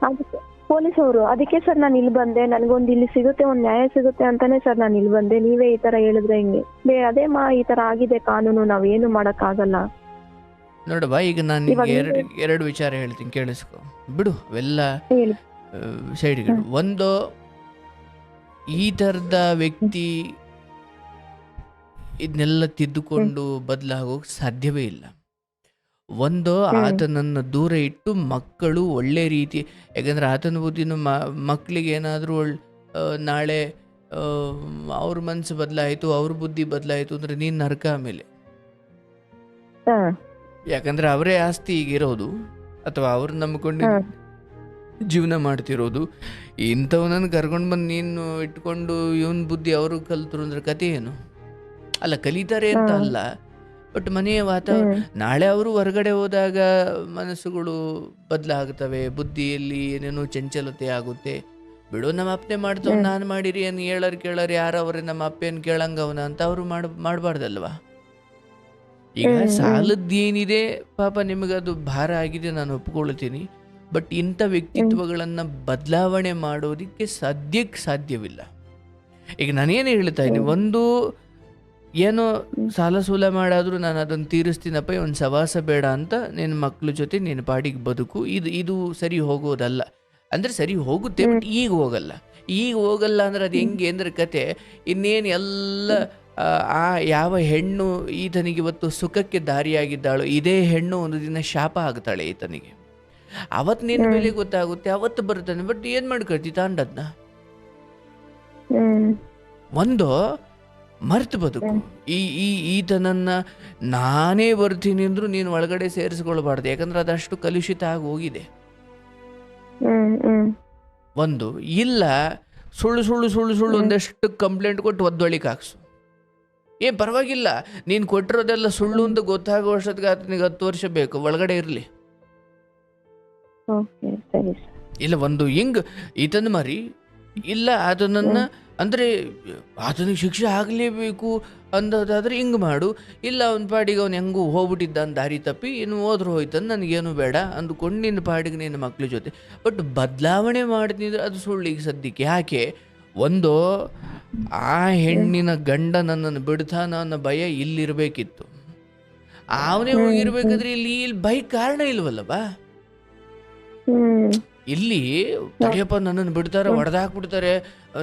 ಅದಕ್ಕೆ ಪೊಲೀಸ್ ಅವರು, ಅದಕ್ಕೆ ಸರ್ ನಾನು ಇಲ್ಲಿ ಬಂದೆ. ನನ್ಗೊಂದು ಇಲ್ಲಿ ಸಿಗುತ್ತೆ, ಒಂದ್ ನ್ಯಾಯ ಸಿಗುತ್ತೆ ಅಂತಾನೆ ಸರ್ ನಾನು ಇಲ್ಲಿ ಬಂದೆ. ನೀವೇ ಈ ತರ ಹೇಳಿದ್ರೆ ಹೆಂಗೆ? ಅದೇ ಈ ತರ ಆಗಿದೆ ಕಾನೂನು, ನಾವೇನು ಮಾಡಕ್ ಆಗಲ್ಲ. ನೋಡವಾ, ಈಗ ನಾನು ಎರಡು ವಿಚಾರ ಹೇಳ್ತೀನಿ, ಕೇಳಿಸ್ಕೊ. ಬಿಡು ಅವೆಲ್ಲ ಸೈಡ್ಗೆ. ಒಂದು, ಈ ಥರದ ವ್ಯಕ್ತಿ ಇದನ್ನೆಲ್ಲ ತಿದ್ದುಕೊಂಡು ಬದಲಾಗೋಕೆ ಸಾಧ್ಯವೇ ಇಲ್ಲ. ಒಂದು, ಆತನನ್ನು ದೂರ ಇಟ್ಟು ಮಕ್ಕಳು ಒಳ್ಳೆ ರೀತಿ, ಯಾಕಂದ್ರೆ ಆತನ ಬುದ್ಧಿನೂ ಮಕ್ಕಳಿಗೆ ಏನಾದರೂ ನಾಳೆ ಅವ್ರ ಮನಸ್ಸು ಬದಲಾಯಿತು, ಅವ್ರ ಬುದ್ಧಿ ಬದಲಾಯಿತು ಅಂದರೆ ನೀನು ನರಕ ಆಮೇಲೆ. ಯಾಕಂದ್ರೆ ಅವರೇ ಆಸ್ತಿ ಈಗಿರೋದು, ಅಥವಾ ಅವ್ರು ನಂಬಿಕೊಂಡು ಜೀವನ ಮಾಡ್ತಿರೋದು. ಇಂಥವನನ್ನು ಕರ್ಕೊಂಡು ಬಂದು ನೀನು ಇಟ್ಕೊಂಡು ಇವನ್ ಬುದ್ಧಿ ಅವರು ಕಲ್ತರು ಅಂದ್ರೆ ಕತೆ ಏನು? ಅಲ್ಲ, ಕಲಿತಾರೆ ಅಂತ ಅಲ್ಲ, ಬಟ್ ಮನೆಯ ವಾತಾವರಣ. ನಾಳೆ ಅವರು ಹೊರಗಡೆ ಹೋದಾಗ ಮನಸ್ಸುಗಳು ಬದಲಾಗ್ತವೆ, ಬುದ್ಧಿಯಲ್ಲಿ ಏನೇನೋ ಚಂಚಲತೆ ಆಗುತ್ತೆ. ಬಿಡು, ನಮ್ಮ ಅಪ್ಪನೇ ಮಾಡ್ತಾವ್, ನಾನು ಮಾಡಿರಿ ಏನು ಕೇಳರ್ ಯಾರವ್ರೆ, ನಮ್ಮ ಅಪ್ಪೇನು ಕೇಳಂಗವನ ಅಂತ ಅವರು ಮಾಡಬಾರ್ದಲ್ವಾ? ಈಗ ಸಾಲದ್ದೇನಿದೆ ಪಾಪ, ನಿಮಗದು ಭಾರ ಆಗಿದೆ, ನಾನು ಒಪ್ಕೊಳ್ತೀನಿ. ಬಟ್ ಇಂಥ ವ್ಯಕ್ತಿತ್ವಗಳನ್ನು ಬದಲಾವಣೆ ಮಾಡೋದಕ್ಕೆ ಸಾಧ್ಯವಿಲ್ಲ. ಈಗ ನಾನೇನು ಹೇಳ್ತಾ ಇದ್ದೀನಿ, ಒಂದು ಏನೋ ಸಾಲ ಸೂಲ ಮಾಡಾದರೂ ನಾನು ಅದನ್ನು ತೀರಿಸ್ತೀನಪ್ಪ, ಒಂದು ಸವಾಸ ಬೇಡ ಅಂತ ನಿನ್ನ ಮಕ್ಕಳ ಜೊತೆ ನಿನ್ನ ಪಾಡಿಗೆ ಬದುಕು. ಇದು ಸರಿ ಹೋಗೋದಲ್ಲ. ಅಂದರೆ ಸರಿ ಹೋಗುತ್ತೆ, ಬಟ್ ಈಗ ಹೋಗಲ್ಲ ಅಂದ್ರೆ ಅದು ಹೆಂಗೆ ಅಂದ್ರೆ ಕತೆ ಇನ್ನೇನು ಎಲ್ಲ ಯಾವ ಹೆಣ್ಣು ಈತನಿಗೆ ಇವತ್ತು ಸುಖಕ್ಕೆ ದಾರಿಯಾಗಿದ್ದಾಳೋ, ಇದೇ ಹೆಣ್ಣು ಒಂದು ದಿನ ಶಾಪ ಆಗ್ತಾಳೆ ಈತನಿಗೆ. ಅವತ್ತು ನಿನ್ನ ಮೇಲೆ ಗೊತ್ತಾಗುತ್ತೆ, ಅವತ್ತು ಬರ್ತಾನೆ. ಬಟ್ ಏನು ಮಾಡ್ಕೊಳ್ತಿ ತಾಂಡದ್ನ? ಒಂದು ಮರ್ತು ಬದುಕು. ಈತನನ್ನ ನಾನೇ ಬರ್ತೀನಿ ಅಂದ್ರು ನೀನು ಒಳಗಡೆ ಸೇರಿಸ್ಕೊಳ್ಬಾರ್ದು, ಯಾಕಂದ್ರೆ ಅದಷ್ಟು ಕಲುಷಿತ ಆಗಿ ಹೋಗಿದೆ. ಒಂದು ಇಲ್ಲ, ಸುಳ್ಳು ಒಂದಷ್ಟು ಕಂಪ್ಲೇಂಟ್ ಕೊಟ್ಟು ಒದ್ದೊಳಿಗೆ ಹಾಕ್ಸು. ಪರವಾಗಿಲ್ಲ, ನೀನು ಕೊಟ್ಟಿರೋದೆಲ್ಲ ಸುಳ್ಳು ಅಂತ ಗೊತ್ತಾಗೋ ವರ್ಷಕ್ಕೆ ಆತನಿಗೆ 10 ವರ್ಷ ಬೇಕು, ಒಳಗಡೆ ಇರಲಿ. ಇಲ್ಲ, ಒಂದು ಹಿಂಗ್ ಈತನ ಮರಿ ಇಲ್ಲ, ಆತನನ್ನ ಅಂದರೆ ಆತನಿಗೆ ಶಿಕ್ಷೆ ಆಗಲೇಬೇಕು ಅಂದೋದಾದ್ರೆ ಹಿಂಗೆ ಮಾಡು. ಇಲ್ಲ, ಅವನ ಪಾಡಿಗೆ ಅವ್ನು ಹೆಂಗೂ ಹೋಗ್ಬಿಟ್ಟಿದ್ದಾನ ದಾರಿ ತಪ್ಪಿ, ಇನ್ನು ಹೋದ್ರೆ ಹೋಯ್ತಂದು ನನಗೇನು ಬೇಡ ಅಂದ್ಕೊಂಡು ನಿನ್ನ ಪಾಡಿಗೆ ನಿನ್ನ ಮಕ್ಳ ಜೊತೆ. ಬಟ್ ಬದಲಾವಣೆ ಮಾಡ್ತಿದ್ರೆ ಅದು ಸುಳ್ಳಿಗೆ ಸದ್ಯಕ್ಕೆ. ಯಾಕೆ? ಒಂದು ಆ ಹೆಣ್ಣಿನ ಗಂಡ ನನ್ನನ್ನು ಬಿಡ್ತಾನ ಅನ್ನೋ ಭಯ ಇಲ್ಲಿರ್ಬೇಕಿತ್ತು. ಅವನೇ ಹೋಗಿರ್ಬೇಕಾದ್ರೆ ಇಲ್ಲಿ ಭಯ ಕಾರಣ ಇಲ್ವಲ್ಲವಾ? ಇಲ್ಲಿ ತಡಿಯಪ್ಪ ನನ್ನನ್ನು ಬಿಡ್ತಾರೆ, ಹೊಡೆದಾಕ್ಬಿಡ್ತಾರೆ,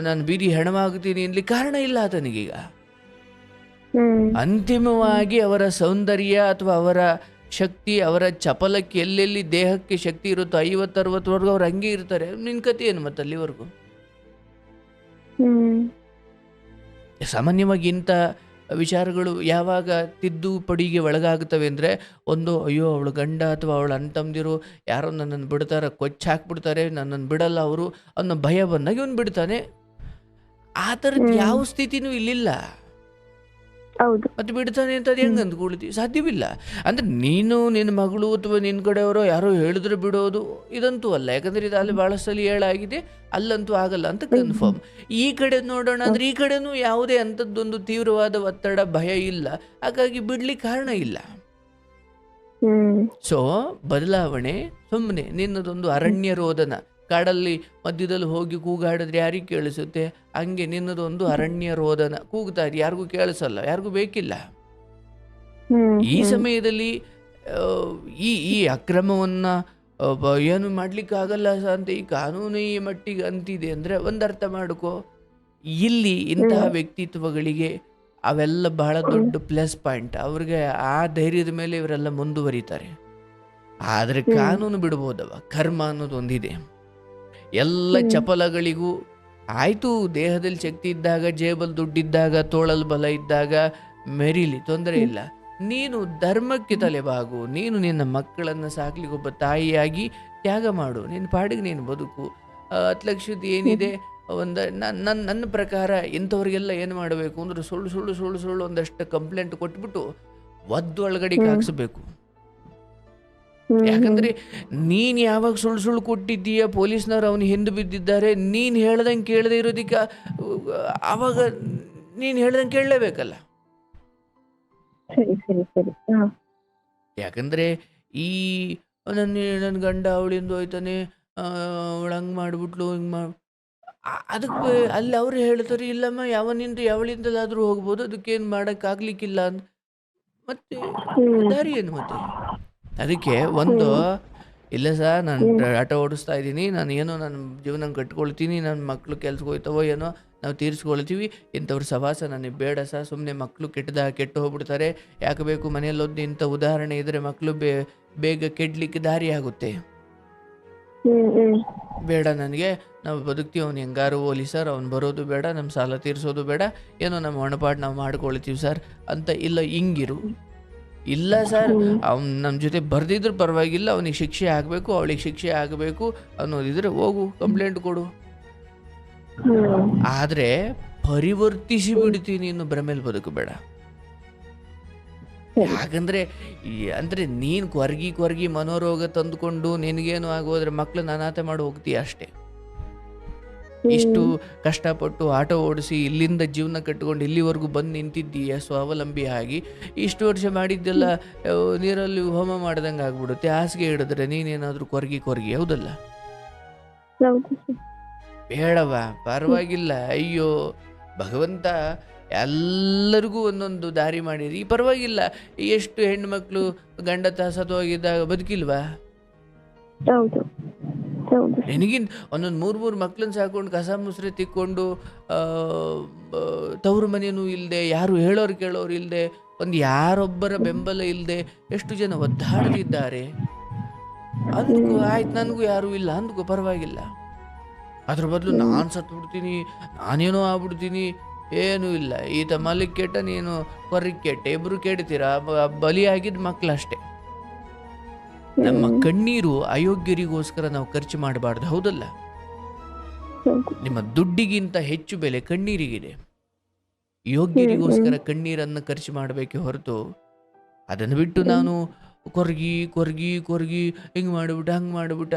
ನಾನು ಬೀದಿ ಹೆಣವಾಗ್ತೀನಿ ಇಲ್ಲಿ ಕಾರಣ ಇಲ್ಲ ಆತನಿಗೀಗ. ಅಂತಿಮವಾಗಿ ಅವರ ಸೌಂದರ್ಯ ಅಥವಾ ಅವರ ಶಕ್ತಿ, ಅವರ ಚಪಲಕ್ಕೆ ಎಲ್ಲೆಲ್ಲಿ ದೇಹಕ್ಕೆ ಶಕ್ತಿ ಇರುತ್ತೋ 50-60 ಅವ್ರು ಹಂಗೆ ಇರ್ತಾರೆ. ನಿನ್ ಕತೆ ಏನು ಮತ್ತೆ ಅಲ್ಲಿವರೆಗೂ? ಸಾಮಾನ್ಯವಾಗಿ ಇಂಥ ವಿಚಾರಗಳು ಯಾವಾಗ ತಿದ್ದುಪಡಿಗೆ ಒಳಗಾಗುತ್ತವೆ ಅಂದರೆ, ಒಂದು ಅಯ್ಯೋ ಅವಳು ಗಂಡ ಅಥವಾ ಅವಳ ಅಣ್ಣ ತಮ್ಮದಿರು ಯಾರೋ ನನ್ನನ್ನು ಬಿಡ್ತಾರೆ, ಹಾಕ್ಬಿಡ್ತಾರೆ, ನನ್ನನ್ನು ಬಿಡಲ್ಲ ಅವರು ಅನ್ನೋ ಭಯ ಬಂದಾಗ ಇವನು ಬಿಡ್ತಾನೆ. ಆ ಥರದ್ದು ಯಾವ ಸ್ಥಿತಿನೂ ಇಲ್ಲಿಲ್ಲ. ಮತ್ತೆ ಬಿಡ್ತಾನೆ ಅಂತ ಅದು ಹೆಂಗೆ ಅಂದ್ಕೊಳ್ತೀವಿ? ಸಾಧ್ಯವಿಲ್ಲ. ಅಂದರೆ ನೀನು ನಿನ್ನ ಮಗಳು ಅಥವಾ ನಿನ್ನ ಕಡೆಯವರು ಯಾರೋ ಹೇಳಿದ್ರೆ ಬಿಡೋದು ಇದಂತೂ ಅಲ್ಲ. ಯಾಕಂದರೆ ಇದು ಅಲ್ಲಿ ಭಾಳ ಸಲ ಹೇಳಾಗಿದೆ, ಅಲ್ಲಂತೂ ಆಗಲ್ಲ ಅಂತ ಕನ್ಫರ್ಮ್. ಈ ಕಡೆ ನೋಡೋಣ ಅಂದರೆ ಈ ಕಡೆನೂ ಯಾವುದೇ ಅಂಥದ್ದೊಂದು ತೀವ್ರವಾದ ಒತ್ತಡ, ಭಯ ಇಲ್ಲ. ಹಾಗಾಗಿ ಬಿಡ್ಲಿಕ್ಕೆ ಕಾರಣ ಇಲ್ಲ. ಸೊ ಬದಲಾವಣೆ ಸುಮ್ಮನೆ ನಿನ್ನದೊಂದು ಅರಣ್ಯ ರೋದನ. ಕಾಡಲ್ಲಿ ಮಧ್ಯದಲ್ಲಿ ಹೋಗಿ ಕೂಗಾಡಿದ್ರೆ ಯಾರಿಗೆ ಕೇಳಿಸುತ್ತೆ? ಹಂಗೆ ನಿನ್ನದೊಂದು ಅರಣ್ಯ ರೋದನ ಕೂಗ್ತಾ ಇದೆ, ಯಾರಿಗೂ ಕೇಳಿಸಲ್ಲ, ಯಾರಿಗೂ ಬೇಕಿಲ್ಲ. ಈ ಸಮಯದಲ್ಲಿ ಈ ಅಕ್ರಮವನ್ನು ಏನು ಮಾಡ್ಲಿಕ್ಕಾಗಲ್ಲ ಅಂತ ಈ ಕಾನೂನು ಈ ಮಟ್ಟಿಗೆ ಅಂತಿದೆ ಅಂದರೆ ಒಂದರ್ಥ ಮಾಡ್ಕೋ, ಇಲ್ಲಿ ಇಂತಹ ವ್ಯಕ್ತಿತ್ವಗಳಿಗೆ ಅವೆಲ್ಲ ಬಹಳ ದೊಡ್ಡ ಪ್ಲಸ್ ಪಾಯಿಂಟ್. ಅವ್ರಿಗೆ ಆ ಧೈರ್ಯದ ಮೇಲೆ ಇವರೆಲ್ಲ ಮುಂದುವರಿತಾರೆ. ಆದರೆ ಕಾನೂನು ಬಿಡ್ಬೋದವ, ಕರ್ಮ ಅನ್ನೋದು ಒಂದಿದೆ. ಎಲ್ಲ ಚಪಲಗಳಿಗೂ ಆಯಿತು, ದೇಹದಲ್ಲಿ ಶಕ್ತಿ ಇದ್ದಾಗ, ಜೇಬಲ್ ದುಡ್ಡಿದ್ದಾಗ, ತೋಳಲ್ ಬಲ ಇದ್ದಾಗ ಮೆರೀಲಿ, ತೊಂದರೆ ಇಲ್ಲ. ನೀನು ಧರ್ಮಕ್ಕೆ ತಲೆಬಾಗು. ನೀನು ನಿನ್ನ ಮಕ್ಕಳನ್ನು ಸಾಕ್ಲಿಕ್ಕೆ ಒಬ್ಬ ತಾಯಿಯಾಗಿ ತ್ಯಾಗ ಮಾಡು. ನಿನ್ನ ಪಾಡಿಗೆ ನೀನು ಬದುಕು. 10 ಲಕ್ಷದ ಏನಿದೆ ನನ್ನ ಪ್ರಕಾರ ಇಂಥವ್ರಿಗೆಲ್ಲ ಏನು ಮಾಡಬೇಕು ಅಂದ್ರೆ ಸುಳ್ಳು ಒಂದಷ್ಟು ಕಂಪ್ಲೇಂಟ್ ಕೊಟ್ಬಿಟ್ಟು ಒಳಗಡೆಗೆ ಹಾಕ್ಸ್ಬೇಕು. ಯಾಕಂದ್ರೆ ನೀನ್ ಯಾವಾಗ ಸುಳ್ಳು ಕೊಟ್ಟಿದ್ದೀಯ, ಪೊಲೀಸ್ನವ್ರು ಅವನು ಹಿಂದೆ ಬಿದ್ದಿದ್ದಾರೆ, ನೀನ್ ಹೇಳ್ದಂಗೆ ಕೇಳದೆ ಇರೋದಿಕ್ಕ ಆವಾಗ ನೀನ್ ಹೇಳ್ದಂಗೆ ಕೇಳಲೇಬೇಕಲ್ಲ. ಯಾಕಂದ್ರೆ ಈ ನನ್ನ ಗಂಡ ಅವಳಿಂದ ಹೋಯ್ತಾನೆ, ಅವಳು ಹಂಗೆ ಮಾಡ್ಬಿಟ್ಲು, ಹಿಂಗೆ ಮಾಡಿ ಅದಕ್ಕೆ ಅಲ್ಲಿ ಅವ್ರು ಹೇಳ್ತಾರೆ ಇಲ್ಲಮ್ಮ ಯಾವಳಿಂದಲಾದ್ರೂ ಹೋಗ್ಬೋದು, ಅದಕ್ಕೇನು ಮಾಡೋಕ್ಕಾಗ್ಲಿಕ್ಕಿಲ್ಲ ಅಂತ. ಮತ್ತೆ ದಾರಿ ಏನು ಮತ್ತೆ? ಅದಕ್ಕೆ ಒಂದು ಇಲ್ಲ ಸರ್, ನಾನು ಆಟೋ ಓಡಿಸ್ತಾ ಇದ್ದೀನಿ, ನಾನು ಏನೋ ನನ್ನ ಜೀವನ ಕಟ್ಕೊಳ್ತೀನಿ, ನನ್ನ ಮಕ್ಕಳು ಕೆಲ್ಸಕ್ಕೆ ಹೋಯ್ತವೋ ಏನೋ ನಾವು ತೀರಿಸ್ಕೊಳ್ತೀವಿ, ಇಂಥವ್ರ ಸವಾಸ ನನಗೆ ಬೇಡ ಸರ್. ಸುಮ್ಮನೆ ಮಕ್ಕಳು ಕೆಟ್ಟು ಹೋಗ್ಬಿಡ್ತಾರೆ, ಯಾಕೆ ಬೇಕು? ಮನೆಯಲ್ಲೊಂದು ಇಂಥ ಉದಾಹರಣೆ ಇದ್ದರೆ ಮಕ್ಕಳು ಬೇಗ ಕೆಡ್ಲಿಕ್ಕೆ ದಾರಿ ಆಗುತ್ತೆ. ಬೇಡ ನನಗೆ, ನಾವು ಬದುಕ್ತೀವಿ, ಅವ್ನು ಹೆಂಗಾರು ಹೋಲಿ ಸರ್, ಅವ್ನು ಬರೋದು ಬೇಡ, ನಮ್ಮ ಸಾಲ ತೀರಿಸೋದು ಬೇಡ, ಏನೋ ನಮ್ಮ ಹೊಣಪಾಡು ನಾವು ಮಾಡ್ಕೊಳ್ತೀವಿ ಸರ್ ಅಂತ. ಇಲ್ಲ ಹಿಂಗಿರು. ಇಲ್ಲ ಸರ್, ಅವ್ನು ನಮ್ಮ ಜೊತೆ ಬರ್ದಿದ್ರು ಪರವಾಗಿಲ್ಲ, ಅವನಿಗೆ ಶಿಕ್ಷೆ ಆಗಬೇಕು, ಅವಳಿಗೆ ಶಿಕ್ಷೆ ಆಗಬೇಕು ಅನ್ನೋದಿದ್ರೆ ಹೋಗು, ಕಂಪ್ಲೇಂಟ್ ಕೊಡು. ಆದರೆ ಪರಿವರ್ತಿಸಿ ಬಿಡ್ತೀನಿ ಇನ್ನು ಭ್ರಮೇಲೆ ಬದುಕಬೇಡ. ಯಾಕಂದ್ರೆ ಅಂದ್ರೆ ನೀನು ಕೊರ್ಗಿ ಮನೋರೋಗ ತಂದುಕೊಂಡು ನಿನಗೇನು ಆಗೋದ್ರೆ ಮಕ್ಳನ್ನ ಅನಾಥ ಮಾಡಿ ಹೋಗ್ತೀಯ ಅಷ್ಟೇ. ಇಷ್ಟು ಕಷ್ಟಪಟ್ಟು ಆಟೋ ಓಡಿಸಿ ಇಲ್ಲಿಂದ ಜೀವನ ಕಟ್ಟಿಕೊಂಡು ಇಲ್ಲಿವರೆಗೂ ಬಂದು ನಿಂತಿದ್ದೀಯ ಸ್ವಾವಲಂಬಿ ಆಗಿ. ಇಷ್ಟು ವರ್ಷ ಮಾಡಿದ್ದೆಲ್ಲ ನೀರಲ್ಲಿ ಹೋಮ ಮಾಡ್ದಂಗೆ ಆಗ್ಬಿಡುತ್ತೆ. ಹಾಸಿಗೆ ಹಿಡಿದ್ರೆ ನೀನೇನಾದ್ರೂ ಕೊರ್ಗಿ ಹೌದಲ್ಲ? ಬೇಡವಾ, ಪರವಾಗಿಲ್ಲ. ಅಯ್ಯೋ ಭಗವಂತ ಎಲ್ಲರಿಗೂ ಒಂದೊಂದು ದಾರಿ ಮಾಡಿರಿ, ಪರವಾಗಿಲ್ಲ. ಎಷ್ಟು ಹೆಣ್ಮಕ್ಳು ಗಂಡ ಸತ್ತೋಗಿದ್ದಾಗ ಬದುಕಿಲ್ವಾ? ನಿನಗಿನ್ ಒಂದೊಂದು 3 ಮಕ್ಳನ್ನ ಸಾಕೊಂಡು ಕಸ ಮುಸ್ರೆ ತಿಕ್ಕೊಂಡು ತವ್ರ ಮನೇನೂ ಇಲ್ಲದೆ, ಯಾರು ಹೇಳೋರು ಕೇಳೋರು ಇಲ್ಲದೆ, ಒಂದು ಯಾರೊಬ್ಬರ ಬೆಂಬಲ ಇಲ್ಲದೆ ಎಷ್ಟು ಜನ ಒದ್ದಾಡ್ತಿದ್ದಾರೆ. ಅಂದ್ಕೋ ಆಯ್ತು, ನನಗೂ ಯಾರೂ ಇಲ್ಲ ಅಂದ್ಕೋ, ಪರವಾಗಿಲ್ಲ. ಅದ್ರ ಬದಲು ನಾನು ಸತ್ಬಿಡ್ತೀನಿ, ನಾನೇನೋ ಆಗ್ಬಿಡ್ತೀನಿ, ಏನೂ ಇಲ್ಲ. ಈತ ಮಲಿಗೆ ಕೆಟ್ಟ, ನೀನು ಕೊರ್ರಿಗೆ ಕೆಟ್ಟ, ಇಬ್ರು ಕೆಡ್ತೀರಾ, ಬಲಿಯಾಗಿದ್ದ ಮಕ್ಕಳಷ್ಟೇ. ನಮ್ಮ ಕಣ್ಣೀರು ಅಯೋಗ್ಯರಿಗೋಸ್ಕರ ನಾವು ಖರ್ಚು ಮಾಡಬಾರ್ದು, ಹೌದಲ್ಲ? ನಿಮ್ಮ ದುಡ್ಡಿಗಿಂತ ಹೆಚ್ಚು ಬೆಲೆ ಕಣ್ಣೀರಿಗಿದೆ. ಯೋಗ್ಯರಿಗೋಸ್ಕರ ಕಣ್ಣೀರನ್ನು ಖರ್ಚು ಮಾಡಬೇಕೆ ಹೊರತು ಅದನ್ನು ಬಿಟ್ಟು ನಾನು ಕೊರ್ಗಿ ಹಿಂಗೆ ಮಾಡಿಬಿಟ್ಟ ಹಂಗೆ ಮಾಡಿಬಿಟ್ಟ.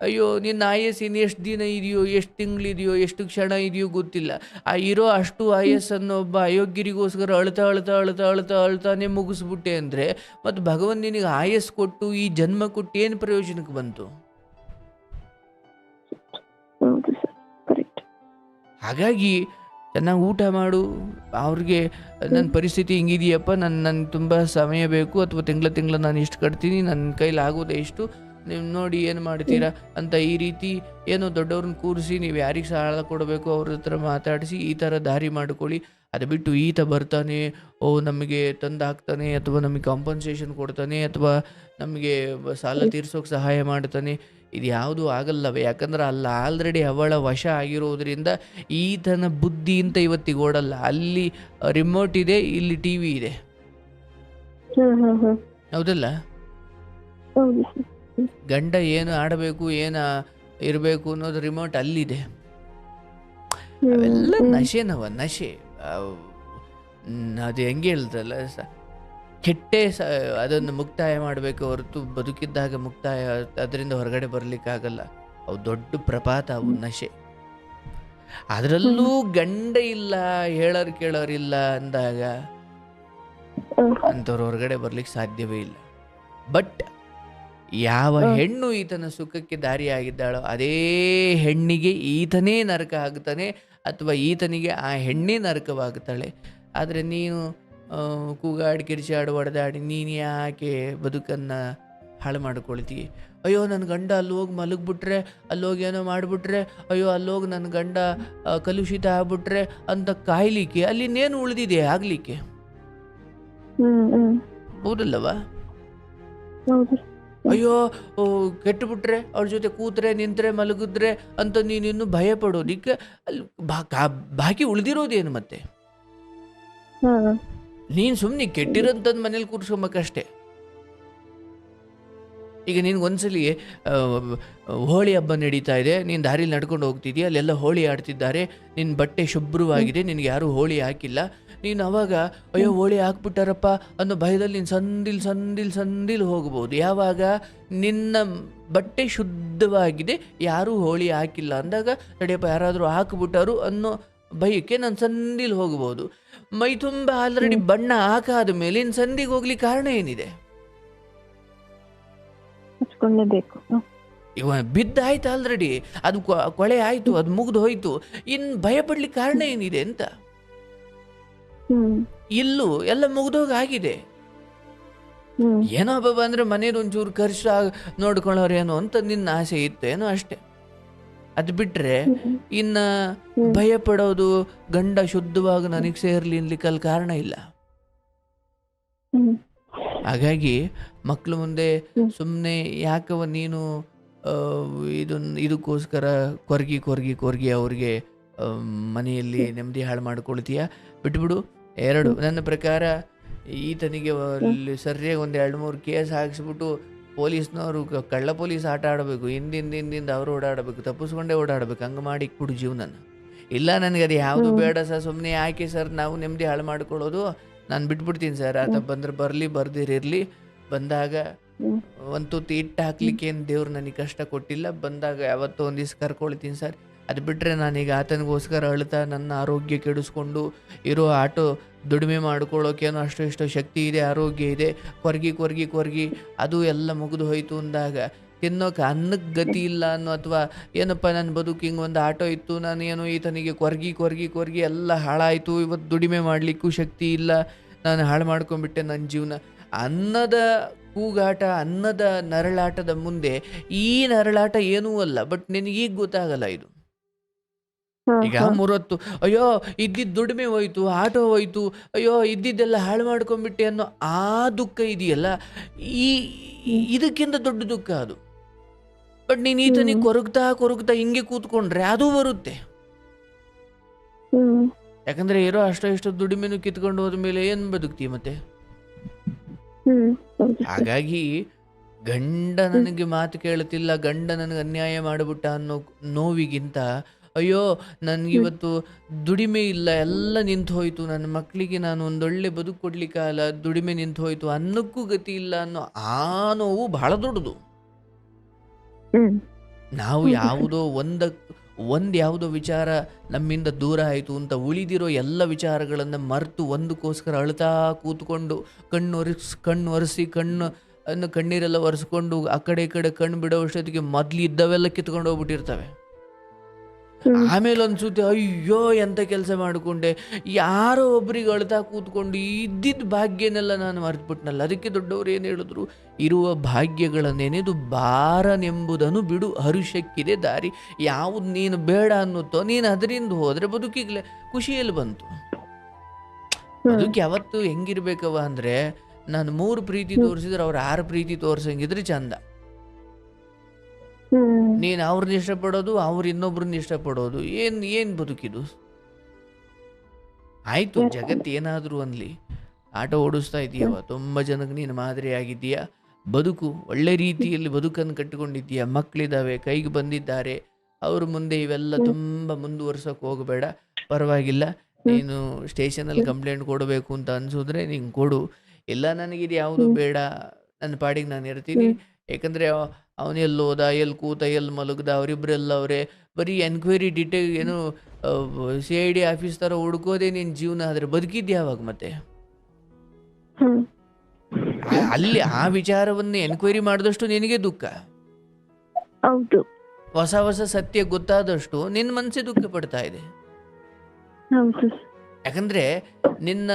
ಅಯ್ಯೋ, ನಿನ್ನ ಆಯಸ್ಸಿನ ಎಷ್ಟು ದಿನ ಇದೆಯೋ, ಎಷ್ಟು ತಿಂಗಳಿದೆಯೋ, ಎಷ್ಟು ಕ್ಷಣ ಇದೆಯೋ ಗೊತ್ತಿಲ್ಲ. ಆ ಇರೋ ಅಷ್ಟು ಆಯಸ್ಸನ್ನು ಒಬ್ಬ ಅಯೋಗ್ಯರಿಗೋಸ್ಕರ ಅಳ್ತಾನೆ ಮುಗಿಸ್ಬಿಟ್ಟೆ ಅಂದರೆ ಮತ್ತು ಭಗವಂತ ನಿನಗೆ ಆಯಸ್ಸು ಕೊಟ್ಟು ಈ ಜನ್ಮ ಕೊಟ್ಟು ಏನು ಪ್ರಯೋಜನಕ್ಕೆ ಬಂತು? ಹಾಗಾಗಿ ಚೆನ್ನಾಗಿ ಊಟ ಮಾಡು. ಅವ್ರಿಗೆ ನನ್ನ ಪರಿಸ್ಥಿತಿ ಹಿಂಗಿದೆಯಪ್ಪ, ನನಗೆ ತುಂಬ ಸಮಯ ಬೇಕು, ಅಥವಾ ತಿಂಗಳ ನಾನು ಇಷ್ಟು ಕಟ್ತೀನಿ, ನನ್ನ ಕೈಲಿ ಆಗೋದೇ ಇಷ್ಟು, ನೀವು ನೋಡಿ ಏನು ಮಾಡ್ತೀರಾ ಅಂತ ಈ ರೀತಿ ಏನೋ ದೊಡ್ಡವ್ರನ್ನ ಕೂರಿಸಿ ನೀವು ಯಾರಿಗೆ ಸಾಲ ಕೊಡಬೇಕು ಅವ್ರ ಹತ್ರ ಮಾತಾಡಿಸಿ ಈ ಥರ ದಾರಿ ಮಾಡ್ಕೊಳ್ಳಿ. ಅದು ಬಿಟ್ಟು ಈತ ಬರ್ತಾನೆ, ನಮಗೆ ತಂದು ಹಾಕ್ತಾನೆ, ಅಥವಾ ನಮಗೆ ಕಾಂಪನ್ಸೇಷನ್ ಕೊಡ್ತಾನೆ, ಅಥವಾ ನಮಗೆ ಸಾಲ ತೀರ್ಸೋಕೆ ಸಹಾಯ ಮಾಡ್ತಾನೆ, ಇದು ಯಾವುದೂ ಆಗಲ್ಲವೇ. ಯಾಕಂದ್ರೆ ಅಲ್ಲ ಆಲ್ರೆಡಿ ಅವಳ ವಶ ಆಗಿರೋದ್ರಿಂದ ಈತನ ಬುದ್ಧಿ ಅಂತ ಇವತ್ತಿಗೆ ಓಡಲ್ಲ. ಅಲ್ಲಿ ರಿಮೋಟ್ ಇದೆ, ಇಲ್ಲಿ ಟಿ ವಿ ಇದೆ, ಹೌದಲ್ಲ? ಗಂಡ ಏನು ಆಡಬೇಕು, ಏನು ಇರಬೇಕು ಅನ್ನೋದು ರಿಮೋಟ್ ಅಲ್ಲಿದೆ. ಅವೆಲ್ಲ ನಶೆ. ಅದು ಹೆಂಗೆ ಹೇಳ್ತಲ್ಲ, ಕೆಟ್ಟೆ ಅದನ್ನು ಮುಕ್ತಾಯ ಮಾಡಬೇಕು ಹೊರತು ಬದುಕಿದ್ದಾಗ ಮುಕ್ತಾಯ ಅದರಿಂದ ಹೊರಗಡೆ ಬರಲಿಕ್ಕಾಗಲ್ಲ. ಅವು ದೊಡ್ಡ ಪ್ರಪಾತ, ಅವು ನಶೆ. ಅದರಲ್ಲೂ ಗಂಡ ಇಲ್ಲ, ಹೇಳೋರು ಕೇಳೋರಿಲ್ಲ ಅಂದಾಗ ಅಂಥವ್ರು ಹೊರಗಡೆ ಬರ್ಲಿಕ್ಕೆ ಸಾಧ್ಯವೇ ಇಲ್ಲ. ಬಟ್ ಯಾವ ಹೆಣ್ಣು ಈತನ ಸುಖಕ್ಕೆ ದಾರಿಯಾಗಿದ್ದಾಳೋ ಅದೇ ಹೆಣ್ಣಿಗೆ ಈತನೇ ನರಕ ಆಗ್ತಾನೆ, ಅಥವಾ ಈತನಿಗೆ ಆ ಹೆಣ್ಣೇ ನರಕವಾಗ್ತಾಳೆ. ಆದರೆ ನೀನು ಕೂಗಾಡಿ ಕಿರಿಚಾಡು ಹೊಡೆದಾಡಿ ನೀನು ಯಾಕೆ ಬದುಕನ್ನು ಹಾಳು ಮಾಡ್ಕೊಳ್ತೀವಿ? ಅಯ್ಯೋ ನನ್ನ ಗಂಡ ಅಲ್ಲೋಗಿ ಮಲಗಿಬಿಟ್ರೆ, ಅಲ್ಲೋಗಿ ಏನೋ ಮಾಡಿಬಿಟ್ರೆ, ಅಯ್ಯೋ ಅಲ್ಲೋಗಿ ನನ್ನ ಗಂಡ ಕಲುಷಿತ ಆಗ್ಬಿಟ್ರೆ ಅಂತ ಕಾಯ್ಲಿಕ್ಕೆ ಅಲ್ಲಿ ಇನ್ನೇನು ಉಳಿದಿದೆ ಆಗಲಿಕ್ಕೆ? ಹೌದಲ್ಲವಾ? ಅಯ್ಯೋ ಕೆಟ್ಟುಬಿಟ್ರೆ, ಅವ್ರ ಜೊತೆ ಕೂತ್ರೆ ನಿಂತ್ರೆ ಮಲಗಿದ್ರೆ ಅಂತ ನೀನಿನ್ನು ಭಯ ಪಡೋದಿಕ್ಕೆ ಅಲ್ಲಿ ಬಾಕಿ ಉಳಿದಿರೋದೇನು? ಮತ್ತೆ ನೀನು ಸುಮ್ಮನೆ ಕೆಟ್ಟಿರೋಂಥದ್ದು ಮನೇಲಿ ಕೂರ್ಸ್ಕೊಂಬೇಕಷ್ಟೆ. ಈಗ ನಿನ್ಗೊಂದ್ಸಲಿ ಹೋಳಿ ಹಬ್ಬ ನಡೀತಾ ಇದೆ, ನೀನು ದಾರಿಲಿ ನಡ್ಕೊಂಡು ಹೋಗ್ತಿದ್ದೀಯ, ಅಲ್ಲೆಲ್ಲ ಹೋಳಿ ಆಡ್ತಿದ್ದಾರೆ, ನಿನ್ನ ಬಟ್ಟೆ ಶುಭ್ರವಾಗಿದೆ, ನಿನಗೆ ಯಾರೂ ಹೋಳಿ ಹಾಕಿಲ್ಲ, ನೀನು ಅವಾಗ ಅಯ್ಯೋ ಹೋಳಿ ಹಾಕ್ಬಿಟ್ಟಾರಪ್ಪ ಅನ್ನೋ ಭಯದಲ್ಲಿ ನೀನು ಸಂದಿಲ್ ಹೋಗ್ಬೋದು. ಯಾವಾಗ ನಿನ್ನ ಬಟ್ಟೆ ಶುದ್ಧವಾಗಿದೆ, ಯಾರೂ ಹೋಳಿ ಹಾಕಿಲ್ಲ ಅಂದಾಗ ತಡೆಯಪ್ಪ ಯಾರಾದರೂ ಹಾಕಿಬಿಟ್ಟಾರು ಅನ್ನೋ ಭಯಕ್ಕೆ ನಾನು ಸಂದಿಲ್ ಹೋಗ್ಬೋದು. ಮೈ ತುಂಬ ಆಲ್ರೆಡಿ ಬಣ್ಣ ಹಾಕಾದ ಮೇಲೆ ಇನ್ನು ಸಂದಿಗೆ ಹೋಗ್ಲಿಕ್ಕೆ ಕಾರಣ ಏನಿದೆ? ಇವ ಬಿದ್ದಾಯ್ತು ಆಲ್ರೆಡಿ, ಅದು ಕೊಳೆ ಆಯ್ತು, ಅದು ಮುಗ್ದು ಹೋಯ್ತು, ಇನ್ನು ಭಯ ಪಡ್ಲಿಕ್ಕೆ ಕಾರಣ ಏನಿದೆ ಅಂತ. ಇಲ್ಲೂ ಎಲ್ಲ ಮುಗ್ದೋಗಾಗಿದೆ. ಏನೋ ಹಬ್ಬ ಬಂದ್ರೆ ಮನೇಲಿ ಒಂಚೂರು ಖರ್ಚು ನೋಡ್ಕೊಳ್ಳೋರೇನೋ ಅಂತ ನಿನ್ನ ಆಸೆ ಇತ್ತೇನೋ ಅಷ್ಟೆ. ಅದು ಬಿಟ್ರೆ ಇನ್ನ ಭಯ ಪಡೋದು ಗಂಡ ಶುದ್ಧವಾಗಿ ನನಗೆ ಸೇರ್ಲಿ ಅನ್ಲಿಕ್ಕೆ ಅಲ್ಲಿ ಕಾರಣ ಇಲ್ಲ. ಹಾಗಾಗಿ ಮಕ್ಕಳು ಮುಂದೆ ಸುಮ್ಮನೆ ಯಾಕವ ನೀನು ಇದಕ್ಕೋಸ್ಕರ ಕೊರ್ಗಿ ಅವ್ರಿಗೆ ಮನೆಯಲ್ಲಿ ನೆಮ್ಮದಿ ಹಾಳು ಮಾಡ್ಕೊಳ್ತೀಯ? ಬಿಟ್ಬಿಡು. ನನ್ನ ಪ್ರಕಾರ ಈತನಿಗೆ ಸರಿಯಾಗಿ ಒಂದು 2-3 ಕೇಸ್ ಹಾಕಿಸ್ಬಿಟ್ಟು ಪೊಲೀಸ್ನವರು ಕಳ್ಳ ಪೊಲೀಸ್ ಆಟ ಆಡಬೇಕು, ಹಿಂದಿಂದ ಅವರು ಓಡಾಡಬೇಕು, ತಪ್ಪಿಸ್ಕೊಂಡೇ ಓಡಾಡಬೇಕು, ಹಂಗೆ ಮಾಡಿ ಇಕ್ಬಿಡು ಜೀವನನ. ಇಲ್ಲ ನನಗೆ ಅದು ಯಾವುದು ಬೇಡ ಸರ್, ಸುಮ್ಮನೆ ಯಾಕೆ ಸರ್ ನಾವು ನೆಮ್ಮದಿ ಹಾಳು ಮಾಡ್ಕೊಳ್ಳೋದು, ನಾನು ಬಿಟ್ಬಿಡ್ತೀನಿ ಸರ್, ಆತ ಬಂದ್ರೆ ಬರಲಿ, ಬರ್ದಿರಿರಲಿ, ಬಂದಾಗ ಒಂದು ತುತ್ತು ಇಟ್ಟು ಹಾಕ್ಲಿಕ್ಕೆ ಏನು ದೇವ್ರು ನನಗೆ ಕಷ್ಟ ಕೊಟ್ಟಿಲ್ಲ, ಬಂದಾಗ ಯಾವತ್ತೋ ಒಂದು ದಿವ್ಸ ಕರ್ಕೊಳ್ತೀನಿ ಸರ್. ಅದು ಬಿಟ್ಟರೆ ನಾನೀಗ ಆತನಿಗೋಸ್ಕರ ಅಳ್ತಾ ನನ್ನ ಆರೋಗ್ಯ ಕೆಡಿಸ್ಕೊಂಡು ಇರೋ ಆಟೋ ದುಡಿಮೆ ಮಾಡ್ಕೊಳ್ಳೋಕೇನೋ ಅಷ್ಟು ಇಷ್ಟೋ ಶಕ್ತಿ ಇದೆ, ಆರೋಗ್ಯ ಇದೆ, ಕೊರ್ಗಿ ಅದು ಎಲ್ಲ ಮುಗಿದು ಹೋಯ್ತು ಅಂದಾಗ ತಿನ್ನೋಕೆ ಅನ್ನಕ್ಕೆ ಗತಿ ಇಲ್ಲ ಅನ್ನೋ, ಅಥವಾ ಏನಪ್ಪ ನನ್ನ ಬದುಕು ಹಿಂಗೆ ಒಂದು ಆಟೋ ಇತ್ತು, ನಾನು ಏನೋ ಈತನಿಗೆ ಕೊರ್ಗಿ ಎಲ್ಲ ಹಾಳಾಯಿತು, ಇವತ್ತು ದುಡಿಮೆ ಮಾಡಲಿಕ್ಕೂ ಶಕ್ತಿ ಇಲ್ಲ, ನಾನು ಹಾಳು ಮಾಡ್ಕೊಂಡ್ಬಿಟ್ಟೆ ನನ್ನ ಜೀವನ ಅನ್ನದ ಕೂಗಾಟ, ಅನ್ನದ ನರಳಾಟದ ಮುಂದೆ ಈ ನರಳಾಟ ಏನೂ ಅಲ್ಲ. ಬಟ್ ನಿನಗೀಗ ಗೊತ್ತಾಗಲ್ಲ ಇದು. ಈಗ 30 ಅಯ್ಯೋ ಇದ್ದಿದ್ದು ದುಡಿಮೆ ಹೋಯ್ತು, ಆಟೋ ಹೋಯ್ತು, ಅಯ್ಯೋ ಇದ್ದಿದ್ದೆಲ್ಲ ಹಾಳು ಮಾಡ್ಕೊಂಡ್ಬಿಟ್ಟೆ ಅನ್ನೋ ಆ ದುಃಖ ಇದೆಯಲ್ಲ, ಇದಕ್ಕಿಂತ ದೊಡ್ಡ ದುಃಖ ಅದು. ಬಟ್ ನೀನು ಈತನಿಗೆ ಕೊರಗ್ತಾ ಹಿಂಗೆ ಕೂತ್ಕೊಂಡ್ರೆ ಅದು ಬರುತ್ತೆ. ಯಾಕಂದ್ರೆ ಇರೋ ಅಷ್ಟೋ ದುಡಿಮೆನು ಕಿತ್ಕೊಂಡು ಹೋದ ಮೇಲೆ ಏನ್ ಬದುಕ್ತಿ ಮತ್ತೆ? ಹಾಗಾಗಿ ಗಂಡ ನನಗೆ ಮಾತು ಕೇಳುತ್ತಿಲ್ಲ, ಗಂಡ ನನಗೆ ಅನ್ಯಾಯ ಮಾಡಿಬಿಟ್ಟ ಅನ್ನೋ ನೋವಿಗಿಂತ ಅಯ್ಯೋ ನನಗಿವತ್ತು ದುಡಿಮೆ ಇಲ್ಲ, ಎಲ್ಲ ನಿಂತು ಹೋಯ್ತು, ನನ್ನ ಮಕ್ಕಳಿಗೆ ನಾನು ಒಂದೊಳ್ಳೆ ಬದುಕು ಕೊಡ್ಲಿಕ್ಕಾಗಲ್ಲ, ದುಡಿಮೆ ನಿಂತು ಹೋಯ್ತು, ಅನ್ನಕ್ಕೂ ಗತಿ ಇಲ್ಲ ಅನ್ನೋ ಆ ನೋವು ಬಹಳ ದೊಡ್ಡದು. ನಾವು ಯಾವುದೋ ಯಾವುದೋ ವಿಚಾರ ನಮ್ಮಿಂದ ದೂರ ಆಯಿತು ಅಂತ ಉಳಿದಿರೋ ಎಲ್ಲ ವಿಚಾರಗಳನ್ನು ಮರೆತು ಒಂದಕ್ಕೋಸ್ಕರ ಅಳ್ತಾ ಕೂತ್ಕೊಂಡು ಕಣ್ಣು ಒರೆಸಿ ಕಣ್ಣೀರೆಲ್ಲ ಒರೆಸ್ಕೊಂಡು ಆ ಕಡೆ ಈ ಕಡೆ ಕಣ್ಣು ಬಿಡೋ ಅಷ್ಟೊತ್ತಿಗೆ ಮೊದಲು ಇದ್ದವೆಲ್ಲ ಕಿತ್ಕೊಂಡು ಹೋಗ್ಬಿಟ್ಟಿರ್ತವೆ. ಆಮೇಲೆ ಅನ್ಸುತ್ತೆ ಅಯ್ಯೋ ಎಂಥ ಕೆಲಸ ಮಾಡಿಕೊಂಡೆ, ಯಾರೋ ಒಬ್ರಿಗೆ ಅಳ್ತಾ ಕೂತ್ಕೊಂಡು ಇದ್ದಿದ್ದ ಭಾಗ್ಯನೆಲ್ಲ ನಾನು ಮರೆತುಬಿಟ್ನಲ್ಲ. ಅದಕ್ಕೆ ದೊಡ್ಡವರು ಏನು ಹೇಳಿದ್ರು, ಇರುವ ಭಾಗ್ಯಗಳ ನೆನೆದು ಬಾರನೆಂಬುದನ್ನು ಬಿಡು, ಹರುಷಕ್ಕಿದೆ ದಾರಿ. ಯಾವುದು ನೀನು ಬೇಡ ಅನ್ನುತ್ತೋ ನೀನು ಅದರಿಂದ ಹೋದರೆ ಬದುಕಿಗೆ ಖುಷಿಯಲ್ಲಿ ಬಂತು. ಬದುಕಿ ಯಾವತ್ತು ಹೆಂಗಿರ್ಬೇಕವ ಅಂದರೆ, ನಾನು 3 ಪ್ರೀತಿ ತೋರಿಸಿದ್ರೆ ಅವ್ರು 6 ಪ್ರೀತಿ ತೋರ್ಸಂಗಿದ್ರೆ ಚಂದ. ನೀನು ಅವ್ರನ್ನ ಇಷ್ಟಪಡೋದು, ಅವ್ರು ಇನ್ನೊಬ್ರನ್ನ ಇಷ್ಟಪಡೋದು, ಏನು ಬದುಕಿದು? ಆಯಿತು, ಜಗತ್ತು ಏನಾದರೂ ಅನ್ಲಿ, ಆಟೋ ಓಡಿಸ್ತಾ ಇದೆಯವ, ತುಂಬ ಜನಕ್ಕೆ ನೀನು ಮಾದರಿ ಆಗಿದ್ದೀಯಾ, ಬದುಕು ಒಳ್ಳೆ ರೀತಿಯಲ್ಲಿ ಬದುಕನ್ನು ಕಟ್ಟಿಕೊಂಡಿದ್ದೀಯಾ, ಮಕ್ಕಳಿದ್ದಾವೆ, ಕೈಗೆ ಬಂದಿದ್ದಾರೆ, ಅವ್ರ ಮುಂದೆ ಇವೆಲ್ಲ ತುಂಬ ಮುಂದುವರ್ಸೋಕೆ ಹೋಗಬೇಡ, ಪರವಾಗಿಲ್ಲ. ನೀನು ಸ್ಟೇಷನಲ್ಲಿ ಕಂಪ್ಲೇಂಟ್ ಕೊಡಬೇಕು ಅಂತ ಅನ್ಸಿದ್ರೆ ನಿಂಗೆ ಕೊಡು, ಇಲ್ಲ ನನಗಿದು ಯಾವುದು ಬೇಡ, ನನ್ನ ಪಾಡಿಗೆ ನಾನು ಇರ್ತೀನಿ. ಯಾಕಂದರೆ ಅವನು ಎಲ್ಲಿ ಹೋದ, ಎಲ್ಲಿ ಕೂತ, ಎಲ್ಲಿ ಮಲಗ್ದ, ಅವರಿಬ್ಬರೆಲ್ಲ ಅವರೇ ಬರೀ ಎನ್ಕ್ವೈರಿ ಏನು CID ಆಫೀಸ್ ಥರ ಹುಡ್ಕೋದೇ ನಿನ್ನ ಜೀವನ. ಆದರೆ ಬದುಕಿದ್ದೆ ಯಾವಾಗ ಮತ್ತೆ? ಅಲ್ಲಿ ಆ ವಿಚಾರವನ್ನು ಎನ್ಕ್ವೈರಿ ಮಾಡಿದಷ್ಟು ನಿನಗೆ ದುಃಖ. ಹೌದು, ಹೊಸ ಹೊಸ ಸತ್ಯ ಗೊತ್ತಾದಷ್ಟು ನಿನ್ನ ಮನಸ್ಸೇ ದುಃಖ ಪಡ್ತಾ ಇದೆ. ಹೌದು. ಯಾಕಂದರೆ ನಿನ್ನ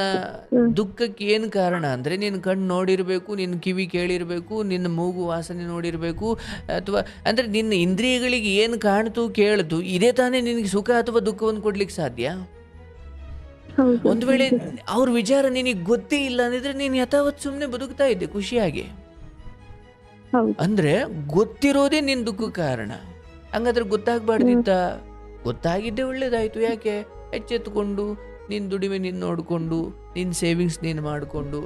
ದುಃಖಕ್ಕೆ ಏನು ಕಾರಣ ಅಂದರೆ, ನಿನ್ನ ಕಣ್ಣು ನೋಡಿರಬೇಕು, ನಿನ್ನ ಕಿವಿ ಕೇಳಿರಬೇಕು, ನಿನ್ನ ಮೂಗು ವಾಸನೆ ನೋಡಿರಬೇಕು, ಅಥವಾ ಅಂದರೆ ನಿನ್ನ ಇಂದ್ರಿಯಗಳಿಗೆ ಏನು ಕಾಣ್ತು ಕೇಳ್ತು, ಇದೇ ತಾನೇ ನಿನಗೆ ಸುಖ ಅಥವಾ ದುಃಖವನ್ನು ಕೊಡ್ಲಿಕ್ಕೆ ಸಾಧ್ಯ. ಒಂದು ವೇಳೆ ಅವ್ರ ವಿಚಾರ ನಿನಗೆ ಗೊತ್ತೇ ಇಲ್ಲ ಅಂದಿದ್ರೆ ನೀನು ಯಥಾವತ್ತು ಸುಮ್ಮನೆ ಬದುಕ್ತಾ ಇದ್ದೆ ಖುಷಿಯಾಗಿ. ಅಂದರೆ ಗೊತ್ತಿರೋದೇ ನಿನ್ನ ದುಃಖ ಕಾರಣ. ಹಂಗಾದ್ರೆ ಗೊತ್ತಾಗಬಾರ್ದಿತ್ತ? ಗೊತ್ತಾಗಿದ್ದೇ ಒಳ್ಳೇದಾಯಿತು. ಯಾಕೆ? ಎಚ್ಚೆತ್ತುಕೊಂಡು ನಿನ್ನ ದುಡಿಮೆ ನೀನು ನೋಡಿಕೊಂಡು, ನಿನ್ನ ಸೇವಿಂಗ್ಸ್ ನೀನು ಮಾಡಿಕೊಂಡು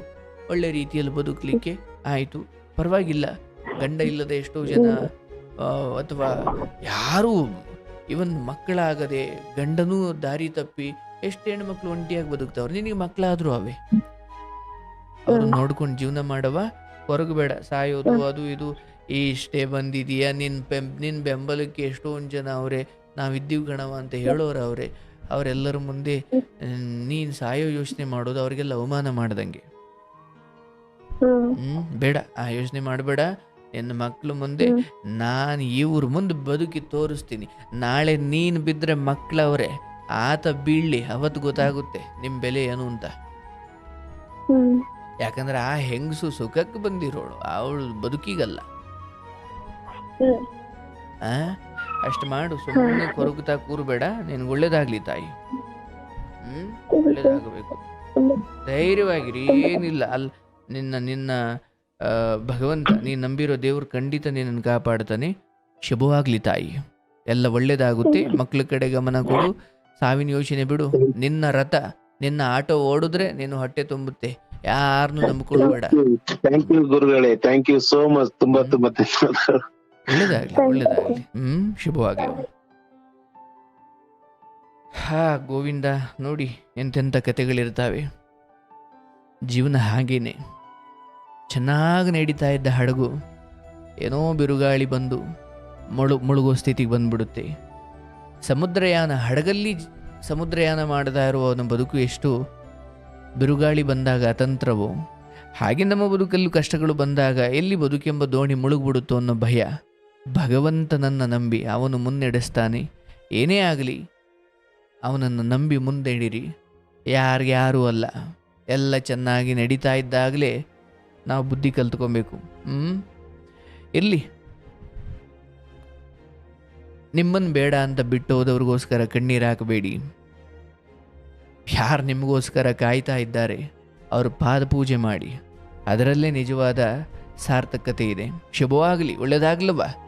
ಒಳ್ಳೆ ರೀತಿಯಲ್ಲಿ ಬದುಕಲಿಕ್ಕೆ ಆಯಿತು, ಪರವಾಗಿಲ್ಲ. ಗಂಡ ಇಲ್ಲದೆ ಎಷ್ಟೋ ಜನ, ಅಥವಾ ಯಾರೂ ಇವನ್ ಮಕ್ಕಳಾಗದೆ ಗಂಡನೂ ದಾರಿ ತಪ್ಪಿ ಎಷ್ಟು ಹೆಣ್ಮಕ್ಳು ಒಂಟಿಯಾಗಿ ಬದುಕ್ತಾವ್ರು. ನಿನಗೆ ಮಕ್ಕಳಾದರೂ ಅವೇ, ಅವ್ರು ನೋಡ್ಕೊಂಡು ಜೀವನ ಮಾಡವ, ಹೊರಗೆ ಬೇಡ ಸಾಯೋದು ಅದು ಇದು. ಇಷ್ಟೇ ಬಂದಿದೆಯಾ, ನಿನ್ನ ಬೆಂಬಲಕ್ಕೆ ಎಷ್ಟೊಂದು ಜನ ಅವರೇ, ನಾವಿದ್ದೀವಿ ಗಣವ ಅಂತ ಹೇಳೋರು ಅವರೇ. ಅವರೆಲ್ಲರ ಮುಂದೆ ನೀನು ಸಾಯೋ ಯೋಚನೆ ಮಾಡೋದು ಅವ್ರಿಗೆಲ್ಲ ಅವಮಾನ ಮಾಡ್ದಂಗೆ. ಬೇಡ, ಆ ಯೋಚನೆ ಮಾಡಬೇಡ. ನಿನ್ನ ಮಕ್ಕಳು ಮುಂದೆ ನಾನು ಇವ್ರ ಮುಂದೆ ಬದುಕಿ ತೋರಿಸ್ತೀನಿ. ನಾಳೆ ನೀನು ಬಿದ್ದರೆ ಮಕ್ಕಳವ್ರೆ, ಆತ ಬೀಳ್ಲಿ, ಅವತ್ತು ಗೊತ್ತಾಗುತ್ತೆ ನಿಮ್ಮ ಬೆಲೆ ಏನು ಅಂತ. ಯಾಕಂದ್ರೆ ಆ ಹೆಂಗಸು ಸುಖಕ್ಕೆ ಬಂದಿರೋಳು, ಅವಳು ಬದುಕಿಗಲ್ಲ. ಅಷ್ಟು ಮಾಡು, ಸುಮ್ಮನೆ ಕೊರಗುತ್ತಾ ಕೂರಬೇಡ. ನಿನ್ಗೆ ಒಳ್ಳೇದಾಗ್ಲಿ ತಾಯಿ, ಒಳ್ಳೇದಾಗಬೇಕು. ಧೈರ್ಯವಾಗಿರಿ, ಏನಿಲ್ಲ. ನಿನ್ನ ಭಗವಂತ, ನೀನು ನಂಬಿರೋ ದೇವ್ರು ಖಂಡಿತ ನಿನ್ನನ್ನು ಕಾಪಾಡ್ತಾನೆ. ಶುಭವಾಗ್ಲಿ ತಾಯಿ, ಎಲ್ಲ ಒಳ್ಳೇದಾಗುತ್ತೆ. ಮಕ್ಳ ಕಡೆ ಗಮನ ಕೊಡು, ಸಾವಿನ ಯೋಚನೆ ಬಿಡು. ನಿನ್ನ ರಥ, ನಿನ್ನ ಆಟೋ ಓಡಿದ್ರೆ ನೀನು ಹೊಟ್ಟೆ ತುಂಬುತ್ತೆ, ಯಾರನ್ನು ನಂಬಿಕೊಳ್ಬೇಡ. ಥ್ಯಾಂಕ್ ಯು ಗುರುಗಳೇ, ಥ್ಯಾಂಕ್ ಯು ಸೋ ಮಚ್. ತುಂಬಾ ಒಳ್ಳೇದಾಗ್ಲಿ, ಒಳ್ಳೇದಾಗ್ಲಿ. ಶುಭವಾಗ್ಲಿ. ಗೋವಿಂದ, ನೋಡಿ ಎಂತೆಂಥ ಕತೆಗಳಿರ್ತಾವೆ. ಜೀವನ ಹಾಗೇನೆ. ಚೆನ್ನಾಗಿ ನಡೀತಾ ಇದ್ದ ಹಡಗು ಏನೋ ಬಿರುಗಾಳಿ ಬಂದು ಮುಳುಗೋ ಸ್ಥಿತಿಗೆ ಬಂದ್ಬಿಡುತ್ತೆ. ಸಮುದ್ರಯಾನ, ಹಡಗಲ್ಲಿ ಸಮುದ್ರಯಾನ ಮಾಡ್ತಾ ಇರುವ ಅವನ ಬದುಕು ಎಷ್ಟು ಬಿರುಗಾಳಿ ಬಂದಾಗ ಅತಂತ್ರವೋ, ಹಾಗೆ ನಮ್ಮ ಬದುಕಲ್ಲೂ ಕಷ್ಟಗಳು ಬಂದಾಗ ಎಲ್ಲಿ ಬದುಕೆಂಬ ದೋಣಿ ಮುಳುಗ್ಬಿಡುತ್ತೋ ಅನ್ನೋ ಭಯ. ಭಗವಂತನನ್ನು ನಂಬಿ ಅವನು ಮುನ್ನಡೆಸ್ತಾನೆ. ಏನೇ ಆಗಲಿ ಅವನನ್ನು ನಂಬಿ ಮುಂದೆಡಿರಿ. ಯಾರಿಗ್ಯಾರೂ ಅಲ್ಲ. ಎಲ್ಲ ಚೆನ್ನಾಗಿ ನಡೀತಾ ಇದ್ದಾಗಲೇ ನಾವು ಬುದ್ಧಿ ಕಲ್ತ್ಕೊಬೇಕು. ಇರಲಿ, ನಿಮ್ಮನ್ನು ಬೇಡ ಅಂತ ಬಿಟ್ಟು ಹೋದವ್ರಿಗೋಸ್ಕರ ಕಣ್ಣೀರು ಹಾಕಬೇಡಿ. ಯಾರು ನಿಮಗೋಸ್ಕರ ಕಾಯ್ತಾ ಇದ್ದಾರೆ ಅವ್ರ ಪಾದ ಪೂಜೆ ಮಾಡಿ, ಅದರಲ್ಲೇ ನಿಜವಾದ ಸಾರ್ಥಕತೆ ಇದೆ. ಶುಭವಾಗಲಿ, ಒಳ್ಳೆಯದಾಗ್ಲವಾ?